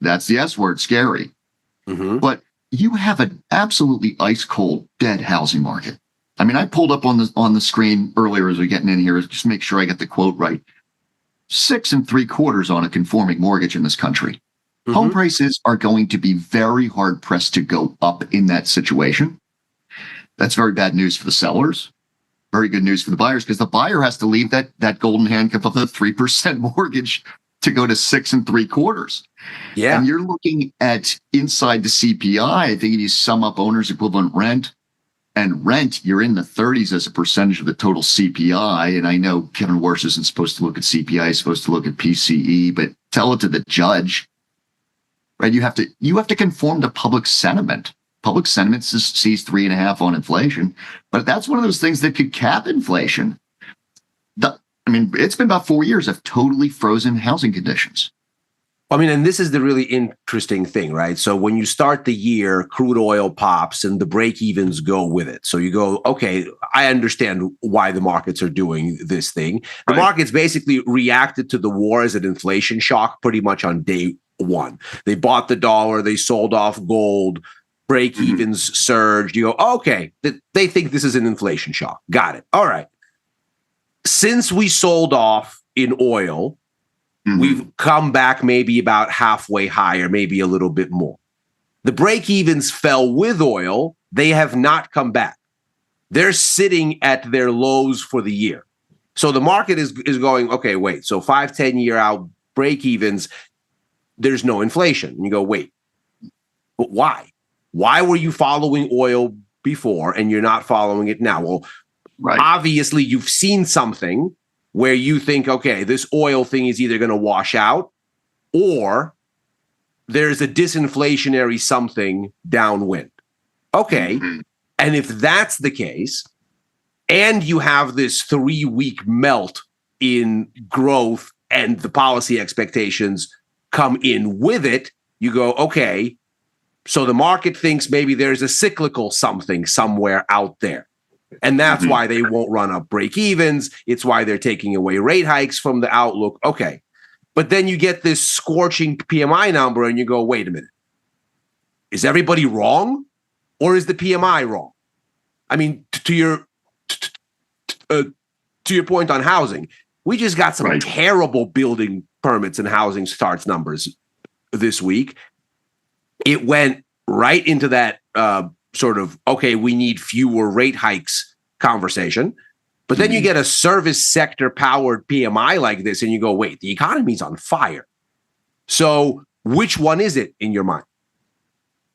that's the S word, scary. But you have an absolutely ice cold, dead housing market. I mean, I pulled up on the screen earlier as we're getting in here, just make sure I get the quote right. 6 3/4 on a conforming mortgage in this country. Home prices are going to be very hard pressed to go up in that situation. That's very bad news for the sellers. Very good news for the buyers, because the buyer has to leave that golden handcuff of the 3% mortgage to go to 6 3/4. Yeah. And you're looking at inside the CPI. I think if you sum up owner's equivalent rent and rent, you're in the 30s as a percentage of the total CPI. And I know Kevin Warsh isn't supposed to look at CPI, he's supposed to look at PCE, but tell it to the judge, right? You have to conform to public sentiment. Public sentiment sees 3.5 on inflation, but that's one of those things that could cap inflation. I mean, it's been about 4 years of totally frozen housing conditions. I mean, and this is the really interesting thing, right? So when you start the year, crude oil pops and the break evens go with it. So you go, okay, I understand why the markets are doing this thing. The markets basically reacted to the war as an inflation shock pretty much on day one. They bought the dollar, they sold off gold, break evens surged. You go, okay, they think this is an inflation shock. Got it. All right. Since we sold off in oil, we've come back maybe about halfway higher, maybe a little bit more. The break evens fell with oil. They have not come back. They're sitting at their lows for the year. So the market is going, okay, wait. So 5-10 year out break evens, there's no inflation. And you go, wait, but why? Why were you following oil before and you're not following it now? Well, obviously you've seen something where you think, okay, this oil thing is either going to wash out or there's a disinflationary something downwind. Okay. And if that's the case, and you have this 3-week melt in growth and the policy expectations come in with it, you go, okay, so the market thinks maybe there's a cyclical something somewhere out there. And that's why they won't run up break evens. It's why they're taking away rate hikes from the outlook. Okay. But then you get this scorching PMI number and you go, wait a minute. Is everybody wrong? Or is the PMI wrong? I mean, to your point on housing, we just got some terrible building permits and housing starts numbers this week. It went right into that sort of, okay, we need fewer rate hikes conversation. But then you get a service sector powered PMI like this and you go, wait, the economy's on fire. So which one is it in your mind?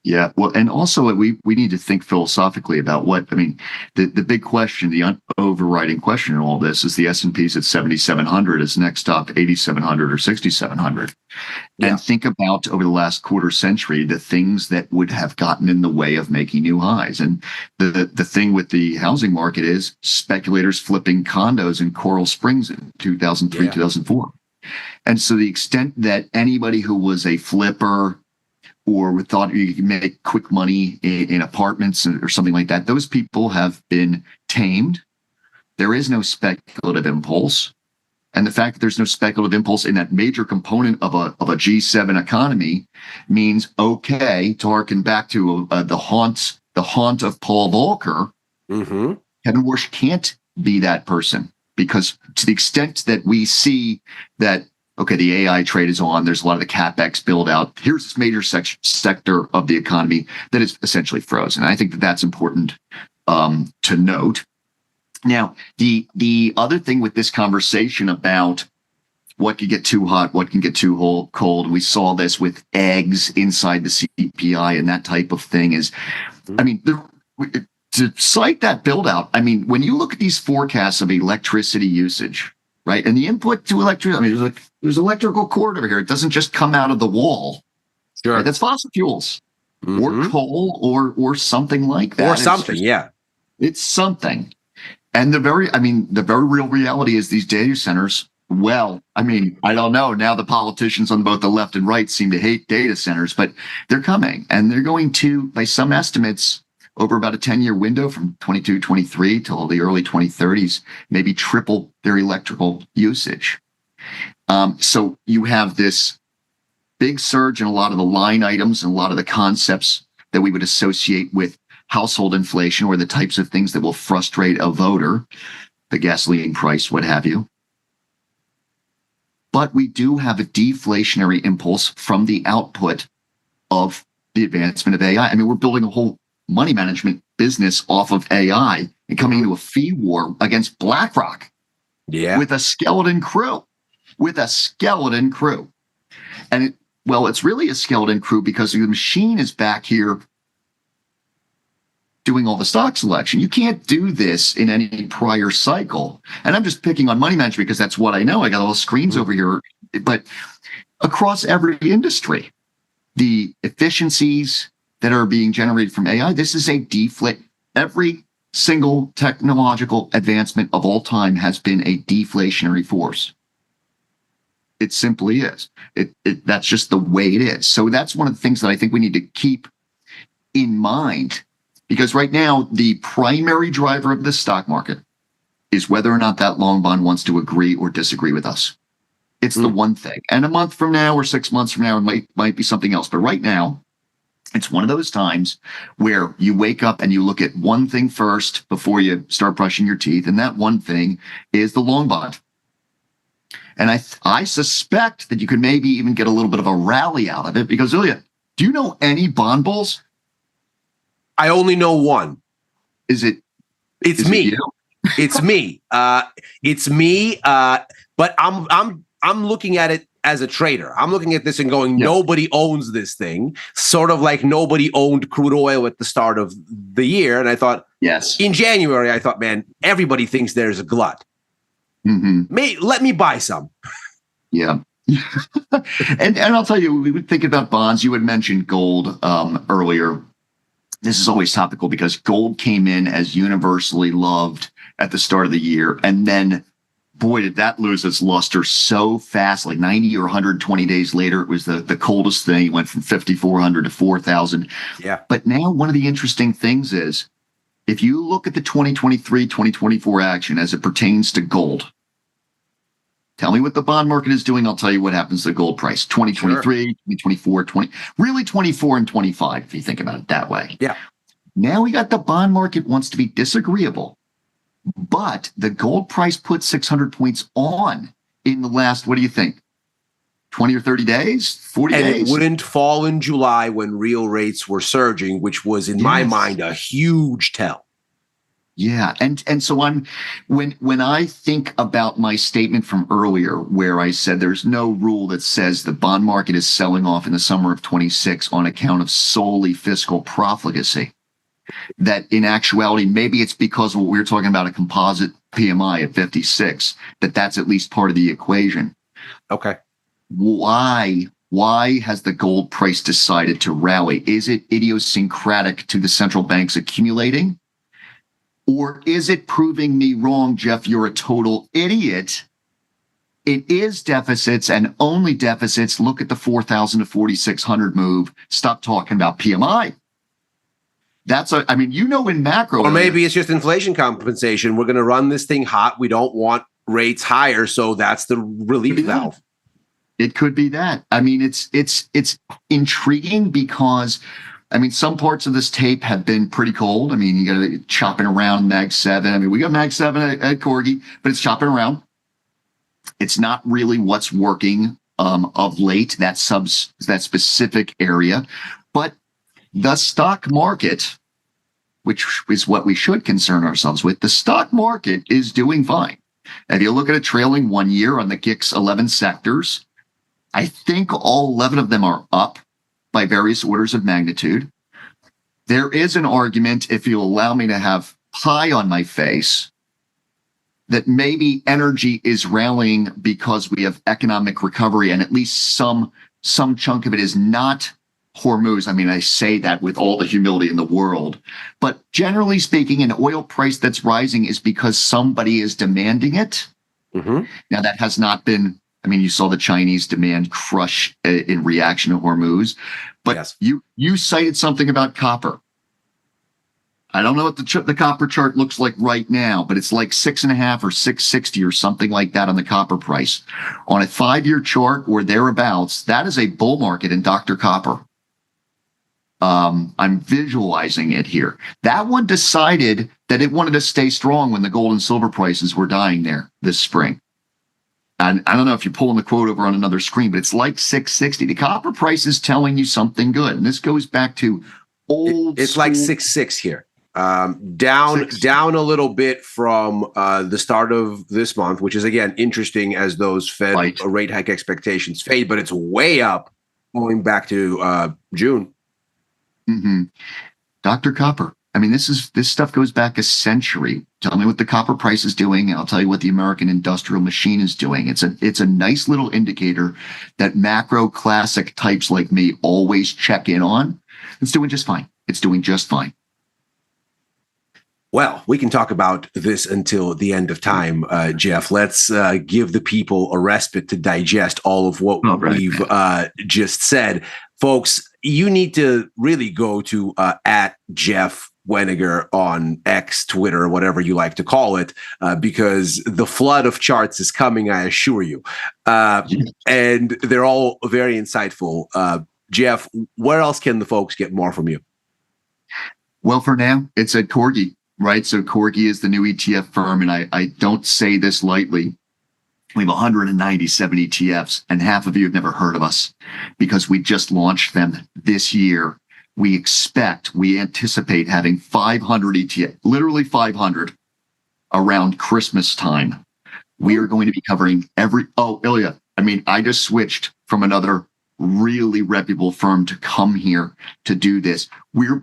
Yeah, well, and also we need to think philosophically about what, I mean, the big question, the overriding question in all this is the S&P's at 7,700, is next up 8,700 or 6,700. Yeah. And think about over the last quarter century, the things that would have gotten in the way of making new highs. And the thing with the housing market is speculators flipping condos in Coral Springs in 2003, 2004. And so the extent that anybody who was a flipper or thought you could make quick money in apartments or something like that, those people have been tamed. there is no speculative impulse. And the fact that there's no speculative impulse in that major component of a G7 economy means, okay, to harken back to the haunt of Paul Volcker, Kevin Warsh can't be that person, because to the extent that we see that, okay, the AI trade is on, there's a lot of the CapEx build out, here's this major sector of the economy that is essentially frozen. I think that that's important to note. Now, the other thing with this conversation about what can get too hot, what can get too cold, we saw this with eggs inside the CPI and that type of thing is, I mean, to cite that build out, I mean, when you look at these forecasts of electricity usage, right, and the input to electricity, I mean, there's electrical cord over here. It doesn't just come out of the wall. Sure. Right? That's fossil fuels or coal or something like that. Or something, It's something. And the very real reality is these data centers, well, I mean, I don't know. Now the politicians on both the left and right seem to hate data centers, but they're coming. And they're going to, by some estimates, over about a 10-year window from 22, 23 till the early 2030s, maybe triple their electrical usage. So you have this big surge in a lot of the line items and a lot of the concepts that we would associate with household inflation, or the types of things that will frustrate a voter, the gasoline price, what have you. But we do have a deflationary impulse from the output of the advancement of AI. I mean, we're building a whole money management business off of AI and coming into a fee war against BlackRock with a skeleton crew. And it's really a skeleton crew because the machine is back here doing all the stock selection. You can't do this in any prior cycle. And I'm just picking on money management because that's what I know. I got all the screens over here. But across every industry, the efficiencies that are being generated from AI, this is a deflate. Every single technological advancement of all time has been a deflationary force. It simply is. That's just the way it is. So that's one of the things that I think we need to keep in mind. Because right now, the primary driver of the stock market is whether or not that long bond wants to agree or disagree with us. It's the one thing. And a month from now or 6 months from now, it might be something else. But right now, it's one of those times where you wake up and you look at one thing first before you start brushing your teeth. And that one thing is the long bond. And I suspect that you could maybe even get a little bit of a rally out of it. Because, Ilya, do you know any bond bulls? I only know one. It's me. It's me. It's me. But I'm looking at it as a trader. I'm looking at this and going, nobody owns this thing. Sort of like nobody owned crude oil at the start of the year. And I thought, in January, I thought, man, everybody thinks there's a glut. Let me buy some. Yeah. and I'll tell you, we would think about bonds. You had mentioned gold earlier. This is always topical because gold came in as universally loved at the start of the year. And then, boy, did that lose its luster so fast, like 90 or 120 days later. It was the coldest thing. It went from 5,400 to 4,000. Yeah. But now one of the interesting things is, if you look at the 2023, 2024 action as it pertains to gold, tell me what the bond market is doing. I'll tell you what happens to the gold price. 2023, 2024, 24 and 25, if you think about it that way. Yeah. Now we got the bond market wants to be disagreeable, but the gold price put 600 points on in the last, what do you think? 20 or 30 days, 40 days. And it wouldn't fall in July when real rates were surging, which was in my mind a huge tell. Yeah, and so when I think about my statement from earlier, where I said there's no rule that says the bond market is selling off in the summer of 26 on account of solely fiscal profligacy, that in actuality maybe it's because of what we were talking about, a composite PMI at 56, that's at least part of the equation. Okay. Why has the gold price decided to rally? Is it idiosyncratic to the central banks accumulating? Or is it proving me wrong, Jeff? You're a total idiot. It is deficits and only deficits. Look at the 4,000 to 4,600 move. Stop talking about PMI. I mean, in macro. Or maybe it's just inflation compensation. We're going to run this thing hot. We don't want rates higher. So that's the relief valve. It could be that. I mean, it's intriguing because, I mean, some parts of this tape have been pretty cold. I mean, you got to chopping around Mag 7. I mean, we got Mag 7 at Corgi, but it's chopping around. It's not really what's working of late, that specific area. But the stock market, which is what we should concern ourselves with, the stock market is doing fine. If you look at a trailing 1 year on the GICS 11 sectors, I think all 11 of them are up by various orders of magnitude. There is an argument, if you'll allow me to have pie on my face, that maybe energy is rallying because we have economic recovery, and at least some chunk of it is not Hormuz. I mean, I say that with all the humility in the world, but generally speaking, an oil price that's rising is because somebody is demanding it. Mm-hmm. Now, that has not been, I mean, you saw the Chinese demand crush in reaction to Hormuz, but yes. You cited something about copper. I don't know what the copper chart looks like right now, but it's like 6.5 or 660 or something like that on the copper price. On a 5-year chart or thereabouts, that is a bull market in Dr. Copper. I'm visualizing it here. That one decided that it wanted to stay strong when the gold and silver prices were dying there this spring. And I don't know if you're pulling the quote over on another screen, but it's like 660. The copper price is telling you something good. And this goes back to old. It's like 6.6 here. Down a little bit from the start of this month, which is again interesting as those Fed rate hike expectations fade, but it's way up going back to June. Mm-hmm. Dr. Copper. I mean, this stuff goes back a century. Tell me what the copper price is doing, and I'll tell you what the American industrial machine is doing. It's a nice little indicator that macro classic types like me always check in on. It's doing just fine. It's doing just fine. Well, we can talk about this until the end of time, Jeff. Let's give the people a respite to digest all of what we've just said. Folks, you need to really go to at Jeff Weniger on X, Twitter, whatever you like to call it, because the flood of charts is coming, I assure you. And they're all very insightful. Jeff, where else can the folks get more from you? Well, for now, it's at Corgi. Right. So Corgi is the new ETF firm. And I don't say this lightly. We have 197 ETFs, and half of you have never heard of us because we just launched them this year. We anticipate having 500 ETFs, literally 500 around Christmas time. We are going to be covering Ilya. I mean, I just switched from another really reputable firm to come here to do this. We are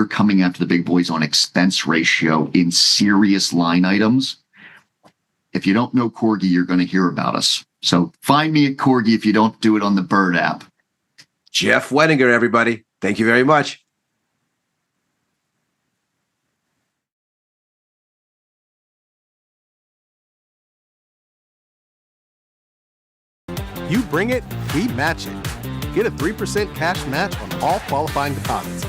coming after the big boys on expense ratio in serious line items. If you don't know Corgi, you're going to hear about us. So find me at Corgi if you don't do it on the Bird app. Jeff Weniger, everybody. Thank you very much. You bring it, we match it. Get a 3% cash match on all qualifying deposits,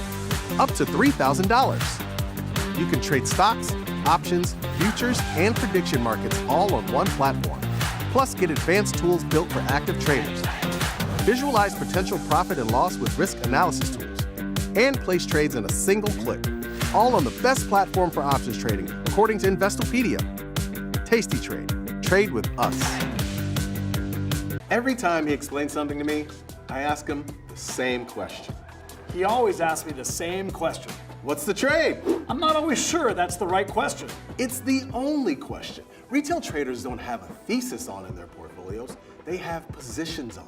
up to $3,000. You can trade stocks, options, futures, and prediction markets all on one platform. Plus, get advanced tools built for active traders. Visualize potential profit and loss with risk analysis tools. And place trades in a single click. All on the best platform for options trading, according to Investopedia. Tasty Trade. Trade with us. Every time he explains something to me, I ask him the same question. He always asks me the same question. What's the trade? I'm not always sure that's the right question. It's the only question. Retail traders don't have a thesis on in their portfolios. They have positions on.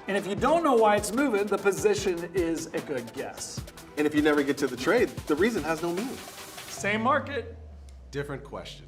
And if you don't know why it's moving, the position is a good guess. And if you never get to the trade, the reason has no meaning. Same market, different question.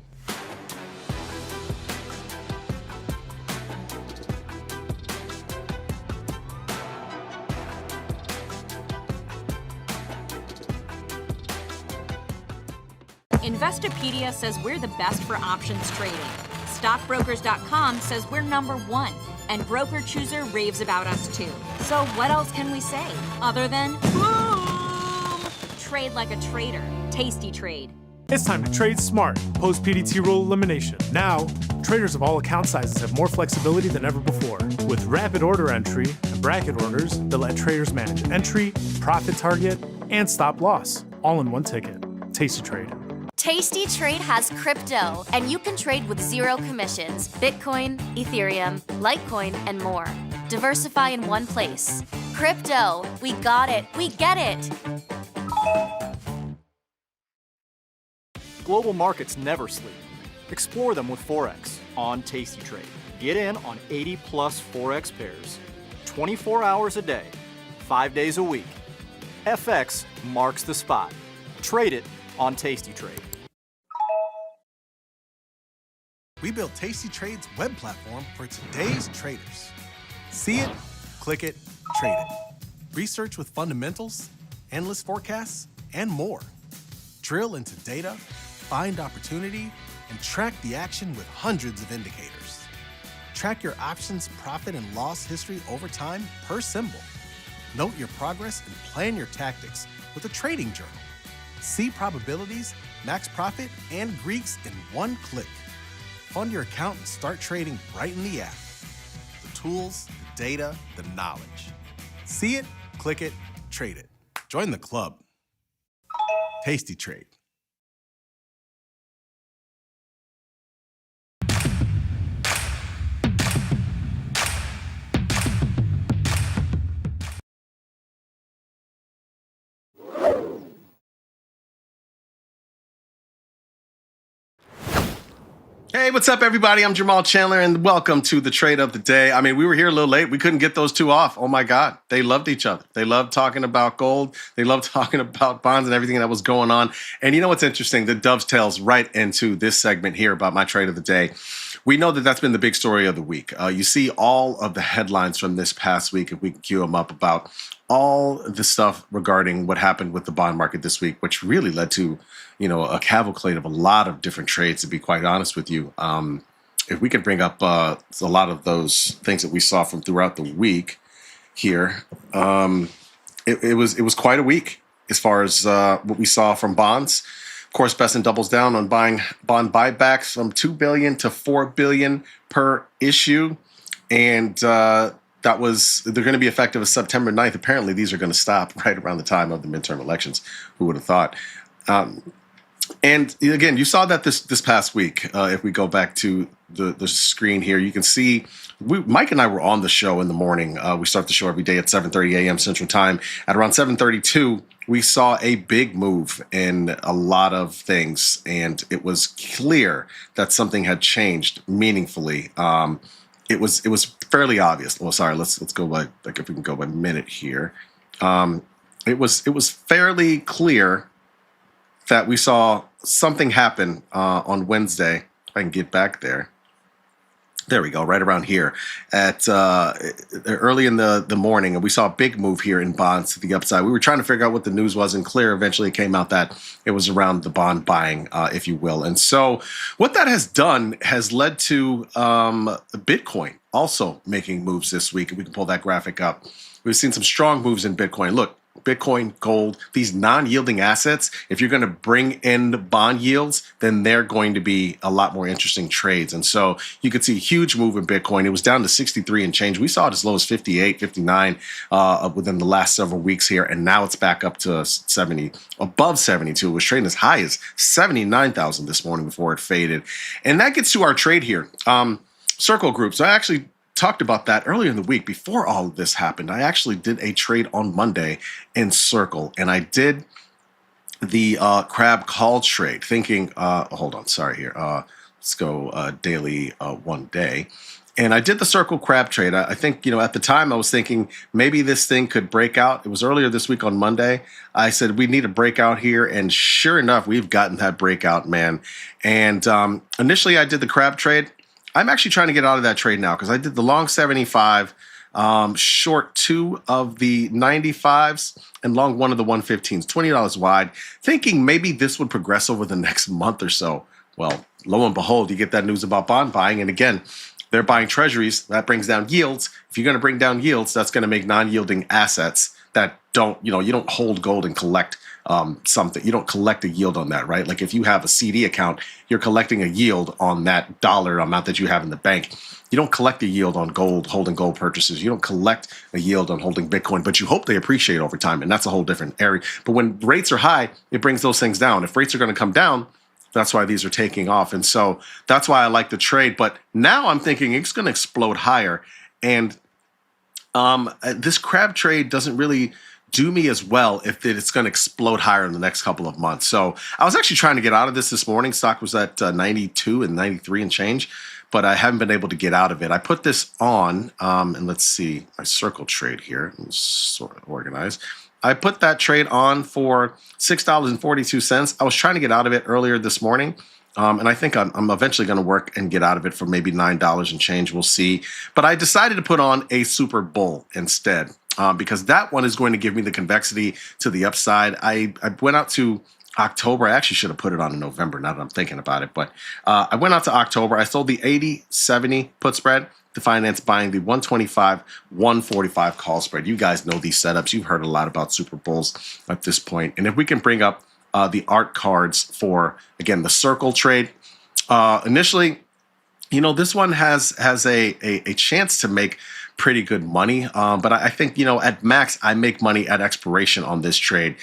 Investopedia says we're the best for options trading. Stockbrokers.com says we're #1. And Broker Chooser raves about us too. So what else can we say other than boom? trade like a trader. Tasty Trade. It's time to trade smart. Post PDT rule elimination. Now, traders of all account sizes have more flexibility than ever before. With rapid order entry and bracket orders that let traders manage entry, profit target, and stop loss, all in one ticket. Tasty Trade. Tasty Trade has crypto, and you can trade with zero commissions. Bitcoin, Ethereum, Litecoin, and more. Diversify in one place. Crypto, we got it, we get it. Global markets never sleep. Explore them with Forex on Tasty Trade. Get in on 80 plus Forex pairs, 24 hours a day, 5 days a week. FX marks the spot. Trade it on Tasty Trade. We built Tasty Trade's web platform for today's traders. See it, click it, trade it. Research with fundamentals, endless forecasts, and more. Drill into data, find opportunity, and track the action with hundreds of indicators. Track your options profit and loss history over time per symbol. Note your progress and plan your tactics with a trading journal. See probabilities, max profit, and Greeks in one click. Fund your account and start trading right in the app. The tools, the data, the knowledge. See it, click it, trade it. Join the club. Tasty Trade. Hey, what's up, everybody? I'm Jermal Chandler, and welcome to the trade of the day. I mean, we were here a little late. We couldn't get those two off. Oh, my God. They loved each other. They loved talking about gold. They loved talking about bonds and everything that was going on. And you know what's interesting? That dovetails right into this segment here about my trade of the day. We know that that's been the big story of the week. You see all of the headlines from this past week, if we can cue them up, about all the stuff regarding what happened with the bond market this week, which really led to, you know, a cavalcade of a lot of different trades, to be quite honest with you. If we could bring up a lot of those things that we saw from throughout the week here, it was quite a week as far as what we saw from bonds. Of course, Preston doubles down on buying bond buybacks from $2 billion to $4 billion per issue, and they're going to be effective as September 9th. Apparently, these are going to stop right around the time of the midterm elections. Who would have thought? And again, you saw that this past week. If we go back to the screen here, you can see Mike and I were on the show in the morning. We start the show every day at 7:30 a.m. Central Time. At around 7:32, we saw a big move in a lot of things, and it was clear that something had changed meaningfully. It was fairly obvious. Well, sorry, let's go by, like, if we can go by minute here. It was fairly clear that we saw something happen on Wednesday. If I can get back there. There we go, right around here at early in the morning, and we saw a big move here in bonds to the upside. We were trying to figure out what the news was, and clear. Eventually, it came out that it was around the bond buying, if you will. And so, what that has done has led to Bitcoin also making moves this week. We can pull that graphic up. We've seen some strong moves in Bitcoin. Look. Bitcoin, gold, these non-yielding assets, if you're going to bring in bond yields, then they're going to be a lot more interesting trades. And so you could see a huge move in Bitcoin. It was down to 63 and change. We saw it as low as 58, 59 within the last several weeks here. And now it's back up to 70, above 72. It was trading as high as 79,000 this morning before it faded. And that gets to our trade here. Circle groups. I actually talked about that earlier in the week before all of this happened. I actually did a trade on Monday in Circle, and I did the crab call trade thinking, hold on, sorry here. Let's go daily 1 day. And I did the Circle crab trade. I think, you know, at the time I was thinking maybe this thing could break out. It was earlier this week on Monday. I said, we need a breakout here. And sure enough, we've gotten that breakout, man. And initially I did the crab trade. I'm actually trying to get out of that trade now because I did the long 75, short 2 of the 95s, and long 1 of the 115s, $20 wide, thinking maybe this would progress over the next month or so. Well, lo and behold, you get that news about bond buying. And again, they're buying treasuries. That brings down yields. If you're going to bring down yields, that's going to make non-yielding assets that don't, you know, you don't hold gold and collect something. You don't collect a yield on that, right? Like if you have a CD account, you're collecting a yield on that dollar amount that you have in the bank. You don't collect a yield on gold, holding gold purchases. You don't collect a yield on holding Bitcoin, but you hope they appreciate over time. And that's a whole different area. But when rates are high, it brings those things down. If rates are going to come down, that's why these are taking off. And so that's why I like the trade. But now I'm thinking it's going to explode higher. And this crab trade doesn't really do me as well if it's going to explode higher in the next couple of months. So I was actually trying to get out of this morning. Stock was at 92 and 93 and change, but I haven't been able to get out of it. I put this on, and let's see my circle trade here. I'm sort of organized. I put that trade on for $6.42. I was trying to get out of it earlier this morning. And I think I'm eventually going to work and get out of it for maybe $9 and change. We'll see. But I decided to put on a Super Bull instead because that one is going to give me the convexity to the upside. I went out to October. I actually should have put it on in November now that I'm thinking about it. But I went out to October. I sold the 80-70 put spread to finance buying the 125-145 call spread. You guys know these setups. You've heard a lot about Super Bulls at this point. And if we can bring up the art cards for, again, the circle trade. Initially, this one has a chance to make pretty good money. But I think, at max, I make money at expiration on this trade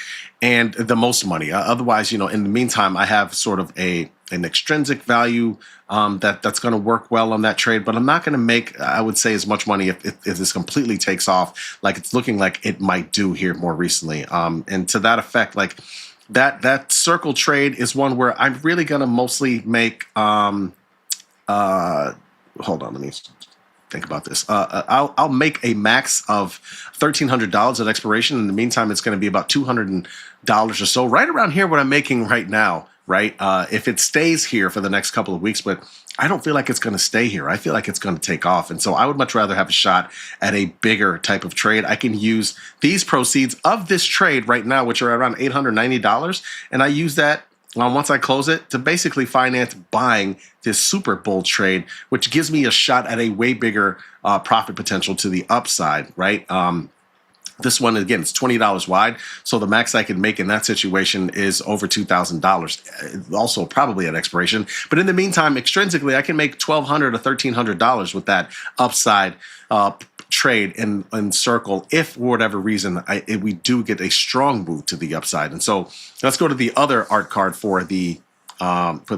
and the most money. Otherwise, in the meantime, I have sort of an extrinsic value that's going to work well on that trade. But I'm not going to make, I would say, as much money if this completely takes off like it's looking like it might do here more recently. And to that effect, like, that circle trade is one where I'm really gonna mostly make. Hold on, let me think about this. I'll make a max of $1,300 at expiration. In the meantime, it's going to be about $200 or so, right around here what I'm making right now. Right, if it stays here for the next couple of weeks, but I don't feel like it's going to stay here. I feel like it's going to take off. And so I would much rather have a shot at a bigger type of trade. I can use these proceeds of this trade right now, which are around $890. And I use that once I close it to basically finance buying this Super Bull trade, which gives me a shot at a way bigger profit potential to the upside, right? This one, again, it's $20 wide. So the max I can make in that situation is over $2,000, also probably at expiration. But in the meantime, extrinsically, I can make $1,200 or $1,300 with that upside trade in circle if, for whatever reason, we do get a strong move to the upside. And so let's go to the other art card for the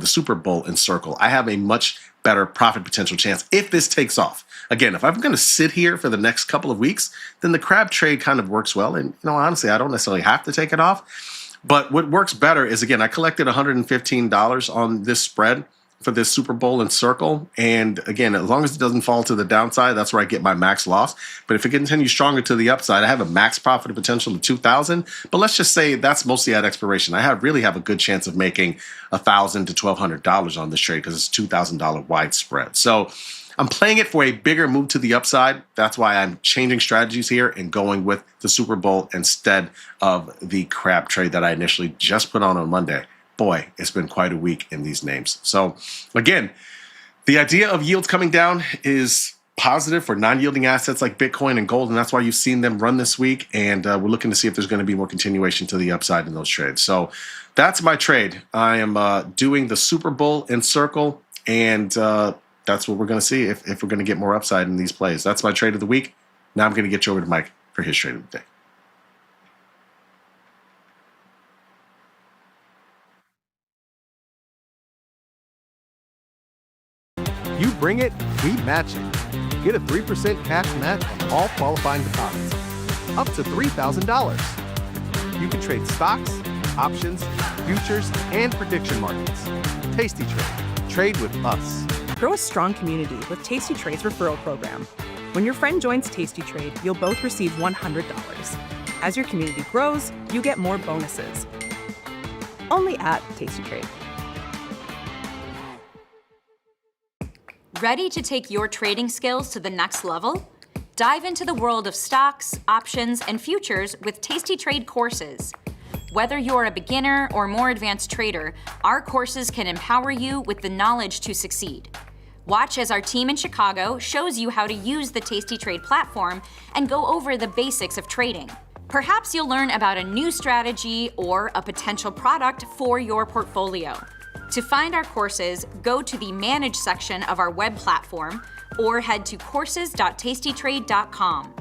Super Bowl in circle. I have a much better profit potential chance if this takes off. Again, if I'm going to sit here for the next couple of weeks, then the crab trade kind of works well. And honestly, I don't necessarily have to take it off. But what works better is, again, I collected $115 on this spread for this Super Bowl in circle. And again, as long as it doesn't fall to the downside, that's where I get my max loss. But if it continues stronger to the upside, I have a max profit potential of $2,000. But let's just say that's mostly at expiration. I really have a good chance of making $1,000 to $1,200 on this trade because it's $2,000 wide spread. So I'm playing it for a bigger move to the upside. That's why I'm changing strategies here and going with the Super Bowl instead of the crab trade that I initially just put on Monday. Boy, it's been quite a week in these names. So again, the idea of yields coming down is positive for non-yielding assets like Bitcoin and gold, and that's why you've seen them run this week. And we're looking to see if there's going to be more continuation to the upside in those trades. So that's my trade. I am doing the Super Bowl in circle, and that's what we're going to see if we're going to get more upside in these plays. That's my trade of the week. Now I'm going to get you over to Mike for his trade of the day. You bring it, we match it. Get a 3% cash match on all qualifying deposits. Up to $3,000. You can trade stocks, options, futures, and prediction markets. Tasty Trade. Trade with us. Grow a strong community with Tasty Trade's referral program. When your friend joins Tasty Trade, you'll both receive $100. As your community grows, you get more bonuses. Only at Tasty Trade. Ready to take your trading skills to the next level? Dive into the world of stocks, options, and futures with Tasty Trade courses. Whether you're a beginner or more advanced trader, our courses can empower you with the knowledge to succeed. Watch as our team in Chicago shows you how to use the Tasty Trade platform and go over the basics of trading. Perhaps you'll learn about a new strategy or a potential product for your portfolio. To find our courses, go to the Manage section of our web platform or head to courses.tastytrade.com.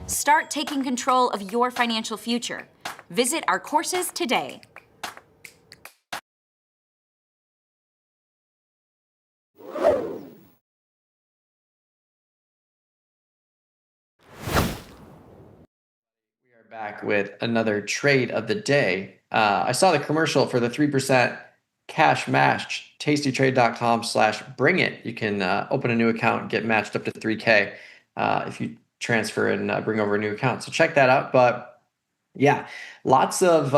Start taking control of your financial future. Visit our courses today. Back with another trade of the day. I saw the commercial for the 3% cash match, tastytrade.com/bring it. You can open a new account and get matched up to 3K if you transfer and bring over a new account. So check that out. But yeah, lots of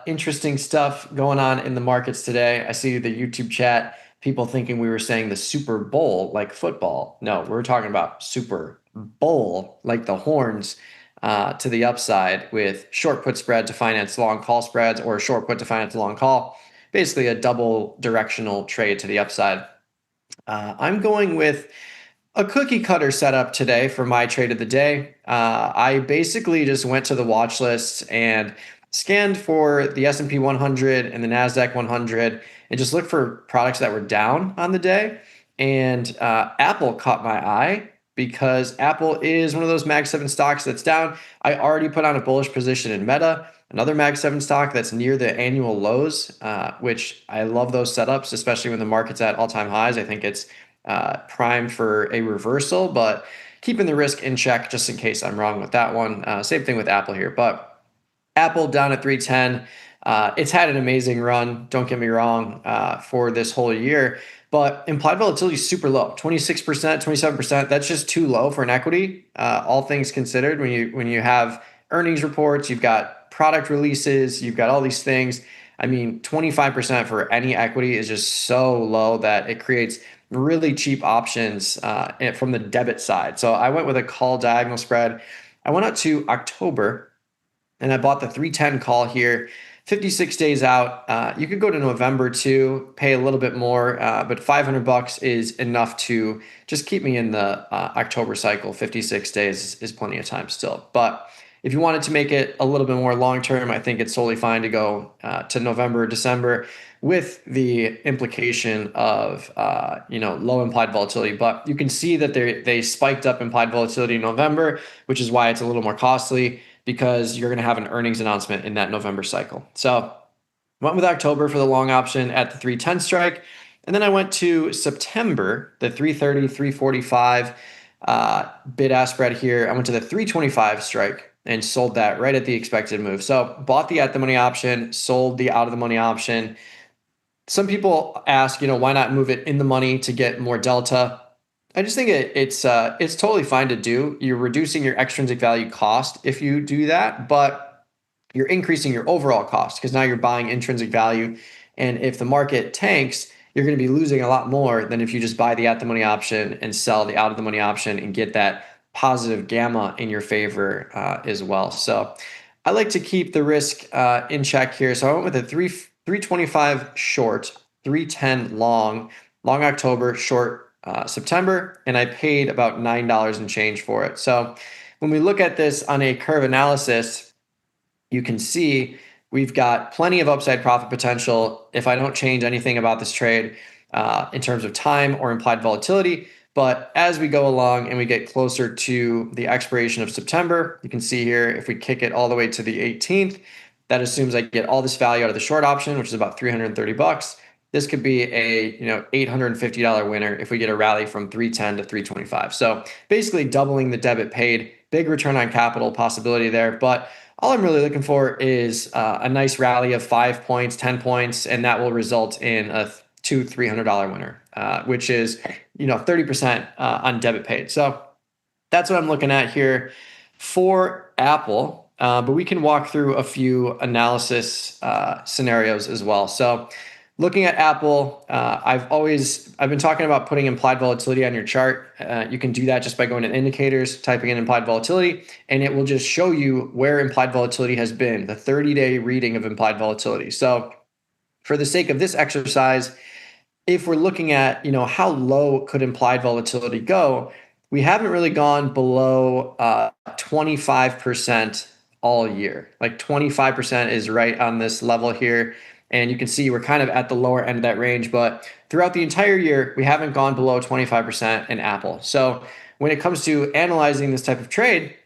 interesting stuff going on in the markets today. I see the YouTube chat, people thinking we were saying the Super Bowl like football. No, we're talking about Super Bowl like the horns. To the upside with short put spread to finance long call spreads or short put to finance long call. Basically a double directional trade to the upside. I'm going with a cookie cutter setup today for my trade of the day. I basically just went to the watch list and scanned for the S&P 100 and the NASDAQ 100 and just looked for products that were down on the day. And Apple caught my eye, because Apple is one of those Mag 7 stocks that's down. I already put on a bullish position in Meta, another Mag 7 stock that's near the annual lows, which I love those setups, especially when the market's at all-time highs. I think it's primed for a reversal, but keeping the risk in check just in case I'm wrong with that one. Same thing with Apple here, but Apple down at 310. It's had an amazing run, don't get me wrong, for this whole year. But implied volatility is super low, 26%, 27%. That's just too low for an equity, all things considered. When you have earnings reports, you've got product releases, you've got all these things. I mean, 25% for any equity is just so low that it creates really cheap options from the debit side. So I went with a call diagonal spread. I went out to October, and I bought the 310 call here. 56 days out. You could go to November too, pay a little bit more, but $500 is enough to just keep me in the October cycle. 56 days is plenty of time still. But if you wanted to make it a little bit more long-term, I think it's totally fine to go to November, December with the implication of, low implied volatility. But you can see that they spiked up implied volatility in November, which is why it's a little more costly, because you're going to have an earnings announcement in that November cycle. So went with October for the long option at the 310 strike. And then I went to September, the 330, 345 bid-ask spread here. I went to the 325 strike and sold that right at the expected move. So bought the at-the-money option, sold the out-of-the-money option. Some people ask, why not move it in the money to get more delta? I just think it's totally fine to do. You're reducing your extrinsic value cost if you do that, but you're increasing your overall cost because now you're buying intrinsic value. And if the market tanks, you're going to be losing a lot more than if you just buy the at-the-money option and sell the out-of-the-money option and get that positive gamma in your favor as well. So I like to keep the risk in check here. So I went with a 325 short, 310 long October, short September, and I paid about $9 and change for it. So when we look at this on a curve analysis, you can see we've got plenty of upside profit potential if I don't change anything about this trade in terms of time or implied volatility. But as we go along and we get closer to the expiration of September, you can see here, if we kick it all the way to the 18th, that assumes I get all this value out of the short option, which is about $330. This could be a $850 winner if we get a rally from 310 to 325. So basically doubling the debit paid, big return on capital possibility there. But all I'm really looking for is a nice rally of 5 points, 10 points, and that will result in a $300 winner, which is 30% on debit paid. So that's what I'm looking at here for Apple. But we can walk through a few analysis scenarios as well. So looking at Apple, I've been talking about putting implied volatility on your chart. You can do that just by going to indicators, typing in implied volatility, and it will just show you where implied volatility has been, the 30-day reading of implied volatility. So for the sake of this exercise, if we're looking at, how low could implied volatility go, we haven't really gone below 25% all year. Like 25% is right on this level here. And you can see we're kind of at the lower end of that range, but throughout the entire year, we haven't gone below 25% in Apple. So when it comes to analyzing this type of trade,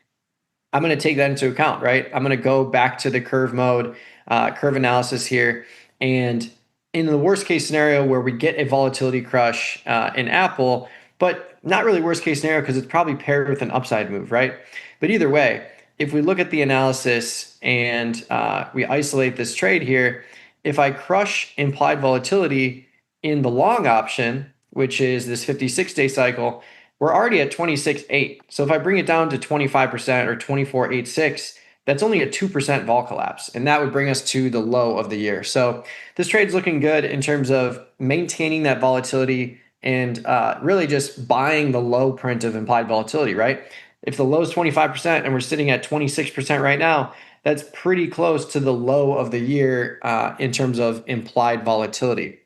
I'm going to take that into account, right? I'm going to go back to the curve mode, curve analysis here. And in the worst case scenario where we get a volatility crush in Apple, but not really worst case scenario because it's probably paired with an upside move, right? But either way, if we look at the analysis and we isolate this trade here, if I crush implied volatility in the long option, which is this 56-day cycle, we're already at 26.8. So if I bring it down to 25% or 24.86, that's only a 2% vol collapse. And that would bring us to the low of the year. So this trade's looking good in terms of maintaining that volatility and really just buying the low print of implied volatility, right? If the low is 25% and we're sitting at 26% right now, that's pretty close to the low of the year in terms of implied volatility.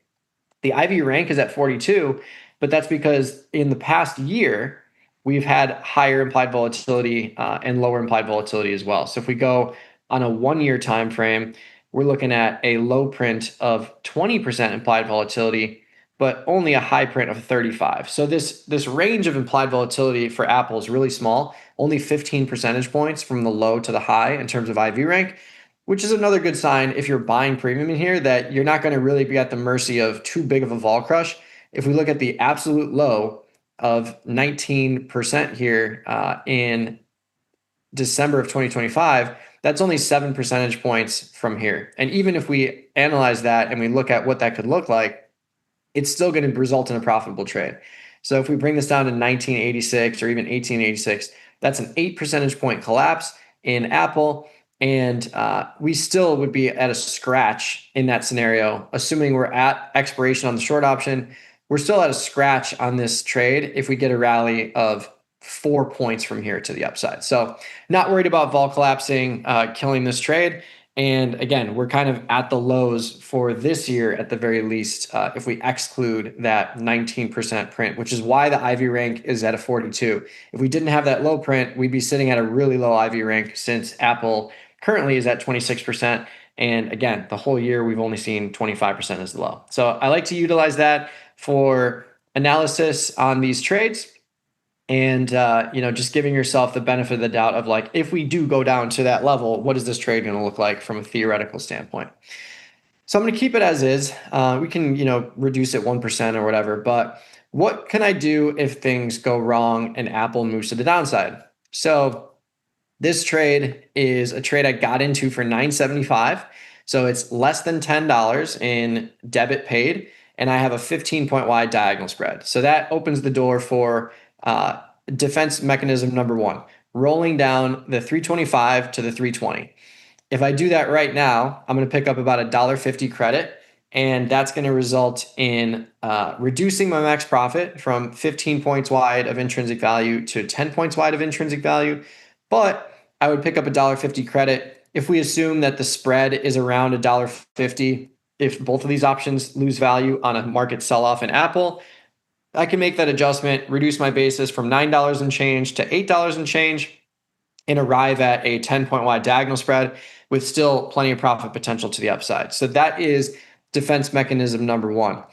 The IV rank is at 42, but that's because in the past year, we've had higher implied volatility and lower implied volatility as well. So if we go on a 1-year time frame, we're looking at a low print of 20% implied volatility, but only a high print of 35. So this range of implied volatility for Apple is really small, only 15 percentage points from the low to the high in terms of IV rank, which is another good sign if you're buying premium in here that you're not going to really be at the mercy of too big of a vol crush. If we look at the absolute low of 19% here in December of 2025, that's only 7 percentage points from here. And even if we analyze that and we look at what that could look like, it's still going to result in a profitable trade. So if we bring this down to 1986 or even 1886, that's an 8 percentage point collapse in Apple. And we still would be at a scratch in that scenario, assuming we're at expiration on the short option. We're still at a scratch on this trade if we get a rally of 4 points from here to the upside. So not worried about vol collapsing, killing this trade. And again, we're kind of at the lows for this year at the very least, if we exclude that 19% print, which is why the IV rank is at a 42. If we didn't have that low print, we'd be sitting at a really low IV rank since Apple currently is at 26%. And again, the whole year, we've only seen 25% as the low. So I like to utilize that for analysis on these trades. And, just giving yourself the benefit of the doubt of like, if we do go down to that level, what is this trade going to look like from a theoretical standpoint? So I'm going to keep it as is. We can, reduce it 1% or whatever, but what can I do if things go wrong and Apple moves to the downside? So this trade is a trade I got into for $9.75. So it's less than $10 in debit paid. And I have a 15-point wide diagonal spread. So that opens the door for defense mechanism number 1, rolling down the 325 to the 320. If I do that right now, I'm going to pick up about $1.50 credit, and that's going to result in reducing my max profit from 15 points wide of intrinsic value to 10 points wide of intrinsic value. But I would pick up $1.50 credit if we assume that the spread is around $1.50. If both of these options lose value on a market sell-off in Apple, I can make that adjustment, reduce my basis from $9 and change to $8 and change, and arrive at a 10-point wide diagonal spread with still plenty of profit potential to the upside. So that is defense mechanism number 1.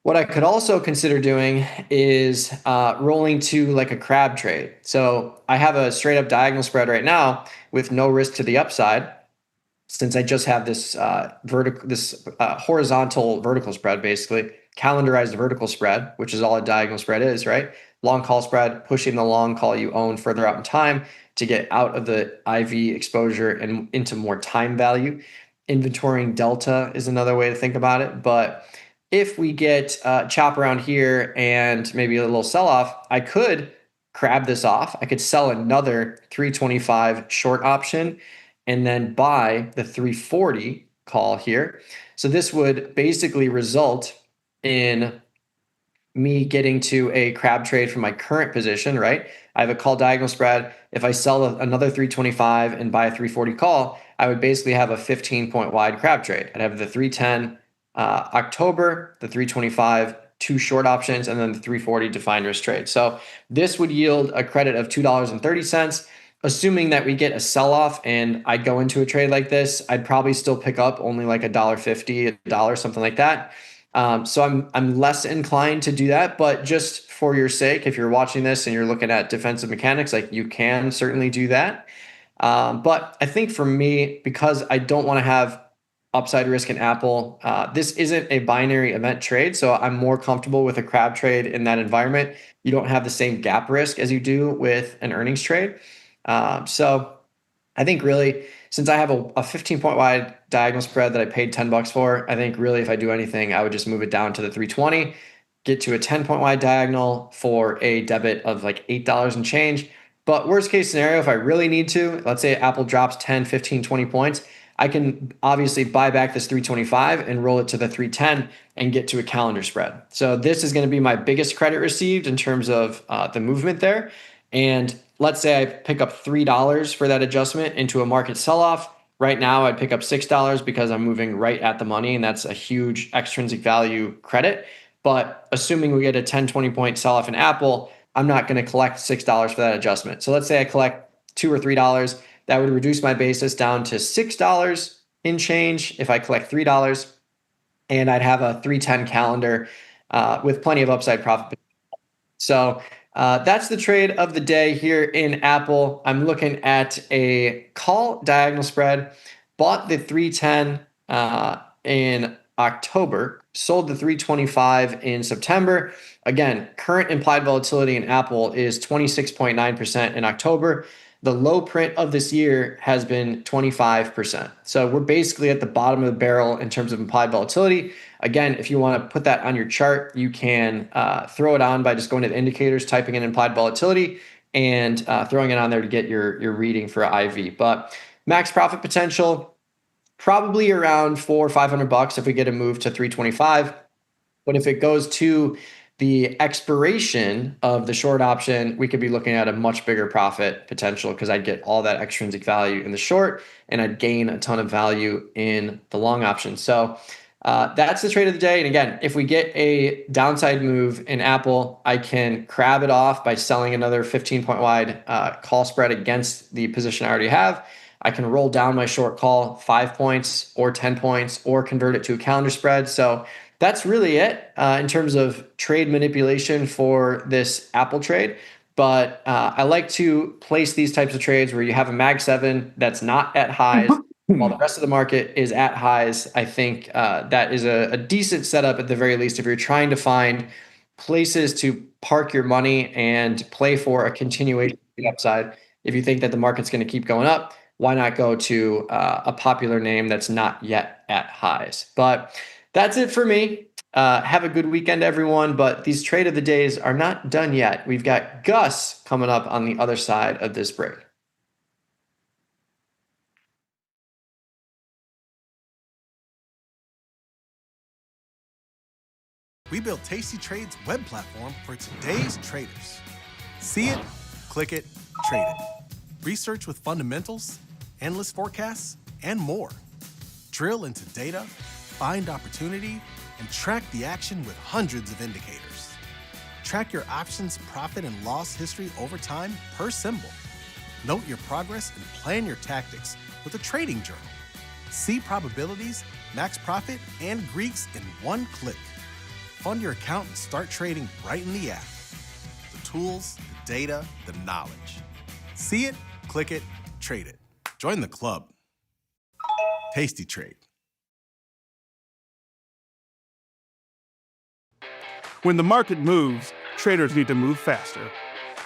What I could also consider doing is rolling to like a crab trade. So I have a straight up diagonal spread right now with no risk to the upside, since I just have this horizontal vertical spread, basically calendarized vertical spread, which is all a diagonal spread is, right? Long call spread, pushing the long call you own further out in time to get out of the IV exposure and into more time value. Inventorying delta is another way to think about it. But if we get chop around here and maybe a little sell-off, I could crab this off. I could sell another 325 short option and then buy the 340 call here. So this would basically result in me getting to a crab trade from my current position, right? I have a call diagonal spread. If I sell another 325 and buy a 340 call, I would basically have a 15-point wide crab trade. I'd have the 310 October, the 325, 2 short options, and then the 340 defined risk trade. So this would yield a credit of $2.30. assuming that we get a sell-off and I go into a trade like this, I'd probably still pick up only like $1.50, $1, something like that. So I'm less inclined to do that, but just for your sake, if you're watching this and you're looking at defensive mechanics, like you can certainly do that. But I think for me, because I don't want to have upside risk in Apple, this isn't a binary event trade, so I'm more comfortable with a crab trade in that environment. You don't have the same gap risk as you do with an earnings trade. So I think really, since I have a 15 point wide diagonal spread that I paid $10 for, I think really if I do anything, I would just move it down to the 320, get to a 10 point wide diagonal for a debit of like $8 and change. But worst case scenario, if I really need to, let's say Apple drops 10, 15, 20 points, I can obviously buy back this 325 and roll it to the 310 and get to a calendar spread. So this is going to be my biggest credit received in terms of the movement there. And let's say I pick up $3 for that adjustment into a market sell-off. Right now, I'd pick up $6 because I'm moving right at the money, and that's a huge extrinsic value credit. But assuming we get a 10, 20 point sell-off in Apple, I'm not going to collect $6 for that adjustment. So let's say I collect $2 or $3. That would reduce my basis down to $6 in change if I collect $3, and I'd have a 310 calendar with plenty of upside profit. So that's the trade of the day here in Apple. I'm looking at a call diagonal spread, bought the 310 in October, sold the 325 in September. Again, current implied volatility in Apple is 26.9% in October. The low print of this year has been 25%. So we're basically at the bottom of the barrel in terms of implied volatility. Again, if you want to put that on your chart, you can throw it on by just going to the indicators, typing in implied volatility, and throwing it on there to get your reading for IV. But max profit potential, probably around $400 or $500 if we get a move to 325. But if it goes to the expiration of the short option, we could be looking at a much bigger profit potential because I'd get all that extrinsic value in the short and I'd gain a ton of value in the long option. So that's the trade of the day. And again, if we get a downside move in Apple, I can crab it off by selling another 15 point wide call spread against the position I already have. I can roll down my short call 5 points or 10 points or convert it to a calendar spread. So that's really it in terms of trade manipulation for this Apple trade. But I like to place these types of trades where you have a Mag 7 that's not at highs while the rest of the market is at highs. I think that is a decent setup at the very least if you're trying to find places to park your money and play for a continuation of the upside. If you think that the market's going to keep going up, why not go to a popular name that's not yet at highs? But that's it for me. Have a good weekend, everyone. But these trade of the days are not done yet. We've got Gus coming up on the other side of this break. We built Tasty Trade's web platform for today's traders. See it, click it, trade it. Research with fundamentals, endless forecasts, and more. Drill into data, find opportunity, and track the action with hundreds of indicators. Track your options profit and loss history over time per symbol. Note your progress and plan your tactics with a trading journal. See probabilities, max profit, and Greeks in one click. Fund your account and start trading right in the app. The tools, the data, the knowledge. See it, click it, trade it. Join the club. Tasty Trade. When the market moves, traders need to move faster.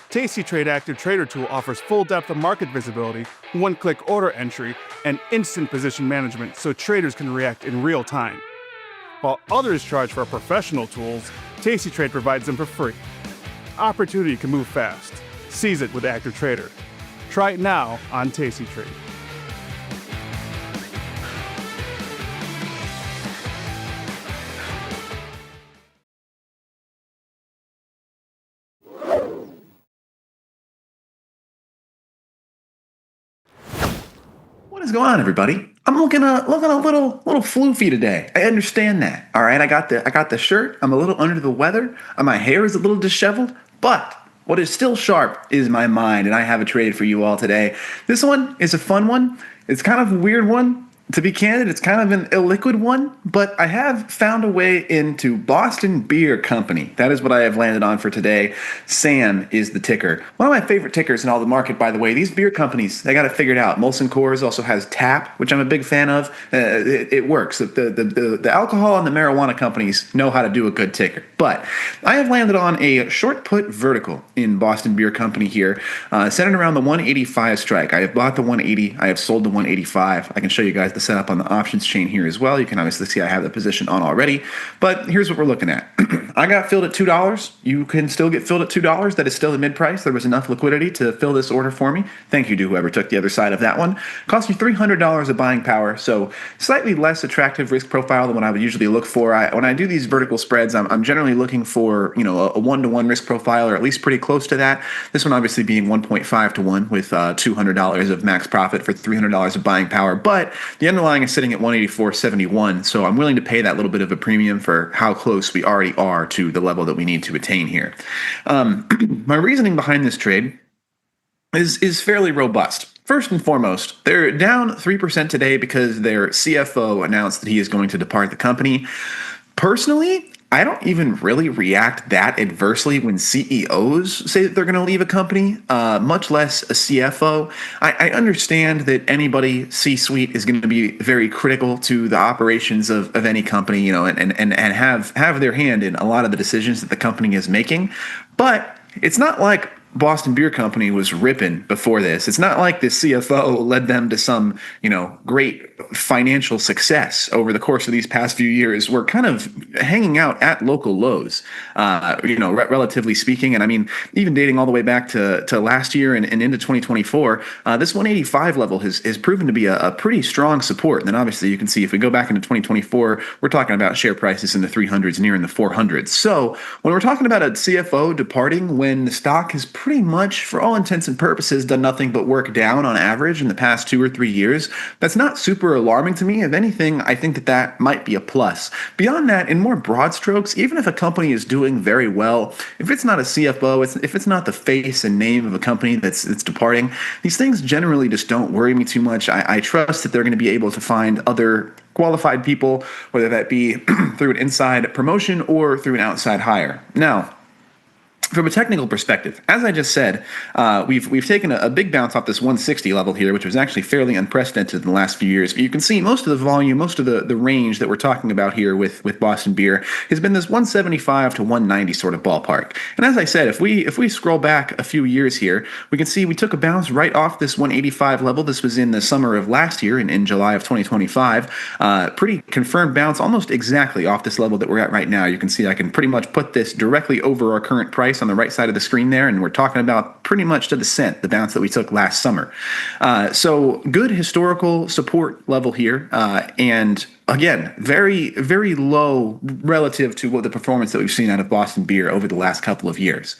Tasty Trade Active Trader Tool offers full depth of market visibility, one-click order entry, and instant position management so traders can react in real time. While others charge for professional tools, Tasty Trade provides them for free. Opportunity can move fast. Seize it with Active Trader. Try it now on Tasty Trade. What is going on, everybody? I'm looking a little floofy today. I understand that. All right, I got the shirt. I'm a little under the weather. My hair is a little disheveled, but what is still sharp is my mind, and I have a trade for you all today. This one is a fun one. It's kind of a weird one. To be candid, it's kind of an illiquid one, but I have found a way into Boston Beer Company. That is what I have landed on for today. SAM is the ticker. One of my favorite tickers in all the market, by the way. These beer companies, they got it figured out. Molson Coors also has TAP, which I'm a big fan of. It works. The alcohol and the marijuana companies know how to do a good ticker. But I have landed on a short put vertical in Boston Beer Company here, centered around the 185 strike. I have bought the 180. I have sold the 185. I can show you guys the setup on the options chain here as well. You can obviously see I have the position on already, but here's what we're looking at. I got filled at $2. You can still get filled at $2. That is still the mid price. There was enough liquidity to fill this order for me. Thank you to whoever took the other side of that one. Cost me $300 of buying power, so slightly less attractive risk profile than what I would usually look for. When I do these vertical spreads, I'm generally looking for a 1-to-1 risk profile, or at least pretty close to that. This one obviously being 1.5 to 1 with $200 of max profit for $300 of buying power, but the underlying is sitting at 184.71, so I'm willing to pay that little bit of a premium for how close we already are to the level that we need to attain here. My reasoning behind this trade is fairly robust. First and foremost, they're down 3% today because their CFO announced that he is going to depart the company. Personally, I don't even really react that adversely when CEOs say that they're going to leave a company, much less a CFO. I understand that anybody C-suite is going to be very critical to the operations of any company, and have their hand in a lot of the decisions that the company is making. But it's not like Boston Beer Company was ripping before this. It's not like the CFO led them to some, great financial success over the course of these past few years. We're kind of hanging out at local lows, relatively speaking. And I mean, even dating all the way back to last year and into 2024, this 185 level has proven to be a pretty strong support. And then obviously you can see if we go back into 2024, we're talking about share prices in the 300s, near in the 400s. So when we're talking about a CFO departing when the stock has pretty much, for all intents and purposes, done nothing but work down on average in the past 2 or 3 years, that's not super alarming to me. If anything, I think that might be a plus. Beyond that, in more broad strokes, even if a company is doing very well, if it's not a CFO, if it's not the face and name of a company that's departing, these things generally just don't worry me too much. I trust that they're going to be able to find other qualified people, whether that be through an inside promotion or through an outside hire. Now, from a technical perspective, as I just said, we've taken a big bounce off this 160 level here, which was actually fairly unprecedented in the last few years. But you can see most of the volume, most of the range that we're talking about here with Boston Beer has been this 175 to 190 sort of ballpark. And as I said, if we scroll back a few years here, we can see we took a bounce right off this 185 level. This was in the summer of last year, in July of 2025. Pretty confirmed bounce, almost exactly off this level that we're at right now. You can see I can pretty much put this directly over our current price on the right side of the screen there, and we're talking about pretty much to the cent the bounce that we took last summer. So good historical support level here, and again, very, very low relative to what the performance that we've seen out of Boston Beer over the last couple of years.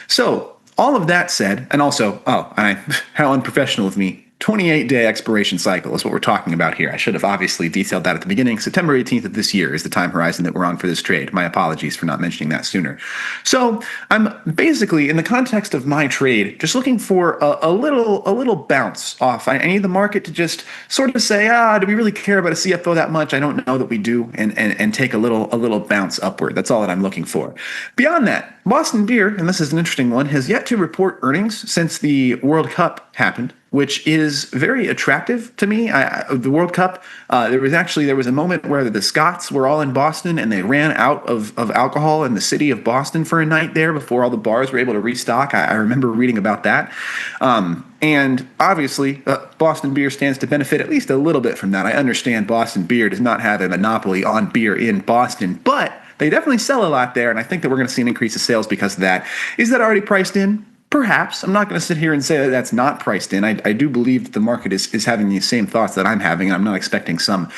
So all of that said, and also, how unprofessional of me, 28-day expiration cycle is what we're talking about here. I should have obviously detailed that at the beginning. September 18th of this year is the time horizon that we're on for this trade. My apologies for not mentioning that sooner. So I'm basically, in the context of my trade, just looking for a little bounce off. I need the market to just sort of say, do we really care about a CFO that much? I don't know that we do, and take a little bounce upward. That's all that I'm looking for. Beyond that, Boston Beer, and this is an interesting one, has yet to report earnings since the World Cup happened, which is very attractive to me. The World Cup, there was a moment where the Scots were all in Boston and they ran out of alcohol in the city of Boston for a night there before all the bars were able to restock. I remember reading about that. And obviously, Boston Beer stands to benefit at least a little bit from that. I understand Boston Beer does not have a monopoly on beer in Boston, but they definitely sell a lot there, and I think that we're going to see an increase of sales because of that. Is that already priced in? Perhaps. I'm not going to sit here and say that that's not priced in. I do believe that the market is having the same thoughts that I'm having, and I'm not expecting some,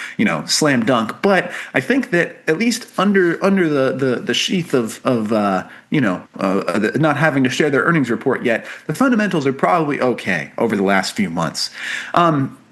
slam dunk. But I think that at least under the sheath of not having to share their earnings report yet, the fundamentals are probably okay over the last few months.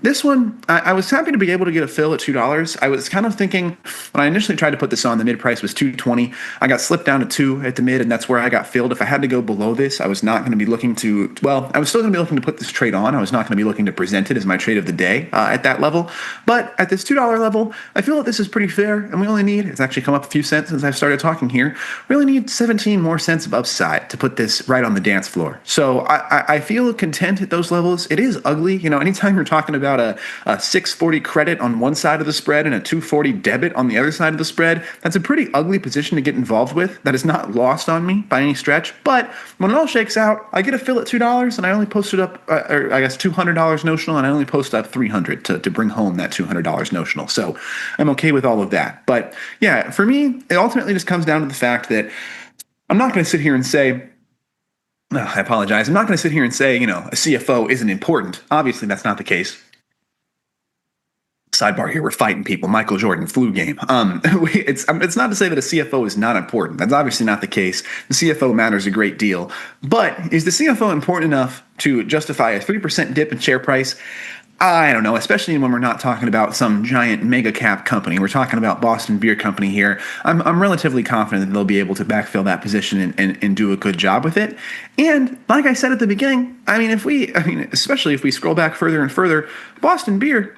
This one, I was happy to be able to get a fill at $2. I was kind of thinking when I initially tried to put this on, the mid price was $2.20. I got slipped down to $2 at the mid, and that's where I got filled. If I had to go below this, I was not going to be looking to, well, I was still going to be looking to put this trade on. I was not going to be looking to present it as my trade of the day at that level. But at this $2 level, I feel that this is pretty fair, and we only need, it's actually come up a few cents since I've started talking here, we only need 17 more cents of upside to put this right on the dance floor. So I feel content at those levels. It is ugly. You know, anytime you're talking about a 640 credit on one side of the spread and a 240 debit on the other side of the spread, that's a pretty ugly position to get involved with. That is not lost on me by any stretch. But when it all shakes out, I get a fill at $2, and I only posted up, or I guess $200 notional, and I only posted up $300 to bring home that $200 notional. So I'm okay with all of that. But yeah, for me, it ultimately just comes down to the fact that I'm not going to sit here and say, I apologize. I'm not going to sit here and say, you know, a CFO isn't important. Obviously, that's not the case. Sidebar here, we're fighting people. Michael Jordan, flu game. It's not to say that a CFO is not important. That's obviously not the case. The CFO matters a great deal. But is the CFO important enough to justify a 3% dip in share price? I don't know, especially when we're not talking about some giant mega cap company. We're talking about Boston Beer Company here. I'm relatively confident that they'll be able to backfill that position and do a good job with it. And like I said at the beginning, especially if we scroll back further and further, Boston Beer,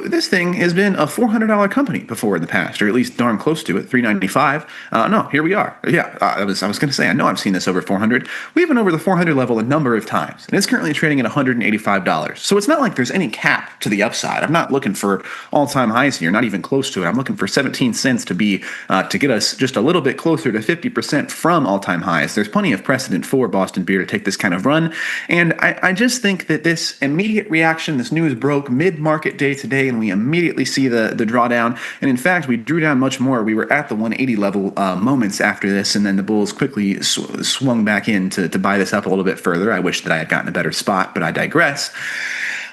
this thing has been a $400 company before in the past, or at least darn close to it, $395. No, here we are. Yeah, I was going to say, I know I've seen this over 400. We've been over the 400 level a number of times, and it's currently trading at $185. So it's not like there's any cap to the upside. I'm not looking for all-time highs here, not even close to it. I'm looking for 17 cents to be to get us just a little bit closer to 50% from all-time highs. There's plenty of precedent for Boston Beer to take this kind of run, and I just think that this immediate reaction, this news broke mid-market day today, and we immediately see the drawdown. And in fact, we drew down much more. We were at the 180 level moments after this, and then the bulls quickly swung back in to buy this up a little bit further. I wish that I had gotten a better spot, but I digress.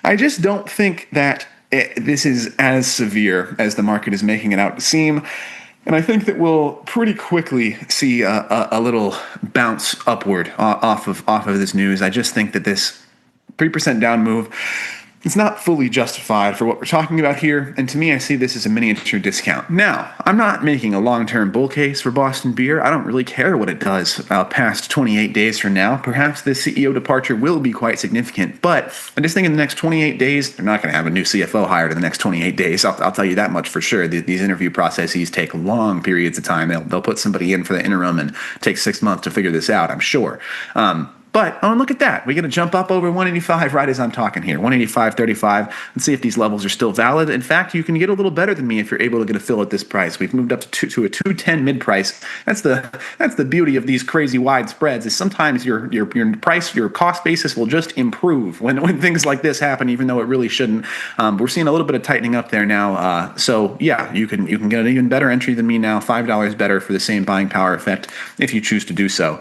I just don't think that this is as severe as the market is making it out to seem. And I think that we'll pretty quickly see a little bounce upward off of this news. I just think that this 3% down move, it's not fully justified for what we're talking about here, and to me, I see this as a miniature discount. Now, I'm not making a long-term bull case for Boston Beer. I don't really care what it does past 28 days from now. Perhaps the CEO departure will be quite significant, but I just think in the next 28 days, they're not going to have a new CFO hired in the next 28 days. I'll tell you that much for sure. These interview processes take long periods of time. They'll put somebody in for the interim and take 6 months to figure this out, I'm sure. But look at that. We're going to jump up over 185 right as I'm talking here, 185.35, and see if these levels are still valid. In fact, you can get a little better than me if you're able to get a fill at this price. We've moved up to a 210 mid price. That's the beauty of these crazy wide spreads. Is sometimes your price, your cost basis will just improve when things like this happen, even though it really shouldn't. We're seeing a little bit of tightening up there now. So yeah, you can get an even better entry than me now, $5 better for the same buying power effect if you choose to do so.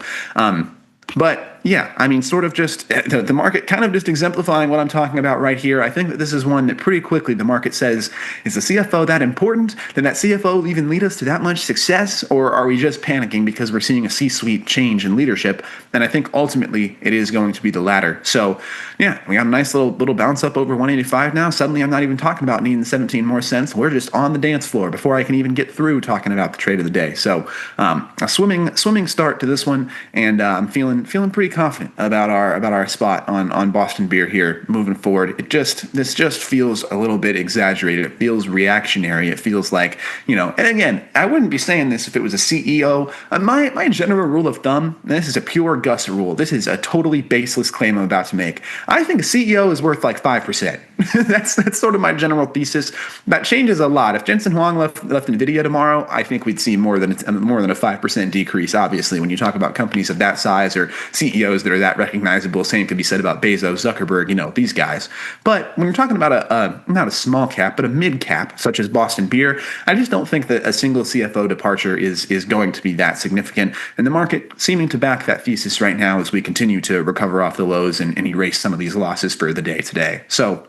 But yeah, I mean, sort of just the market kind of just exemplifying what I'm talking about right here. I think that this is one that pretty quickly the market says, is the CFO that important? Did that CFO even lead us to that much success? Or are we just panicking because we're seeing a C-suite change in leadership? And I think ultimately it is going to be the latter. So yeah, we got a nice little bounce up over 185 now. Suddenly I'm not even talking about needing 17 more cents. We're just on the dance floor before I can even get through talking about the trade of the day. So a swimming start to this one, and I'm feeling pretty confident about our spot on Boston Beer here moving forward. This just feels a little bit exaggerated. It feels reactionary. It feels like, and again, I wouldn't be saying this if it was a CEO. My general rule of thumb, and this is a pure Gus rule, this is a totally baseless claim I'm about to make. I think a CEO is worth like 5%. That's sort of my general thesis. That changes a lot. If Jensen Huang left NVIDIA tomorrow, I think we'd see more than a 5% decrease. Obviously, when you talk about companies of that size or CEOs that are that recognizable, same could be said about Bezos, Zuckerberg, these guys. But when you're talking about not a small cap, but a mid cap, such as Boston Beer, I just don't think that a single CFO departure is going to be that significant. And the market seeming to back that thesis right now as we continue to recover off the lows and erase some of these losses for the day today. So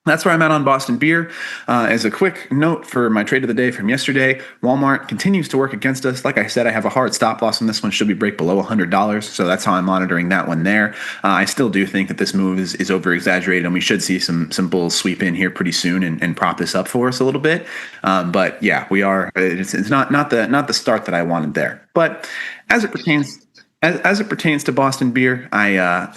That's where I'm at on Boston Beer. As a quick note for my trade of the day from yesterday, Walmart continues to work against us. Like I said, I have a hard stop loss on this one. Should we break below $100? So that's how I'm monitoring that one there. I still do think that this move is over exaggerated, and we should see some bulls sweep in here pretty soon and prop this up for us a little bit. But yeah, we are. It's not the start that I wanted there. But as it pertains. As it pertains to Boston Beer, I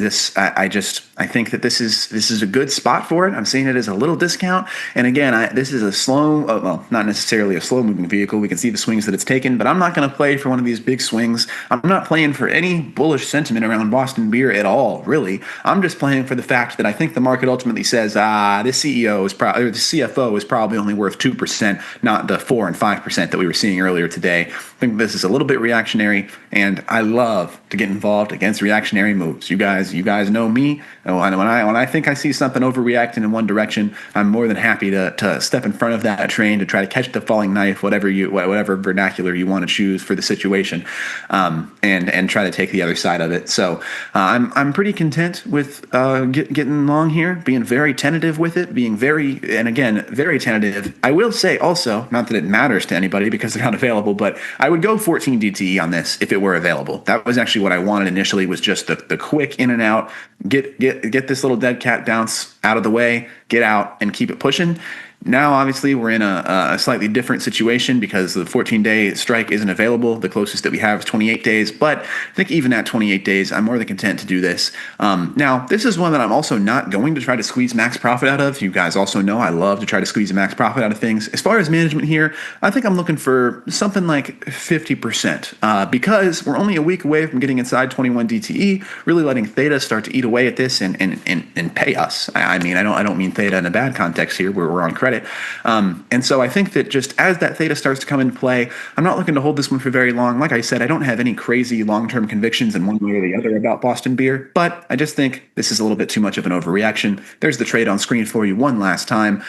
think that this is a good spot for it. I'm seeing it as a little discount, and again, this is a slow, well, not necessarily a slow moving vehicle. We can see the swings that it's taken, but I'm not going to play for one of these big swings. I'm not playing for any bullish sentiment around Boston Beer at all, really. I'm just playing for the fact that I think the market ultimately says, this CEO is probably, or the CFO is probably only worth 2%, not the 4 and 5% that we were seeing earlier today. I think this is a little bit reactionary, and I love to get involved against reactionary moves. You guys know me. When I think I see something overreacting in one direction, I'm more than happy to step in front of that train to try to catch the falling knife, whatever vernacular you want to choose for the situation, and try to take the other side of it. So I'm pretty content with getting long here, being very tentative with it, being very tentative. I will say also, not that it matters to anybody because they're not available, but I would go 14 DTE on this if it were available. That was actually what I wanted initially, was just the quick in and out, get this little dead cat bounce out of the way, get out and keep it pushing. Now, obviously, we're in a slightly different situation because the 14-day strike isn't available. The closest that we have is 28 days. But I think even at 28 days, I'm more than content to do this. Now, this is one that I'm also not going to try to squeeze max profit out of. You guys also know I love to try to squeeze a max profit out of things. As far as management here, I think I'm looking for something like 50% because we're only a week away from getting inside 21 DTE, really letting Theta start to eat away at this and pay us. I mean, I don't mean Theta in a bad context here where we're on credit. And so I think that just as that Theta starts to come into play, I'm not looking to hold this one for very long. Like I said, I don't have any crazy long-term convictions in one way or the other about Boston Beer, but I just think this is a little bit too much of an overreaction. There's the trade on screen for you one last time.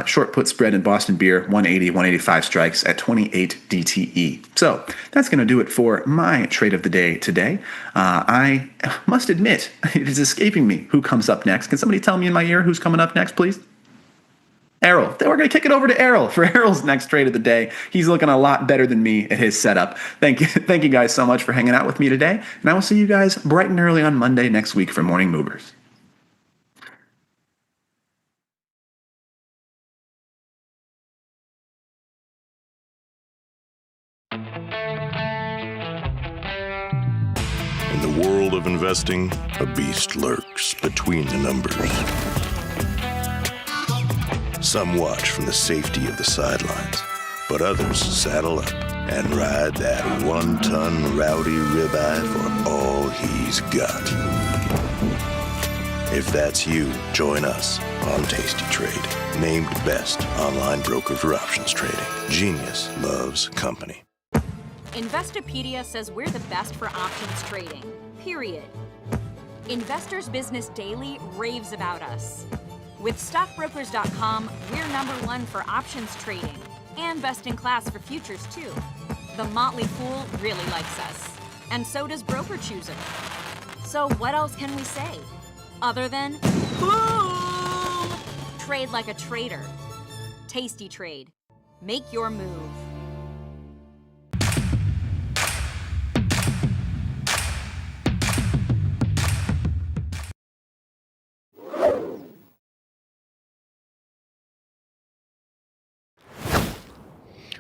Short put spread in Boston Beer, 180, 185 strikes at 28 DTE. So that's going to do it for my trade of the day today. I must admit, it is escaping me who comes up next. Can somebody tell me in my ear who's coming up next, please? Errol. Then we're going to kick it over to Errol for Errol's next trade of the day. He's looking a lot better than me at his setup. Thank you guys so much for hanging out with me today, and I will see you guys bright and early on Monday next week for Morning Movers. In the world of investing, a beast lurks between the numbers. Some watch from the safety of the sidelines, but others saddle up and ride that 1-ton rowdy ribeye for all he's got. If that's you, join us on Tasty Trade, named best online broker for options trading. Genius loves company. Investopedia says we're the best for options trading, period. Investors Business Daily raves about us. With stockbrokers.com, we're #1 for options trading and best in class for futures too. The Motley Fool really likes us, and so does Broker Chooser. So what else can we say other than boom? Trade like a trader. Tasty Trade. Make your move.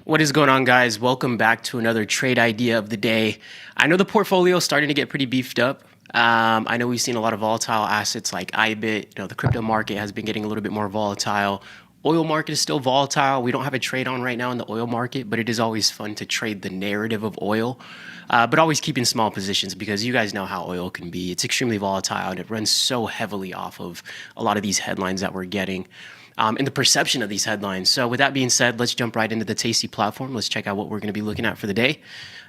What is going on, guys? Welcome back to another trade idea of the day. I know the portfolio is starting to get pretty beefed up. I know we've seen a lot of volatile assets like IBIT. The crypto market has been getting a little bit more volatile. Oil market is still volatile. We don't have a trade on right now in the oil market, but it is always fun to trade the narrative of oil. But always keep in small positions because you guys know how oil can be. It's extremely volatile and it runs so heavily off of a lot of these headlines that we're getting. And the perception of these headlines. So with that being said, let's jump right into the Tasty platform. Let's check out what we're going to be looking at for the day.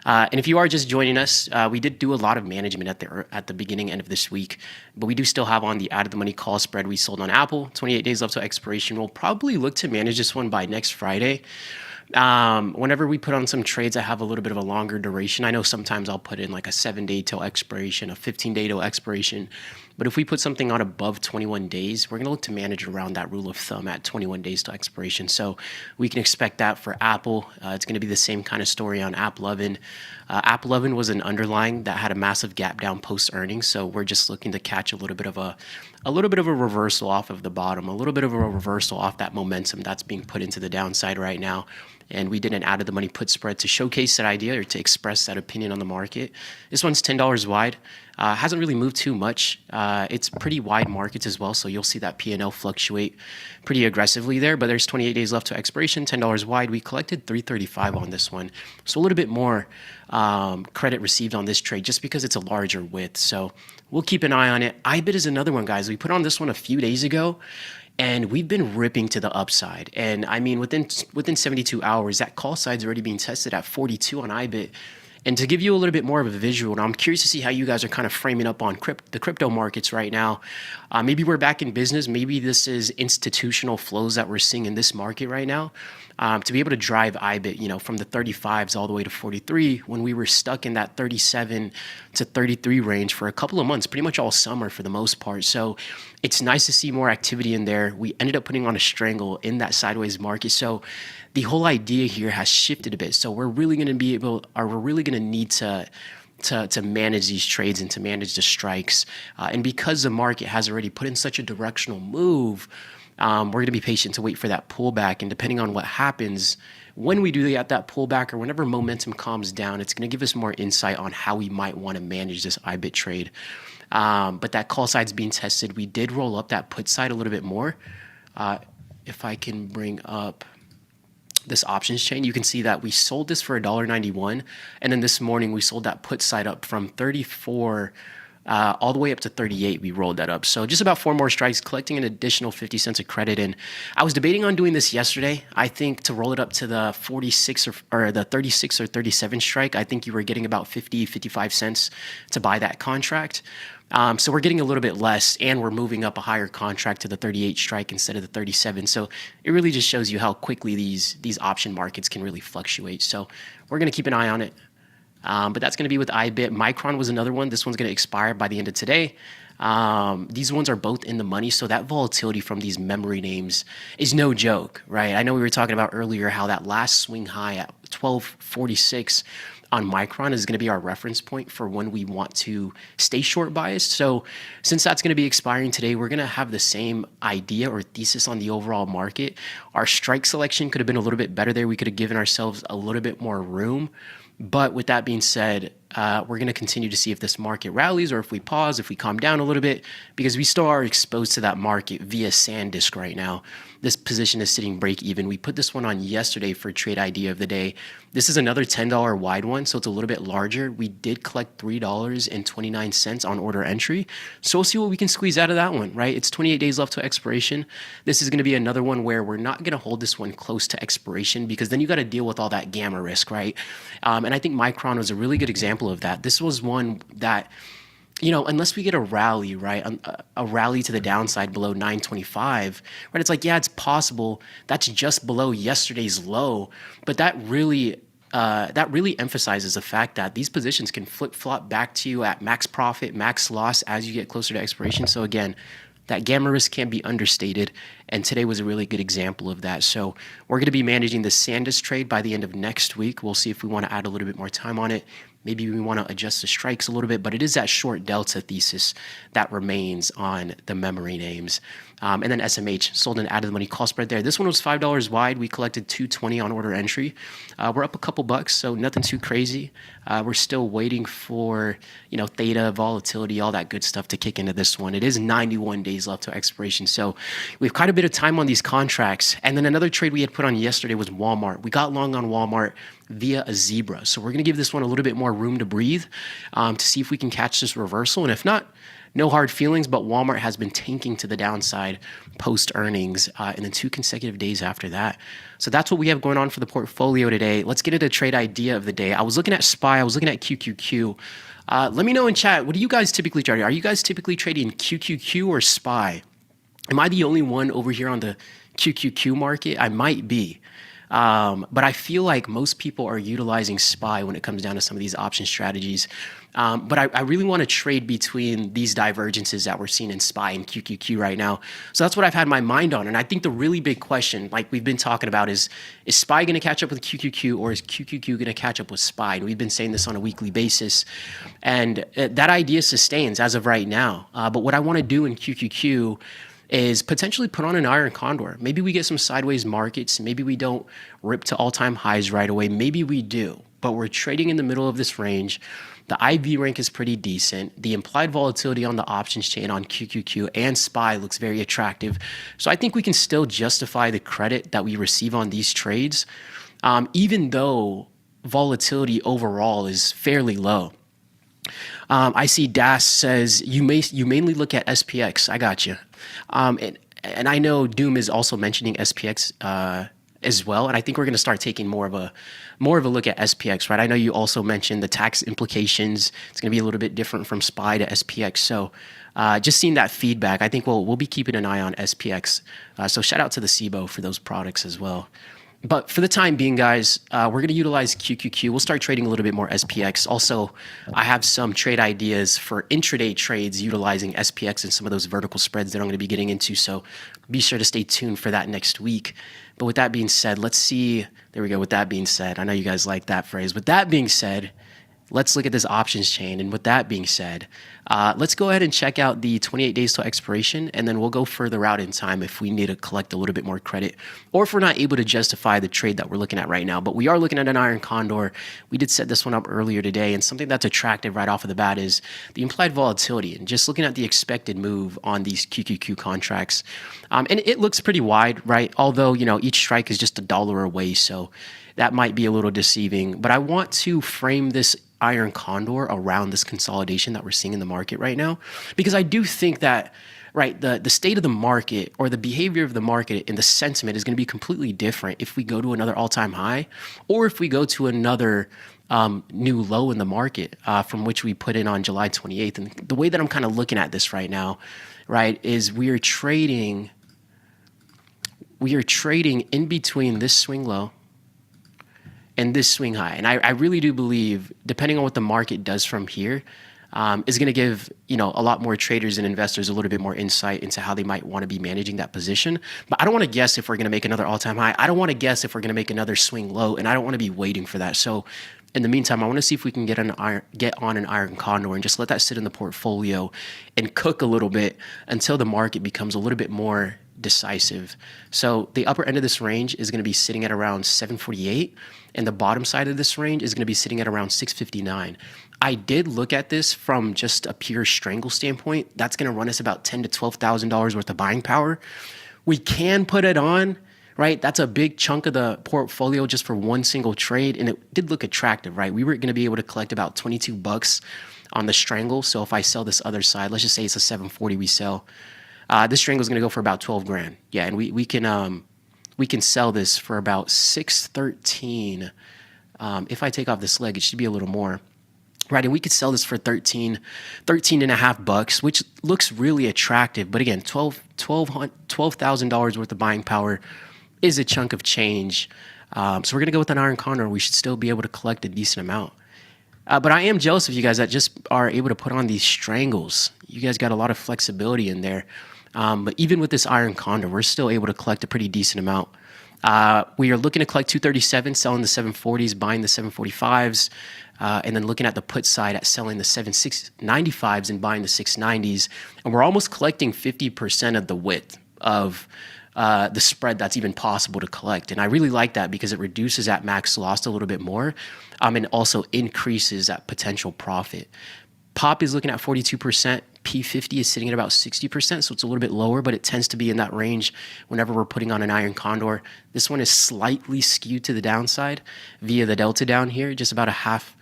And if you are just joining us, we did do a lot of management at the beginning end of this week, but we do still have on the out of the money call spread we sold on Apple. 28 days left to expiration. We'll probably look to manage this one by next Friday. Whenever we put on some trades that have a little bit of a longer duration, I know sometimes I'll put in like a 7-day till expiration, a 15-day till expiration. But if we put something on above 21 days, we're going to look to manage around that rule of thumb at 21 days to expiration. So we can expect that for Apple. It's going to be the same kind of story on App 11. App 11 was an underlying that had a massive gap down post earnings. So we're just looking to catch a little bit of a reversal off of the bottom, a little bit of a reversal off that momentum that's being put into the downside right now. And we did an out of the money put spread to showcase that idea or to express that opinion on the market. This one's $10 wide. Hasn't really moved too much. It's pretty wide markets as well, so you'll see that P&L fluctuate pretty aggressively there. But there's 28 days left to expiration, $10 wide. We collected $335 on this one, so a little bit more credit received on this trade just because it's a larger width. So we'll keep an eye on it. IBIT is another one, guys. We put on this one a few days ago. And we've been ripping to the upside. And I mean, within 72 hours, that call side's already being tested at 42 on IBIT. And to give you a little bit more of a visual, and I'm curious to see how you guys are kind of framing up on the crypto markets right now. Maybe we're back in business. Maybe this is institutional flows that we're seeing in this market right now. To be able to drive IBIT, from the 35s all the way to 43, when we were stuck in that 37 to 33 range for a couple of months, pretty much all summer for the most part. So it's nice to see more activity in there. We ended up putting on a strangle in that sideways market. So the whole idea here has shifted a bit. So we're really going to need to manage these trades and to manage the strikes. And because the market has already put in such a directional move, we're going to be patient to wait for that pullback. And depending on what happens, when we do that pullback or whenever momentum calms down, it's going to give us more insight on how we might want to manage this IBIT trade. But that call side's being tested. We did roll up that put side a little bit more. If I can bring up this options chain, you can see that we sold this for $1.91. And then this morning we sold that put side up from 34 all the way up to 38. We rolled that up. So just about 4 more strikes, collecting an additional 50 cents of credit. And I was debating on doing this yesterday. I think to roll it up to the 46 or the 36 or 37 strike, I think you were getting about 50, 55 cents to buy that contract. So we're getting a little bit less, and we're moving up a higher contract to the 38 strike instead of the 37. So it really just shows you how quickly these option markets can really fluctuate. So we're going to keep an eye on it. But that's going to be with IBIT. Micron was another one. This one's going to expire by the end of today. These ones are both in the money, so that volatility from these memory names is no joke, right? I know we were talking about earlier how that last swing high at 1246 on Micron is going to be our reference point for when we want to stay short biased. So since that's going to be expiring today, we're going to have the same idea or thesis on the overall market. Our strike selection could have been a little bit better there. We could have given ourselves a little bit more room. But with that being said, we're going to continue to see if this market rallies or if we pause, if we calm down a little bit, because we still are exposed to that market via SanDisk right now. This position is sitting break even. We put this one on yesterday for trade idea of the day. This is another $10 wide one, so it's a little bit larger. We did collect $3.29 on order entry. So we'll see what we can squeeze out of that one, right? It's 28 days left to expiration. This is going to be another one where we're not going to hold this one close to expiration because then you got to deal with all that gamma risk, right? And I think Micron was a really good example of that. This was one that, unless we get a rally, right, a rally to the downside below 925, right, it's like, yeah, it's possible. That's just below yesterday's low, but that really emphasizes the fact that these positions can flip-flop back to you at max profit, max loss as you get closer to expiration. So again, that gamma risk can't be understated, and today was a really good example of that. So we're going to be managing the SanDisk trade by the end of next week. We'll see if we want to add a little bit more time on it. Maybe we want to adjust the strikes a little bit, but it is that short delta thesis that remains on the memory names. And then SMH sold an out of the money call spread there. This one was $5 wide. We collected $2.20 on order entry. We're up a couple bucks, so nothing too crazy. We're still waiting for theta, volatility, all that good stuff to kick into this one. It is 91 days left to expiration, so we have quite a bit of time on these contracts. And then another trade we had put on yesterday was Walmart. We got long on Walmart via a zebra, so we're going to give this one a little bit more room to breathe to see if we can catch this reversal. And if not, no hard feelings, but Walmart has been tanking to the downside post earnings in the 2 consecutive days after that. So that's what we have going on for the portfolio today. Let's get into trade idea of the day. I was looking at SPY. I was looking at QQQ. Let me know in chat, what do you guys typically trade? Are you guys typically trading QQQ or SPY? Am I the only one over here on the QQQ market? I might be. But I feel like most people are utilizing SPY when it comes down to some of these option strategies. But I really want to trade between these divergences that we're seeing in SPY and QQQ right now. So that's what I've had my mind on. And I think the really big question, like we've been talking about, is SPY going to catch up with QQQ, or is QQQ going to catch up with SPY? And we've been saying this on a weekly basis. And that idea sustains as of right now. But what I want to do in QQQ is potentially put on an iron condor. Maybe we get some sideways markets. Maybe we don't rip to all-time highs right away. Maybe we do. But we're trading in the middle of this range. The IV rank is pretty decent. The implied volatility on the options chain on QQQ and SPY looks very attractive. So I think we can still justify the credit that we receive on these trades, even though volatility overall is fairly low. I see Das says, you mainly look at SPX. I got you. And I know Doom is also mentioning SPX as well. And I think we're going to start taking more of a look at SPX, right? I know you also mentioned the tax implications. It's going to be a little bit different from SPY to SPX. So just seeing that feedback, I think we'll be keeping an eye on SPX. So shout out to the SIBO for those products as well. But for the time being, guys, we're going to utilize QQQ. We'll start trading a little bit more SPX. Also, I have some trade ideas for intraday trades utilizing SPX and some of those vertical spreads that I'm going to be getting into. So be sure to stay tuned for that next week. But with that being said, let's see. There we go. With that being said, I know you guys like that phrase. With that being said, let's look at this options chain. And with that being said, let's go ahead and check out the 28 days till expiration, and then we'll go further out in time if we need to collect a little bit more credit, or if we're not able to justify the trade that we're looking at right now. But we are looking at an iron condor. We did set this one up earlier today, and something that's attractive right off of the bat is the implied volatility, and just looking at the expected move on these QQQ contracts. And it looks pretty wide, right? Although, each strike is just $1 away, so that might be a little deceiving. But I want to frame this iron condor around this consolidation that we're seeing in the market right now, because I do think that, right, the state of the market, or the behavior of the market and the sentiment, is going to be completely different if we go to another all-time high, or if we go to another new low in the market from which we put in on July 28th. And the way that I'm kind of looking at this right now, right, is we are trading in between this swing low and this swing high. And I really do believe, depending on what the market does from here, is going to give a lot more traders and investors a little bit more insight into how they might want to be managing that position. But I don't want to guess if we're going to make another all-time high. I don't want to guess if we're going to make another swing low, and I don't want to be waiting for that. So in the meantime, I want to see if we can get on an iron condor and just let that sit in the portfolio and cook a little bit until the market becomes a little bit more decisive. So the upper end of this range is going to be sitting at around 748, and the bottom side of this range is going to be sitting at around 659. I did look at this from just a pure strangle standpoint. That's going to run us about $10,000 to $12,000 worth of buying power. We can put it on, right? That's a big chunk of the portfolio just for one single trade, and it did look attractive, right? We were going to be able to collect about $22 on the strangle. So if I sell this other side, let's just say it's a 740 we sell. This strangle is going to go for about 12 grand. Yeah, and we can sell this for about 613. If I take off this leg, it should be a little more. Right, and we could sell this for $13.5, which looks really attractive. But again, $12,000 worth of buying power is a chunk of change. So we're going to go with an iron condor. We should still be able to collect a decent amount. But I am jealous of you guys that just are able to put on these strangles. You guys got a lot of flexibility in there. But even with this iron condor, we're still able to collect a pretty decent amount. We are looking to collect 237, selling the 740s, buying the 745s, and then looking at the put side at selling the 7695s and buying the 690s. And we're almost collecting 50% of the width of the spread that's even possible to collect. And I really like that because it reduces that max loss a little bit more, and also increases that potential profit. Pop is looking at 42%. P50 is sitting at about 60%, so it's a little bit lower, but it tends to be in that range whenever we're putting on an iron condor. This one is slightly skewed to the downside via the delta down here, just about a half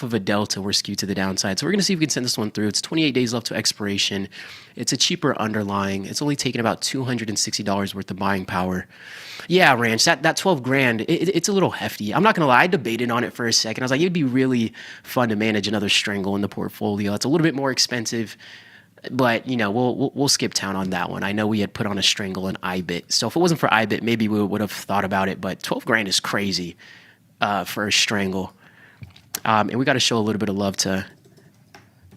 of a delta we're skewed to the downside. So we're going to see if we can send this one through. It's 28 days left to expiration. It's a cheaper underlying. It's only taking about $260 worth of buying power. Yeah, Ranch, that 12 grand, it's a little hefty. I'm not going to lie, I debated on it for a second. I was like, it'd be really fun to manage another strangle in the portfolio. It's a little bit more expensive. But we'll skip town on that one. I know we had put on a strangle in IBIT, so if it wasn't for IBIT, maybe we would have thought about it. But 12 grand is crazy for a strangle, and we got to show a little bit of love to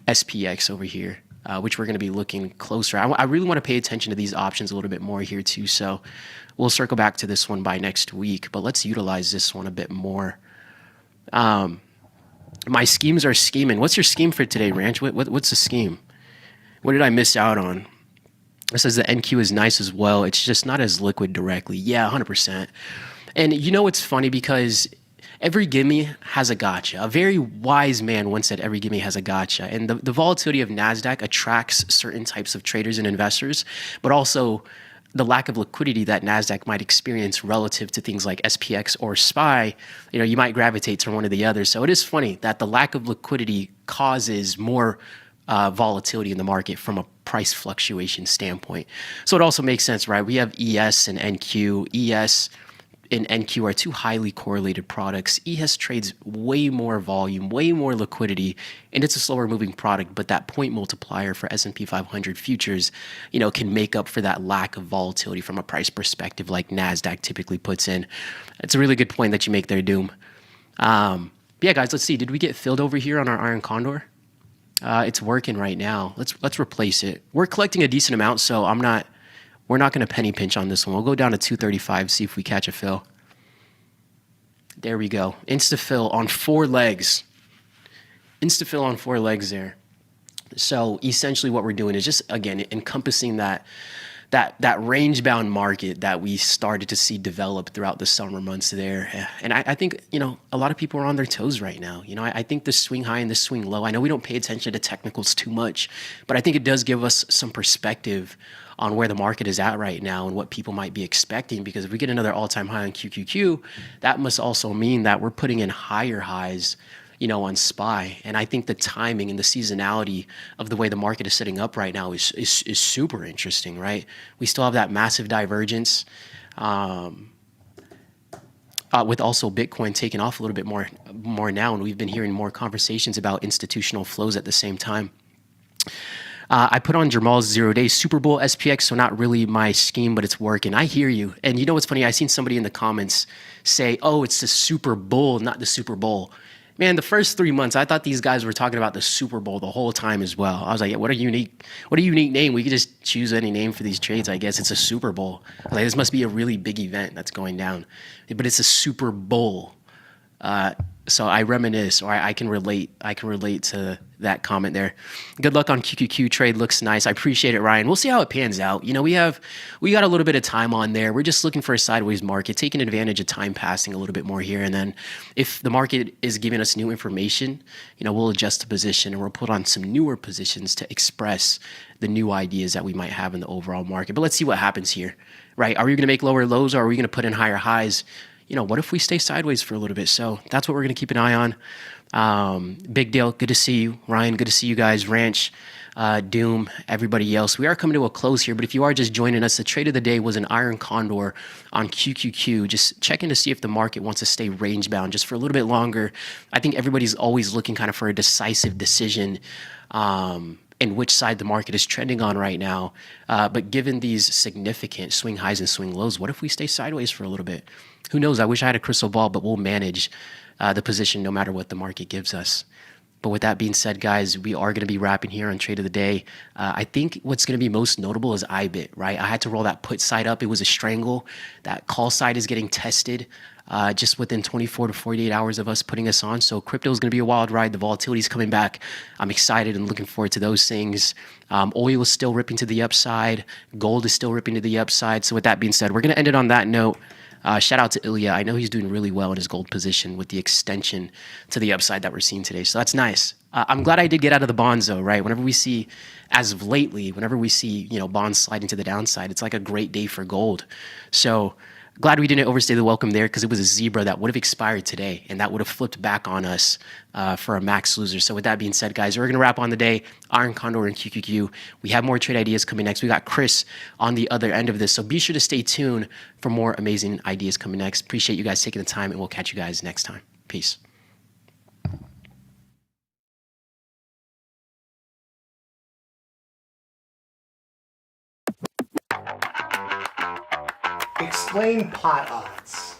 SPX over here, which we're going to be looking closer. I really want to pay attention to these options a little bit more here too. So we'll circle back to this one by next week. But let's utilize this one a bit more. My schemes are scheming. What's your scheme for today, Ranch? What's the scheme? What did I miss out on? It says the NQ is nice as well. It's just not as liquid directly. Yeah, 100%. And it's funny because every gimme has a gotcha. A very wise man once said every gimme has a gotcha. And the volatility of NASDAQ attracts certain types of traders and investors, but also the lack of liquidity that NASDAQ might experience relative to things like SPX or SPY, you might gravitate to one or the other. So it is funny that the lack of liquidity causes more volatility in the market from a price fluctuation standpoint. So it also makes sense, right? We have ES and NQ. ES and NQ are two highly correlated products. ES trades way more volume, way more liquidity, and it's a slower moving product, but that point multiplier for S&P 500 futures, can make up for that lack of volatility from a price perspective like NASDAQ typically puts in. It's a really good point that you make there, Doom. Yeah, guys, let's see. Did we get filled over here on our Iron Condor? It's working right now. Let's replace it. We're collecting a decent amount, so we're not going to penny pinch on this one. We'll go down to 235, see if we catch a fill. There we go. Insta fill on 4 legs. Insta fill on 4 legs there. So essentially what we're doing is just, again, encompassing that range bound market that we started to see develop throughout the summer months there. And I think, a lot of people are on their toes right now. I think the swing high and the swing low, I know we don't pay attention to technicals too much, but I think it does give us some perspective on where the market is at right now and what people might be expecting. Because if we get another all-time high on QQQ, that must also mean that we're putting in higher highs on SPY. And I think the timing and the seasonality of the way the market is setting up right now is super interesting, right? We still have that massive divergence with also Bitcoin taking off a little bit more now. And we've been hearing more conversations about institutional flows at the same time. I put on Jermal's 0-day Super Bowl SPX, so not really my scheme, but it's working. I hear you. And what's funny? I seen somebody in the comments say, oh, it's the Super Bowl, not the Super Bowl. Man, the first 3 months, I thought these guys were talking about the Super Bowl the whole time as well. I was like, yeah, what a unique name. We could just choose any name for these trades, I guess. It's a Super Bowl. Like, this must be a really big event that's going down. But it's a Super Bowl. So I reminisce, or I can relate to that comment there. Good luck on QQQ trade. Looks nice. I appreciate it, Ryan. We'll see how it pans out. We got a little bit of time on there. We're just looking for a sideways market, taking advantage of time passing a little bit more here. And then if the market is giving us new information, we'll adjust the position and we'll put on some newer positions to express the new ideas that we might have in the overall market. But let's see what happens here, right? Are we going to make lower lows or are we going to put in higher highs? What if we stay sideways for a little bit? So that's what we're going to keep an eye on. Big deal. Good to see you, Ryan. Good to see you guys, Ranch, Doom, everybody else. We are coming to a close here, but if you are just joining us, the trade of the day was an Iron Condor on QQQ. Just checking to see if the market wants to stay range bound just for a little bit longer. I think everybody's always looking kind of for a decisive decision in which side the market is trending on right now. But given these significant swing highs and swing lows, what if we stay sideways for a little bit? Who knows? I wish I had a crystal ball, but we'll manage the position no matter what the market gives us. But with that being said, guys, we are going to be wrapping here on Trade of the Day. I think what's going to be most notable is IBIT, right? I had to roll that put side up. It was a strangle. That call side is getting tested just within 24 to 48 hours of us putting us on. So crypto is going to be a wild ride. The volatility is coming back. I'm excited and looking forward to those things. Oil is still ripping to the upside. Gold is still ripping to the upside. So with that being said, we're going to end it on that note. Shout out to Ilya. I know he's doing really well in his gold position with the extension to the upside that we're seeing today. So that's nice. I'm glad I did get out of the bonds though, right? Whenever we see, as of lately, whenever we see, bonds sliding to the downside, it's like a great day for gold. So glad we didn't overstay the welcome there because it was a zebra that would have expired today and that would have flipped back on us for a max loser. So with that being said, guys, we're going to wrap on the day. Iron Condor and QQQ. We have more trade ideas coming next. We got Chris on the other end of this. So be sure to stay tuned for more amazing ideas coming next. Appreciate you guys taking the time and we'll catch you guys next time. Peace. Explain pot odds.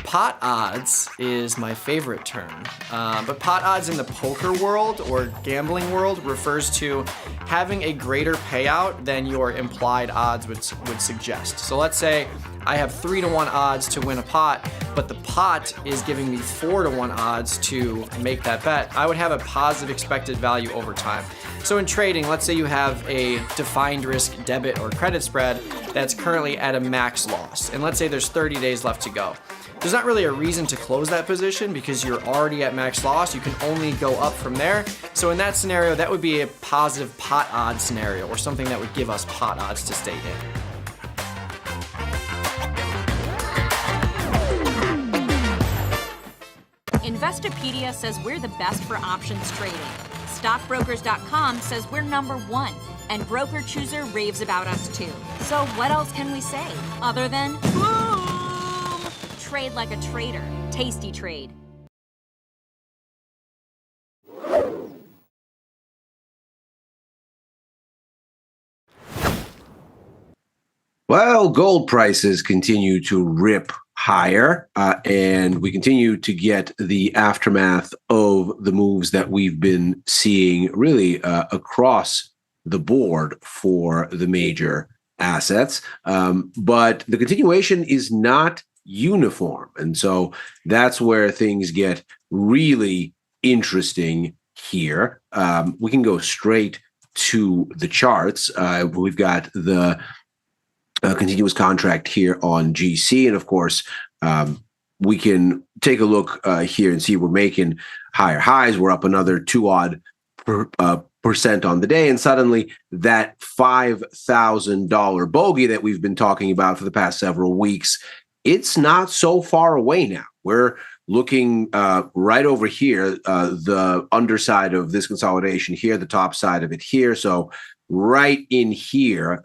Pot odds is my favorite term, but pot odds in the poker world or gambling world refers to having a greater payout than your implied odds would suggest. So let's say I have 3-to-1 odds to win a pot, but the pot is giving me 4-to-1 odds to make that bet. I would have a positive expected value over time. So in trading, let's say you have a defined risk debit or credit spread that's currently at a max loss, and let's say there's 30 days left to go. There's not really a reason to close that position because you're already at max loss. You can only go up from there. So in that scenario, that would be a positive pot odds scenario or something that would give us pot odds to stay in. Investopedia says we're the best for options trading. Stockbrokers.com says we're #1. And Broker Chooser raves about us too. So what else can we say other than boom? Trade like a trader. Tasty Trade. Well, gold prices continue to rip higher, and we continue to get the aftermath of the moves that we've been seeing really across the board for the major assets. But the continuation is not uniform. And so that's where things get really interesting here. We can go straight to the charts. We've got the continuous contract here on GC. And of course, we can take a look here and see we're making higher highs. We're up another 2% on the day. And suddenly that $5,000 bogey that we've been talking about for the past several weeks, it's not so far away now. We're looking right over here, the underside of this consolidation here, the top side of it here. So right in here,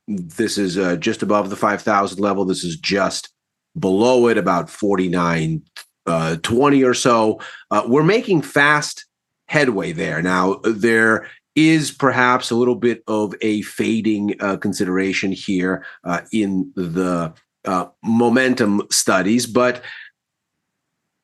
this is just above the 5,000 level. This is just below it, about 49.20 or so. We're making fast headway there. Now, there is perhaps a little bit of a fading consideration here in the momentum studies, but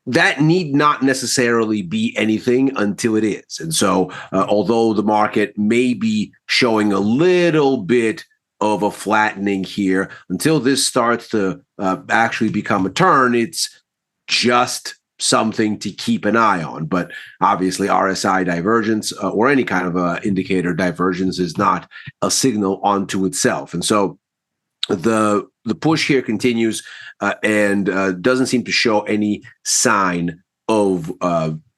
that need not necessarily be anything until it is. And so, although the market may be showing a little bit of a flattening here, until this starts to actually become a turn, it's just something to keep an eye on. But obviously, RSI divergence or any kind of indicator divergence is not a signal onto itself. And so, the push here continues and doesn't seem to show any sign of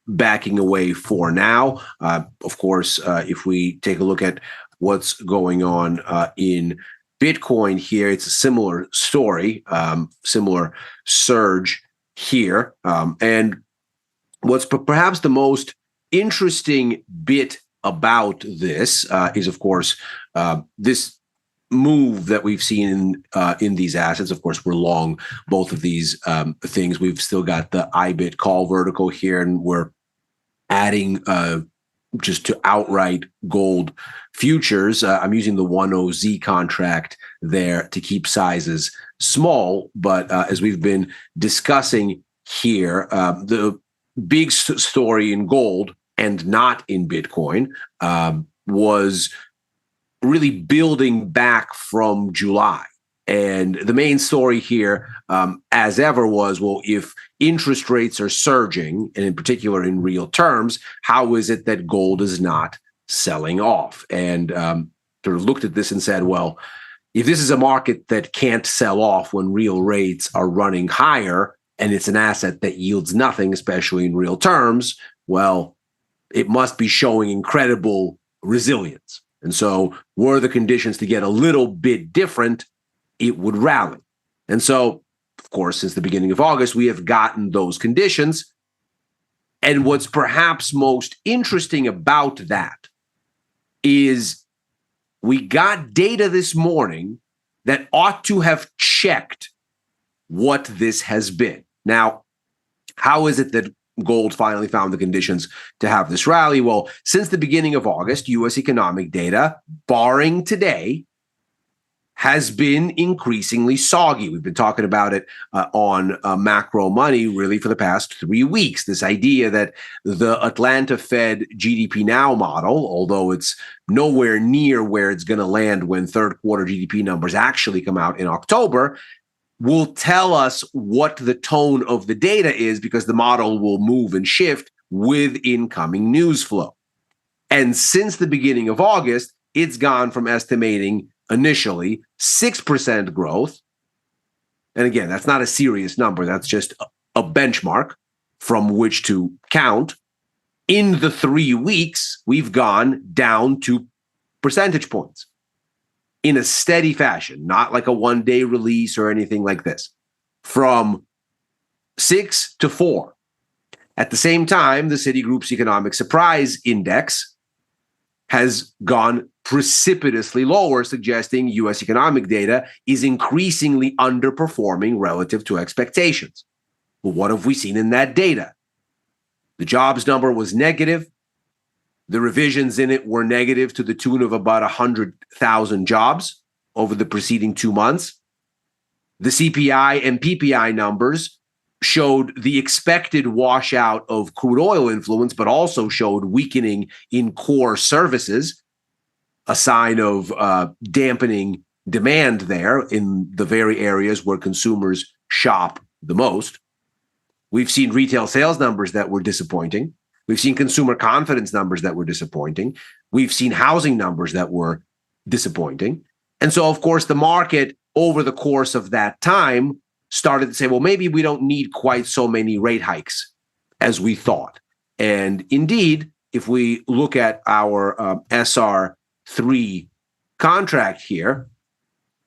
backing away for now. Of course, if we take a look at what's going on in Bitcoin here, it's a similar story, similar surge here. And what's perhaps the most interesting bit about this is, of course, this move that we've seen in these assets. Of course, we're long both of these things. We've still got the IBIT call vertical here, and we're adding just to outright gold futures. I'm using the 10Z contract there to keep sizes small. But as we've been discussing here, the big story in gold and not in Bitcoin was really building back from July. And the main story here, as ever, was, well, if interest rates are surging, and in particular in real terms, how is it that gold is not selling off? And sort of looked at this and said, well, if this is a market that can't sell off when real rates are running higher, and it's an asset that yields nothing, especially in real terms, well, it must be showing incredible resilience. And so were the conditions to get a little bit different, it would rally. And so, of course, since the beginning of August, we have gotten those conditions. And what's perhaps most interesting about that is we got data this morning that ought to have checked what this has been. Now, how is it that gold finally found the conditions to have this rally? Well, since the beginning of August, U.S. economic data, barring today, has been increasingly soggy. We've been talking about it on Macro Money really for the past 3 weeks. This idea that the Atlanta Fed GDP Now model, although it's nowhere near where it's going to land when third quarter GDP numbers actually come out in October, will tell us what the tone of the data is, because the model will move and shift with incoming news flow. And since the beginning of August, it's gone from estimating initially 6% growth. And again, that's not a serious number. That's just a benchmark from which to count. In the 3 weeks, we've gone down 2 percentage points in a steady fashion, not like a one-day release or anything like this, from 6 to 4. At the same time, the Citigroup's Economic Surprise Index has gone precipitously lower, suggesting U.S. economic data is increasingly underperforming relative to expectations. But what have we seen in that data? The jobs number was negative. The revisions in it were negative to the tune of about 100,000 jobs over the preceding 2 months. The CPI and PPI numbers showed the expected washout of crude oil influence, but also showed weakening in core services, a sign of dampening demand there in the very areas where consumers shop the most. We've seen retail sales numbers that were disappointing. We've seen consumer confidence numbers that were disappointing. We've seen housing numbers that were disappointing. And so, of course, the market over the course of that time started to say, well, maybe we don't need quite so many rate hikes as we thought. And indeed, if we look at our SR3 contract here,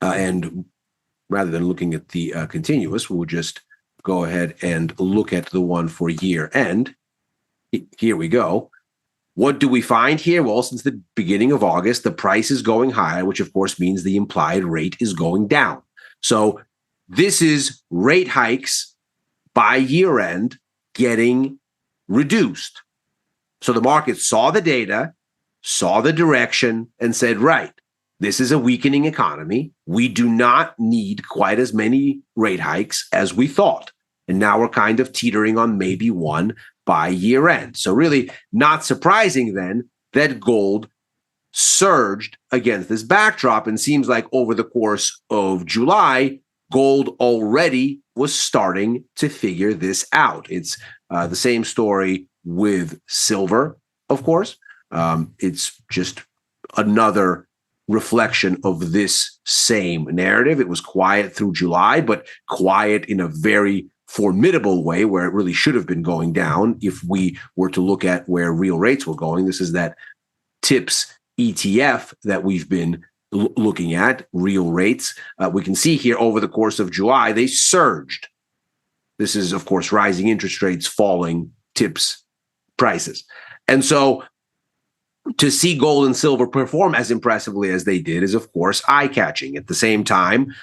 and rather than looking at the continuous, we'll just go ahead and look at the one for year end. Here we go. What do we find here? Well, since the beginning of August, the price is going higher, which of course means the implied rate is going down. So this is rate hikes by year end getting reduced. So the market saw the data, saw the direction, and said, right, this is a weakening economy. We do not need quite as many rate hikes as we thought. And now we're kind of teetering on maybe one by year end. So really not surprising then that gold surged against this backdrop, and seems like over the course of July, gold already was starting to figure this out. It's the same story with silver, of course. It's just another reflection of this same narrative. It was quiet through July, but quiet in a very formidable way where it really should have been going down if we were to look at where real rates were going. This is that TIPS ETF that we've been looking at, real rates. We can see here over the course of July, they surged. This is, of course, rising interest rates, falling TIPS prices. And so to see gold and silver perform as impressively as they did is, of course, eye-catching. At the same time,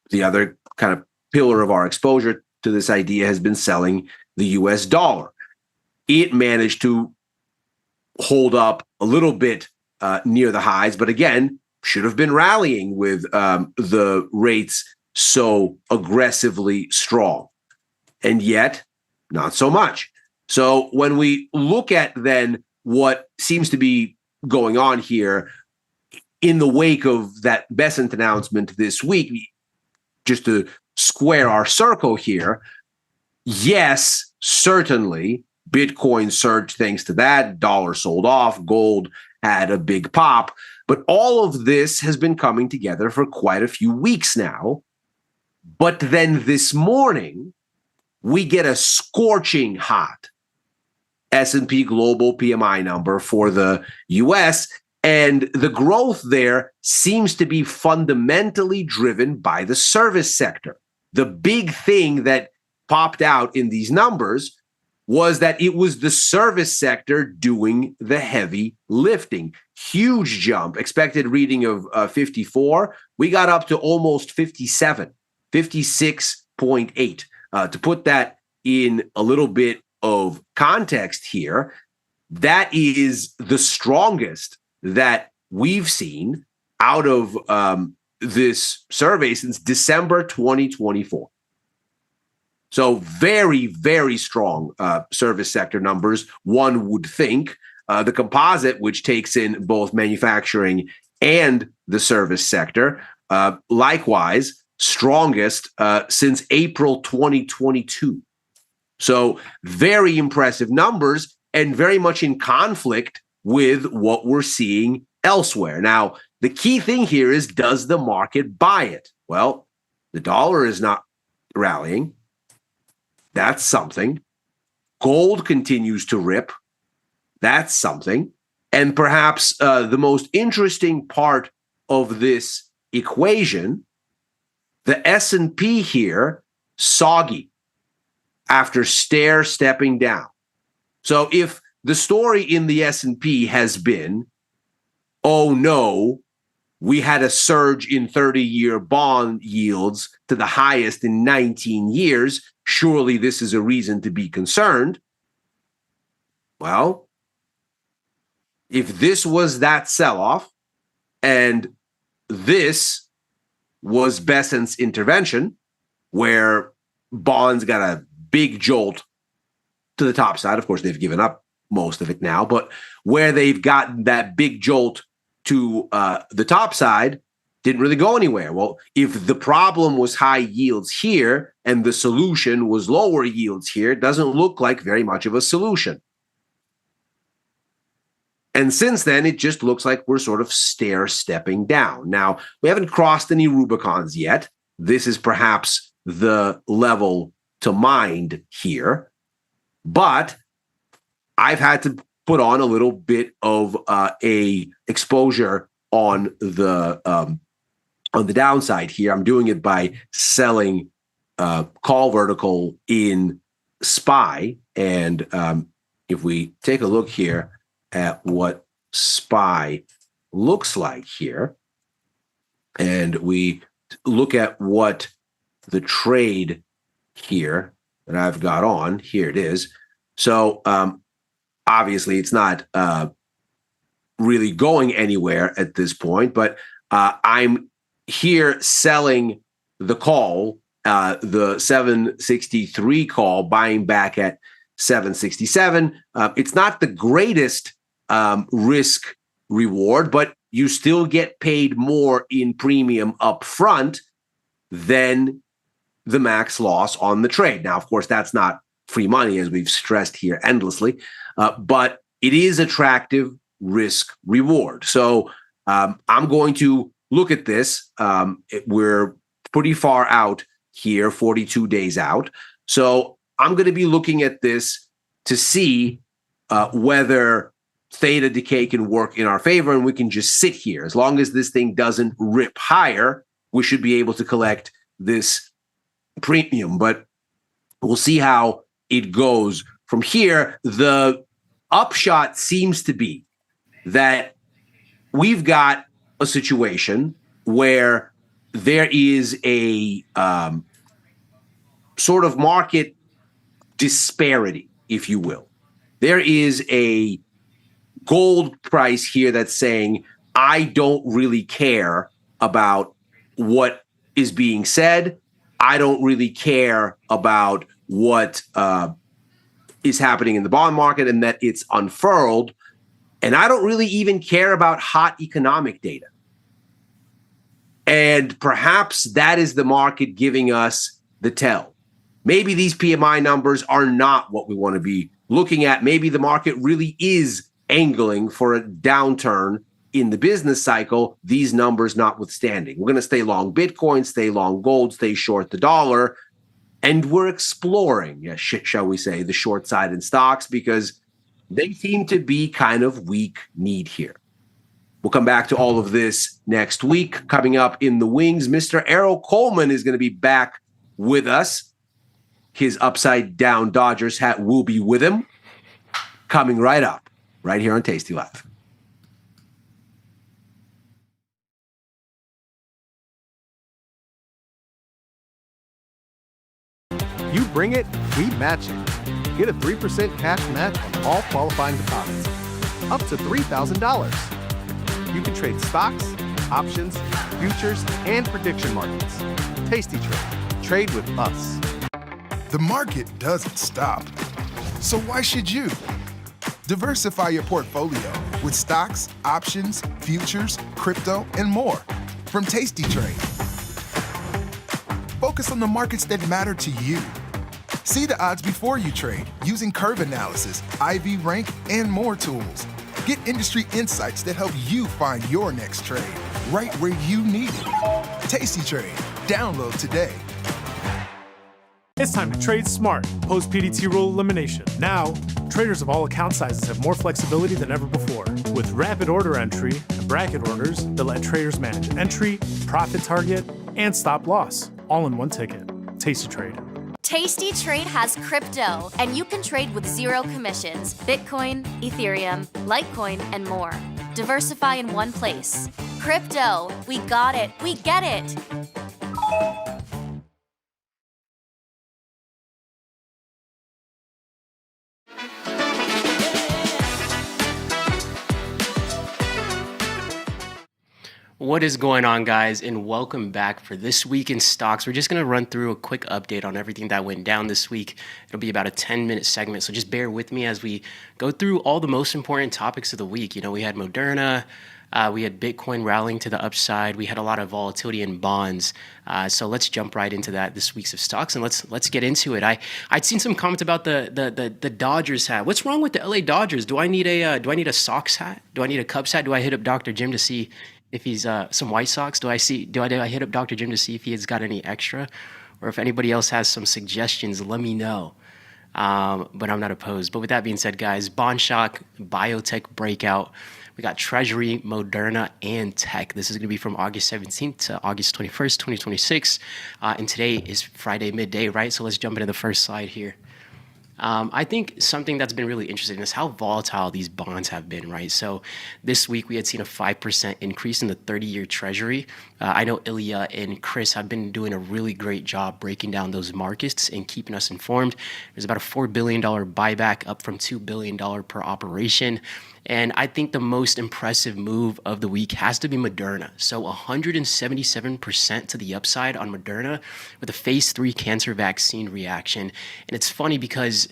the other kind of pillar of our exposure to this idea has been selling the US dollar. It managed to hold up a little bit near the highs, but again, should have been rallying with the rates so aggressively strong. And yet, not so much. So when we look at then what seems to be going on here in the wake of that Besant announcement this week, just to square our circle here, yes, certainly, Bitcoin surged thanks to that, dollar sold off, gold had a big pop, but all of this has been coming together for quite a few weeks now. But then this morning, we get a scorching hot S&P Global PMI number for the US, and the growth there seems to be fundamentally driven by the service sector. The big thing that popped out in these numbers was that it was the service sector doing the heavy lifting. Huge jump, expected reading of 54. We got up to almost 57, 56.8. To put that in a little bit of context here, that is the strongest that we've seen out of this survey since December 2024. So very, very strong service sector numbers, one would think. The composite, which takes in both manufacturing and the service sector, likewise, strongest since April 2022. So very impressive numbers and very much in conflict with what we're seeing elsewhere. Now, the key thing here is, does the market buy it? Well, the dollar is not rallying. That's something. Gold continues to rip. That's something. And perhaps the most interesting part of this equation, the S&P here, soggy after stair-stepping down. So if the story in the S&P has been, oh no, we had a surge in 30-year bond yields to the highest in 19 years, surely this is a reason to be concerned. Well, if this was that sell-off and this was Besant's intervention, where bonds got a big jolt to the top side, of course, they've given up most of it now, but where they've gotten that big jolt to the top side, didn't really go anywhere. Well, if the problem was high yields here and the solution was lower yields here, it doesn't look like very much of a solution. And since then, it just looks like we're sort of stair-stepping down. Now, we haven't crossed any Rubicons yet. This is perhaps the level to mind here. But I've had to put on a little bit of a exposure on the downside here. I'm doing it by selling call vertical in SPY. And if we take a look here at what SPY looks like here, and we look at what the trade here that I've got on, here it is. So obviously it's not really going anywhere at this point, but I'm here selling the call, the 763 call, buying back at 767. It's not the greatest risk reward, but you still get paid more in premium up front than the max loss on the trade. Now, of course, that's not free money, as we've stressed here endlessly, but it is attractive risk reward. So I'm going to look at this. We're pretty far out here, 42 days out. So I'm going to be looking at this to see whether theta decay can work in our favor, and we can just sit here. As long as this thing doesn't rip higher, we should be able to collect this premium. But we'll see how it goes from here. The upshot seems to be that we've got a situation where there is a sort of market disparity, if you will. There is a gold price here that's saying, I don't really care about what is being said. I don't really care about what is happening in the bond market and that it's unfurled. And I don't really even care about hot economic data. And perhaps that is the market giving us the tell. Maybe these PMI numbers are not what we want to be looking at. Maybe the market really is angling for a downturn in the business cycle, these numbers notwithstanding. We're going to stay long Bitcoin, stay long gold, stay short the dollar. And we're exploring, shall we say, the short side in stocks because they seem to be kind of weak need here. We'll come back to all of this next week. Coming up in the wings, Mr. Errol Coleman is going to be back with us. His upside down Dodgers hat will be with him. Coming right up, right here on Tasty Live. You bring it, we match it. Get a 3% cash match on all qualifying deposits. Up to $3,000. You can trade stocks, options, futures, and prediction markets. Tasty Trade. Trade with us. The market doesn't stop. So why should you? Diversify your portfolio with stocks, options, futures, crypto, and more from Tasty Trade. Focus on the markets that matter to you. See the odds before you trade using curve analysis, IV rank, and more tools. Get industry insights that help you find your next trade right where you need it. Tasty Trade. Download today. It's time to trade smart, post PDT rule elimination. Now, traders of all account sizes have more flexibility than ever before. With rapid order entry and bracket orders that let traders manage entry, profit target, and stop loss, all in one ticket. Tasty Trade. Tasty Trade has crypto, and you can trade with zero commissions, Bitcoin, Ethereum, Litecoin, and more. Diversify in one place. Crypto, we got it, we get it. What is going on, guys, and welcome back for This Week in Stocks. We're just going to run through a quick update on everything that went down this week. It'll be about a 10-minute segment, so just bear with me as we go through all the most important topics of the week. You know, we had Moderna, we had Bitcoin rallying to the upside, we had a lot of volatility in bonds. So let's jump right into that this week's of stocks, and let's get into it. I'd seen some comments about the Dodgers hat. What's wrong with the LA Dodgers? Do I need a Sox hat? Do I need a Cubs hat? Do I hit up Dr. Jim to see if he's some White Sox? Do I hit up Dr. Jim to see if he has got any extra, or if anybody else has some suggestions? Let me know. But I'm not opposed. But with that being said, guys, bond shock, biotech breakout. We got Treasury, Moderna, and tech. This is going to be from August 17th to August 21st, 2026. And today is Friday midday, right? So let's jump into the first slide here. I think something that's been really interesting is how volatile these bonds have been, right? So this week we had seen a 5% increase in the 30-year Treasury. I know Ilya and Chris have been doing a really great job breaking down those markets and keeping us informed. There's about a $4 billion buyback, up from $2 billion per operation. And I think the most impressive move of the week has to be Moderna. So 177% to the upside on Moderna with a phase 3 cancer vaccine reaction. And it's funny because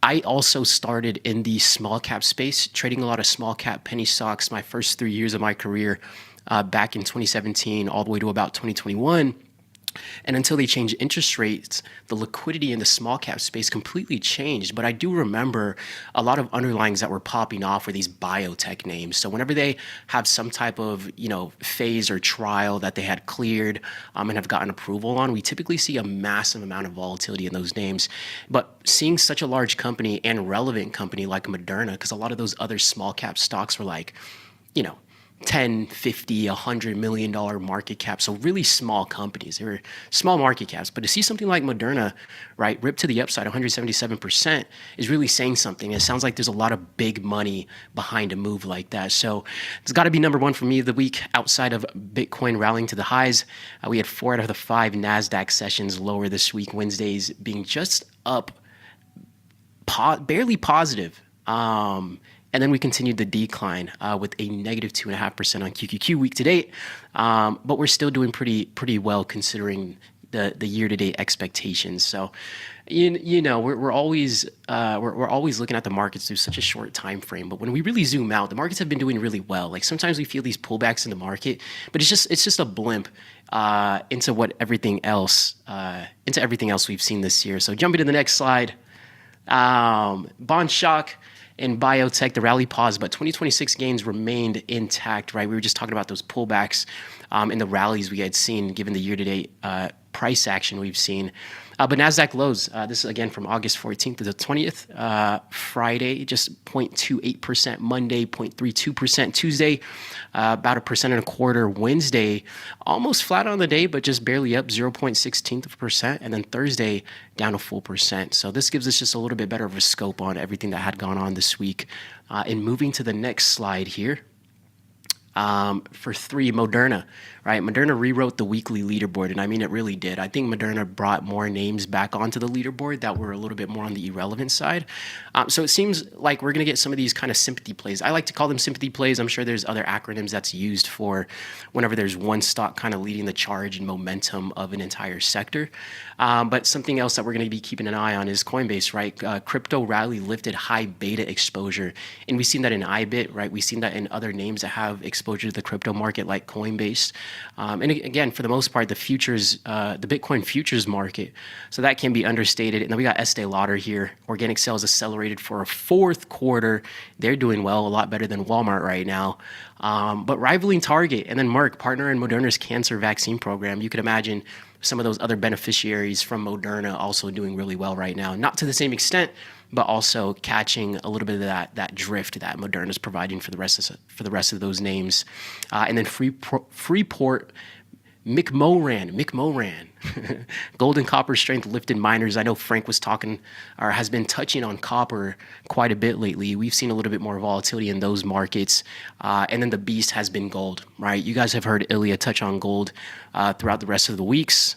I also started in the small cap space, trading a lot of small cap penny stocks my first 3 years of my career back in 2017 all the way to about 2021. And until they changed interest rates, the liquidity in the small cap space completely changed. But I do remember a lot of underlyings that were popping off were these biotech names. So whenever they have some type of, phase or trial that they had cleared and have gotten approval on, we typically see a massive amount of volatility in those names. But seeing such a large company and relevant company like Moderna, because a lot of those other small cap stocks were like, 10, 50, $100 million market cap. So really small companies. They were small market caps. But to see something like Moderna, right, rip to the upside, 177%, is really saying something. It sounds like there's a lot of big money behind a move like that. So it's got to be number one for me of the week outside of Bitcoin rallying to the highs. We had 4 out of the 5 NASDAQ sessions lower this week, Wednesdays being just up, barely positive. And then we continued the decline with a negative 2.5% on QQQ week to date. But we're still doing pretty well considering the year-to-date expectations. So, we're always looking at the markets through such a short time frame. But when we really zoom out, the markets have been doing really well. Like sometimes we feel these pullbacks in the market, but it's just a blimp into everything else we've seen this year. So jumping to the next slide, bond shock. In biotech, the rally paused, but 2026 gains remained intact, right? We were just talking about those pullbacks in the rallies we had seen given the year-to-date price action we've seen. But NASDAQ lows, this is again from August 14th to the 20th. Friday, just 0.28%. Monday, 0.32%. Tuesday, about 1.25%. Wednesday, almost flat on the day, but just barely up 0.16%. And then Thursday, down a full percent. So this gives us just a little bit better of a scope on everything that had gone on this week. And moving to the next slide here. For 3, Moderna, right? Moderna rewrote the weekly leaderboard, and I mean it really did. I think Moderna brought more names back onto the leaderboard that were a little bit more on the irrelevant side. So it seems like we're going to get some of these kind of sympathy plays. I like to call them sympathy plays. I'm sure there's other acronyms that's used for whenever there's one stock kind of leading the charge and momentum of an entire sector. But something else that we're going to be keeping an eye on is Coinbase, right? Crypto rally lifted high beta exposure. And we've seen that in IBIT, right? We've seen that in other names that have exposure to the crypto market like Coinbase. And again, for the most part, the futures, the Bitcoin futures market, so that can be understated. And then we got Estee Lauder here. Organic sales accelerated for a fourth quarter. They're doing well, a lot better than Walmart right now. But rivaling Target and then Merck, partner in Moderna's cancer vaccine program. You could imagine some of those other beneficiaries from Moderna also doing really well right now. Not to the same extent, but also catching a little bit of that drift that Moderna is providing for the rest of those names. And then Freeport, McMoran. Gold and copper strength lifted miners. I know Frank was talking or has been touching on copper quite a bit lately. We've seen a little bit more volatility in those markets. And then the beast has been gold, right? You guys have heard Ilya touch on gold throughout the rest of the weeks,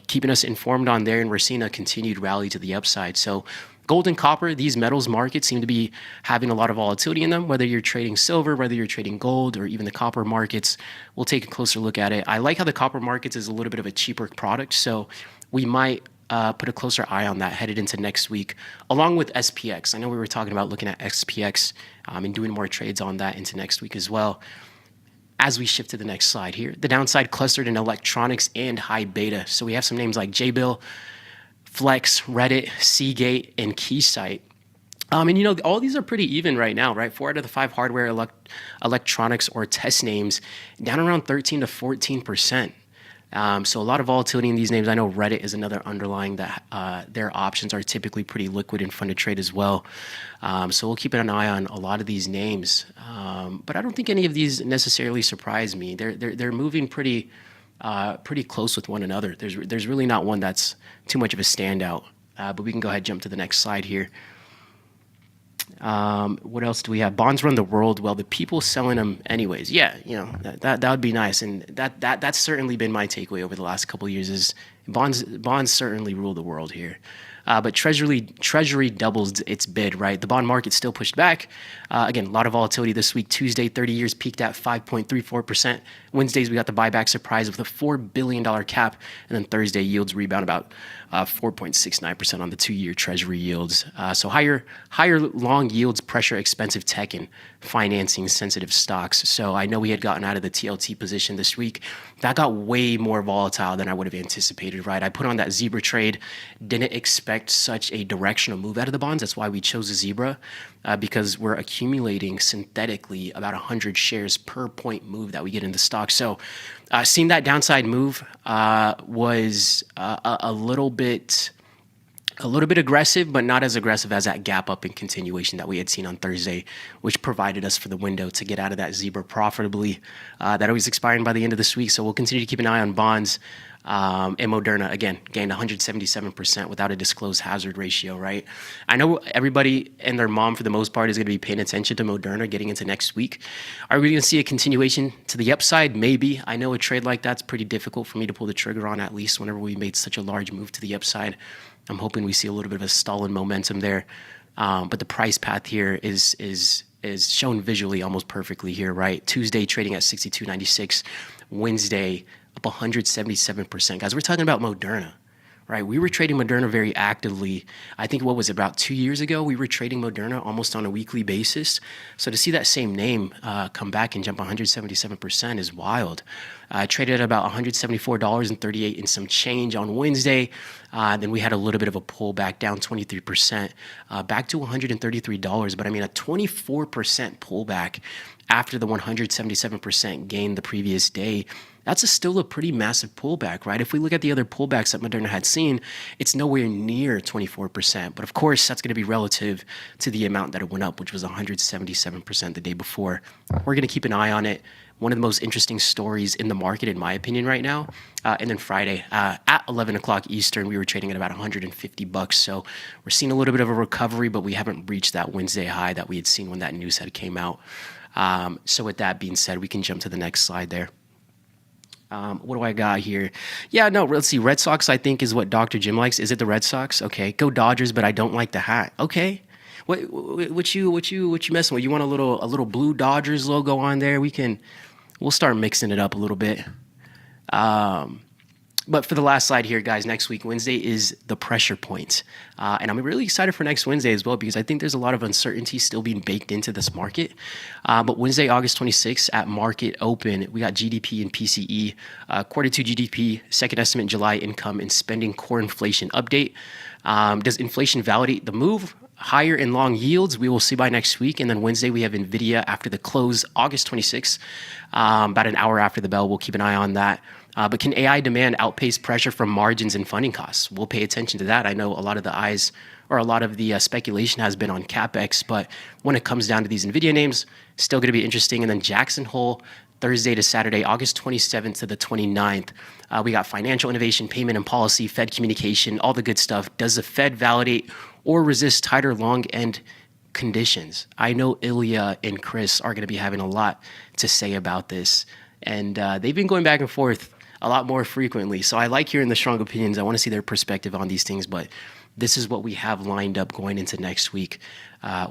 keeping us informed on there, and we're seeing a continued rally to the upside. So gold and copper, these metals markets seem to be having a lot of volatility in them, whether you're trading silver, whether you're trading gold, or even the copper markets. We'll take a closer look at it. I like how the copper markets is a little bit of a cheaper product, so we might put a closer eye on that headed into next week, along with SPX. I know we were talking about looking at SPX and doing more trades on that into next week as well. As we shift to the next slide here, the downside clustered in electronics and high beta. So we have some names like JBill, Flex, Reddit, Seagate, and Keysight. And all these are pretty even right now, right? 4 out of the 5 hardware, electronics, or test names down around 13 to 14%. So a lot of volatility in these names. I know Reddit is another underlying that their options are typically pretty liquid and fun to trade as well. So we'll keep an eye on a lot of these names. But I don't think any of these necessarily surprise me. They're moving pretty close with one another. There's really not one that's too much of a standout. But we can go ahead and jump to the next slide here. What else do we have? Bonds run the world. Well, the people selling them anyways. Yeah, that would be nice. And that's certainly been my takeaway over the last couple of years is bonds certainly rule the world here. But Treasury doubles its bid, right? The bond market still pushed back. Again, a lot of volatility this week. Tuesday, 30 years peaked at 5.34%. Wednesdays, we got the buyback surprise with a $4 billion cap. And then Thursday, yields rebound about 4.69% on the 2-year Treasury yields. So higher long yields pressure expensive tech and financing sensitive stocks. So I know we had gotten out of the TLT position this week. That got way more volatile than I would have anticipated, right? I put on that Zebra trade, didn't expect such a directional move out of the bonds. That's why we chose a Zebra, because we're accumulating synthetically about 100 shares per point move that we get in the stock. So seeing that downside move was a little bit aggressive, but not as aggressive as that gap up and continuation that we had seen on Thursday, which provided us for the window to get out of that Zebra profitably. That was expiring by the end of this week. So we'll continue to keep an eye on bonds. And Moderna, again, gained 177% without a disclosed hazard ratio, right? I know everybody and their mom, for the most part, is going to be paying attention to Moderna getting into next week. Are we going to see a continuation to the upside? Maybe. I know a trade like that's pretty difficult for me to pull the trigger on, at least whenever we made such a large move to the upside. I'm hoping we see a little bit of a stall in momentum there. But the price path here is shown visually almost perfectly here, right? Tuesday trading at 62.96, Wednesday up 177%. Guys, we're talking about Moderna, right? We were trading Moderna very actively. I think what was it, about 2 years ago, we were trading Moderna almost on a weekly basis. So to see that same name come back and jump 177% is wild. Traded at about $174.38 and some change on Wednesday. Then we had a little bit of a pullback, down 23%, back to $133. But I mean, a 24% pullback after the 177% gain the previous day. That's still a pretty massive pullback, right? If we look at the other pullbacks that Moderna had seen, it's nowhere near 24%. But of course, that's going to be relative to the amount that it went up, which was 177% the day before. We're going to keep an eye on it. one of the most interesting stories in the market, in my opinion, right now. And then Friday at 11 o'clock Eastern, we were trading at about $150. So we're seeing a little bit of a recovery, but we haven't reached that Wednesday high that we had seen when that news had came out. So with that being said, we can jump to the next slide there. What do I got here? Yeah, no, let's see. Red Sox, I think, is what Dr. Jim likes. Is it the Red Sox? Okay, go Dodgers, but I don't like the hat. Okay. What you messing with? You want a little blue Dodgers logo on there? We'll start mixing it up a little bit. But for the last slide here, guys, next week, Wednesday, is the pressure point. And I'm really excited for next Wednesday as well, because I think there's a lot of uncertainty still being baked into this market. But Wednesday, August 26th at market open, we got GDP and PCE, quarter two GDP, second estimate July income and spending core inflation update. Does inflation validate the move? Higher and long yields, we will see by next week. And then Wednesday, we have NVIDIA after the close, August 26th, about an hour after the bell. We'll keep an eye on that. But can AI demand outpace pressure from margins and funding costs? We'll pay attention to that. I know a lot of the speculation has been on CapEx, but when it comes down to these NVIDIA names, still going to be interesting. And then Jackson Hole, Thursday to Saturday, August 27th to the 29th. We got financial innovation, payment and policy, Fed communication, all the good stuff. Does the Fed validate or resist tighter long end conditions? I know Ilya and Chris are going to be having a lot to say about this. And they've been going back and forth a lot more frequently. So I like hearing the strong opinions. I want to see their perspective on these things, but this is what we have lined up going into next week.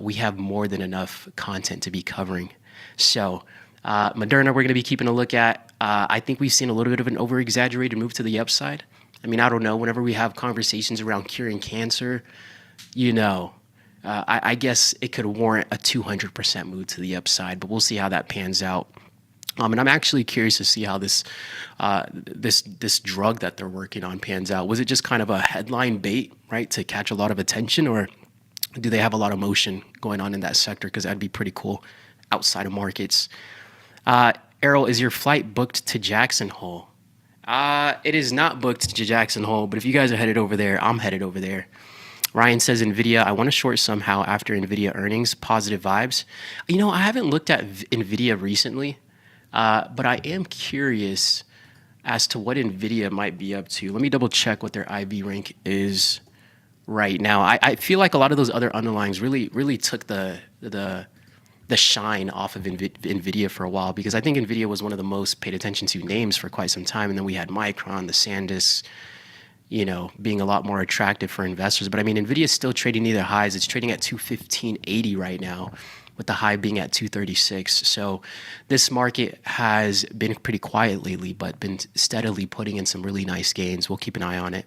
We have more than enough content to be covering. So Moderna, we're going to be keeping a look at. I think we've seen a little bit of an over-exaggerated move to the upside. I mean, I don't know. Whenever we have conversations around curing cancer, I guess it could warrant a 200% move to the upside, but we'll see how that pans out. And I'm actually curious to see how this drug that they're working on pans out. Was it just kind of a headline bait, right, to catch a lot of attention, or do they have a lot of motion going on in that sector? Because that'd be pretty cool outside of markets. Errol, is your flight booked to Jackson Hole? It is not booked to Jackson Hole, but if you guys are headed over there, I'm headed over there. Ryan says, NVIDIA, I want to short somehow after NVIDIA earnings, positive vibes. I haven't looked at NVIDIA recently. But I am curious as to what NVIDIA might be up to. Let me double check what their IV rank is right now. I feel like a lot of those other underlyings really took the shine off of NVIDIA for a while, because I think NVIDIA was one of the most paid attention to names for quite some time. And then we had Micron, the SanDisk, being a lot more attractive for investors. But I mean, NVIDIA is still trading near their highs. It's trading at 215.80 right now, with the high being at 236. So this market has been pretty quiet lately, but been steadily putting in some really nice gains. We'll keep an eye on it.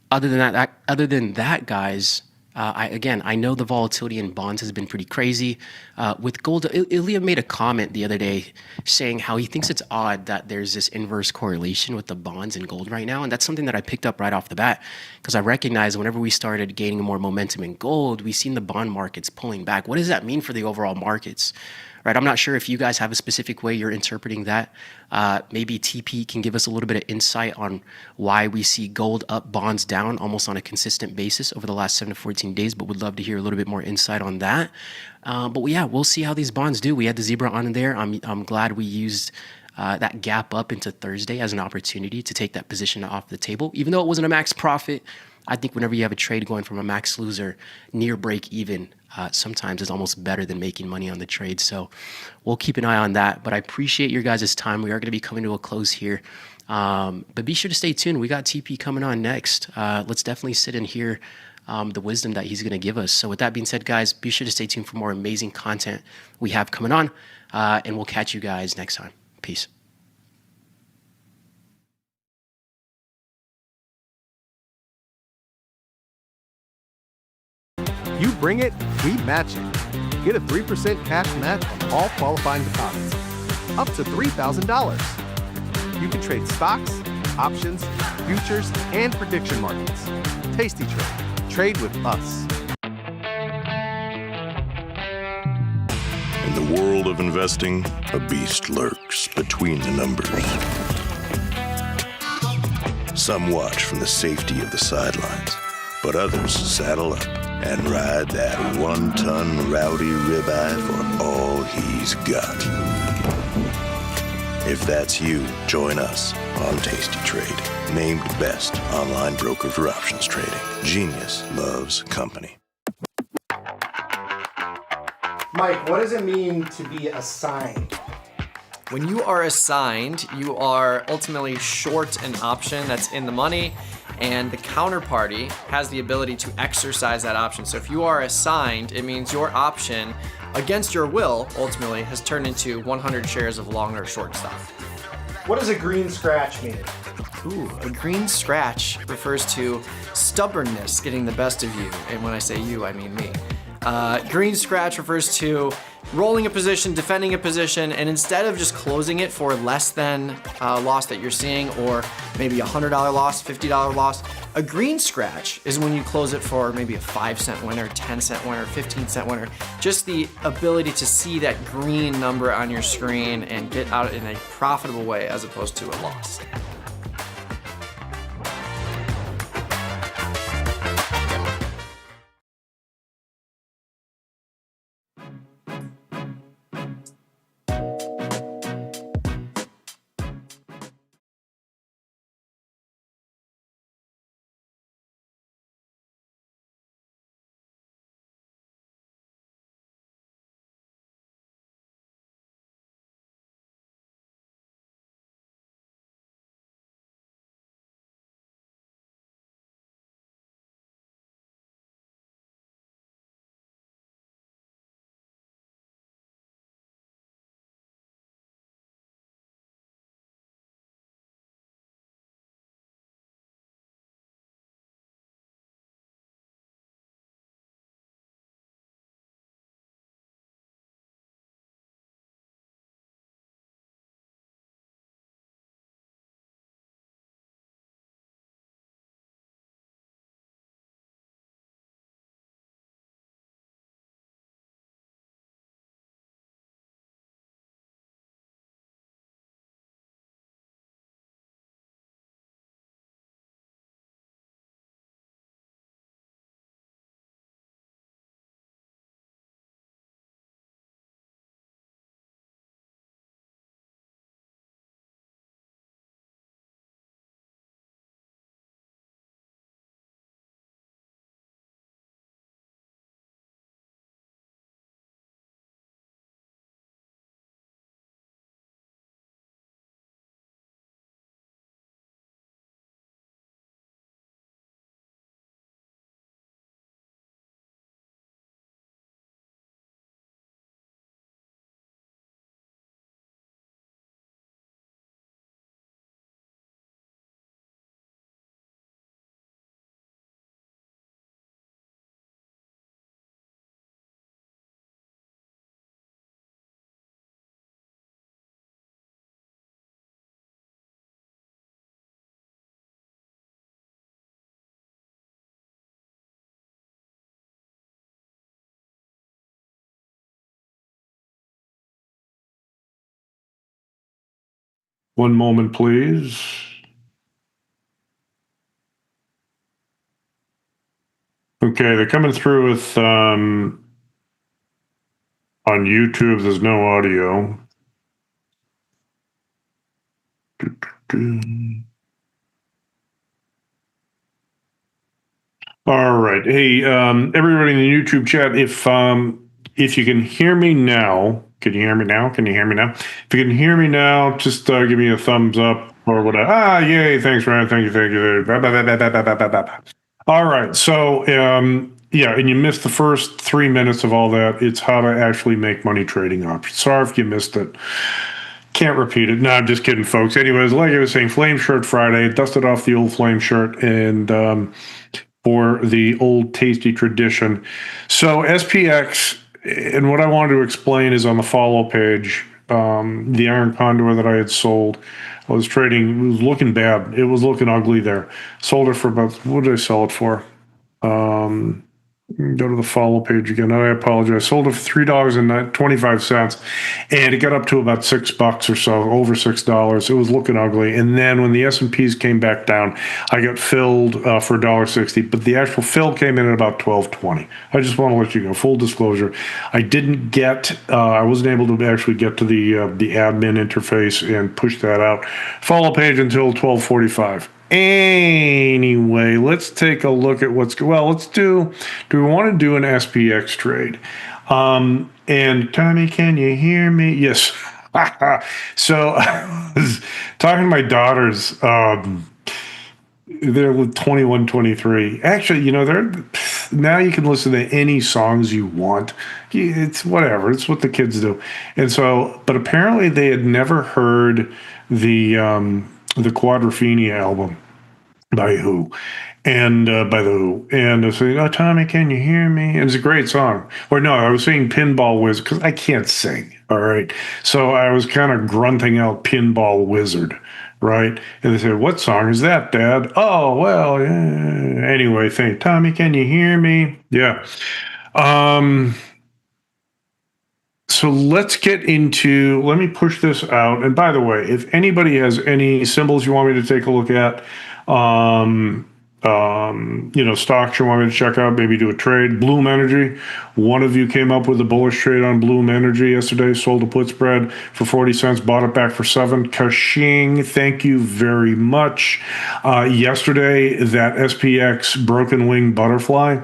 Other than that, guys, I know the volatility in bonds has been pretty crazy. With gold, Ilya made a comment the other day saying how he thinks it's odd that there's this inverse correlation with the bonds and gold right now. And that's something that I picked up right off the bat, because I recognize whenever we started gaining more momentum in gold, we've seen the bond markets pulling back. What does that mean for the overall markets? Right, I'm not sure if you guys have a specific way you're interpreting that. Maybe TP can give us a little bit of insight on why we see gold up, bonds down almost on a consistent basis over the last 7 to 14 days, but would love to hear a little bit more insight on that. But yeah, we'll see how these bonds do. We had the zebra on in there. I'm glad we used that gap up into Thursday as an opportunity to take that position off the table. Even though it wasn't a max profit, I think whenever you have a trade going from a max loser near break even, sometimes it's almost better than making money on the trade. So we'll keep an eye on that. But I appreciate your guys' time. We are going to be coming to a close here. But be sure to stay tuned. We got TP coming on next. Let's definitely sit and hear the wisdom that he's going to give us. So with that being said, guys, be sure to stay tuned for more amazing content we have coming on. And we'll catch you guys next time. Peace. You bring it, we match it. Get a 3% cash match on all qualifying deposits, up to $3,000. You can trade stocks, options, futures, and prediction markets. Tasty Trade. Trade with us. In the world of investing, a beast lurks between the numbers. Some watch from the safety of the sidelines, but others saddle up and ride that 1-ton rowdy ribeye for all he's got. If that's you, join us on Tasty Trade, named best online broker for options trading. Genius loves company. Mike, what does it mean to be assigned? When you are assigned, you are ultimately short an option that's in the money, and the counterparty has the ability to exercise that option. So if you are assigned, it means your option, against your will, ultimately, has turned into 100 shares of long or short stock. What does a green scratch mean? Ooh, a green scratch refers to stubbornness getting the best of you. And when I say you, I mean me. Green scratch refers to rolling a position, defending a position, and instead of just closing it for less than loss that you're seeing, or maybe a $100 loss, $50 loss, a green scratch is when you close it for maybe a 5-cent winner, 10-cent winner, 15-cent winner. Just the ability to see that green number on your screen and get out in a profitable way as opposed to a loss. One moment, please. Okay, they're coming through with on YouTube. There's no audio. All right. Hey, everybody in the YouTube chat, if you can hear me now, can you hear me now? Can you hear me now? If you can hear me now, just give me a thumbs up or whatever. Yay. Thanks, Ryan. Thank you. All right. So, yeah, and you missed the first 3 minutes of all that. It's how to actually make money trading options. Sorry if you missed it. Can't repeat it. No, I'm just kidding, folks. Anyways, like I was saying, Flame Shirt Friday, dusted off the old Flame Shirt and for the old tasty tradition. So SPX, and what I wanted to explain is on the follow page, the iron condor that I had sold, I was trading, it was looking bad. It was looking ugly there. Sold it for about, what did I sell it for? Go to the follow page again. I apologize. Sold it for $3.25, and it got up to about $6 or so, over $6. It was looking ugly. And then when the S&Ps came back down, I got filled for $1.60, but the actual fill came in at about $12.20. I just want to let you know, full disclosure, I didn't get, I wasn't able to actually get to the admin interface and push that out. Follow page until 12:45. Anyway, let's take a look at do we want to do an SPX trade? And Tommy, can you hear me? Yes. So I was talking to my daughters, they're with 21, 23. Actually, they're now you can listen to any songs you want. It's whatever. It's what the kids do. And so, but apparently they had never heard the Quadrophenia album by Who, and by the Who, and I was saying, "Oh, Tommy, can you hear me?" And it's a great song. Or no, I was saying Pinball Wizard because I can't sing. All right, so I was kind of grunting out Pinball Wizard, right? And they said, "What song is that, Dad?" Oh, well, yeah. Anyway, think, Tommy, can you hear me? Yeah. So let's get into, let me push this out. And by the way, if anybody has any symbols you want me to take a look at, stocks you want me to check out, maybe do a trade. Bloom Energy. One of you came up with a bullish trade on Bloom Energy yesterday, sold a put spread for 40 cents, bought it back for 7. Kashing, thank you very much. Yesterday, that SPX broken wing butterfly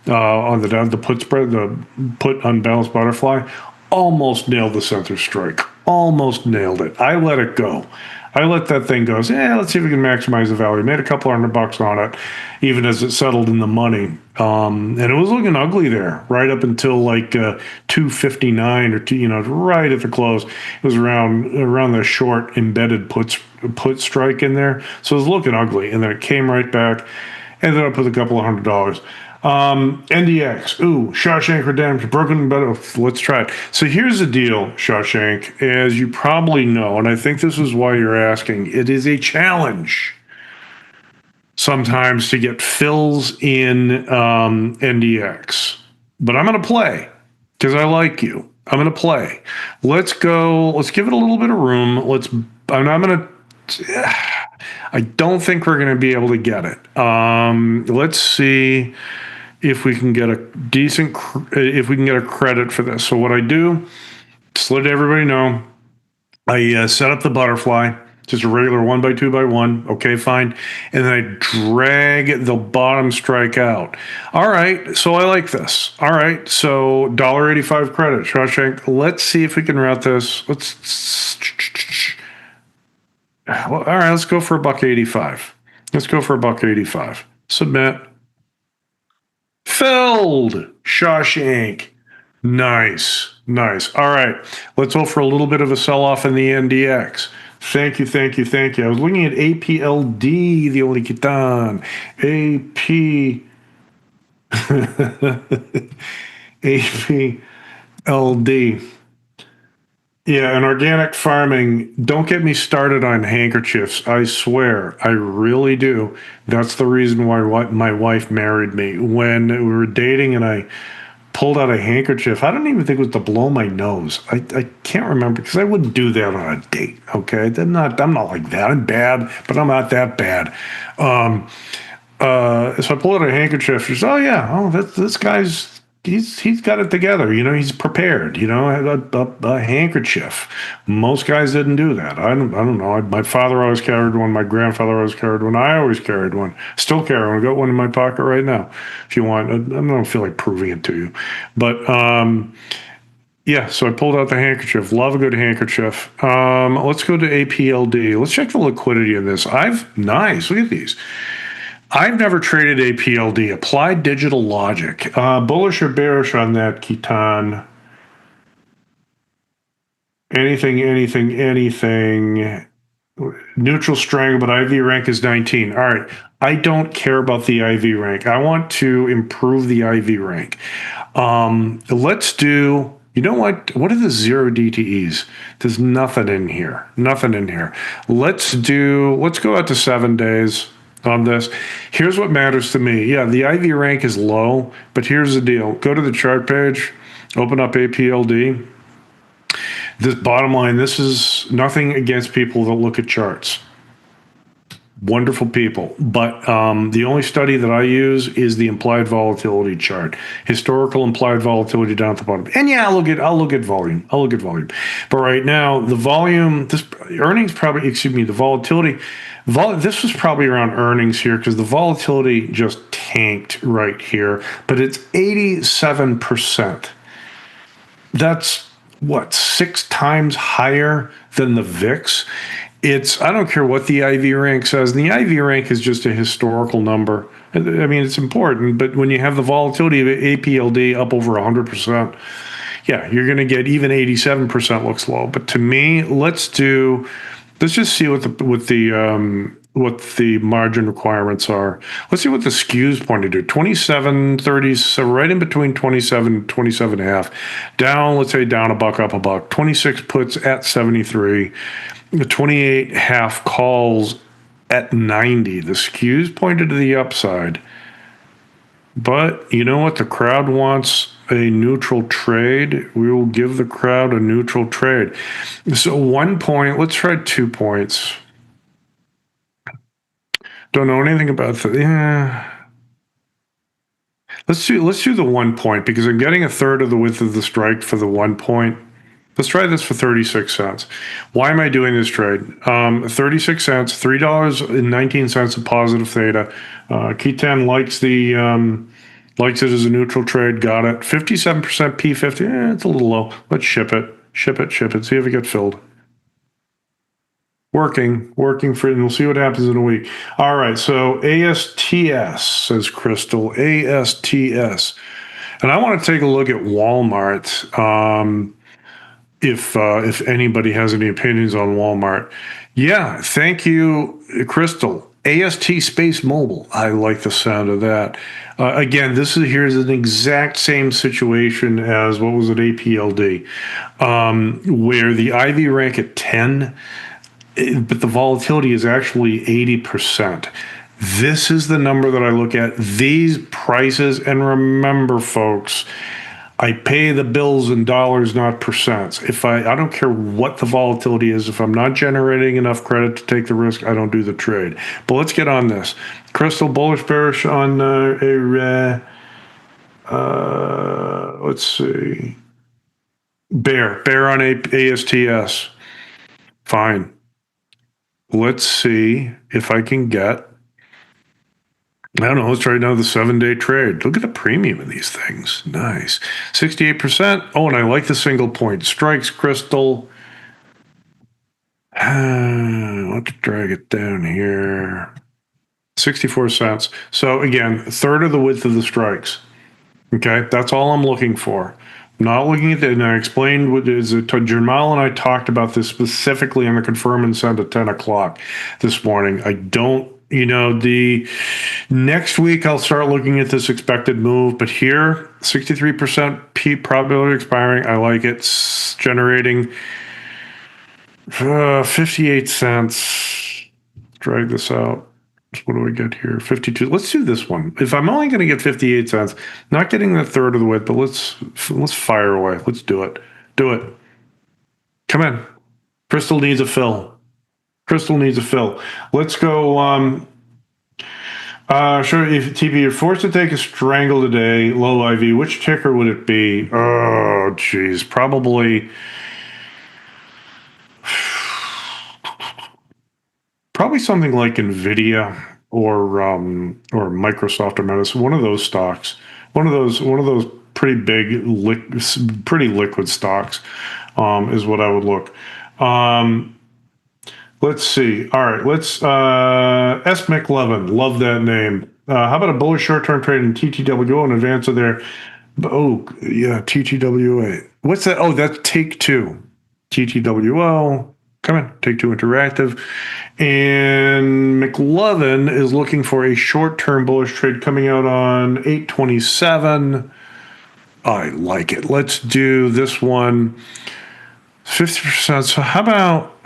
on the put spread, the put unbalanced butterfly, almost nailed the center strike. Almost nailed it. I let it go. I let that thing go. Let's see if we can maximize the value. Made a couple $100 on it, even as it settled in the money. And it was looking ugly there, right up until like 259 or right at the close. It was around the short embedded put strike in there. So it was looking ugly, and then it came right back. Ended up with a couple of $100. NDX, Shawshank Redemption, broken, but let's try it. So here's the deal, Shawshank, as you probably know, and I think this is why you're asking, it is a challenge sometimes to get fills in NDX, but I'm going to play because I like you. I'm going to play. Let's go. Let's give it a little bit of room. I don't think we're going to be able to get it. Let's see if we can get a credit for this. So what I do, just let everybody know, I set up the butterfly, just a regular 1x2x1. Okay, fine. And then I drag the bottom strike out. All right, so I like this. All right, so $1.85 credit, Shawshank. Let's see if we can route this. All right, let's go for $1.85. Let's go for $1.85. Submit. Filled, Shawshank. Nice. All right, let's hope for a little bit of a sell-off in the NDX. Thank you. I was looking at APLD, the only Kitan. APLD. Yeah, and organic farming, don't get me started on handkerchiefs. I swear, I really do. That's the reason why my wife married me. When we were dating and I pulled out a handkerchief, I don't even think it was to blow my nose. I can't remember because I wouldn't do that on a date, okay? I'm not like that. I'm bad, but I'm not that bad. So I pulled out a handkerchief. She said, this guy's, he's got it together. He's prepared. A handkerchief. Most guys didn't do that. I don't know. My father always carried one. My grandfather always carried one. I always carried one. Still carry one. I got one in my pocket right now. If you want, I don't feel like proving it to you, but so I pulled out the handkerchief. Love a good handkerchief. Let's go to APLD. Let's check the liquidity of this. Nice. Look at these. I've never traded APLD, Applied Digital Logic. Bullish or bearish on that, Kitan? Anything. Neutral strangle, but IV rank is 19. All right. I don't care about the IV rank. I want to improve the IV rank. Let's do, you know what? What are the 0 DTEs? There's nothing in here. Let's go out to 7 days. on this. Here's what matters to me. Yeah, the IV rank is low, but here's the deal. Go to the chart page, open up APLD. This bottom line, this is nothing against people that look at charts. Wonderful people. But the only study that I use is the implied volatility chart. Historical implied volatility down at the bottom. And yeah, I'll look at volume. But right now, the volume, the volatility, this was probably around earnings here because the volatility just tanked right here. But it's 87%. That's what, 6 times higher than the VIX? I don't care what the IV rank says. The IV rank is just a historical number. I mean, it's important, but when you have the volatility of APLD up over 100%, yeah, you're going to get even 87% looks low. But to me, let's just see what the margin requirements are. Let's see what the skews pointed to. 27, 30, so right in between 27 and 27.5. Down, let's say down a buck, up a buck. 26 puts at 73. The 28 half calls at 90. The skews pointed to the upside. But you know what? The crowd wants a neutral trade. We will give the crowd a neutral trade. So 1 point, let's try 2 points. Don't know anything about that. Yeah. Let's do the 1 point because I'm getting a third of the width of the strike for the 1 point. Let's try this for 36 cents. Why am I doing this trade? 36 cents, $3.19 of positive theta. Keaton likes likes it as a neutral trade. Got it. 57% P50. It's a little low. Let's ship it. See if it gets filled. Working for it, and we'll see what happens in a week. All right, so ASTS, says Crystal, ASTS. And I want to take a look at Walmart, if anybody has any opinions on Walmart. Yeah, thank you, Crystal. AST Space Mobile. I like the sound of that. Again, here's an exact same situation as, what was it, APLD, where the IV rank at 10, but the volatility is actually 80%. This is the number that I look at. These prices, and remember, folks, I pay the bills in dollars, not percents. I don't care what the volatility is. If I'm not generating enough credit to take the risk, I don't do the trade. But let's get on this. Crystal, bullish, bearish on let's see. Bear on ASTS. Fine. Let's see if I can get, I don't know, let's try another 7-day trade. Look at the premium of these things. Nice. 68%. Oh, and I like the single point strikes, Crystal. Let's drag it down here. 64 cents. So again, a third of the width of the strikes. Okay, that's all I'm looking for. Not looking at that, and I explained what is it. Jermal and I talked about this specifically on the confirm and send at 10 o'clock this morning. I don't, the next week I'll start looking at this expected move, but here, 63% P probability expiring. I like it. It's generating 58 cents. Drag this out. What do we get here? 52. Let's do this one. If I'm only going to get 58 cents, not getting the third of the width, but let's fire away. Let's do it. Do it. Come in. Crystal needs a fill. Let's go. Sure. If TB, you're forced to take a strangle today, low IV, which ticker would it be? Oh, geez. Probably something like Nvidia or Microsoft or Meta. One of those stocks. One of those pretty big, pretty liquid stocks is what I would look. Let's see. All right. Let's S. McLevin. Love that name. How about a bullish short-term trade in TTWO in advance of their? Oh yeah, TTWA. What's that? Oh, that's Take Two. TTWO. Come in, Take Two Interactive. And McLovin is looking for a short-term bullish trade coming out on 8/27. I like it. Let's do this one. 50%. So how about,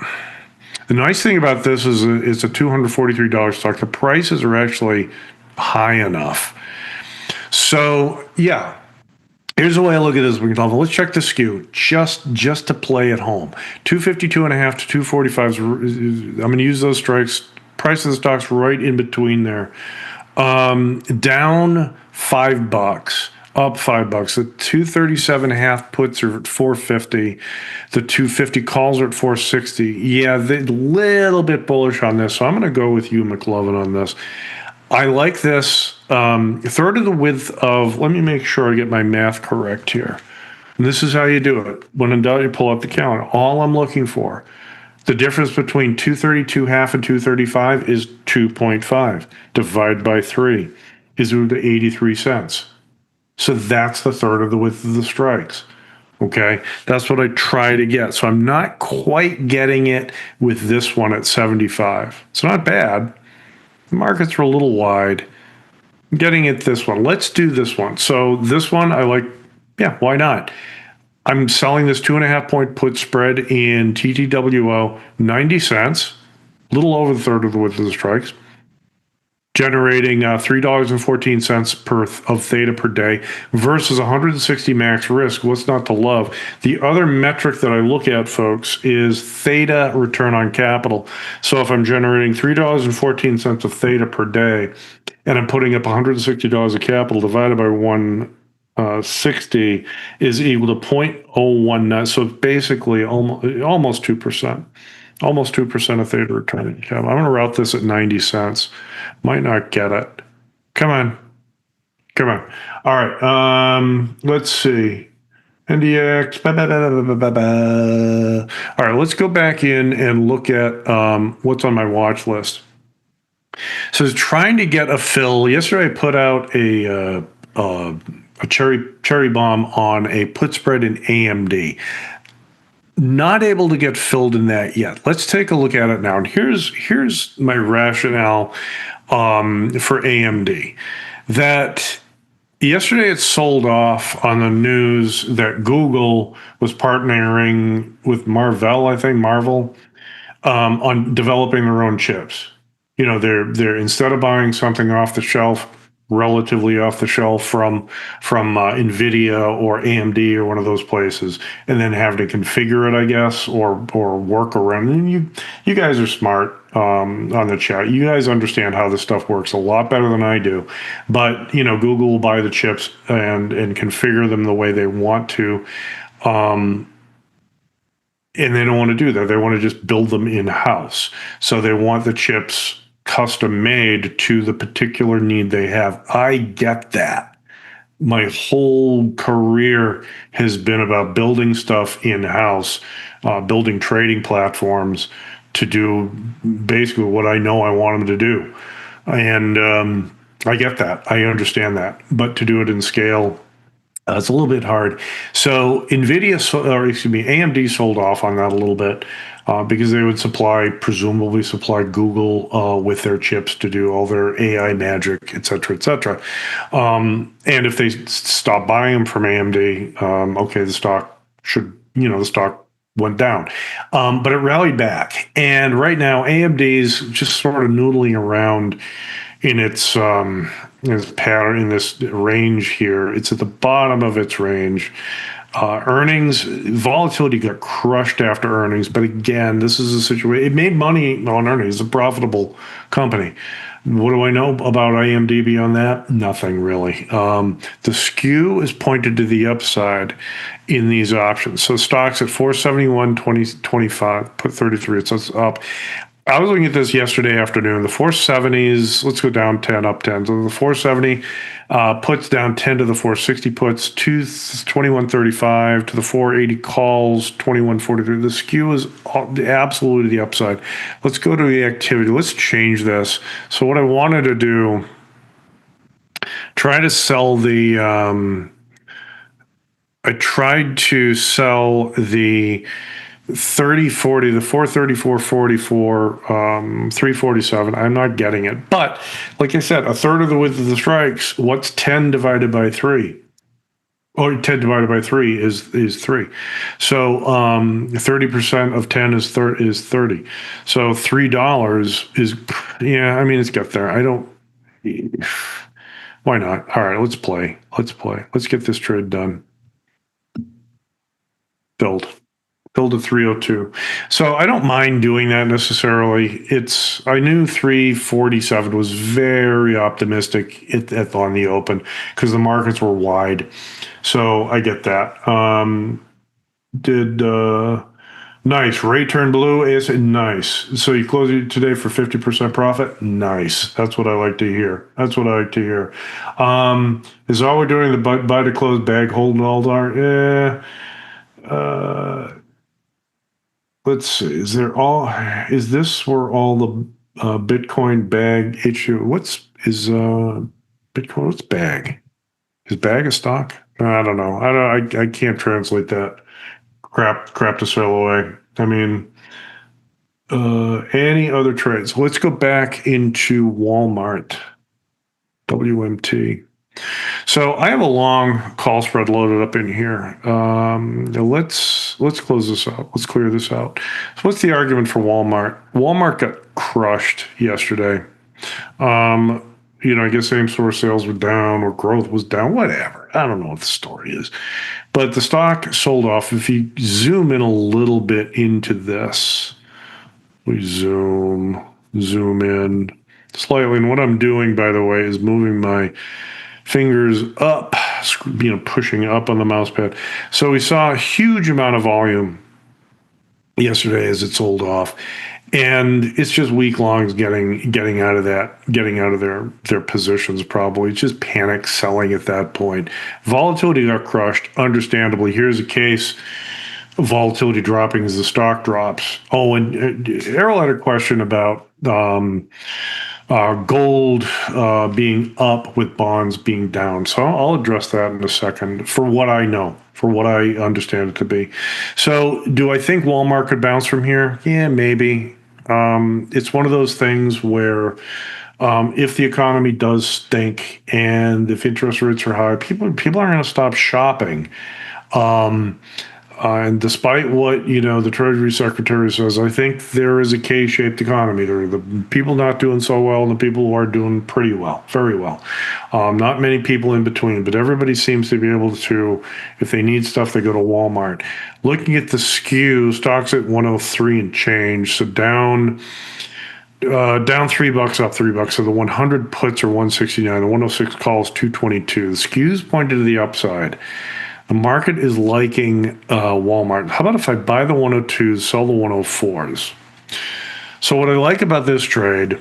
The nice thing about this is it's a $243 stock. The prices are actually high enough. So, yeah. Here's the way I look at this. Let's check the skew just to play at home. 252.5 to 245. I'm going to use those strikes. Price of the stock's right in between there. Down $5, up $5. The 237.5 puts are at 450. The 250 calls are at 460. Yeah, they're a little bit bullish on this. So I'm going to go with you, McLovin, on this. I like this. A third of the width of, let me make sure I get my math correct here. And this is how you do it. When in doubt, you pull up the calendar. All I'm looking for, the difference between 232 half and 235 is 2.5. Divide by 3 is equal to 83 cents. So that's the third of the width of the strikes. Okay, that's what I try to get. So I'm not quite getting it with this one at 75. It's not bad. The markets are a little wide. I'm getting it this one. Let's do this one. So this one I like, yeah, why not? I'm selling this 2.5 point put spread in TTWO, 90 cents, a little over the third of the width of the strikes, generating $3.14 of theta per day versus 160 max risk. What's not to love? The other metric that I look at, folks, is theta return on capital. So if I'm generating $3.14 of theta per day and I'm putting up $160 of capital divided by 160 is equal to 0.019. So basically almost 2%. Almost 2% of theta return on capital. I'm going to route this at 90 cents. Might not get it. Come on. All right. Let's see. NDX. All right. Let's go back in and look at what's on my watch list. So I was trying to get a fill. Yesterday I put out a cherry bomb on a put spread in AMD. Not able to get filled in that yet. Let's take a look at it now. And here's my rationale for AMD. That yesterday it sold off on the news that Google was partnering with Marvell on developing their own chips. You know, they're instead of buying something off the shelf, relatively off the shelf from NVIDIA or AMD or one of those places, and then having to configure it, I guess, or work around. And you guys are smart on the chat. You guys understand how this stuff works a lot better than I do. But Google will buy the chips and configure them the way they want to, and they don't want to do that. They want to just build them in-house. So they want the chips custom made to the particular need they have. I get that. My whole career has been about building stuff in-house, building trading platforms to do basically what I know I want them to do. And I get that. I understand that. But to do it in scale, it's a little bit hard. So AMD sold off on that a little bit because they would presumably supply Google with their chips to do all their AI magic, et cetera, et cetera. And if they stop buying them from AMD, the stock went down. But it rallied back. And right now, AMD is just sort of noodling around in its pattern, in this range here. It's at the bottom of its range. Earnings, volatility got crushed after earnings. But again, this is a situation. It made money on earnings. It's a profitable company. What do I know about AMD beyond that? Nothing really. The skew is pointed to the upside in these options. So stocks at 471.25, put 33, so it's up. I was looking at this yesterday afternoon. The 470s, let's go down 10, up 10. So the 470 puts down 10 to the 460 puts, 21.35 to the 480 calls, 21.43. The skew is absolutely the upside. Let's go to the activity. Let's change this. So what I wanted to do, try to sell the, I tried to sell the 30-40, the 434.44, 347. I'm not getting it. But like I said, a third of the width of the strikes, what's 10 divided by 3? Oh, 10 divided by 3 is 3. So 30% of 10 is 30. So $3 is, yeah, I mean, it's got there. I don't, why not? All right, let's play. Let's get this trade done. Build to 302. So I don't mind doing that necessarily. I knew 347 was very optimistic on the open because the markets were wide. So I get that. Nice. Ray turned blue. Nice. So you closed it today for 50% profit? Nice. That's what I like to hear. Is all we're doing the buy to close bag hold and all that? Yeah. Let's see. Is this where all the Bitcoin bag issue? Bitcoin? What's bag? Is bag a stock? I don't know. I can't translate that crap to sell away. I mean, any other trades? Let's go back into Walmart. WMT. So I have a long call spread loaded up in here. Let's close this out. Let's clear this out. So what's the argument for Walmart? Walmart got crushed yesterday. I guess same store sales were down or growth was down, whatever. I don't know what the story is. But the stock sold off. If you zoom in a little bit into this, we zoom in slightly. And what I'm doing, by the way, is moving my fingers up, pushing up on the mouse pad. So we saw a huge amount of volume yesterday as it sold off. And it's just weak longs getting out of their positions probably. It's just panic selling at that point. Volatility got crushed, understandably. Here's a case. Volatility dropping as the stock drops. Oh, and Errol had a question about gold being up with bonds being down. So I'll address that in a second for what I know, for what I understand it to be. So do I think Walmart could bounce from here? Yeah, maybe. It's one of those things where if the economy does stink and if interest rates are high, people aren't going to stop shopping. And despite what the Treasury Secretary says, I think there is a K-shaped economy. There are the people not doing so well and the people who are doing pretty well, very well. Not many people in between, but everybody seems to be able to, if they need stuff, they go to Walmart. Looking at the skew, stocks at 103 and change, so down $3, up $3. So the 100 puts are 169, the 106 calls 222. The skews pointed to the upside. The market is liking Walmart. How about if I buy the 102s, sell the 104s? So what I like about this trade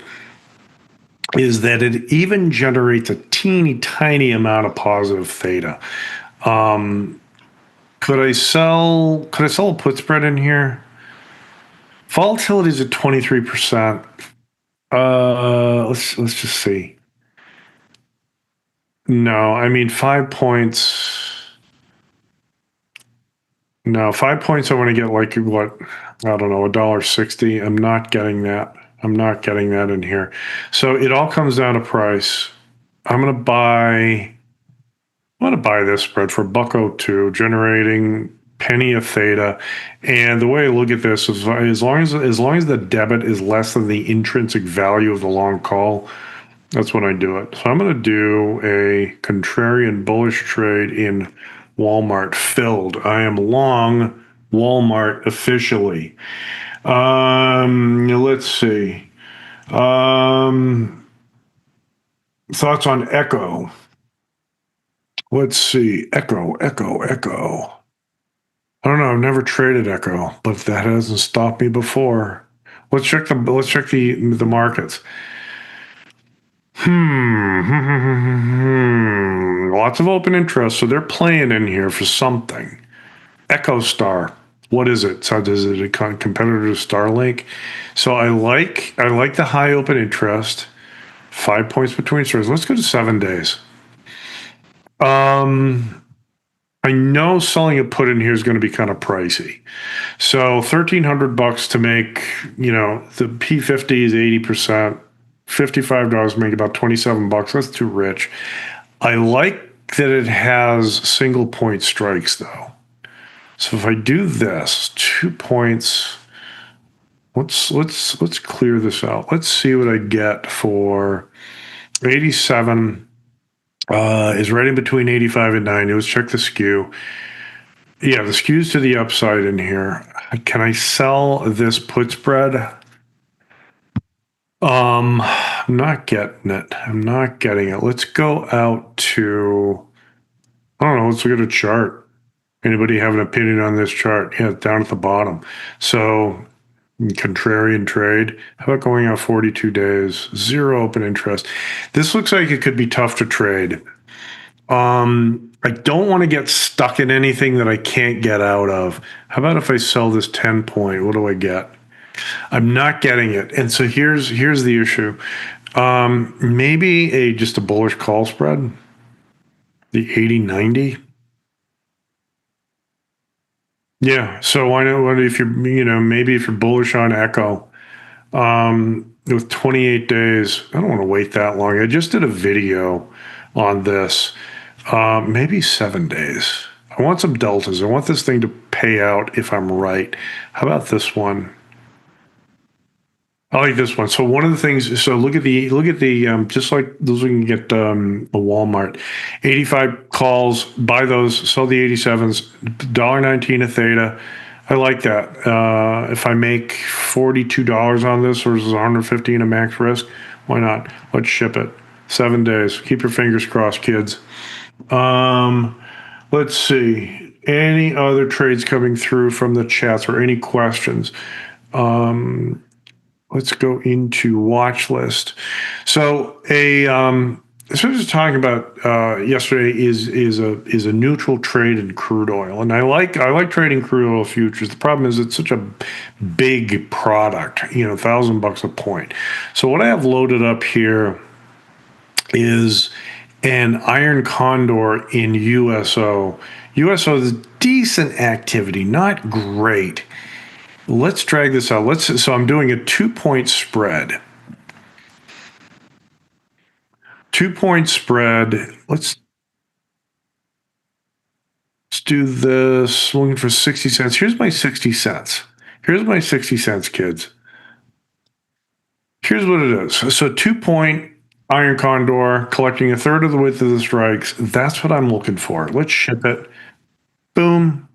is that it even generates a teeny tiny amount of positive theta. Could I sell a put spread in here? Volatility is at 23%. Let's just see. No, I mean 5 points. No, 5 points. I want to get like what? I don't know, $1.60. I'm not getting that. I'm not getting that in here. So it all comes down to price. I'm going to buy this spread for $1.02, generating penny of theta. And the way I look at this is as long as the debit is less than the intrinsic value of the long call, that's when I do it. So I'm going to do a contrarian bullish trade in Walmart filled. I am long Walmart officially. Let's see. Thoughts on Echo. Let's see. Echo. I don't know. I've never traded Echo, but that hasn't stopped me before. Let's check the markets. Lots of open interest, so they're playing in here for something. Echo Star, what is it? So is it a competitor to Starlink? So I like the high open interest. 5 points between stars. Let's go to 7 days. I know selling a put in here is going to be kind of pricey. So $1,300 to make, the P50 is 80%. $55 make about $27. That's too rich. I like that it has single point strikes though. So if I do this, 2 points, let's clear this out. Let's see what I get for 87 is right in between 85 and 90. Let's check the skew. Yeah, the skew's to the upside in here. Can I sell this put spread? I'm not getting it. I'm not getting it. Let's go out to, I don't know, let's look at a chart. Anybody have an opinion on this chart? Yeah, down at the bottom. So contrarian trade. How about going out 42 days? Zero open interest. This looks like it could be tough to trade. I don't want to get stuck in anything that I can't get out of. How about if I sell this 10 point? What do I get? I'm not getting it. And so here's the issue. Maybe just a bullish call spread. The 80-90. Yeah. So why not? If you're, maybe if you're bullish on Echo, with 28 days, I don't want to wait that long. I just did a video on this. Maybe 7 days. I want some deltas. I want this thing to pay out if I'm right. How about this one? I like this one. So one of the things, so look at the just like those we can get a Walmart, 85 calls, buy those, sell the 87s, $1.19 a theta. I like that. If I make $42 on this versus $115 a max risk, why not? Let's ship it. 7 days. Keep your fingers crossed, kids. Let's see. Any other trades coming through from the chats or any questions? Let's go into watch list. So as I was talking about yesterday is a neutral trade in crude oil, and I like trading crude oil futures. The problem is it's such a big product, $1,000 a point. So what I have loaded up here is an iron condor in USO. USO is decent activity, not great. Let's drag this out. So I'm doing a 2 point spread. 2 point spread. Let's do this. Looking for 60 cents. Here's my 60 cents. Here's my 60 cents, kids. Here's what it is. So 2 point iron condor, collecting a third of the width of the strikes. That's what I'm looking for. Let's ship it. Boom.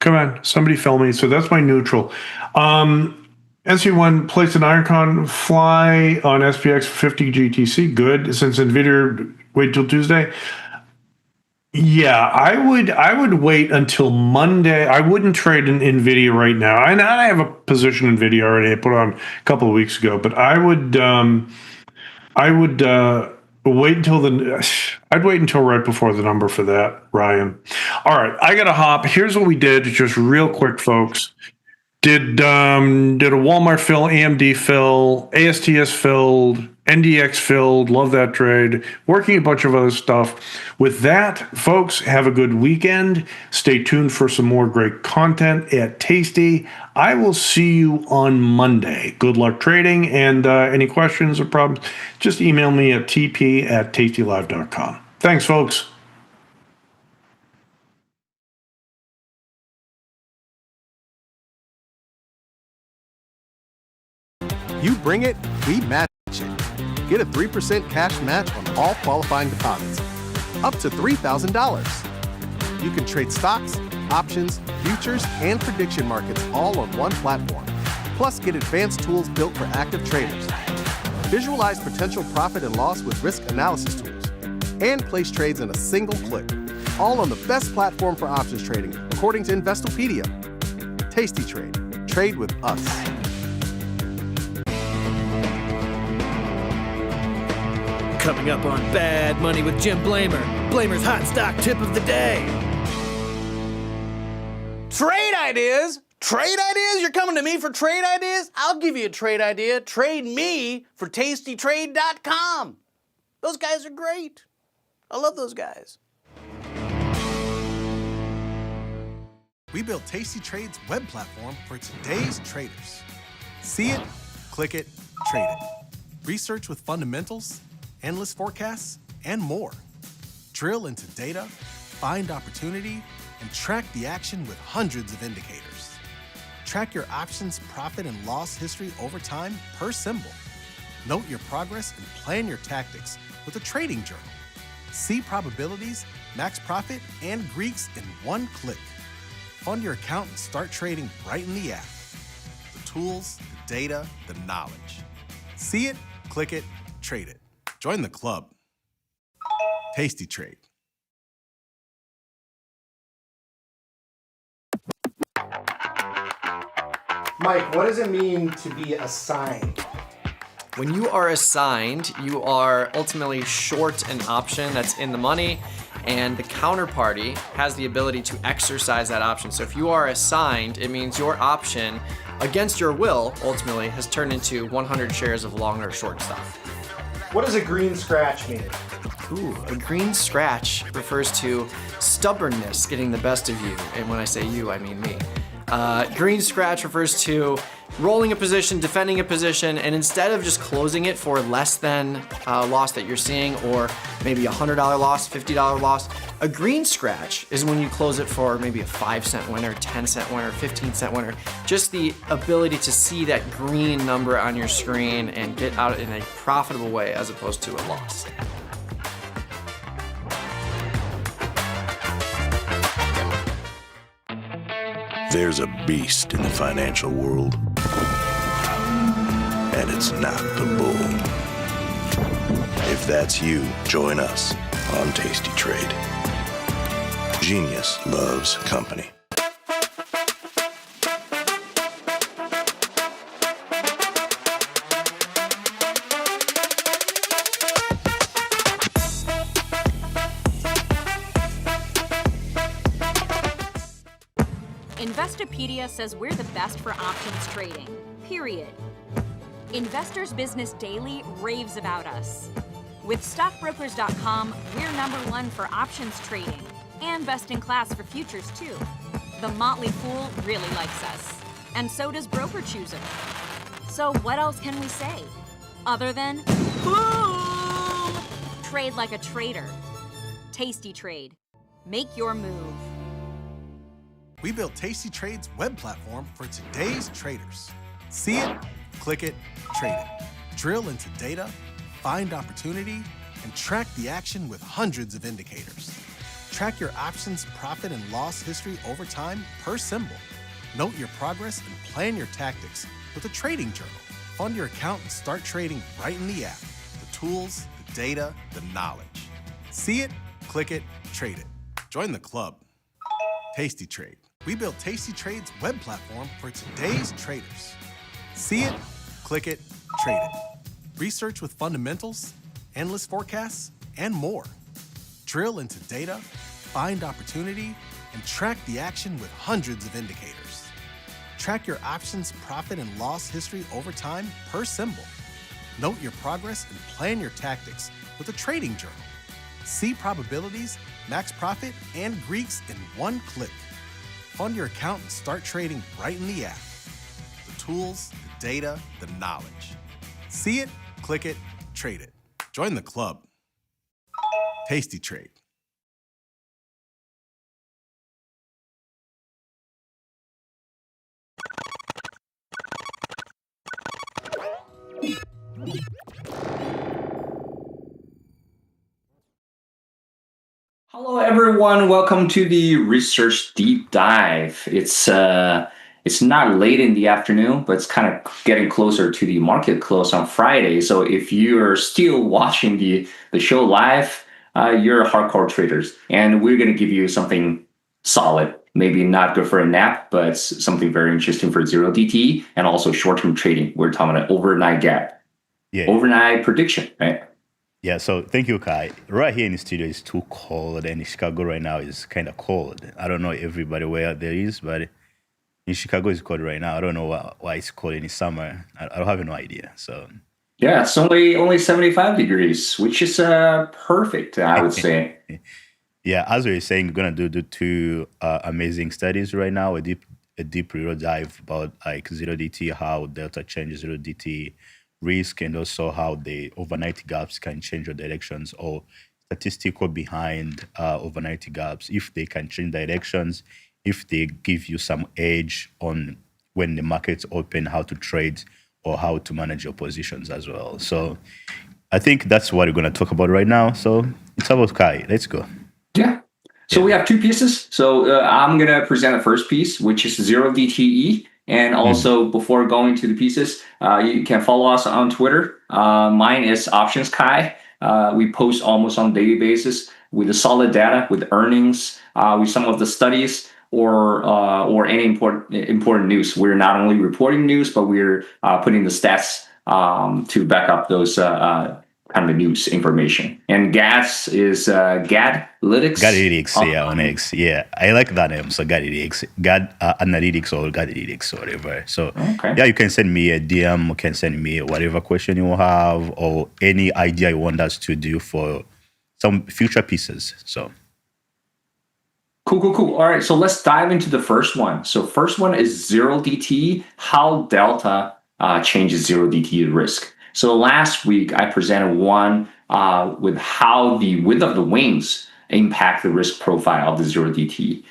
Come on, somebody film me. So that's my neutral. SC1 placed an iron con fly on SPX 50 GTC. Good. Since NVIDIA wait till Tuesday. Yeah, I would wait until Monday. I wouldn't trade in NVIDIA right now. And I have a position in NVIDIA already. I put on a couple of weeks ago, but I would wait until right before the number for that, Ryan. All right, I got to hop. Here's what we did, just real quick, folks. Did a Walmart fill, AMD fill, ASTS filled, NDX filled. Love that trade. Working a bunch of other stuff. With that, folks, have a good weekend. Stay tuned for some more great content at Tasty. I will see you on Monday. Good luck trading, and any questions or problems, just email me at tp@tastylive.com. Thanks, folks. You bring it, we match it. Get a 3% cash match on all qualifying deposits, up to $3,000. You can trade stocks, options, futures, and prediction markets all on one platform. Plus, get advanced tools built for active traders. Visualize potential profit and loss with risk analysis tools. And place trades in a single click. All on the best platform for options trading, according to Investopedia. Tasty Trade. Trade with us. Coming up on Bad Money with Jim Blamer. Blamer's hot stock tip of the day. Trade ideas? Trade ideas? You're coming to me for trade ideas? I'll give you a trade idea. Trade me for tastytrade.com. Those guys are great. I love those guys. We built Tasty Trade's web platform for today's traders. See it, click it, trade it. Research with fundamentals, endless forecasts, and more. drill into data, find opportunity, and track the action with hundreds of indicators. Track your options profit and loss history over time per symbol. Note your progress and plan your tactics with a trading journal. See probabilities, max profit, and Greeks in one click. Fund your account and start trading right in the app. The tools, the data, the knowledge. See it, click it, trade it. Join the club. Tasty Trade. Mike, what does it mean to be assigned? When you are assigned, you are ultimately short an option that's in the money, and the counterparty has the ability to exercise that option. So if you are assigned, it means your option, against your will, ultimately, has turned into 100 shares of long or short stock. What does a green scratch mean? Ooh, a green scratch refers to stubbornness getting the best of you, and when I say you, I mean me. Green scratch refers to rolling a position, defending a position, and instead of just closing it for less than loss that you're seeing, or maybe a $100 loss, $50 loss, a green scratch is when you close it for maybe a 5-cent winner, 10-cent winner, 15-cent winner. Just the ability to see that green number on your screen and get out in a profitable way as opposed to a loss. There's a beast in the financial world, and it's not the bull. If that's you, join us on Tasty Trade. Genius loves company. Investopedia says we're the best for options trading, period. Investors Business Daily raves about us. With stockbrokers.com, we're #1 for options trading and best in class for futures too. The Motley Fool really likes us, and so does Broker Chooser. So what else can we say other than boom? Trade like a trader. Tasty Trade. Make your move. We built Tasty Trade's web platform for today's traders. See it, click it, trade it. Drill into data, find opportunity, and track the action with hundreds of indicators. Track your options profit and loss history over time per symbol. Note your progress and plan your tactics with a trading journal. Fund your account and start trading right in the app. The tools, the data, the knowledge. See it, click it, trade it. Join the club. Tasty Trade. We built Tasty Trade's web platform for today's traders. See it, click it, trade it. Research with fundamentals, endless forecasts, and more. Drill into data, find opportunity, and track the action with hundreds of indicators. Track your options profit and loss history over time per symbol. Note your progress and plan your tactics with a trading journal. See probabilities, max profit, and Greeks in one click. Fund your account and start trading right in the app. The tools, the data, the knowledge. See it, click it, trade it. Join the club. Tasty Trade. Hello, everyone. Welcome to the Research Deep Dive. It's not late in the afternoon, but it's kind of getting closer to the market close on Friday. So if you're still watching the show live, you're hardcore traders, and we're going to give you something solid. Maybe not good for a nap, but something very interesting for zero DTE and also short-term trading. We're talking about an overnight gap, overnight prediction, right? Yeah, so thank you, Kai. Right here in the studio is too cold, and in Chicago right now is kind of cold. I don't know everybody where there is, but in Chicago it's cold right now. I don't know why it's cold in the summer. I don't have no idea. So yeah, it's only 75 degrees, which is perfect, I would say. Yeah, as we were saying, we're gonna do two amazing studies right now. A deep real dive about like zero DT, how delta changes zero DT risk, and also how the overnight gaps can change your directions, or statistical behind overnight gaps, if they can change directions, if they give you some edge on when the markets open, how to trade or how to manage your positions as well. So I think that's what we're going to talk about right now. So it's about Kai. Let's go. Yeah. So we have two pieces. So I'm going to present the first piece, which is 0DTE. And also, before going to the pieces, you can follow us on Twitter. Mine is Options Kai. We post almost on a daily basis with the solid data, with earnings, with some of the studies, or any important news. We're not only reporting news, but we're putting the stats to back up those kind of news information. And GADS is Gadlytics. Gadlytics, yeah, on X. Yeah, I like that name. So Gadlytics, Gad Analytics or Gadlytics or whatever. So yeah, you can send me a DM, you can send me whatever question you have or any idea you want us to do for some future pieces. So Cool. All right, so let's dive into the first one. So first one is 0DTE, how Delta changes 0DTE risk. So last week, I presented one with how the width of the wings impact the risk profile of the 0DTE.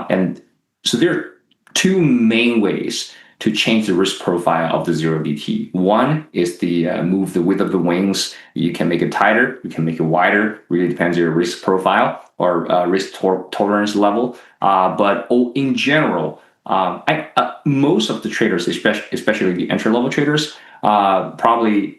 And so there are two main ways to change the risk profile of the 0DTE. One is the move the width of the wings. You can make it tighter, you can make it wider, really depends on your risk profile or risk tolerance level. But in general, most of the traders, especially the entry-level traders, probably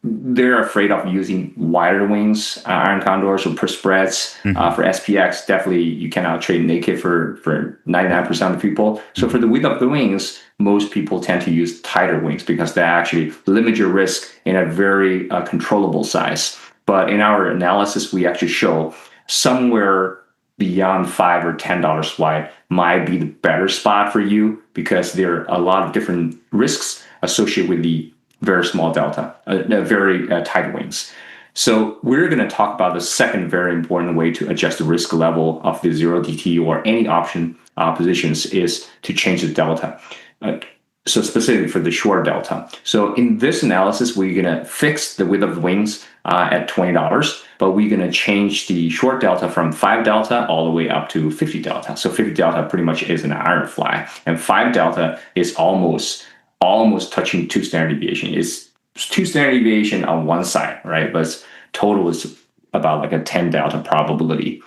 they're afraid of using wider wings, iron condors or push spreads. For SPX, definitely you cannot trade naked for 99% of the people. So for the width of the wings, most people tend to use tighter wings because they actually limit your risk in a very controllable size. But in our analysis, we actually show somewhere beyond $5 or $10 wide might be the better spot for you because there are a lot of different risks associated with the very small delta, very tight wings. So we're going to talk about the second very important way to adjust the risk level of the 0DTE or any option positions is to change the delta. So specifically for the short delta. So in this analysis, we're going to fix the width of the wings at $20, but we're going to change the short delta from 5 delta all the way up to 50 delta. So 50 delta pretty much is an iron fly, and 5 delta is almost touching 2 standard deviation. It's 2 standard deviation on one side, right? But total is about like a 10 delta probability.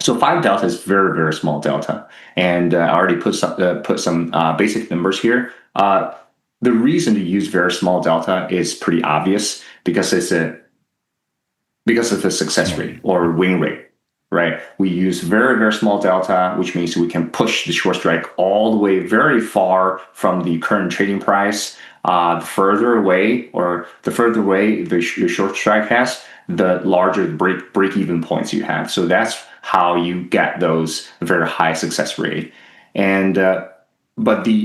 So 5 delta is very, very small delta. And I already put some basic numbers here. The reason to use very small delta is pretty obvious because of the success rate or win rate, right? We use very, very small delta, which means we can push the short strike all the way very far from the current trading price. The further away your short strike has, the larger break-even points you have. So that's how you get those very high success rate. And but the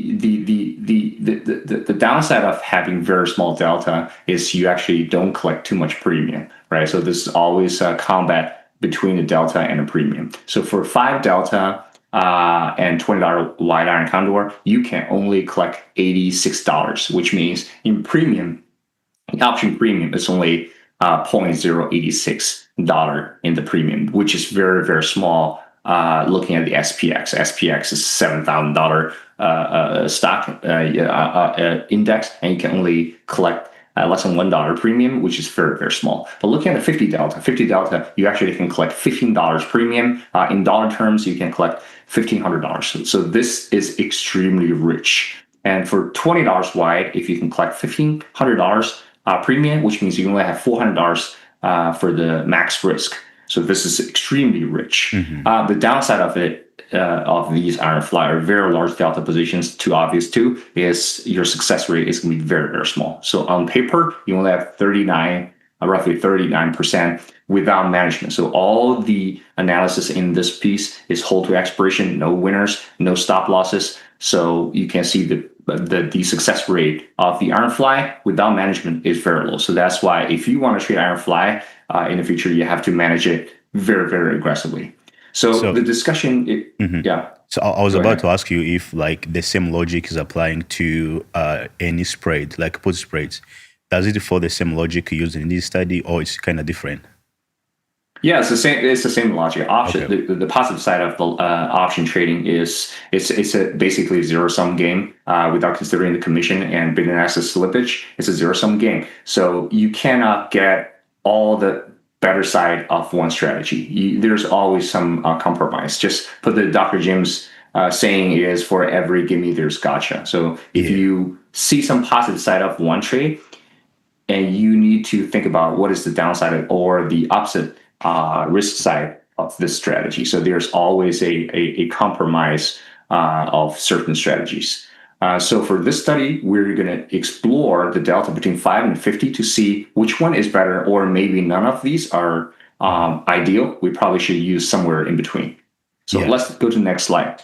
downside of having very small delta is you actually don't collect too much premium, right? So this is always a combat between the delta and the premium. So for 5 delta and $20 wide iron condor, you can only collect $86, which means in premium, option premium is only $0.086 in the premium, which is very, very small. Looking at the SPX, SPX is $7,000 stock index, and you can only collect less than $1 premium, which is very, very small. But looking at the 50 delta, you actually can collect $15 premium. In dollar terms, you can collect $1,500. So this is extremely rich. And for $20 wide, if you can collect $1,500 premium, which means you only have $400 for the max risk. So this is extremely rich. The downside of it, of these iron fly or very large delta positions, too obvious too, is your success rate is going to be very, very small. So on paper, you only have roughly 39% without management. So all the analysis in this piece is hold to expiration, no winners, no stop losses. So you can see the success rate of the iron fly without management is very low. So that's why if you want to trade iron fly in the future, you have to manage it very, very aggressively. So the discussion, yeah. So I was about to ask you if like the same logic is applying to any spread, like put spreads. Does it follow the same logic used in this study, or it's kind of different? Yeah, it's the same. It's the same logic. Option. The positive side of the option trading is it's basically a zero sum game without considering the commission and bid and ask slippage. It's a zero sum game, so you cannot get all the better side of one strategy. There's always some compromise. Just put the Dr. Jim's saying is for every gimme there's gotcha. So if you see some positive side of one trade, and you need to think about what is the downside or the opposite risk side of this strategy. So there's always a compromise of certain strategies. So for this study, we're going to explore the delta between 5 and 50 to see which one is better, or maybe none of these are ideal. We probably should use somewhere in between. So let's go to the next slide.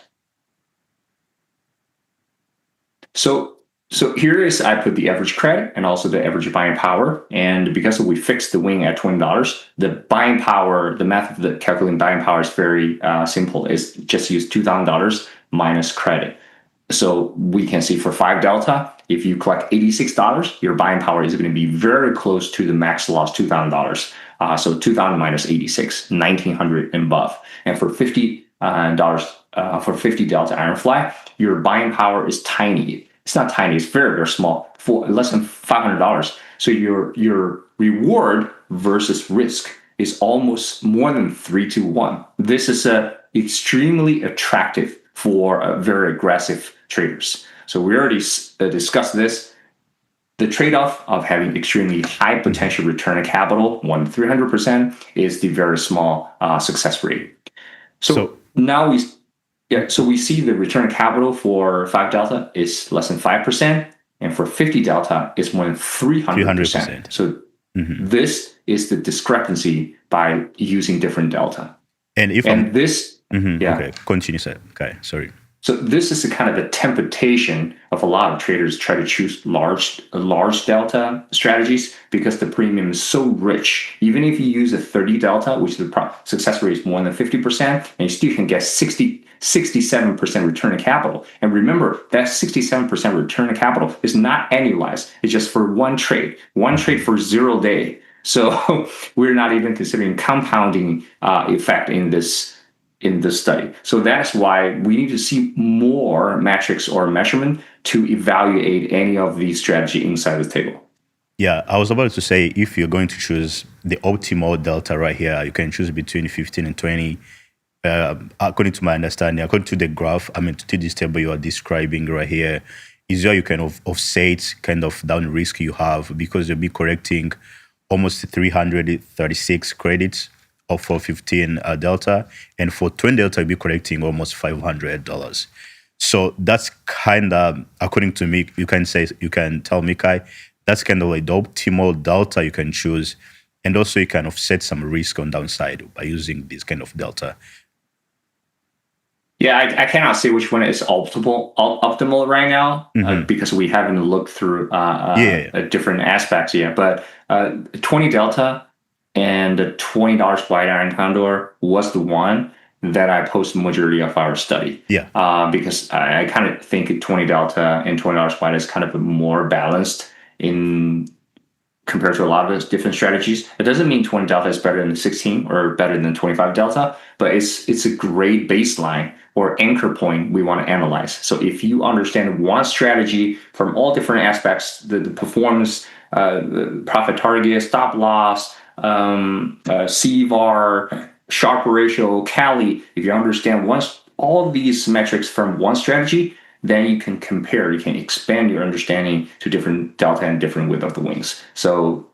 So here is, I put the average credit and also the average buying power. And because we fixed the wing at $20, the buying power, the method of calculating buying power is very simple. It's just use $2,000 minus credit. So we can see for 5 delta, if you collect $86, your buying power is going to be very close to the max loss, $2,000. So 2,000 minus 86, 1,900 and above. And for $50, for 50 delta ironfly, your buying power is tiny. It's not tiny, it's very, very small, for less than $500. So your reward versus risk is almost more than 3-to-1. This is extremely attractive for very aggressive traders. So we already discussed this. The trade-off of having extremely high potential return on capital, 100-300%, is the very small success rate. So now we see the return on capital for 5 delta is less than 5%, and for 50 delta is more than 300%. So this is the discrepancy by using different delta. Okay, continue, sir. Okay, sorry. So this is a kind of a temptation of a lot of traders try to choose large delta strategies because the premium is so rich. Even if you use a 30 delta, which the success rate is more than 50%, and you still can get 67% return on capital. And remember, that 67% return on capital is not annualized. It's just for one trade for 0 day. So we're not even considering compounding effect in this study. So that's why we need to see more metrics or measurement to evaluate any of these strategy inside the table. Yeah, I was about to say, if you're going to choose the optimal delta right here, you can choose between 15 and 20. According to my understanding, according to the graph, to this table you are describing right here, is where you can offset kind of down risk you have, because you'll be correcting almost 336 credits for 15 delta, and for 20 delta, you'll be correcting almost $500. So that's kind of, according to me, you can tell me, Kai, that's kind of like the optimal delta you can choose, and also you can offset some risk on downside by using this kind of delta. Yeah, I cannot say which one is optimal right now because we haven't looked through different aspects yet. But 20 delta and the $20 white iron condor was the one that I post the majority of our study. Yeah. Because I kind of think 20 delta and $20 white is kind of more balanced in compared to a lot of those different strategies. It doesn't mean 20 delta is better than 16 or better than 25 delta, but it's a great baseline or anchor point we want to analyze. So if you understand one strategy from all different aspects, the performance, the profit target, stop loss, CVAR, Sharpe ratio, Cali, if you understand all of these metrics from one strategy, then you can compare, you can expand your understanding to different delta and different width of the wings. So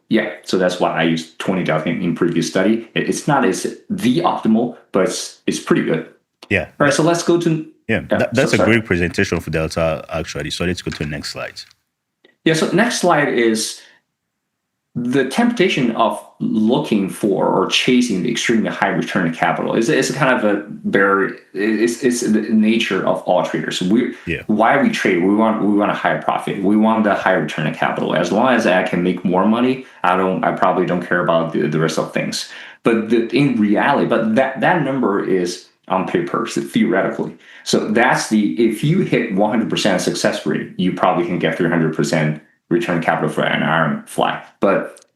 so that's why I used 20 delta in previous study. It's not as the optimal, but it's pretty good. Yeah. All right, so let's go to... That's a great presentation for delta, actually. So let's go to the next slide. Yeah, so next slide is the temptation of looking for or chasing the extremely high return on capital. It's kind of a barrier. It's the nature of all traders. Why we trade? We want a higher profit. We want the high return on capital. As long as I can make more money, I probably don't care about the rest of things. But in reality, that number is on paper, so theoretically. So if you hit 100% success rate, you probably can get 300% return capital for an iron fly. But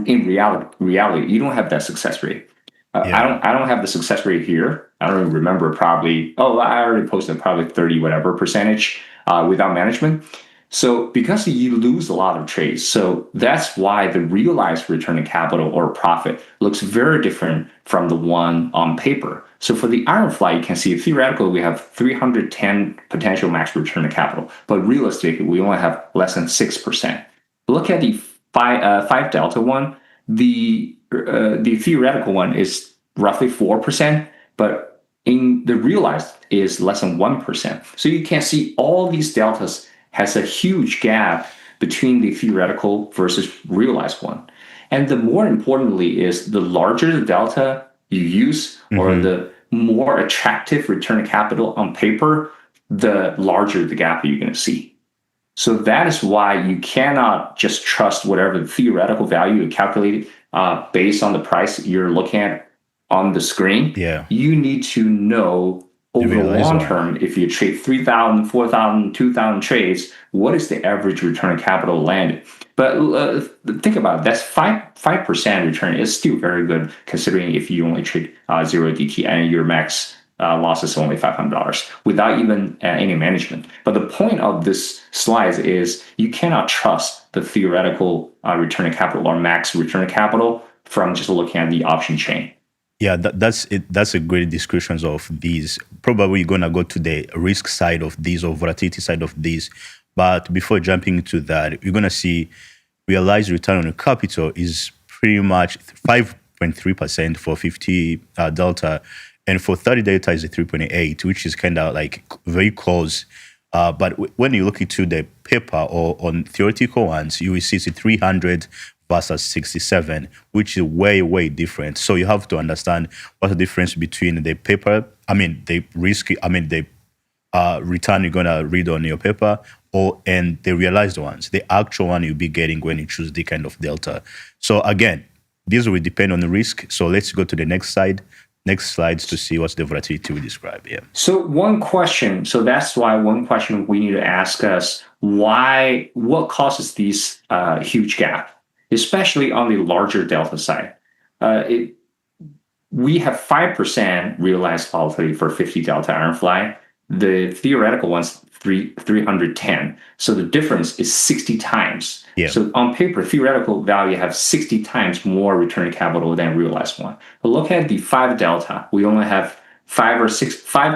in reality, you don't have that success rate. I don't have the success rate here. I don't even remember, probably. Oh, I already posted probably 30 whatever percentage without management. So because you lose a lot of trades, so that's why the realized return on capital or profit looks very different from the one on paper. So for the Ironfly, you can see theoretically we have 310 potential max return on capital, but realistically we only have less than 6%. Look at the 5 delta one. The theoretical one is roughly 4%, but in the realized is less than 1%. So you can see all these deltas has a huge gap between the theoretical versus realized one. And the more importantly is the larger the delta you use, or the more attractive return on capital on paper, the larger the gap you're going to see. So that is why you cannot just trust whatever the theoretical value you calculated based on the price you're looking at on the screen. Yeah. You need to know over the long term, if you trade 3,000, 4,000, 2,000 trades, what is the average return on capital landed? But think about it, that's 5% return is still very good, considering if you only trade 0 DT and your max loss is only $500 without even any management. But the point of this slide is you cannot trust the theoretical return on capital or max return on capital from just looking at the option chain. Yeah, that's it. That's a great description of these. Probably you're gonna go to the risk side of these or volatility side of these. But before jumping into that, you're gonna see realized return on capital is pretty much 5.3% for 50 delta, and for 30 delta is a 3.8, which is kind of like very close. But when you look into the paper or on theoretical ones, you will see it's 300 versus 67, which is way, way different. So you have to understand what's the difference between the paper, the risk, the return you're going to read on your paper, and the realized ones, the actual one you'll be getting when you choose the kind of delta. So again, this will depend on the risk. So let's go to the next slides to see what's the volatility we describe here. So that's why one question we need to ask us, what causes these huge gap? Especially on the larger delta side. We have 5% realized volatility for 50 delta Ironfly. The theoretical one's 310. So the difference is 60 times. Yeah. So on paper, theoretical value have 60 times more return on capital than realized one. But look at the 5 delta. We only have 5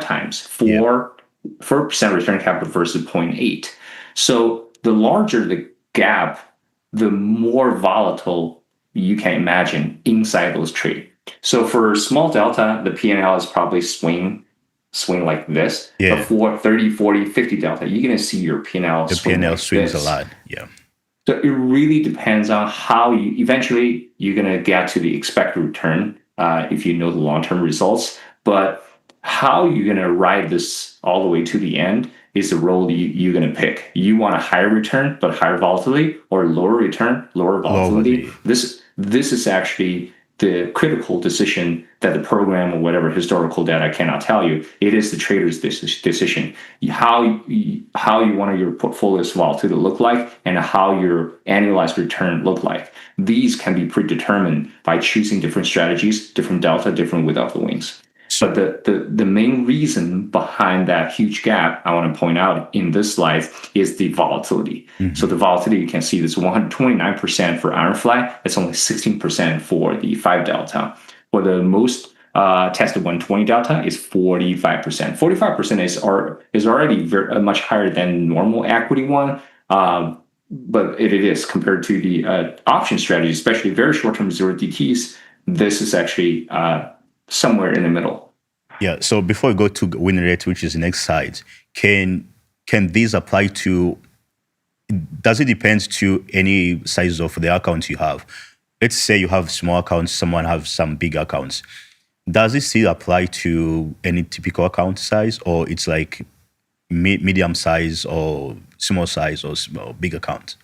times, 4% return on capital versus 0.8. So the larger the gap, the more volatile you can imagine inside those trades. So for small delta, the P&L is probably swing like this. Yeah. But for 30, 40, 50 delta, you're going to see your P&L swing like swings this. A lot. Yeah. So it really depends on how eventually you're going to get to the expected return if you know the long-term results. But how you're going to ride this all the way to the end is the role you're going to pick. You want a higher return but higher volatility, or lower return, lower volatility. This is actually the critical decision that the program or whatever historical data I cannot tell you. It is the trader's decision. How you want your portfolio's volatility to look like and how your annualized return look like. These can be predetermined by choosing different strategies, different delta, different without the wings. But the main reason behind that huge gap I want to point out in this slide is the volatility. Mm-hmm. So the volatility, you can see this 129% for Ironfly. It's only 16% for the 5 delta. For the most tested 120 delta is 45%. 45% is already very, much higher than normal equity one. But it is compared to the option strategy, especially very short-term 0 DTs. This is actually somewhere in the middle. Yeah. So before we go to win rate, which is the next slide, can these apply to? Does it depend to any size of the accounts you have? Let's say you have small accounts, someone has some big accounts. Does it still apply to any typical account size, or it's like medium size or small size or big account?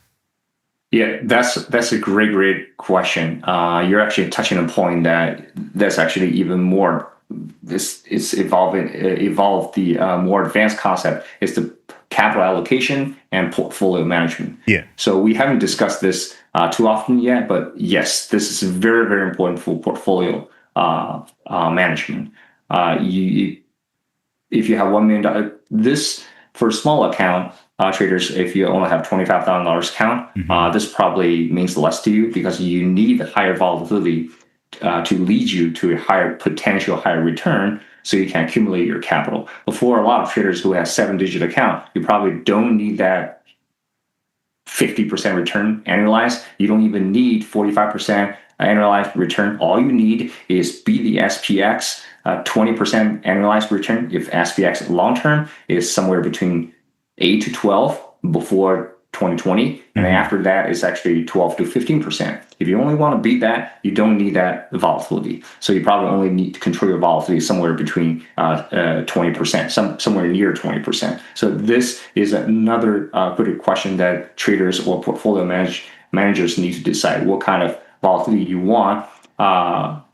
Yeah, that's a great question. You're actually touching a point that's actually even more. This is evolved the more advanced concept is the capital allocation and portfolio management. Yeah. So we haven't discussed this too often yet, but yes, this is very, very important for portfolio management. If you have $1 million, this for small account traders, if you only have $25,000 account, this probably means less to you because you need higher volatility to lead you to a higher potential, higher return, so you can accumulate your capital. But for a lot of traders who have 7-digit account, you probably don't need that 50% return annualized. You don't even need 45% annualized return. All you need is beat the SPX 20% annualized return. If SPX long term is somewhere between 8 to 12 before 2020, and after that is actually 12 to 15%. If you only want to beat that, you don't need that volatility. So you probably only need to control your volatility somewhere between 20%, somewhere near 20%. So this is another critical question that traders or portfolio managers need to decide what kind of volatility you want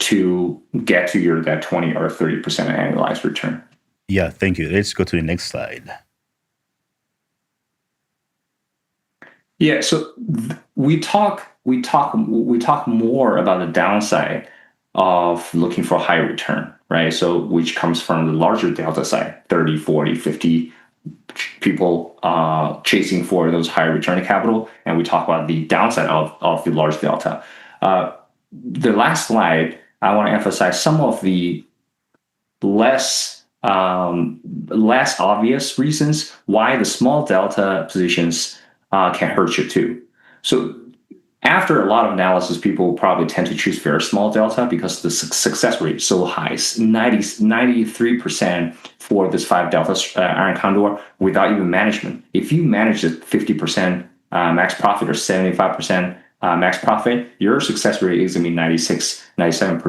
to get to that 20 or 30% annualized return. Yeah, thank you. Let's go to the next slide. Yeah, so we talk more about the downside of looking for high return, right? So which comes from the larger delta side, 30, 40, 50 people chasing for those high return capital, and we talk about the downside of the large delta. The last slide, I want to emphasize some of the less obvious reasons why the small delta positions can hurt you too. So after a lot of analysis, people probably tend to choose very small delta because the success rate is so high, 93% for this 5 delta iron condor without even management. If you manage at 50% max profit or 75% max profit, your success rate is going to be 96, 97%.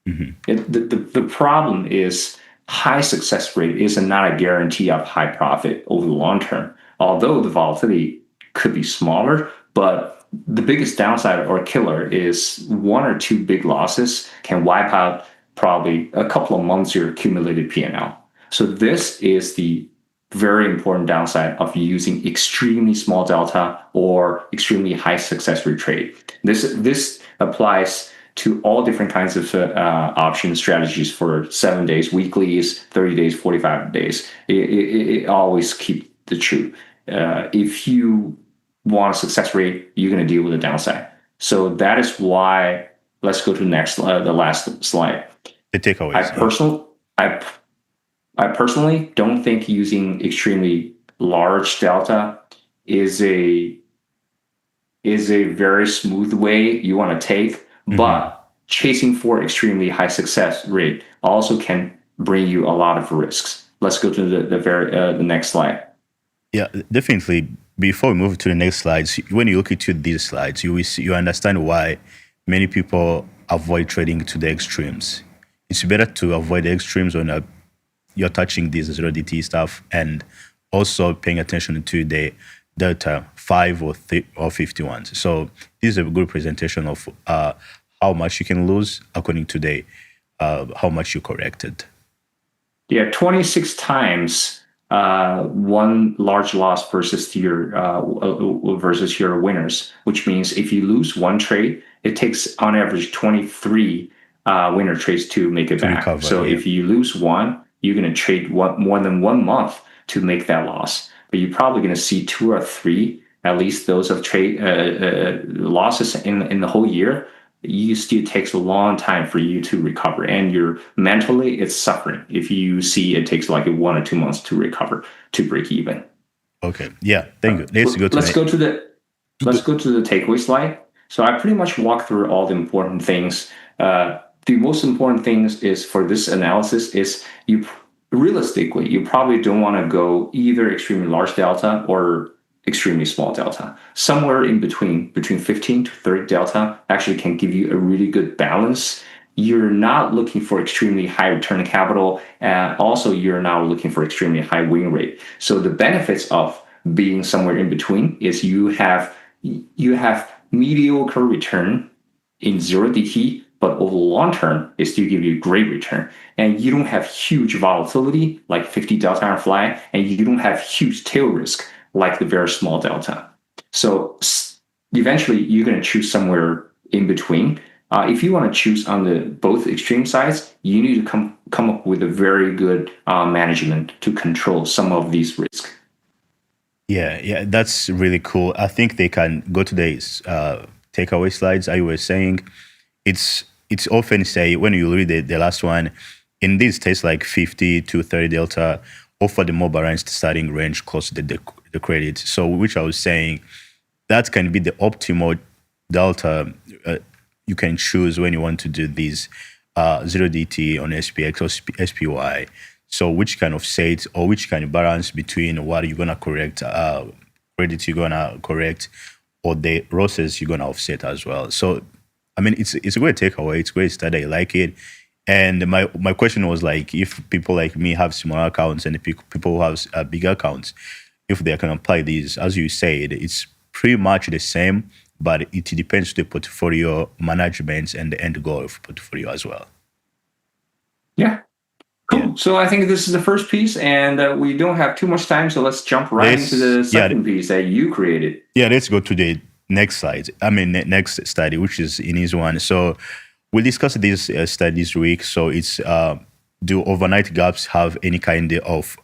97%. The problem is high success rate is not a guarantee of high profit over the long term. Although the volatility could be smaller, but the biggest downside or killer is 1 or 2 big losses can wipe out probably a couple of months your accumulated P&L. So this is the very important downside of using extremely small delta or extremely high success rate trade. This applies to all different kinds of option strategies for 7 days, weeklies, 30 days, 45 days. It always keep the truth. If you want a success rate, you're going to deal with the downside. So that is why. Let's go to the last slide. The takeaways. I personally don't think using extremely large delta is a very smooth way you want to take, but chasing for extremely high success rate also can bring you a lot of risks. Let's go to the next slide. Yeah, definitely. Before we move to the next slides, when you look into these slides, you understand why many people avoid trading to the extremes. It's better to avoid the extremes when you're touching this 0DT stuff, and also paying attention to the delta 5 or 51. So this is a good presentation of how much you can lose according to how much you corrected. Yeah, 26 times one large loss versus your winners, which means if you lose one trade, it takes on average 23 winner trades to make it back. Recover, so if you lose one, you're going to trade more than 1 month to make that loss. But you're probably going to see 2 or 3, at least those of trade losses in the whole year. It still takes a long time for you to recover, and mentally it's suffering if you see it takes like 1 or 2 months to recover to break even. Okay, yeah, thank you. Let's go to the takeaway slide. So I pretty much walked through all the important things. The most important things is for this analysis is you probably don't want to go either extremely large delta or extremely small delta. Somewhere in between 15 to 30 delta actually can give you a really good balance. You're not looking for extremely high return on capital, and also you're not looking for extremely high win rate. So the benefits of being somewhere in between is you have mediocre return in 0DT, but over the long term, it still give you great return. And you don't have huge volatility like 50 delta iron flag, and you don't have huge tail risk like the very small delta. So eventually, you're going to choose somewhere in between. If you want to choose on the both extreme sides, you need to come up with a very good management to control some of these risks. Yeah, that's really cool. I think they can go to the takeaway slides. I was saying, it's often say when you read the last one, in these tests like 50 to 30 delta, offer the more balanced starting range close to the credit. So which I was saying, that can be the optimal delta you can choose when you want to do these 0DT on SPX or SPY. So which kind of set or which kind of balance between what you're going to correct, credits you're going to correct, or the losses you're going to offset as well. So, I mean, it's a great takeaway. It's a great study. I like it. And my question was like, if people like me have smaller accounts and people who have bigger accounts, if they can apply these, as you said, it's pretty much the same, but it depends on the portfolio management and the end goal of portfolio as well. Yeah. Cool. Yeah. So I think this is the first piece, and we don't have too much time, so let's jump right into the second piece that you created. Yeah, let's go to the next slide. Next study, which is in his one. So we'll discuss this study this week. So it's do overnight gaps have any kind of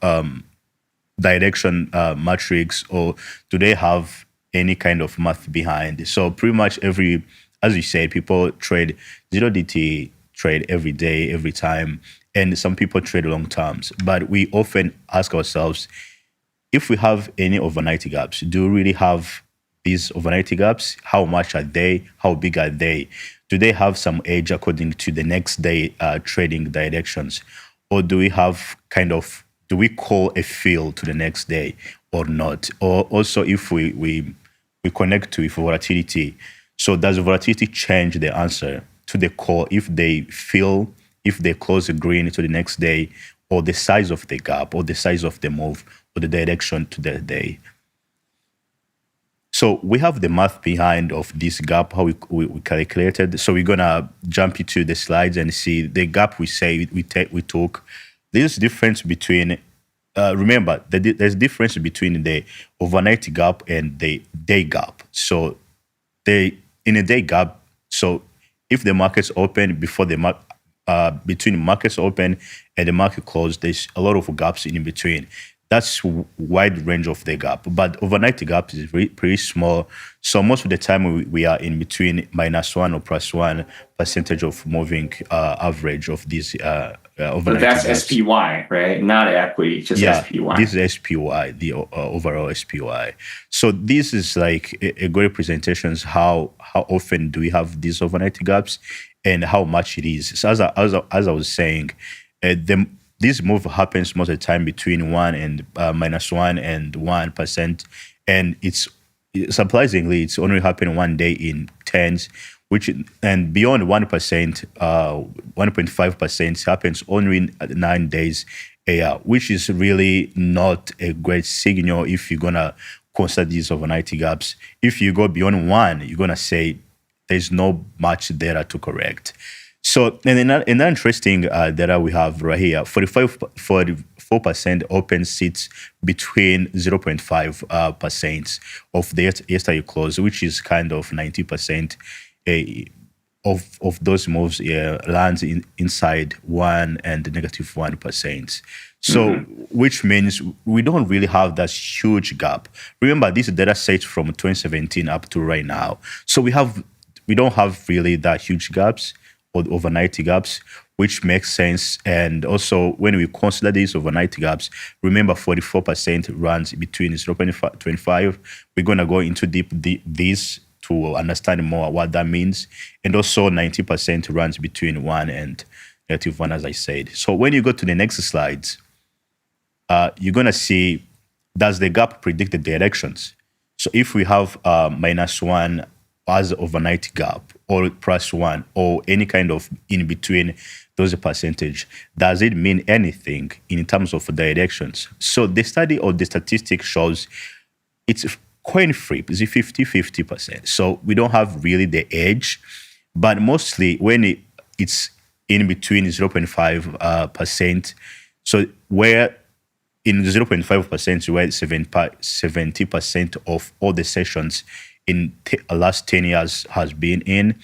direction matrix, or do they have any kind of math behind? So pretty much as you said, people trade 0DT trade every day, every time. And some people trade long terms, but we often ask ourselves, if we have any overnight gaps, do we really have these overnight gaps? How much are they? How big are they? Do they have some edge according to the next day trading directions? Or do we have do we call a fill to the next day or not? Or also if we connect to volatility, so does volatility change the answer to the call if they close the green to the next day, or the size of the gap, or the size of the move, or the direction to the day? So we have the math behind of this gap, how we calculated. So we're gonna jump into the slides and see the gap we took. There's difference between, remember, there's difference between the overnight gap and the day gap. So in a day gap, so if the market's open before between markets open and the market close, there's a lot of gaps in between. That's wide range of the gap, but overnight gap is pretty small. So most of the time we are in between -1 or +1% of moving average of these overnight. But that's gaps. SPY, right? Not equity, just SPY. This is SPY, the overall SPY. So this is like a good representation how often do we have these overnight gaps and how much it is. So as I was saying, this move happens most of the time between -1 and -1%, and it's surprisingly it's only happened one day in tens, and beyond 1%, 1.5% happens only in 9 days a year, which is really not a great signal if you're gonna consider these overnight gaps. If you go beyond 1, you're gonna say there's no much data to correct. So, and another interesting data we have right here, 44% open sits between 0.5% of the yesterday close, which is kind of 90% of those moves lands inside 1 and -1%. So, which means we don't really have that huge gap. Remember, this data set from 2017 up to right now. So we don't have really that huge gaps or overnight gaps, which makes sense. And also, when we consider these overnight gaps, remember 44% runs between 0.25. We're going to go into these to understand more what that means. And also 90% runs between 1 and -1, as I said. So when you go to the next slides, you're going to see, does the gap predict the directions? So if we have -1 as overnight gap, or +1, or any kind of in between those percentage, does it mean anything in terms of directions? So the study or the statistic shows it's coin flip, it's 50-50%. So we don't have really the edge, but mostly when it's in between 0.5%, so where in 0.5%, where 70% of all the sessions in last 10 years has been in.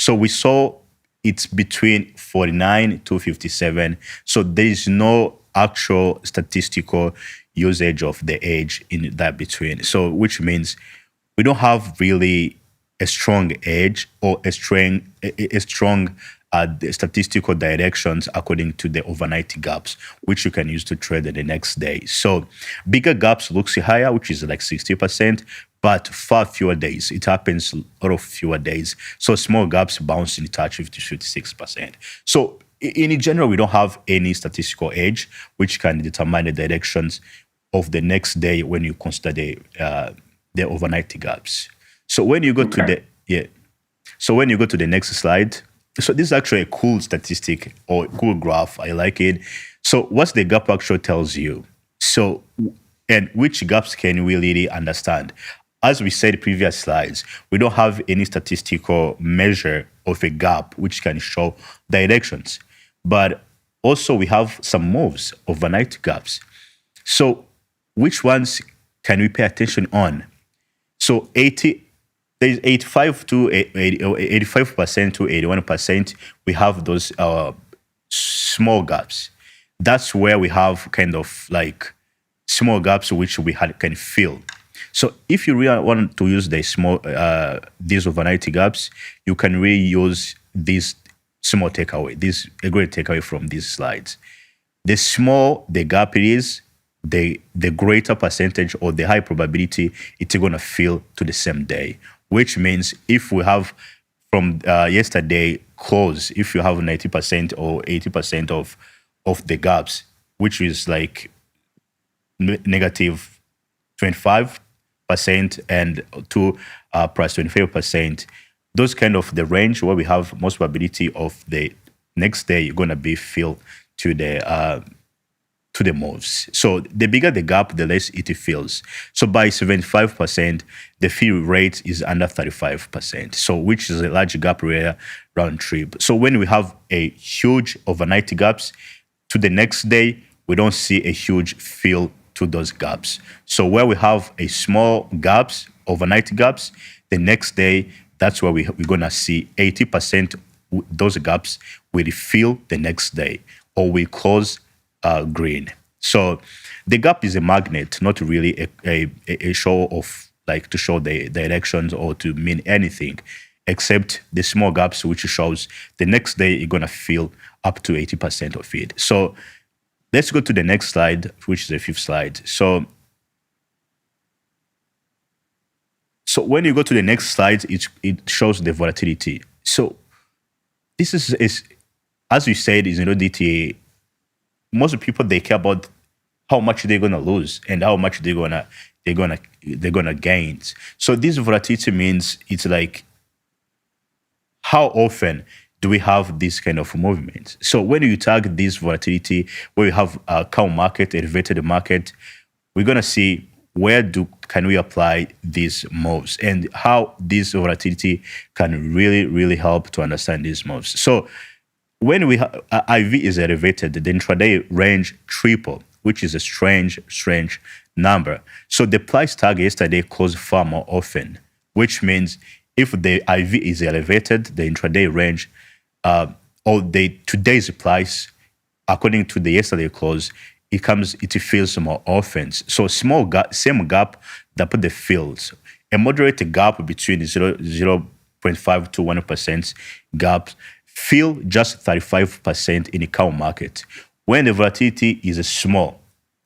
So we saw it's between 49 to 57. So there is no actual statistical usage of the edge in that between. So which means we don't have really a strong edge or a strong the statistical directions according to the overnight gaps, which you can use to trade the next day. So bigger gaps looks higher, which is like 60%, but far fewer days. It happens a lot of fewer days. So small gaps bounce in touch 56%. So in general, we don't have any statistical edge which can determine the directions of the next day when you consider the overnight gaps. So when you go to the next slide, so this is actually a cool statistic or cool graph. I like it. So what the gap actually tells you. So, and which gaps can we really understand? As we said in previous slides, we don't have any statistical measure of a gap which can show directions. But also we have some moves, overnight gaps. So which ones can we pay attention on? So there's 85% to 81%, we have those small gaps. That's where we have kind of like small gaps which we can fill. So if you really want to use these overnight gaps, you can really use this small takeaway. This a great takeaway from these slides. The small the gap is, the greater percentage or the high probability it's going to fill to the same day. Which means if we have from yesterday close, if you have 90% or 80% of the gaps, which is like negative 25% and to plus 25%, those kind of the range where we have most probability of the next day you're going to be filled to the moves. So the bigger the gap, the less it fills. So by 75%, the fill rate is under 35%. So which is a large gap rare round trip. So when we have a huge overnight gaps, to the next day, we don't see a huge fill to those gaps. So where we have a small gaps, overnight gaps, the next day, that's where we're gonna see 80% those gaps will fill the next day or will close green. So the gap is a magnet, not really a show of like to show the directions or to mean anything, except the small gaps which shows the next day you're gonna fill up to 80% of it. So let's go to the next slide, which is the fifth slide. So when you go to the next slide, it shows the volatility. So this is as we said, is DTA. Most people they care about how much they're gonna lose and how much they're gonna gain. So this volatility means it's like how often do we have this kind of movement? So when you tag this volatility, where you have a cow market, elevated market, we're gonna see where can we apply these moves and how this volatility can really help to understand these moves. So when we IV is elevated, the intraday range triple, which is a strange number. So the price tag yesterday closed far more often, which means if the IV is elevated, the intraday range or today's price, according to the yesterday close, it fills more often. So same gap that put the fills. A moderate gap between 0.5 to 1% gap fill just 35% in the cow market. When the volatility is small,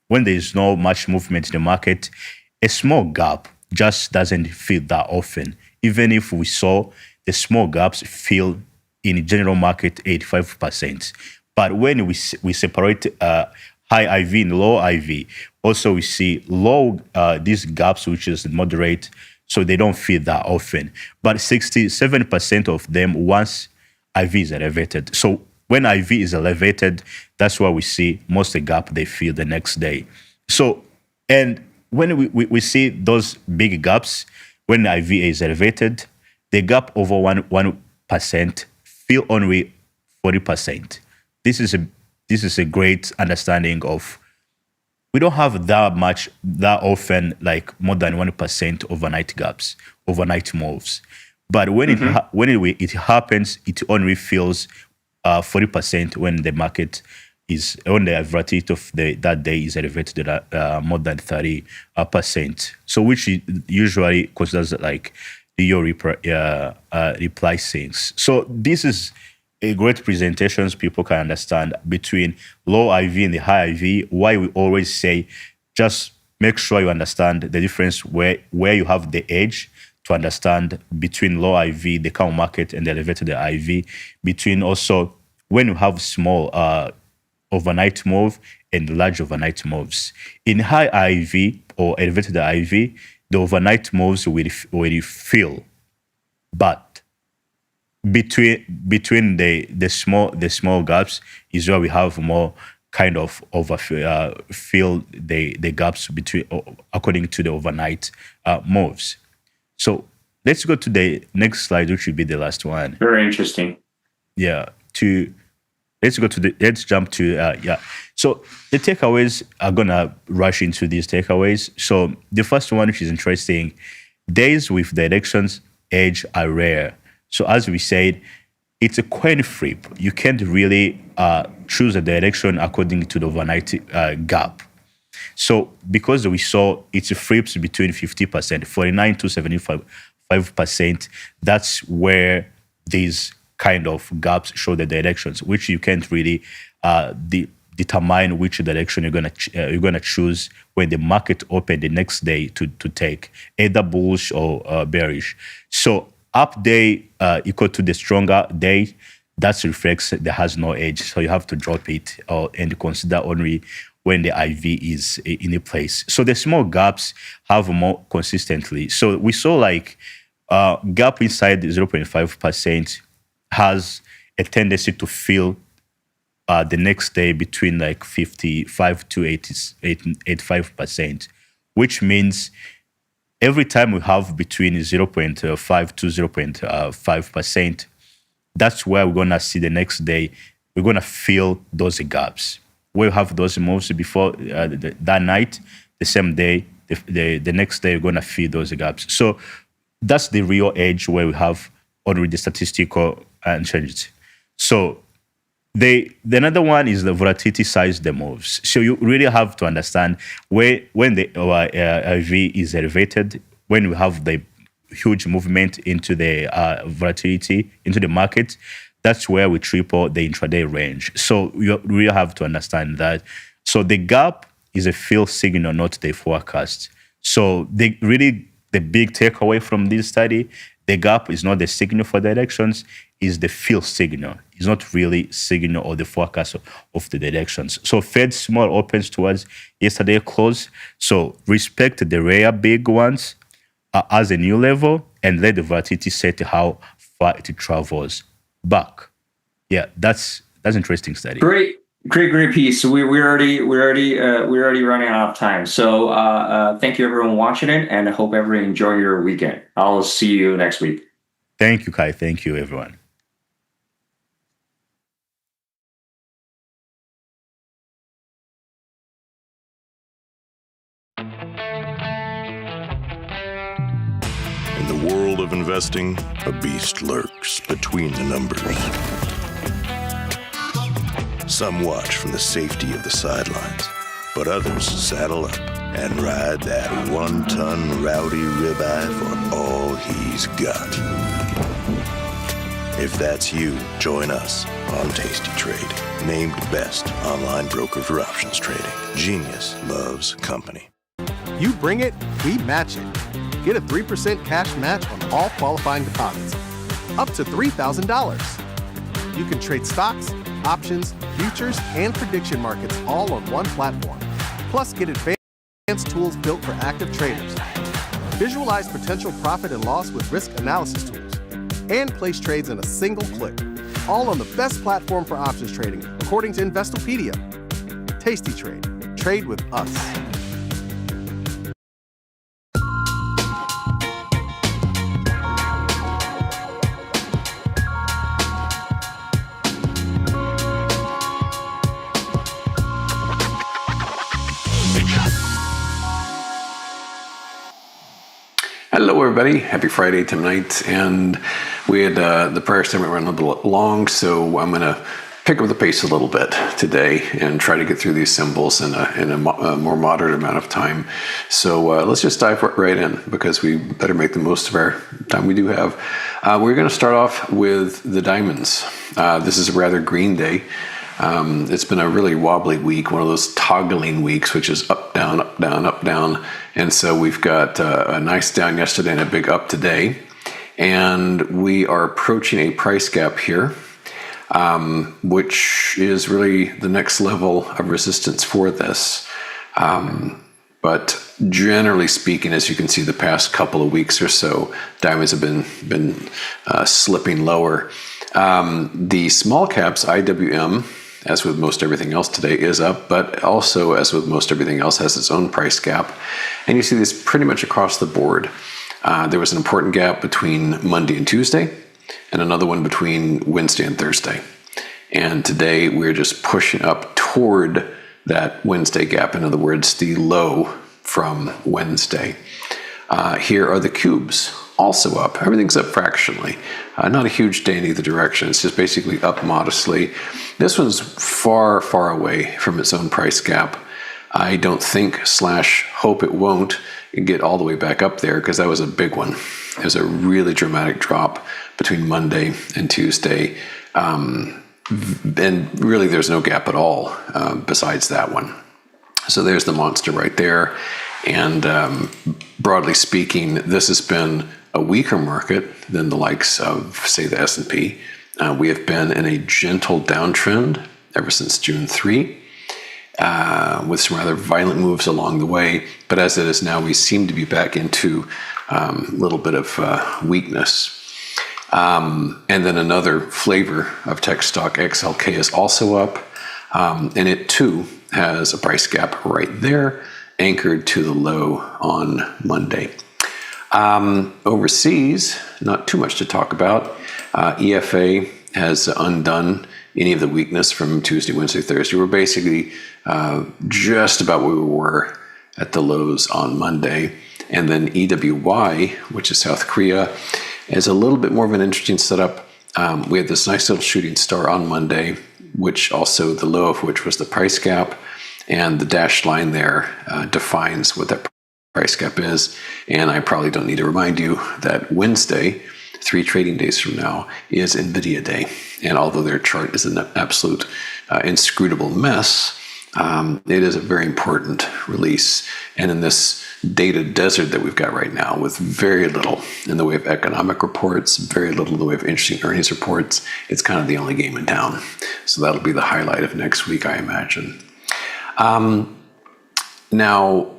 when there is no much movement in the market, a small gap just doesn't fill that often. Even if we saw the small gaps fill in the general market 85%. But when we separate high IV and low IV, also we see low these gaps, which is moderate, so they don't fill that often. But 67% of them once IV is elevated. So when IV is elevated, that's why we see most of the gap they fill the next day. So, and when we see those big gaps, when IV is elevated, the gap over 1% fill only 40%. This is a great understanding of, we don't have that often, like more than 1% overnight gaps, overnight moves. But when it happens, it only feels 40% when the market is on the volatility of that day is elevated more than 30%. So which usually considers like your reply things. So this is a great presentations people can understand between low IV and the high IV. Why we always say just make sure you understand the difference where you have the edge to understand between low IV, the common market, and the elevated IV, between also when you have small overnight move and large overnight moves. In high IV or elevated IV, the overnight moves will fill, but between the small gaps is where we have more kind of fill the gaps between according to the overnight moves. So let's go to the next slide, which will be the last one. Very interesting. Yeah. Let's jump to So the takeaways are gonna rush into these takeaways. So the first one, which is interesting, days with directions edge are rare. So as we said, it's a coin flip. You can't really choose a direction according to the overnight gap. So because we saw it flips between 50%, 49 to 75%, that's where these kind of gaps show the directions, which you can't really determine which direction you're gonna choose when the market open the next day to take, either bullish or bearish. So up day equal to the stronger day, that reflects that has no edge. So you have to drop it and consider only when the IV is in a place. So the small gaps have more consistently. So we saw like gap inside 0.5% has a tendency to fill the next day between like 55 to 85%, which means every time we have between 0.5 to 0.5%, that's where we're going to see the next day, we're going to fill those gaps. We'll have those moves before that night, the same day, the next day, we're going to fill those gaps. So that's the real edge where we have already the statistical unchanged. So the another one is the volatility size the moves. So you really have to understand when the IV is elevated, when we have the huge movement into the volatility into the market, that's where we triple the intraday range. So you really have to understand that. So the gap is a fill signal, not the forecast. So the big takeaway from this study, the gap is not the signal for directions, is the fill signal. It's not really signal or the forecast of the directions. So Fed small opens towards yesterday close. So respect the rare big ones as a new level and let the volatility set how far it travels back. Yeah, that's interesting study. Great piece. We're already running out of time. So thank you everyone watching it, and I hope everyone enjoy your weekend. I'll see you next week. Thank you, Kai. Thank you, everyone. In the world of investing, a beast lurks between the numbers. Some watch from the safety of the sidelines, but others saddle up and ride that one-ton rowdy ribeye for all he's got. If that's you, join us on Tasty Trade, named best online broker for options trading. Genius loves company. You bring it, we match it. Get a 3% cash match on all qualifying deposits, up to $3,000. You can trade stocks, options, futures, and prediction markets all on one platform. Plus, get advanced tools built for active traders. Visualize potential profit and loss with risk analysis tools. And place trades in a single click. All on the best platform for options trading, according to Investopedia. Tasty Trade. Trade with us. Hello, everybody. Happy Friday tonight. And we had the prior segment run a little bit long, so I'm going to pick up the pace a little bit today and try to get through these symbols in a more moderate amount of time. So let's just dive right in, because we better make the most of our time we do have. We're going to start off with the diamonds. This is a rather green day. It's been a really wobbly week, one of those toggling weeks, which is up, down, up, down, up, down. And so we've got a nice down yesterday and a big up today. And we are approaching a price gap here, which is really the next level of resistance for this. But generally speaking, as you can see, the past couple of weeks or so, diamonds have been slipping lower. The small caps, IWM, as with most everything else today, is up, but also, as with most everything else, has its own price gap. And you see this pretty much across the board. There was an important gap between Monday and Tuesday, and another one between Wednesday and Thursday. And today we're just pushing up toward that Wednesday gap. In other words, the low from Wednesday. Here are the cubes, also up. Everything's up fractionally. Not a huge day in either direction. It's just basically up modestly. This one's far, far away from its own price gap. I don't think / hope it won't get all the way back up there, because that was a big one. It was a really dramatic drop between Monday and Tuesday. And really there's no gap at all besides that one. So there's the monster right there. And broadly speaking, this has been a weaker market than the likes of, say, the S&P. We have been in a gentle downtrend ever since June 3, with some rather violent moves along the way. But as it is now, we seem to be back into a little bit of weakness. And then another flavor of tech stock, XLK, is also up. And it too has a price gap right there, anchored to the low on Monday. Overseas, not too much to talk about. EFA has undone any of the weakness from Tuesday, Wednesday, Thursday. We're basically just about where we were at the lows on Monday. And then EWY, which is South Korea, is a little bit more of an interesting setup. We had this nice little shooting star on Monday, which also the low of which was the price gap. And the dashed line there defines what that price gap is. And I probably don't need to remind you that Wednesday, 3 trading days from now, is NVIDIA Day. And although their chart is an absolute inscrutable mess, it is a very important release. And in this data desert that we've got right now, with very little in the way of economic reports, very little in the way of interesting earnings reports, it's kind of the only game in town. So that'll be the highlight of next week, I imagine. Now,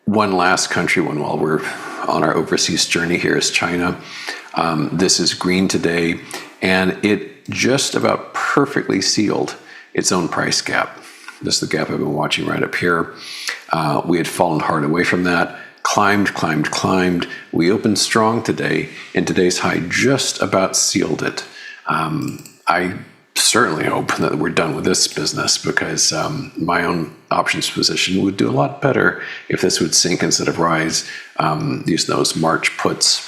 one last country one while we're on our overseas journey here is China. This is green today, and it just about perfectly sealed its own price gap. This is the gap I've been watching right up here. We had fallen hard away from that, climbed. We opened strong today, and today's high just about sealed it. I certainly hope that we're done with this business, because my own options position would do a lot better if this would sink instead of rise, using those March puts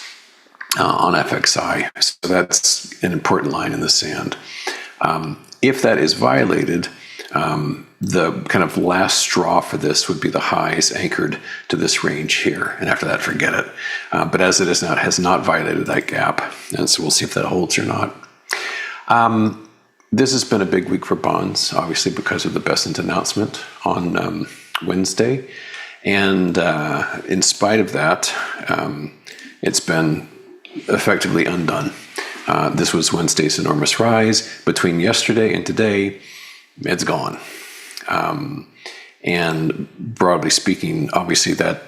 on FXI. So that's an important line in the sand. If that is violated, the kind of last straw for this would be the highs anchored to this range here. And after that, forget it. But as it is now, it has not violated that gap. And so we'll see if that holds or not. This has been a big week for bonds, obviously, because of the Besant announcement on Wednesday. And in spite of that, it's been effectively undone. This was Wednesday's enormous rise. Between yesterday and today, it's gone. And broadly speaking, obviously that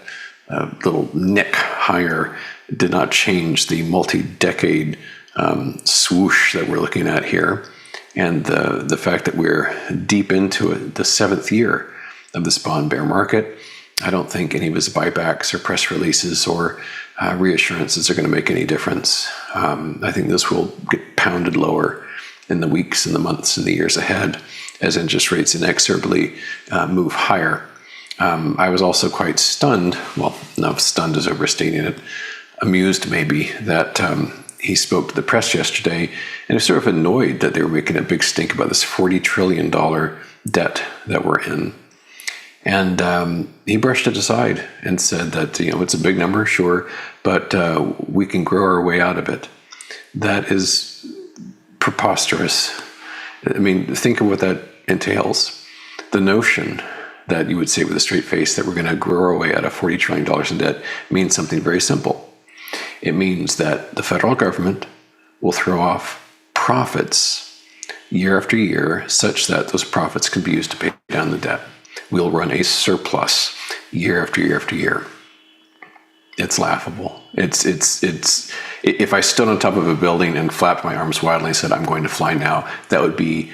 little nick higher did not change the multi-decade swoosh that we're looking at here. And the fact that we're deep into it, the 7th year of this bond bear market, I don't think any of his buybacks or press releases or reassurances are going to make any difference. I think this will get pounded lower in the weeks and the months and the years ahead as interest rates inexorably move higher. I was also quite stunned. Well, no, stunned is overstating it. Amused, maybe, that he spoke to the press yesterday and was sort of annoyed that they were making a big stink about this $40 trillion debt that we're in. And he brushed it aside and said that, it's a big number, sure, but we can grow our way out of it. That is preposterous. I mean, think of what that entails. The notion that you would say with a straight face that we're going to grow our way out of $40 trillion in debt means something very simple. It means that the federal government will throw off profits year after year such that those profits can be used to pay down the debt. We'll run a surplus year after year after year. It's laughable. It's if I stood on top of a building and flapped my arms wildly and said, I'm going to fly now, that would be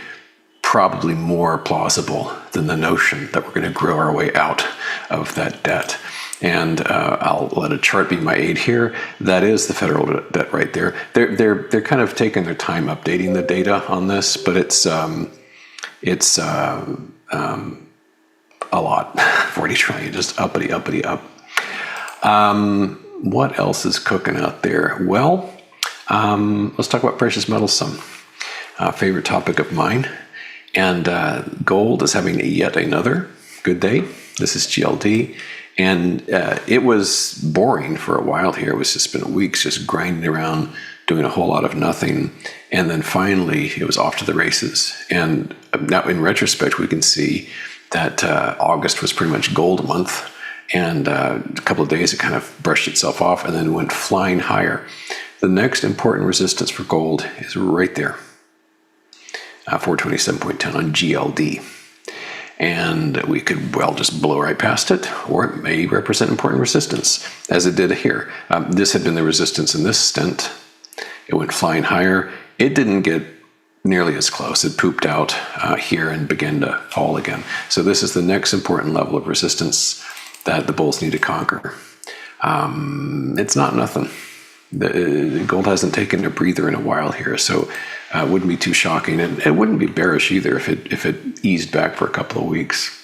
probably more plausible than the notion that we're going to grow our way out of that debt. And I'll let a chart be my aid here. That is the federal debt right there. They're kind of taking their time updating the data on this, but it's a lot. 40 trillion, just uppity up. What else is cooking out there? Well, let's talk about precious metals some. Favorite topic of mine. And gold is having yet another good day. This is GLD. And it was boring for a while here. It was just been weeks just grinding around, doing a whole lot of nothing. And then finally, it was off to the races. And now in retrospect, we can see that August was pretty much gold month. And a couple of days, it kind of brushed itself off and then went flying higher. The next important resistance for gold is right there, 427.10 on GLD. And we could well just blow right past it, or it may represent important resistance, as it did here. This had been the resistance in this stint. It went flying higher. It didn't get nearly as close. It pooped out here and began to fall again. So this is the next important level of resistance that the bulls need to conquer. It's not nothing. The gold hasn't taken a breather in a while here, so it wouldn't be too shocking. And it wouldn't be bearish either if it eased back for a couple of weeks.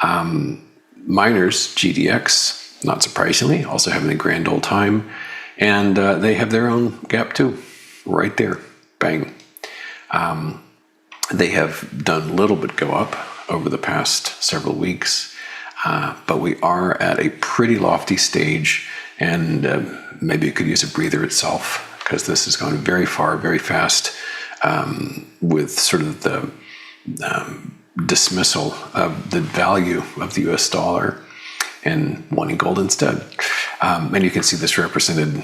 Miners, GDX, not surprisingly, also having a grand old time. And they have their own gap too, right there. Bang. They have done little but go up over the past several weeks. But we are at a pretty lofty stage, and maybe it could use a breather itself, because this has gone very far, very fast, with sort of the dismissal of the value of the US dollar and wanting gold instead. And you can see this represented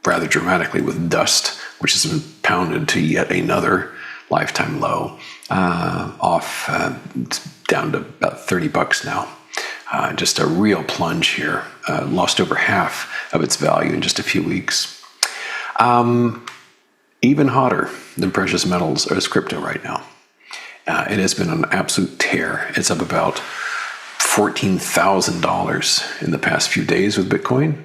rather dramatically with dust, which has been pounded to yet another lifetime low, off down to about $30 now. Just a real plunge here, lost over half of its value in just a few weeks. Even hotter than precious metals is crypto right now. It has been an absolute tear. It's up about $14,000 in the past few days with Bitcoin.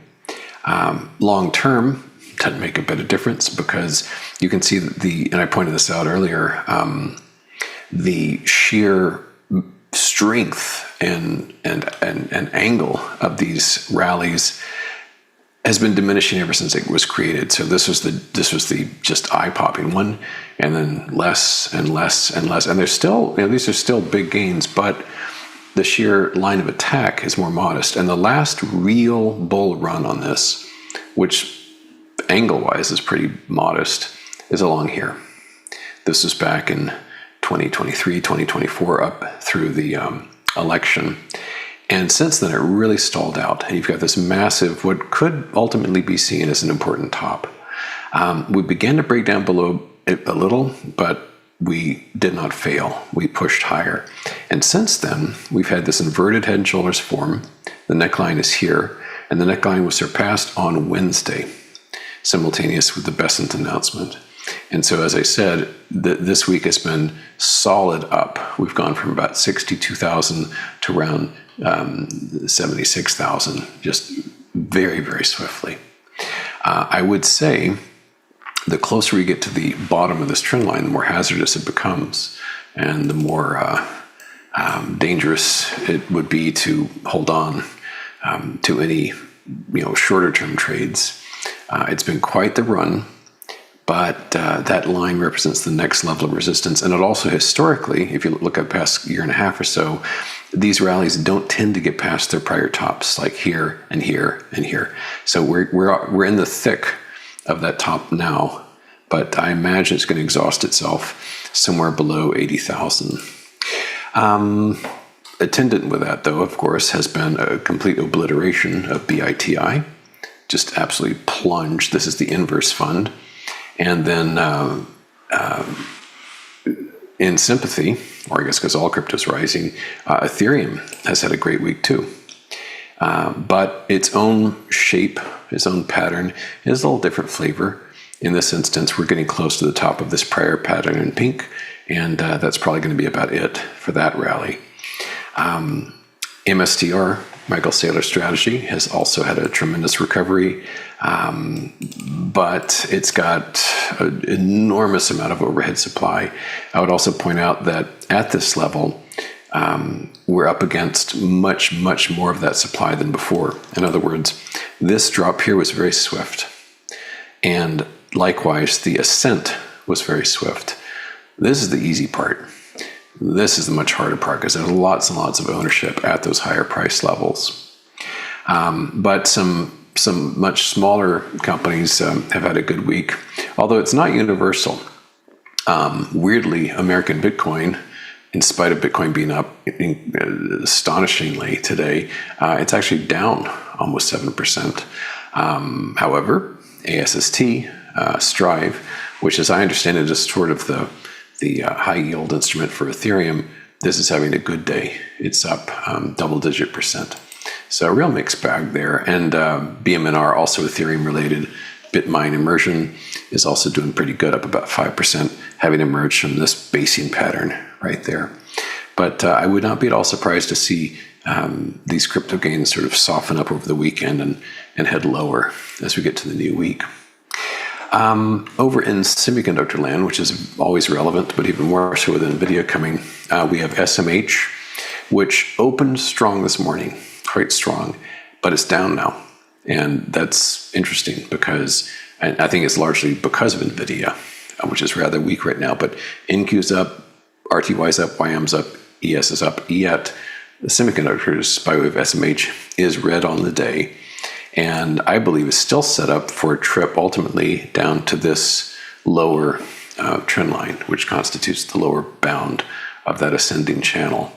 Long term, doesn't make a bit of difference, because you can see that and I pointed this out earlier, the sheer strength and angle of these rallies has been diminishing ever since it was created. So this was the just eye-popping one, and then less and less and less. And there's still, these are still big gains, but the sheer line of attack is more modest. And the last real bull run on this, which angle-wise is pretty modest, is along here. This was back in 2023, 2024, up through the election. And since then, it really stalled out. And you've got this massive, what could ultimately be seen as an important top. We began to break down below it a little, but we did not fail. We pushed higher. And since then, we've had this inverted head and shoulders form. The neckline is here, and the neckline was surpassed on Wednesday, simultaneous with the Besant announcement. And so, as I said, this week has been solid up. We've gone from about 62,000 to around 76,000, just very, very swiftly. I would say the closer we get to the bottom of this trend line, the more hazardous it becomes, and the more dangerous it would be to hold on to any shorter term trades. It's been quite the run, but that line represents the next level of resistance. And it also historically, if you look at past year and a half or so, these rallies don't tend to get past their prior tops, like here and here and here. So we're in the thick of that top now, but I imagine it's going to exhaust itself somewhere below 80,000. Attendant with that, though, of course, has been a complete obliteration of BITI, just absolutely plunged. This is the inverse fund. And then in sympathy, or I guess because all crypto's rising, Ethereum has had a great week too. But its own shape, its own pattern is a little different flavor. In this instance, we're getting close to the top of this prior pattern in pink, and that's probably going to be about it for that rally. MSTR, Michael Saylor's strategy, has also had a tremendous recovery, but it's got an enormous amount of overhead supply. I would also point out that at this level, we're up against much, much more of that supply than before. In other words, this drop here was very swift, and likewise, the ascent was very swift. This is the easy part. This is the much harder part because there's lots and lots of ownership at those higher price levels. But some much smaller companies have had a good week, although it's not universal. Weirdly, American Bitcoin, in spite of Bitcoin being up astonishingly today, it's actually down almost 7%. However, ASST, Strive, which as I understand it is sort of the high yield instrument for Ethereum, this is having a good day. It's up double-digit %. So a real mixed bag there. And BMNR, also Ethereum related, Bitmine Immersion is also doing pretty good, up about 5%, having emerged from this basing pattern right there. But I would not be at all surprised to see these crypto gains sort of soften up over the weekend and head lower as we get to the new week. Over in semiconductor land, which is always relevant, but even more so with NVIDIA coming, we have SMH, which opened strong this morning, quite strong, but it's down now. And that's interesting because I think it's largely because of NVIDIA, which is rather weak right now. But NQ's up, RTY's up, YM's up, ES is up, yet the semiconductors by way of SMH is red on the day. And I believe is still set up for a trip ultimately down to this lower trend line, which constitutes the lower bound of that ascending channel.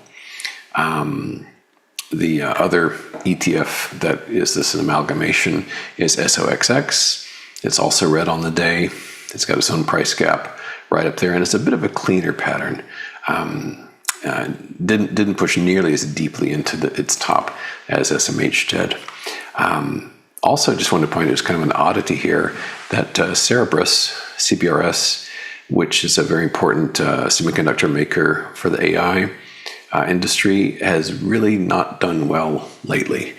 The other ETF that is this an amalgamation is SOXX. It's also red on the day. It's got its own price gap right up there, and it's a bit of a cleaner pattern. Didn't push nearly as deeply into its top as SMH did. Also, just wanted to point out, it's kind of an oddity here that Cerebras, CBRS, which is a very important semiconductor maker for the AI industry, has really not done well lately.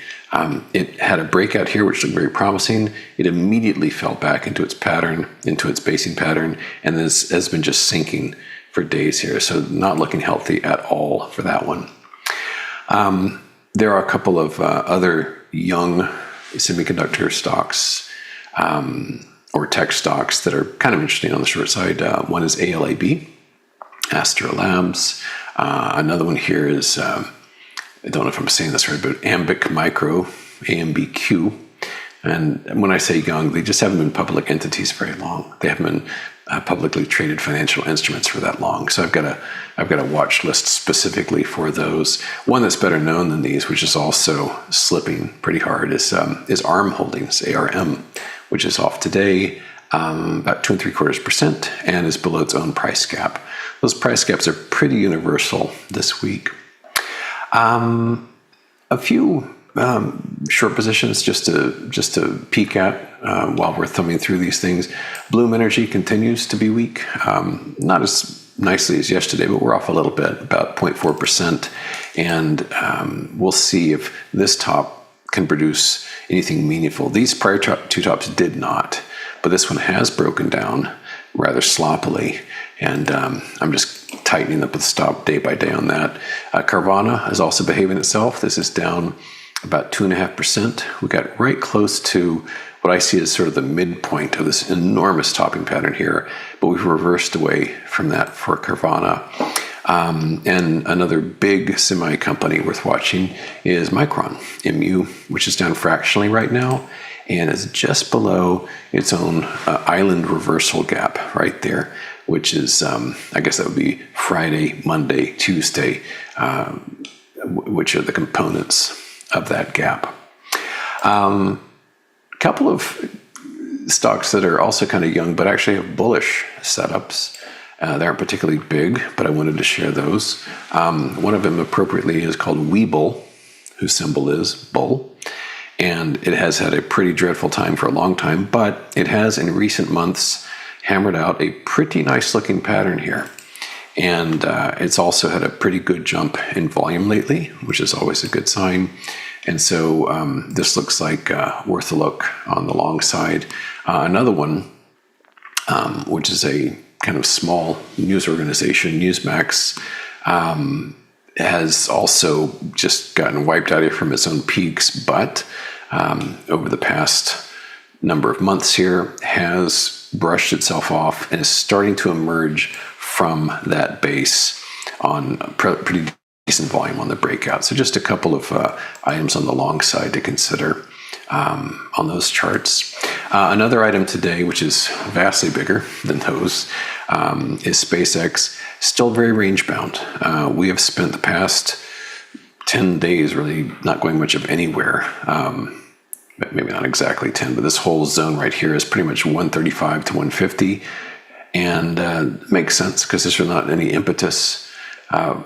It had a breakout here, which looked very promising. It immediately fell back into its pattern, into its basing pattern, and this has been just sinking for days here. So not looking healthy at all for that one. There are a couple of other young semiconductor stocks or tech stocks that are kind of interesting on the short side. One is ALAB, Astra Labs. Another one here is, I don't know if I'm saying this right, but Ambiq Micro, AMBQ. And when I say young, they just haven't been public entities very long. They haven't been publicly traded financial instruments for that long. So I've got a watch list specifically for those. One that's better known than these, which is also slipping pretty hard, is ARM Holdings, ARM, which is off today about 2.75% and is below its own price gap. Those price gaps are pretty universal this week. A few short positions just to peek at while we're thumbing through these things. Bloom Energy continues to be weak, not as nicely as yesterday, but we're off a little bit, about 0.4%, and we'll see if this top can produce anything meaningful. These prior two tops did not, but this one has broken down rather sloppily, and I'm just tightening up the stop day by day on that. Carvana is also behaving itself. This is down about 2.5%. We got right close to what I see as sort of the midpoint of this enormous topping pattern here, but we've reversed away from that for Carvana. And another big semi company worth watching is Micron, MU, which is down fractionally right now and is just below its own island reversal gap right there, which is, I guess that would be Friday, Monday, Tuesday, which are the components of that gap. Couple of stocks that are also kind of young, but actually have bullish setups. They aren't particularly big, but I wanted to share those. One of them appropriately is called Webull, whose symbol is bull. And it has had a pretty dreadful time for a long time, but it has in recent months hammered out a pretty nice looking pattern here. And it's also had a pretty good jump in volume lately, which is always a good sign. And so this looks like worth a look on the long side. Another one, which is a kind of small news organization, Newsmax, has also just gotten wiped out here from its own peaks, but over the past number of months here has brushed itself off and is starting to emerge from that base on pretty decent volume on the breakout. So just a couple of items on the long side to consider on those charts. Another item today, which is vastly bigger than those, is SpaceX. Still very range bound. We have spent the past 10 days really not going much of anywhere. Maybe not exactly 10, but this whole zone right here is pretty much 135 to 150. And makes sense because there's not any impetus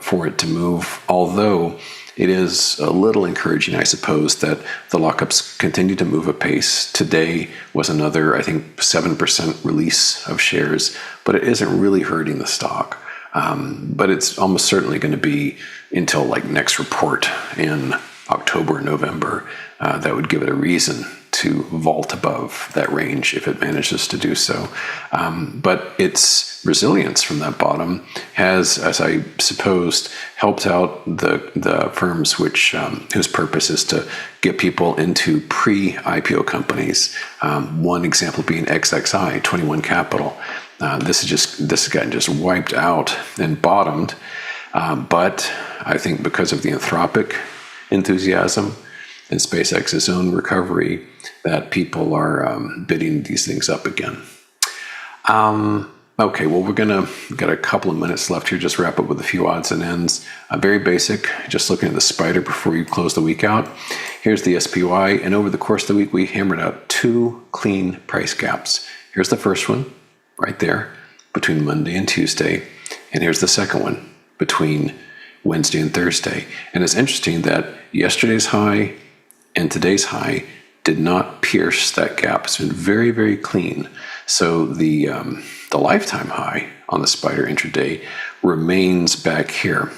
for it to move, although it is a little encouraging, I suppose, that the lockups continue to move apace. Today was another, I think, 7% release of shares, but it isn't really hurting the stock. But it's almost certainly going to be until like next report in October, November, that would give it a reason to vault above that range if it manages to do so. But its resilience from that bottom has, as I supposed, helped out the firms which whose purpose is to get people into pre-IPO companies. One example being XXI, 21 Capital. This has gotten just wiped out and bottomed. But I think because of the Anthropic enthusiasm and SpaceX's own recovery, that people are bidding these things up again. Okay, well, we've got a couple of minutes left here. Just wrap up with a few odds and ends. Very basic, just looking at the spider before you close the week out. Here's the SPY, and over the course of the week, we hammered out 2 clean price gaps. Here's the first one, right there, between Monday and Tuesday, and here's the second one, between Wednesday and Thursday. And it's interesting that yesterday's high and today's high did not pierce that gap. It's been very, very clean. So the lifetime high on the spider intraday remains back here,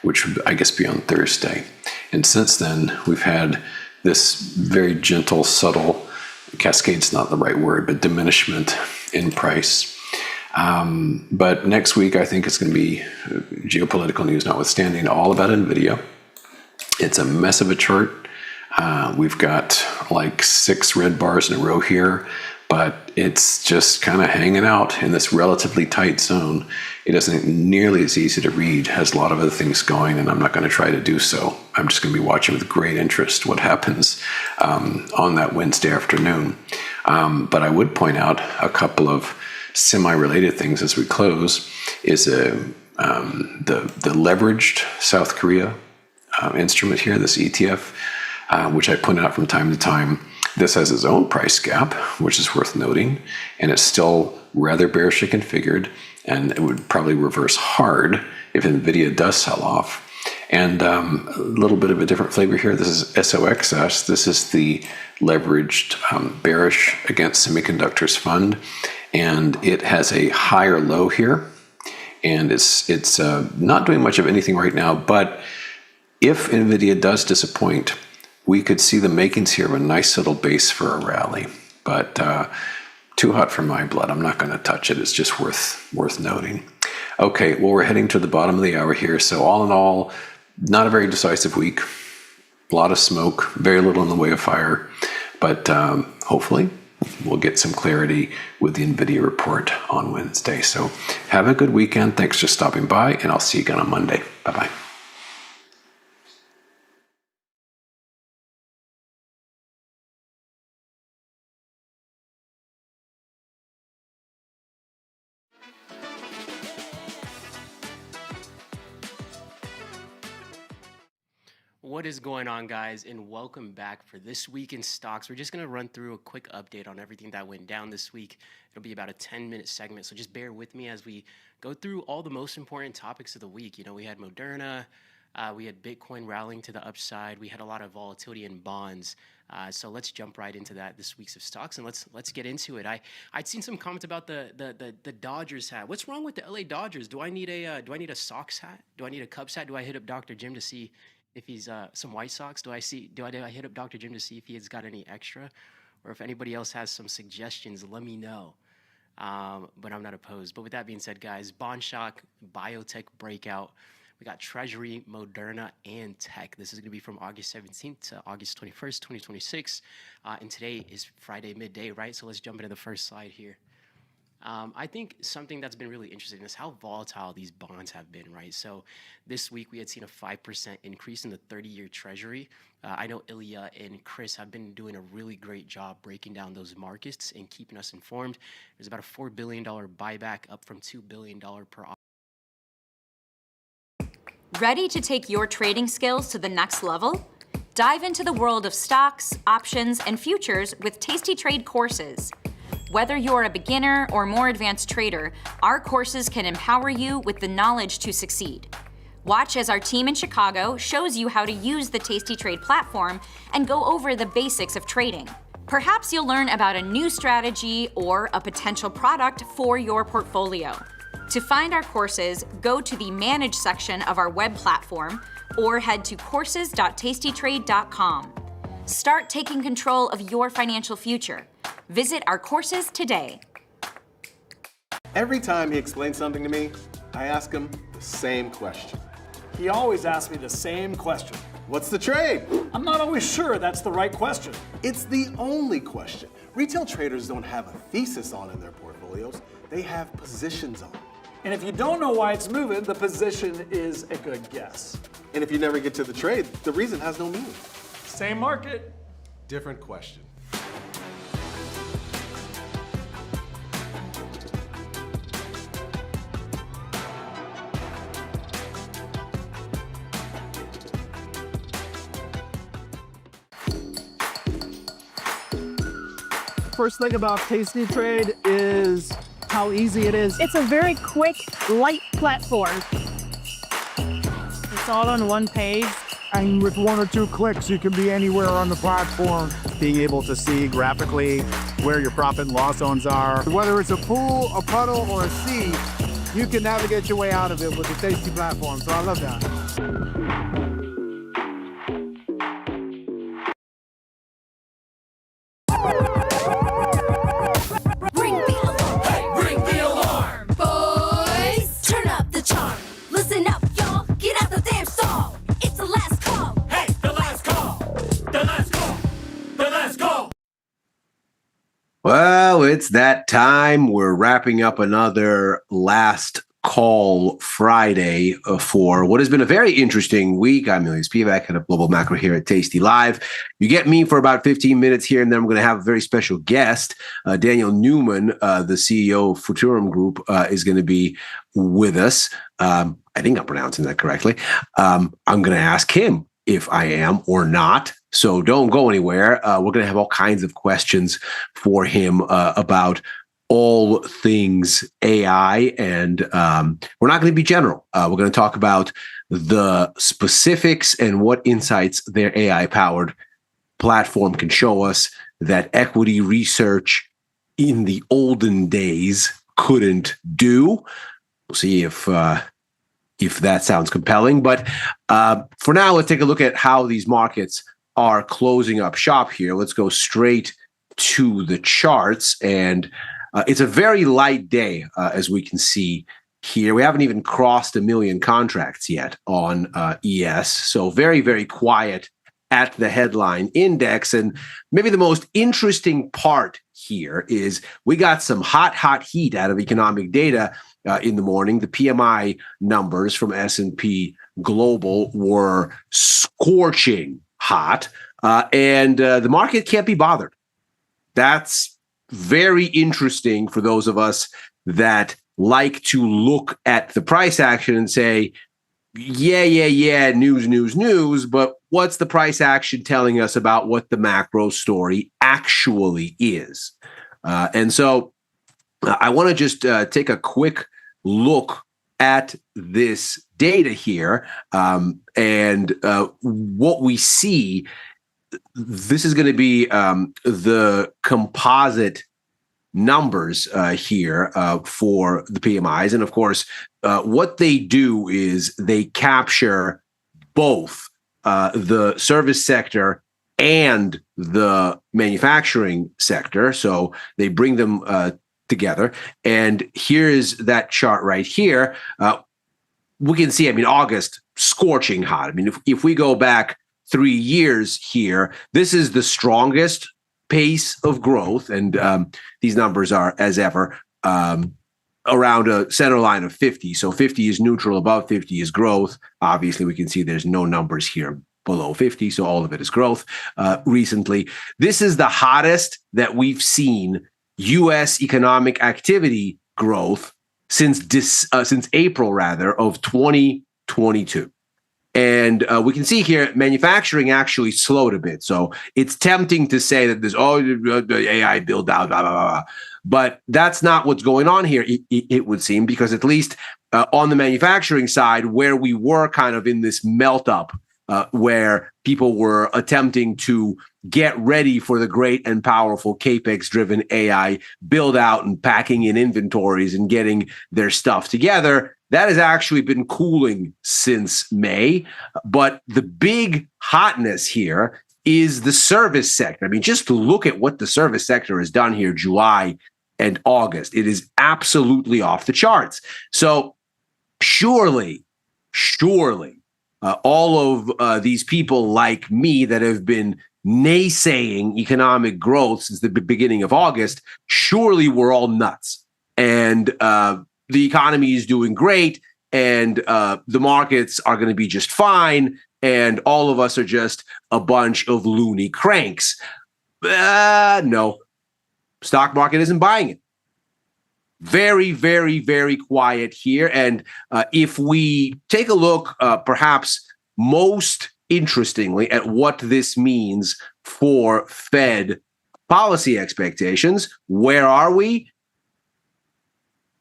which would, I guess, be on Thursday. And since then, we've had this very gentle, subtle, cascade's not the right word, but diminishment in price. But next week, I think it's going to be, geopolitical news notwithstanding, all about NVIDIA. It's a mess of a chart. We've got like 6 red bars in a row here, but it's just kind of hanging out in this relatively tight zone. It isn't nearly as easy to read, has a lot of other things going, and I'm not going to try to do so. I'm just going to be watching with great interest what happens on that Wednesday afternoon. But I would point out a couple of semi-related things as we close is the leveraged South Korea instrument here, this ETF, which I point out from time to time. This has its own price gap, which is worth noting, and it's still rather bearishly configured, and it would probably reverse hard if NVIDIA does sell off. And a little bit of a different flavor here. This is SOXS. This is the leveraged bearish against semiconductors fund, and it has a higher low here, and it's not doing much of anything right now. But if NVIDIA does disappoint, we could see the makings here of a nice little base for a rally. But too hot for my blood. I'm not going to touch it. It's just worth noting. Okay, well, we're heading to the bottom of the hour here. So all in all, not a very decisive week. A lot of smoke, very little in the way of fire. But hopefully we'll get some clarity with the NVIDIA report on Wednesday. So have a good weekend. Thanks for stopping by, and I'll see you again on Monday. Bye-bye. What is going on, guys, and welcome back for This Week in Stocks. We're just going to run through a quick update on everything that went down this week. It'll be about a 10-minute segment, so just bear with me as we go through all the most important topics of the week. You know, we had Moderna, we had Bitcoin rallying to the upside, we had a lot of volatility in bonds. So let's jump right into that this week's of stocks, and let's get into it. I'd seen some comments about the Dodgers hat. What's wrong with the LA Dodgers? Do I need a Sox hat? Do I need a Cubs hat? Do I hit up Dr. Jim to see if he's some White Sox? Do I hit up Dr. Jim to see if he has got any extra, or if anybody else has some suggestions? Let me know. But I'm not opposed. But with that being said, guys, bond shock, biotech breakout. We got Treasury, Moderna, and tech. This is going to be from August 17th to August 21st, 2026. And today is Friday midday, right? So let's jump into the first slide here. I think something that's been really interesting is how volatile these bonds have been, right? So this week we had seen a 5% increase in the 30-year Treasury. I know Ilya and Chris have been doing a really great job breaking down those markets and keeping us informed. There's about a $4 billion buyback, up from $2 billion per. Ready to take your trading skills to the next level? Dive into the world of stocks, options, and futures with Tasty Trade courses. Whether you're a beginner or more advanced trader, our courses can empower you with the knowledge to succeed. Watch as our team in Chicago shows you how to use the Tasty Trade platform and go over the basics of trading. Perhaps you'll learn about a new strategy or a potential product for your portfolio. To find our courses, go to the Manage section of our web platform or head to courses.tastytrade.com. Start taking control of your financial future. Visit our courses today. Every time he explains something to me, I ask him the same question. He always asks me the same question. What's the trade? I'm not always sure that's the right question. It's the only question. Retail traders don't have a thesis on in their portfolios. They have positions on. And if you don't know why it's moving, the position is a good guess. And if you never get to the trade, the reason has no meaning. Same market. Different question. First thing about Tasty Trade is how easy it is. It's a very quick, light platform. It's all on one page. And with 1 or 2 clicks, you can be anywhere on the platform. Being able to see graphically where your profit and loss zones are. Whether it's a pool, a puddle, or a sea, you can navigate your way out of it with the Tasty platform. So I love that. Well, it's that time. We're wrapping up another last call Friday for what has been a very interesting week. I'm Ilya Spivak, head of Global Macro here at Tasty Live. You get me for about 15 minutes here, and then I'm going to have a very special guest. Daniel Newman, the CEO of Futurum Group, is going to be with us. I think I'm pronouncing that correctly. I'm going to ask him if I am or not. So don't go anywhere. We're going to have all kinds of questions for him about all things AI. And we're not going to be general. We're going to talk about the specifics and what insights their AI-powered platform can show us that equity research in the olden days couldn't do. We'll see if that sounds compelling. But for now, let's take a look at how these markets are closing up shop here. Let's go straight to the charts. And it's a very light day, as we can see here. We haven't even crossed 1 million contracts yet on ES. So very, very quiet at the headline index. And maybe the most interesting part here is we got some hot heat out of economic data in the morning. The PMI numbers from S&P Global were scorching hot, and the market can't be bothered. That's very interesting for those of us that like to look at the price action and say, yeah, news, but what's the price action telling us about what the macro story actually is? And so I want to just take a quick look at this data here, and what we see. This is going to be the composite numbers here for the PMIs. And of course, what they do is they capture both the service sector and the manufacturing sector. So they bring them together. And here's that chart right here. We can see, August, scorching hot. If we go back 3 years here, this is the strongest pace of growth, and these numbers are, as ever, around a center line of 50. So 50 is neutral, above 50 is growth. Obviously, we can see there's no numbers here below 50, so all of it is growth recently. This is the hottest that we've seen U.S. economic activity growth since April, of 2022. And we can see here, manufacturing actually slowed a bit. So it's tempting to say that there's, the AI build out, blah, blah, blah. But that's not what's going on here, it would seem, because at least on the manufacturing side, where we were kind of in this melt up, where people were attempting to get ready for the great and powerful CapEx-driven AI build out and packing in inventories and getting their stuff together, that has actually been cooling since May. But the big hotness here is the service sector. Just to look at what the service sector has done here, July and August, it is absolutely off the charts. So surely, all of these people like me that have been naysaying economic growth since the beginning of August, surely we're all nuts. And the economy is doing great, and the markets are going to be just fine, and all of us are just a bunch of loony cranks. No, stock market isn't buying it. Very, very, very quiet here. And if we take a look, perhaps most interestingly, at what this means for Fed policy expectations, where are we?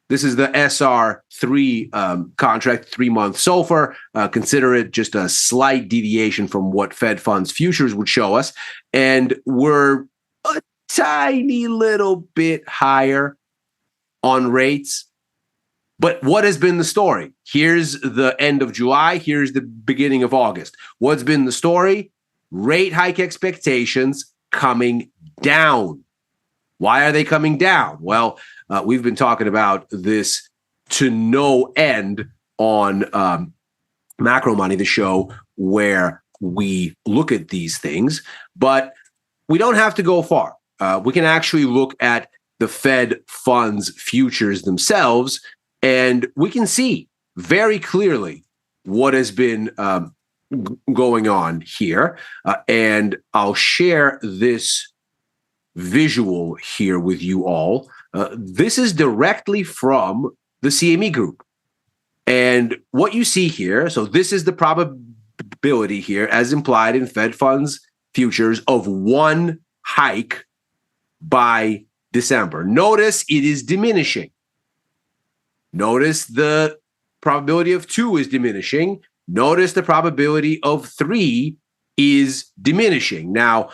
This is the SR3 contract, 3-month SOFR. Consider it just a slight deviation from what Fed funds futures would show us. And we're a tiny little bit higher on rates. But what has been the story? Here's the end of July. Here's the beginning of August. What's been the story? Rate hike expectations coming down. Why are they coming down? Well, we've been talking about this to no end on Macro Money, the show where we look at these things. But we don't have to go far. We can actually look at the Fed funds futures themselves, and we can see very clearly what has been going on here. And I'll share this visual here with you all. This is directly from the CME group. And what you see here, so this is the probability here as implied in Fed funds futures of one hike by December. Notice it is diminishing. Notice the probability of 2 is diminishing. Notice the probability of 3 is diminishing. Now,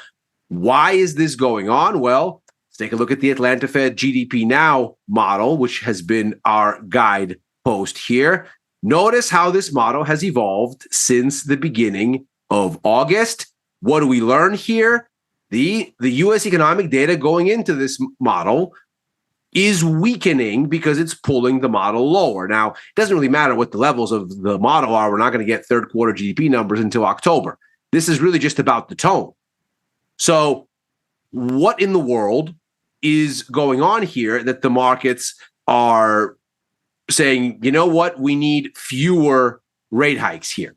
why is this going on? Well, let's take a look at the Atlanta Fed GDP Now model, which has been our guide post here. Notice how this model has evolved since the beginning of August. What do we learn here? The U.S. economic data going into this model is weakening because it's pulling the model lower. Now, it doesn't really matter what the levels of the model are. We're not going to get third quarter GDP numbers until October. This is really just about the tone. So what in the world is going on here that the markets are saying, you know what, we need fewer rate hikes here?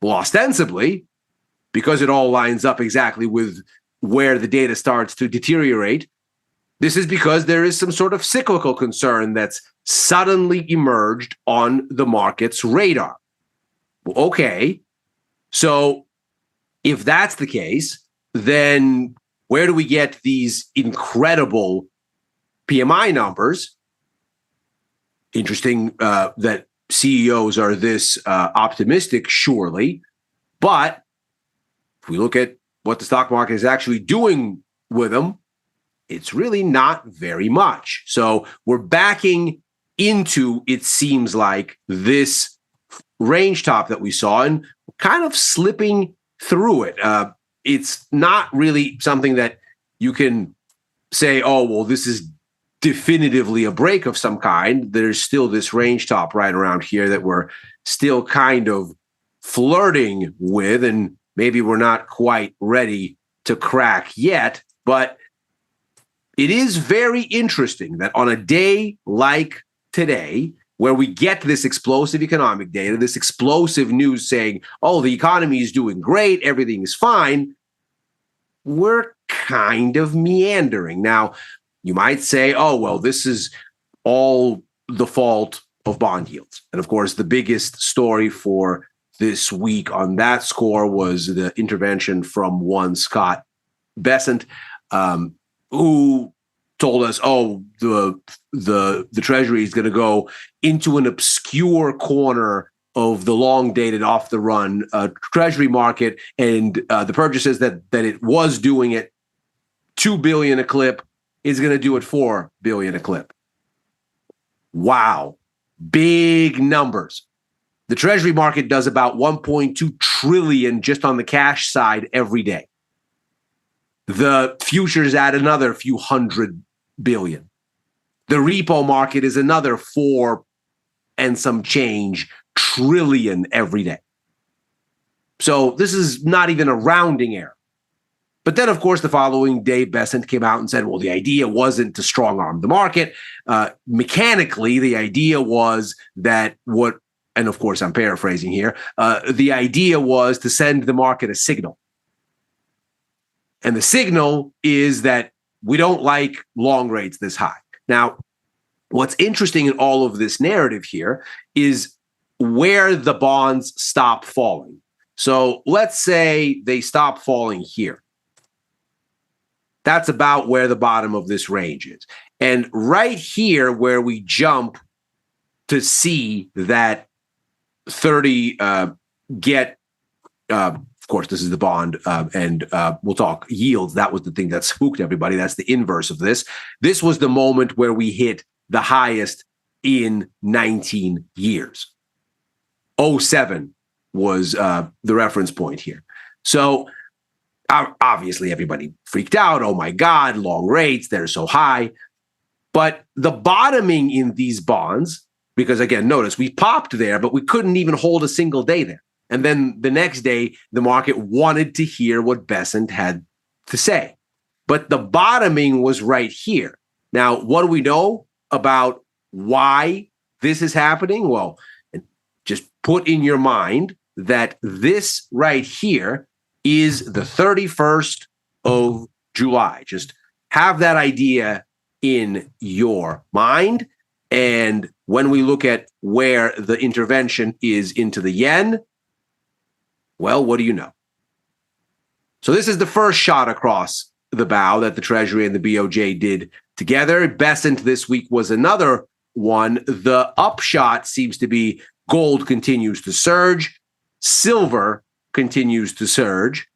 Well, ostensibly, because it all lines up exactly with where the data starts to deteriorate, this is because there is some sort of cyclical concern that's suddenly emerged on the market's radar. Well, okay, so if that's the case, then where do we get these incredible PMI numbers? Interesting that CEOs are this optimistic, surely. But if we look at what the stock market is actually doing with them, it's really not very much. So we're backing into, it seems like, this range top that we saw and kind of slipping through it. It's not really something that you can say, oh, well, this is definitively a break of some kind. There's still this range top right around here that we're still kind of flirting with, and maybe we're not quite ready to crack yet. But it is very interesting that on a day like today, where we get this explosive economic data, this explosive news saying, oh, the economy is doing great, everything is fine, we're kind of meandering. Now, you might say, oh, well, this is all the fault of bond yields. And of course, the biggest story for this week on that score was the intervention from one Scott Bessent, who told us, oh, the Treasury is going to go into an obscure corner of the long-dated, off-the-run Treasury market, and the purchases that it was doing at $2 billion a clip is going to do it $4 billion a clip. Wow, big numbers. The Treasury market does about 1.2 trillion just on the cash side every day. The futures add another few hundred billion. The repo market is another 4 and some change trillion every day. So this is not even a rounding error. But then, of course, the following day, Bessent came out and said, well, the idea wasn't to strong arm the market. Mechanically, the idea was that and of course, I'm paraphrasing here, the idea was to send the market a signal. And the signal is that we don't like long rates this high. Now, what's interesting in all of this narrative here is where the bonds stop falling. So let's say they stop falling here. That's about where the bottom of this range is. And right here, where we jump to see that 30 of course, this is the bond, and we'll talk yields. That was the thing that spooked everybody. That's the inverse of this. This was the moment where we hit the highest in 19 years. 07 was the reference point here. So obviously everybody freaked out. Oh my God, long rates, they're so high. But the bottoming in these bonds, because again, notice we popped there, but we couldn't even hold a single day there. And then the next day, the market wanted to hear what Bessent had to say. But the bottoming was right here. Now, what do we know about why this is happening? Well, just put in your mind that this right here is the 31st of July. Just have that idea in your mind. And when we look at where the intervention is into the yen, well, what do you know? So this is the first shot across the bow that the Treasury and the BOJ did together. Bessent this week was another one. The upshot seems to be gold continues to surge. Silver continues to surge.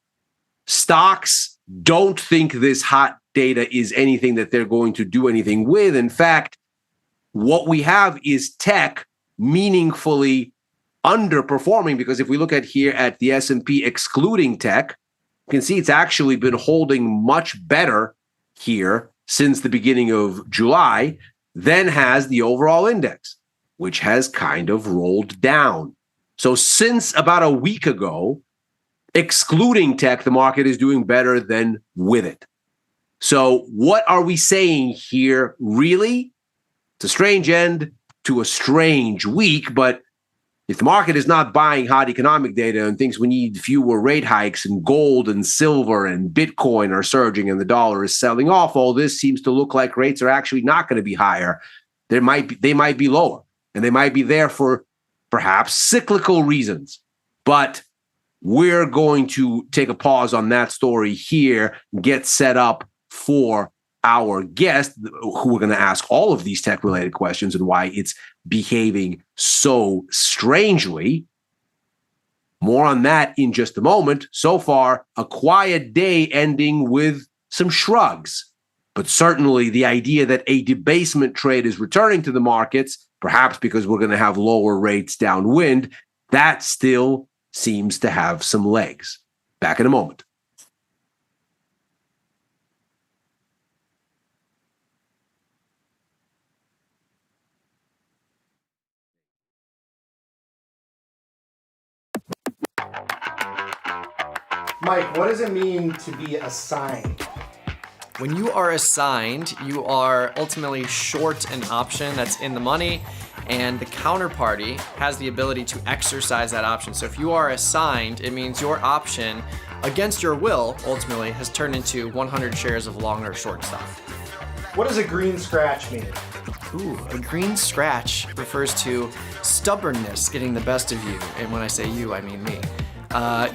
Stocks don't think this hot data is anything that they're going to do anything with. In fact, what we have is tech meaningfully underperforming, because if we look at here at the S&P excluding tech, you can see it's actually been holding much better here since the beginning of July, then has the overall index, which has kind of rolled down. So since about a week ago, excluding tech, the market is doing better than with it. So what are we saying here? Really? It's a strange end to a strange week, but if the market is not buying hot economic data and thinks we need fewer rate hikes and gold and silver and Bitcoin are surging and the dollar is selling off, all this seems to look like rates are actually not going to be higher. They might be lower, and they might be there for perhaps cyclical reasons. But we're going to take a pause on that story here, get set up for our guest, who we're going to ask all of these tech-related questions and why it's behaving so strangely. More on that in just a moment. So far, a quiet day ending with some shrugs. But certainly the idea that a debasement trade is returning to the markets, perhaps because we're going to have lower rates downwind, that still seems to have some legs. Back in a moment. Mike, what does it mean to be assigned? When you are assigned, you are ultimately short an option that's in the money, and the counterparty has the ability to exercise that option. So if you are assigned, it means your option, against your will, ultimately has turned into 100 shares of long or short stock. What does a green scratch mean? Ooh, a green scratch refers to stubbornness getting the best of you. And when I say you, I mean me.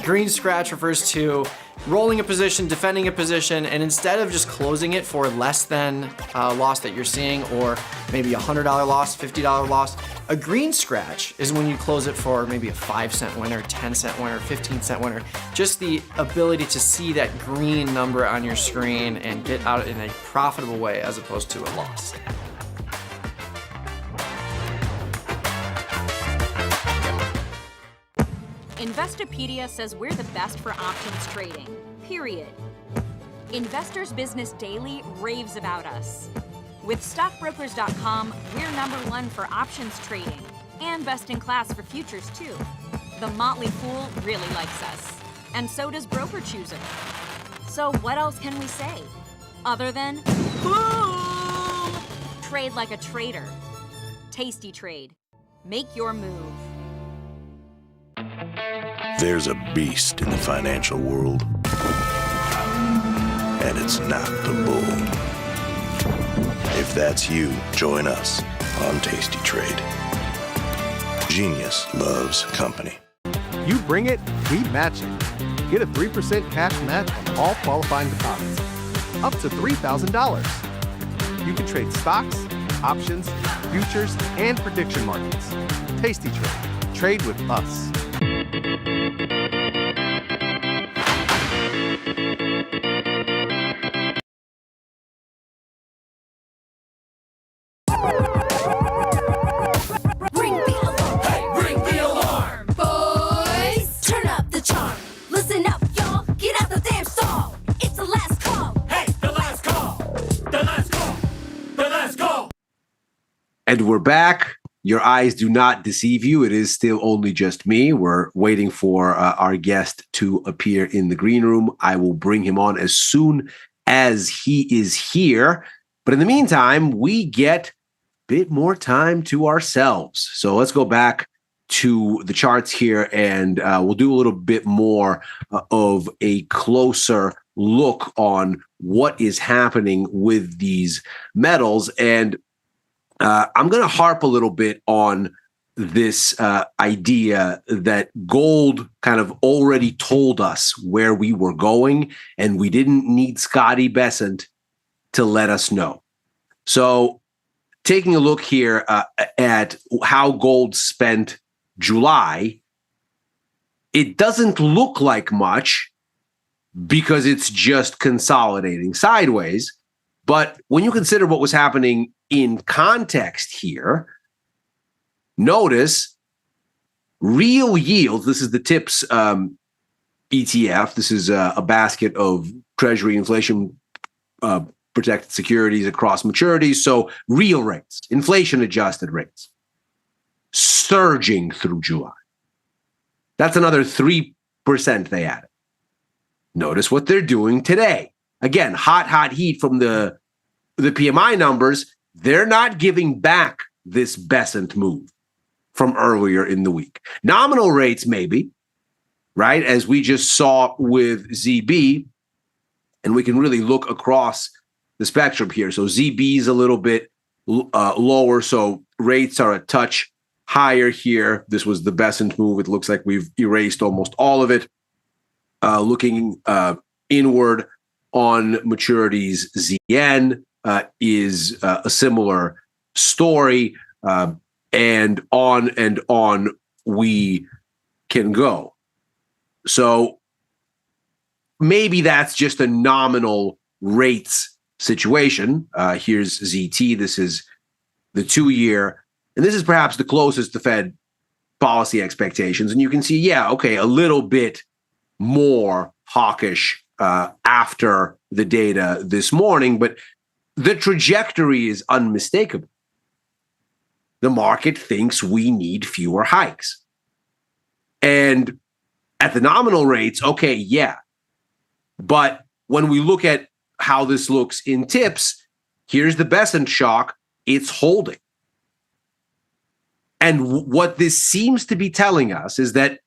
Green scratch refers to rolling a position, defending a position, and instead of just closing it for less than loss that you're seeing, or maybe a $100 loss, $50 loss, a green scratch is when you close it for maybe a 5-cent winner, 10-cent winner, 15-cent winner. Just the ability to see that green number on your screen and get out in a profitable way as opposed to a loss. Investopedia says we're the best for options trading, period. Investors Business Daily raves about us. With stockbrokers.com, we're #1 for options trading and best in class for futures too. The Motley Fool really likes us, and so does Broker Chooser. So what else can we say other than boom? Trade like a trader. Tasty Trade. Make your move. There's a beast in the financial world, and it's not the bull. If that's you, join us on Tasty Trade. Genius loves company. You bring it, we match it. Get a 3% cash match on all qualifying deposits, up to $3,000. You can trade stocks, options, futures, and prediction markets. Tasty Trade. Trade with us. And we're back. Your eyes do not deceive you. It is still only just me. We're waiting for our guest to appear in the green room. I will bring him on as soon as he is here. But in the meantime, we get a bit more time to ourselves. So let's go back to the charts here, and we'll do a little bit more of a closer look on what is happening with these metals. And I'm going to harp a little bit on this idea that gold kind of already told us where we were going, and we didn't need Scotty Bessent to let us know. So taking a look here at how gold spent July, it doesn't look like much because it's just consolidating sideways. But when you consider what was happening in context here, notice real yields. This is the TIPS ETF. This is a basket of Treasury inflation protected securities across maturities. So real rates, inflation-adjusted rates, surging through July. That's another 3% they added. Notice what they're doing today. Again, hot heat from the PMI numbers. They're not giving back this Besant move from earlier in the week. Nominal rates, maybe, right? As we just saw with ZB, and we can really look across the spectrum here. So ZB is a little bit lower, so rates are a touch higher here. This was the Besant move. It looks like we've erased almost all of it. Looking inward on maturities, ZN is a similar story, and on we can go. So maybe that's just a nominal rates situation. Here's ZT. This is the 2-year, and this is perhaps the closest to Fed policy expectations. And you can see, yeah, okay, a little bit more hawkish after the data this morning, but the trajectory is unmistakable. The market thinks we need fewer hikes. And at the nominal rates, okay, yeah. But when we look at how this looks in tips, here's the Besant shock. It's holding. And what this seems to be telling us is that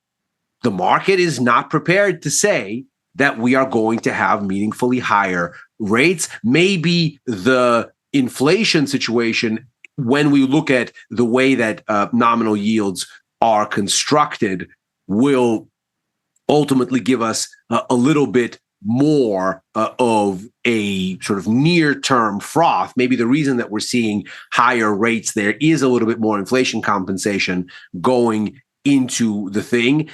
the market is not prepared to say that we are going to have meaningfully higher rates. Maybe the inflation situation, when we look at the way that nominal yields are constructed, will ultimately give us a little bit more of a sort of near-term froth. Maybe the reason that we're seeing higher rates there is a little bit more inflation compensation going into the thing.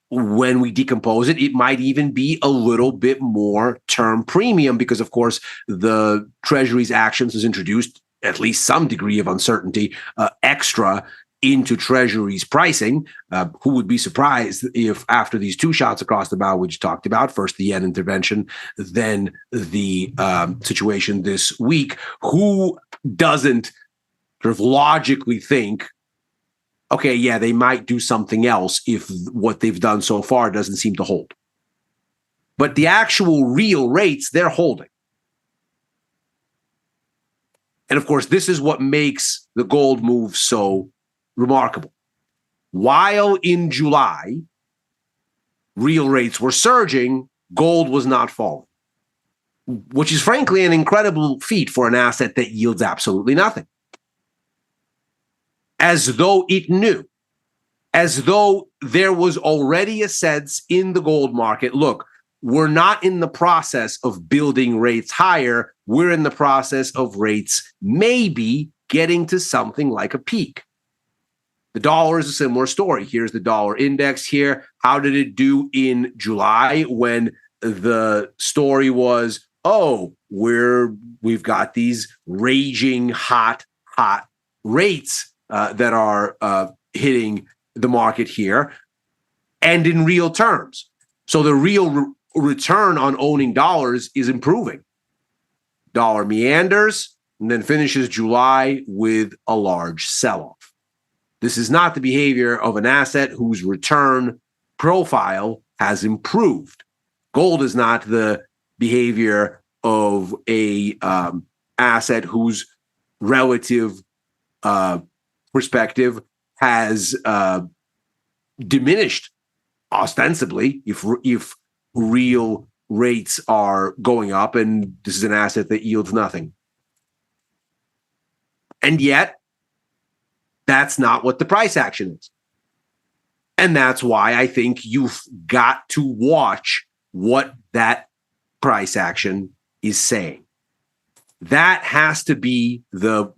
When we decompose it, it might even be a little bit more term premium because, of course, the Treasury's actions has introduced at least some degree of uncertainty extra into Treasury's pricing. Who would be surprised if after these 2 shots across the bow, which talked about, first the yen intervention, then the situation this week, who doesn't sort of logically think, okay, yeah, they might do something else if what they've done so far doesn't seem to hold. But the actual real rates, they're holding. And of course, this is what makes the gold move so remarkable. While in July, real rates were surging, gold was not falling, which is frankly an incredible feat for an asset that yields absolutely nothing. As though it knew, as though there was already a sense in the gold market, look, we're not in the process of building rates higher. We're in the process of rates maybe getting to something like a peak. The dollar is a similar story. Here's the dollar index here. How did it do in July when the story was, oh, we've got these raging hot rates that are hitting the market here, and in real terms. So the real return on owning dollars is improving. Dollar meanders and then finishes July with a large sell-off. This is not the behavior of an asset whose return profile has improved. Gold is not the behavior of a asset whose relative perspective has diminished ostensibly if real rates are going up, and this is an asset that yields nothing. And yet, that's not what the price action is. And that's why I think you've got to watch what that price action is saying. That has to be the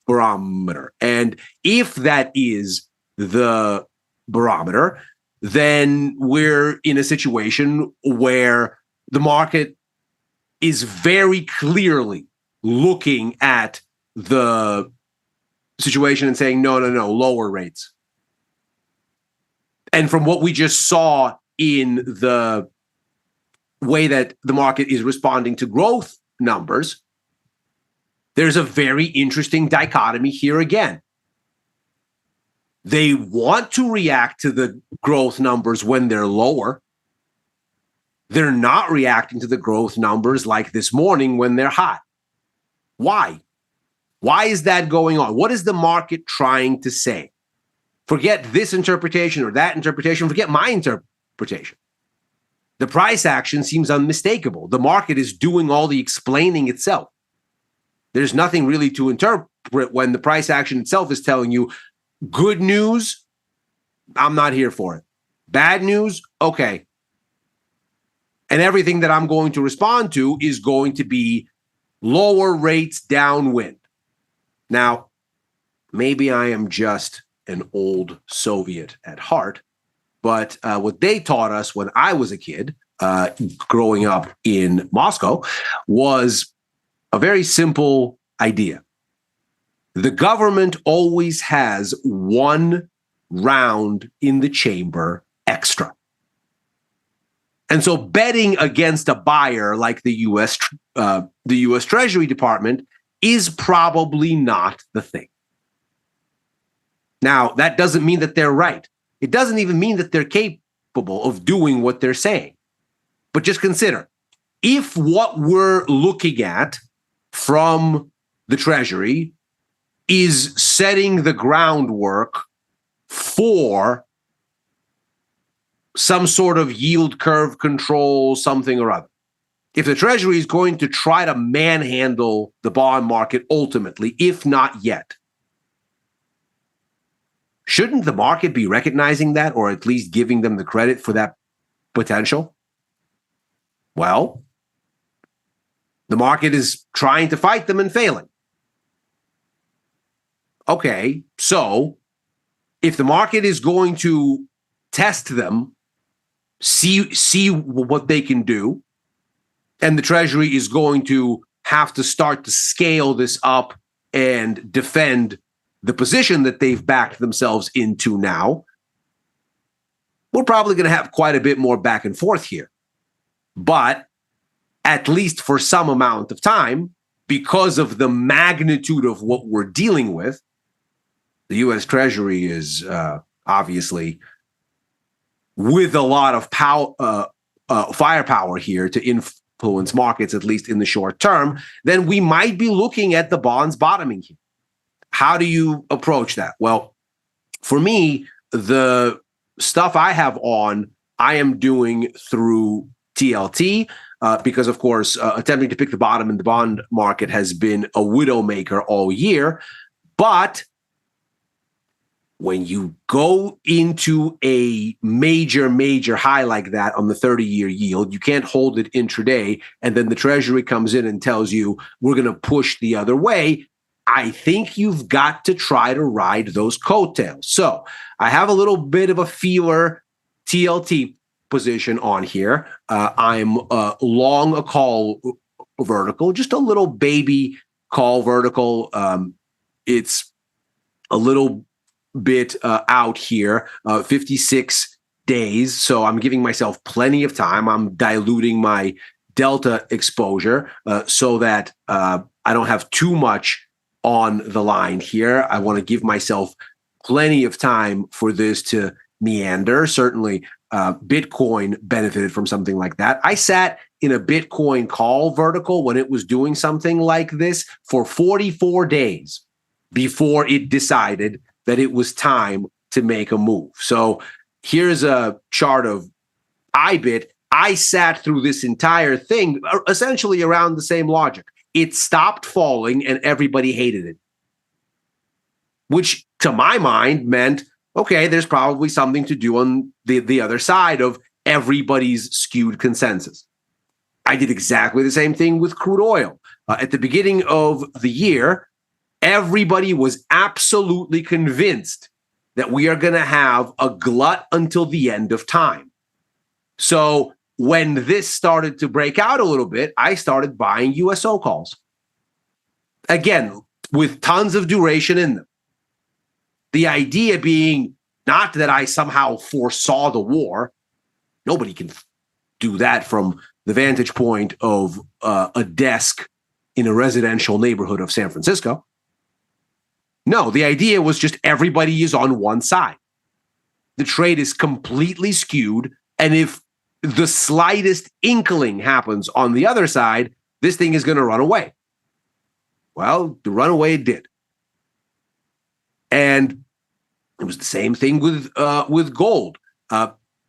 barometer. And if that is the barometer, then we're in a situation where the market is very clearly looking at the situation and saying, no, lower rates. And from what we just saw in the way that the market is responding to growth numbers, there's a very interesting dichotomy here again. They want to react to the growth numbers when they're lower. They're not reacting to the growth numbers like this morning when they're hot. Why? Why is that going on? What is the market trying to say? Forget this interpretation or that interpretation. Forget my interpretation. The price action seems unmistakable. The market is doing all the explaining itself. There's nothing really to interpret when the price action itself is telling you good news, I'm not here for it. Bad news, okay. And everything that I'm going to respond to is going to be lower rates downwind. Now, maybe I am just an old Soviet at heart, but what they taught us when I was a kid, growing up in Moscow, was a very simple idea. The government always has one round in the chamber extra. And so betting against a buyer like the U.S. Treasury Department is probably not the thing. Now, that doesn't mean that they're right. It doesn't even mean that they're capable of doing what they're saying. But just consider, if what we're looking at from the Treasury is setting the groundwork for some sort of yield curve control, something or other. If the Treasury is going to try to manhandle the bond market ultimately, if not yet, shouldn't the market be recognizing that, or at least giving them the credit for that potential? Well, the market is trying to fight them and failing. Okay, so if the market is going to test them, see what they can do, and the Treasury is going to have to start to scale this up and defend the position that they've backed themselves into now, we're probably going to have quite a bit more back and forth here. But at least for some amount of time, because of the magnitude of what we're dealing with, the U.S. Treasury is obviously with a lot of firepower here to influence markets, at least in the short term, then we might be looking at the bonds bottoming here. How do you approach that? Well, for me, the stuff I have on, I am doing through TLT because, of course, attempting to pick the bottom in the bond market has been a widowmaker all year. But when you go into a major high like that on the 30-year yield, you can't hold it intraday, and then the Treasury comes in and tells you, we're going to push the other way. I think you've got to try to ride those coattails. So I have a little bit of a feeler TLT position on here. I'm long a call vertical, just a little baby call vertical. It's a little bit out here, 56 days. So I'm giving myself plenty of time. I'm diluting my delta exposure so that I don't have too much on the line here. I want to give myself plenty of time for this to meander. Certainly, Bitcoin benefited from something like that. I sat in a Bitcoin call vertical when it was doing something like this for 44 days before it decided that it was time to make a move. So here's a chart of IBIT. I sat through this entire thing essentially around the same logic. It stopped falling and everybody hated it, which to my mind meant, okay, there's probably something to do on the other side of everybody's skewed consensus. I did exactly the same thing with crude oil. At the beginning of the year, everybody was absolutely convinced that we are going to have a glut until the end of time. So when this started to break out a little bit, I started buying USO calls. Again, with tons of duration in them. The idea being not that I somehow foresaw the war. Nobody can do that from the vantage point of a desk in a residential neighborhood of San Francisco. No, the idea was just everybody is on one side. The trade is completely skewed, and if the slightest inkling happens on the other side, this thing is going to run away. Well, the runaway it did. And it was the same thing with gold.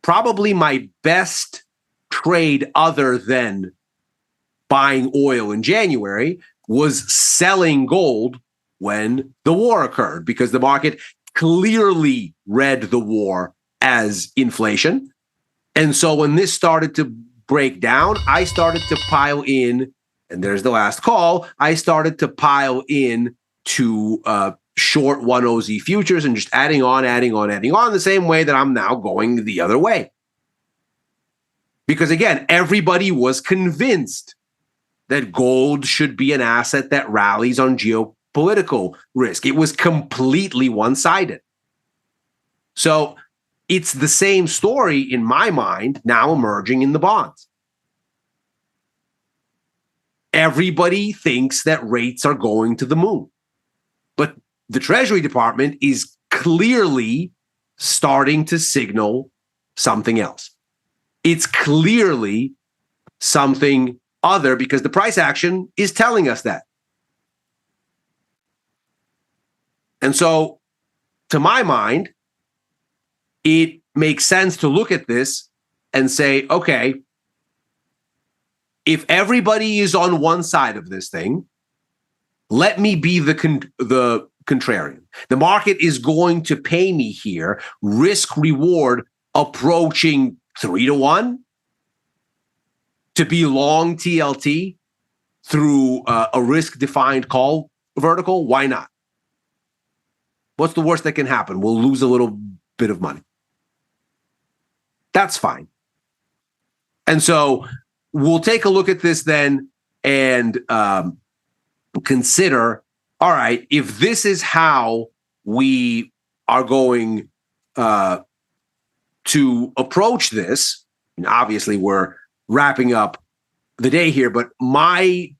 Probably my best trade other than buying oil in January was selling gold when the war occurred, because the market clearly read the war as inflation. And so when this started to break down, I started to pile in, and there's the last call, I started to pile in to short 1OZ futures and just adding on the same way that I'm now going the other way. Because again, everybody was convinced that gold should be an asset that rallies on geopolitical risk. It was completely one-sided. So it's the same story in my mind now emerging in the bonds. Everybody thinks that rates are going to the moon. But the Treasury Department is clearly starting to signal something else. It's clearly something other, because the price action is telling us that. And so, to my mind, it makes sense to look at this and say, okay, if everybody is on one side of this thing, let me be the contrarian. The market is going to pay me here risk reward approaching 3-to-1 to be long TLT through a risk defined call vertical. Why not? What's the worst that can happen? We'll lose a little bit of money. That's fine. And so we'll take a look at this then and consider, all right, if this is how we are going to approach this, and obviously we're wrapping up the day here, but my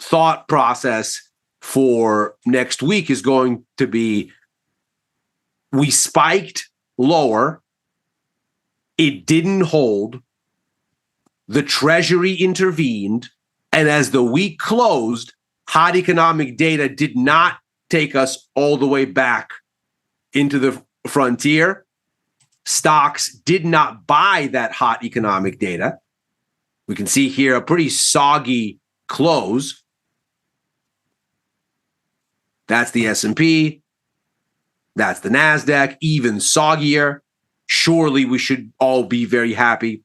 thought process for next week is going to be, we spiked lower, it didn't hold, the Treasury intervened, and as the week closed, hot economic data did not take us all the way back into the frontier. Stocks did not buy that hot economic data. We can see here a pretty soggy close. That's the S&P. That's the NASDAQ, even soggier. Surely we should all be very happy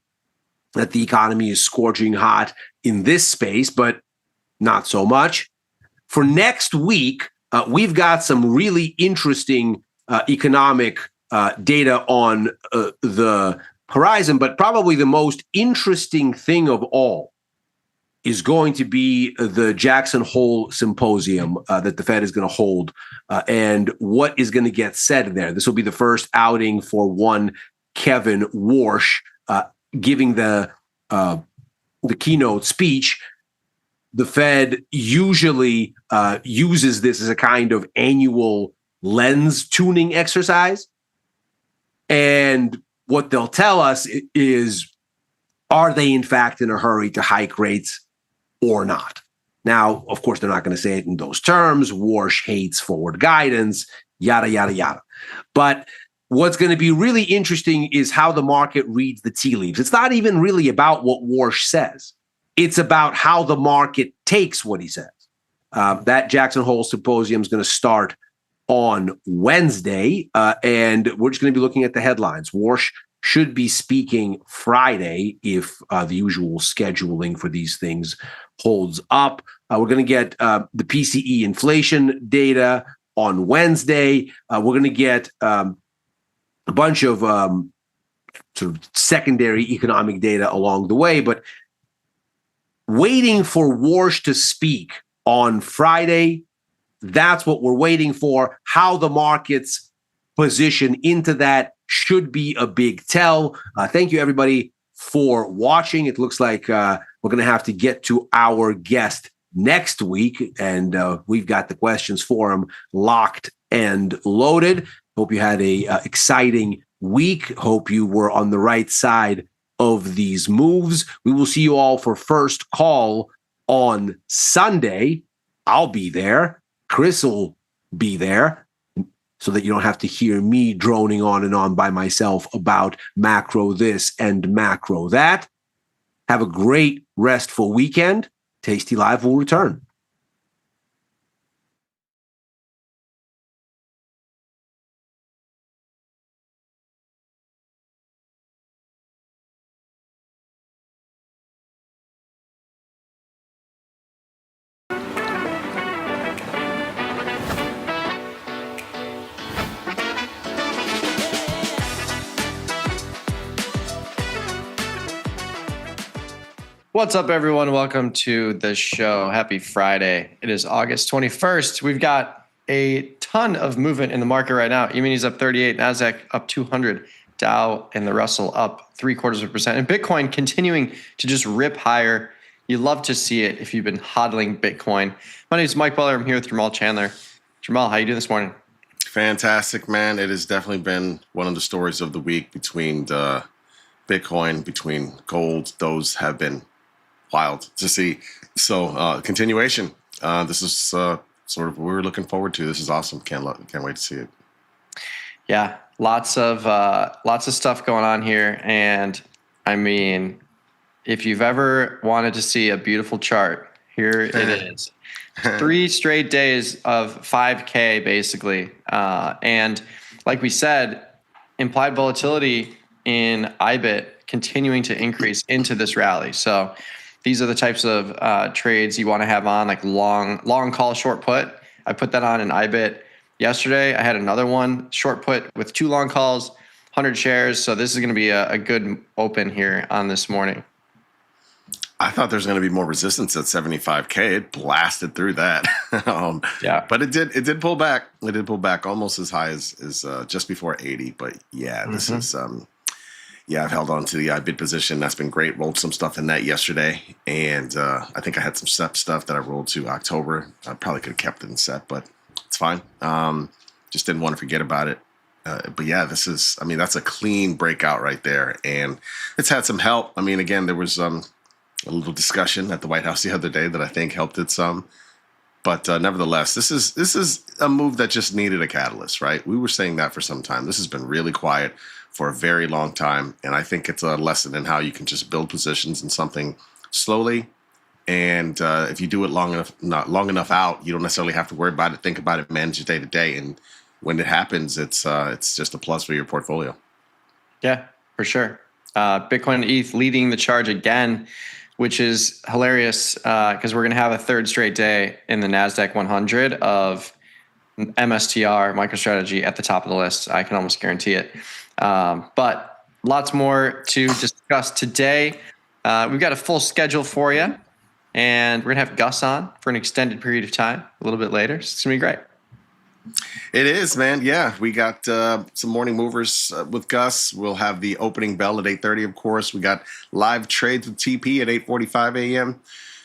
that the economy is scorching hot in this space, but not so much. For next week, we've got some really interesting economic data on the horizon, but probably the most interesting thing of all is going to be the Jackson Hole Symposium that the Fed is going to hold, and what is going to get said there. This will be the first outing for one Kevin Warsh giving the keynote speech. The Fed usually uses this as a kind of annual lens tuning exercise. And what they'll tell us is, are they in fact in a hurry to hike rates or not? Now, of course, they're not going to say it in those terms. Warsh hates forward guidance, yada, yada, yada. But what's going to be really interesting is how the market reads the tea leaves. It's not even really about what Warsh says. It's about how the market takes what he says. That Jackson Hole Symposium is going to start on Wednesday, and we're just going to be looking at the headlines. Warsh should be speaking Friday if the usual scheduling for these things holds up. We're going to get the PCE inflation data on Wednesday. We're going to get a bunch of sort of secondary economic data along the way, but waiting for Warsh to speak on Friday, that's what we're waiting for. How the markets position into that should be a big tell. Thank you, everybody, for watching. It looks like we're going to have to get to our guest next week. And we've got the questions for him locked and loaded. Hope you had a exciting week. Hope you were on the right side of these moves. We will see you all for First Call on Sunday. I'll be there. Chris will be there, so that you don't have to hear me droning on and on by myself about macro this and macro that. Have a great, restful weekend. Tasty Live will return. What's up, everyone? Welcome to the show. Happy Friday. It is August 21st. We've got a ton of movement in the market right now. E-minis up 38, NASDAQ up 200, Dow and the Russell up 0.75%, and Bitcoin continuing to just rip higher. You love to see it if you've been hodling Bitcoin. My name is Mike Butler. I'm here with Jermal Chandler. Jermal, how you doing this morning? Fantastic, man. It has definitely been one of the stories of the week between the Bitcoin, between gold. Those have been wild to see. So continuation. This is sort of what we're looking forward to. This is awesome. Can't wait to see it. Yeah, lots of stuff going on here, and I mean, if you've ever wanted to see a beautiful chart, here it is. 3 straight days of 5K basically, and like we said, implied volatility in IBIT continuing to increase into this rally. So these are the types of trades you want to have on, like long call, short put. I put that on in IBIT yesterday. I had another one, short put with 2 long calls, 100 shares. So this is going to be a good open here on this morning. I thought there's going to be more resistance at 75K. It blasted through that. Yeah, but it did pull back. It did pull back almost as high as just before 80. But yeah, this is I've held on to the IBIT position. That's been great. Rolled some stuff in that yesterday. And I think I had some SEP stuff that I rolled to October. I probably could have kept it in SEP, but it's fine. Just didn't want to forget about it. But yeah, that's a clean breakout right there. And it's had some help. I mean, again, there was a little discussion at the White House the other day that I think helped it some. But nevertheless, this is a move that just needed a catalyst, right? We were saying that for some time. This has been really quiet for a very long time, and I think it's a lesson in how you can just build positions in something slowly. And if you do it long enough out, you don't necessarily have to worry about it, think about it, manage it day to day. And when it happens, it's just a plus for your portfolio. Yeah, for sure. Bitcoin and ETH leading the charge again, which is hilarious because we're going to have a third straight day in the NASDAQ 100 of MSTR, MicroStrategy, at the top of the list. I can almost guarantee it. But lots more to discuss today. We've got a full schedule for you, and we're going to have Gus on for an extended period of time a little bit later. So it's going to be great. It is, man. Yeah, we got some morning movers with Gus. We'll have the opening bell at 8:30, of course. We got live trades with TP at 8:45 a.m.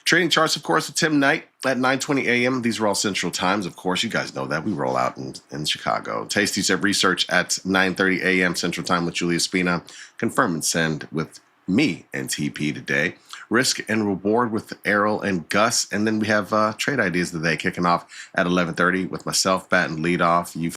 Trading charts, of course, with Tim Knight at 9:20 a.m. These are all Central Times, of course. You guys know that. We roll out in Chicago. Tasty Said Research at 9:30 a.m. Central Time with Julia Spina. Confirm and Send with me and TP today. Risk and Reward with Errol and Gus. And then we have Trade Ideas today kicking off at 11:30 with myself batting lead off. You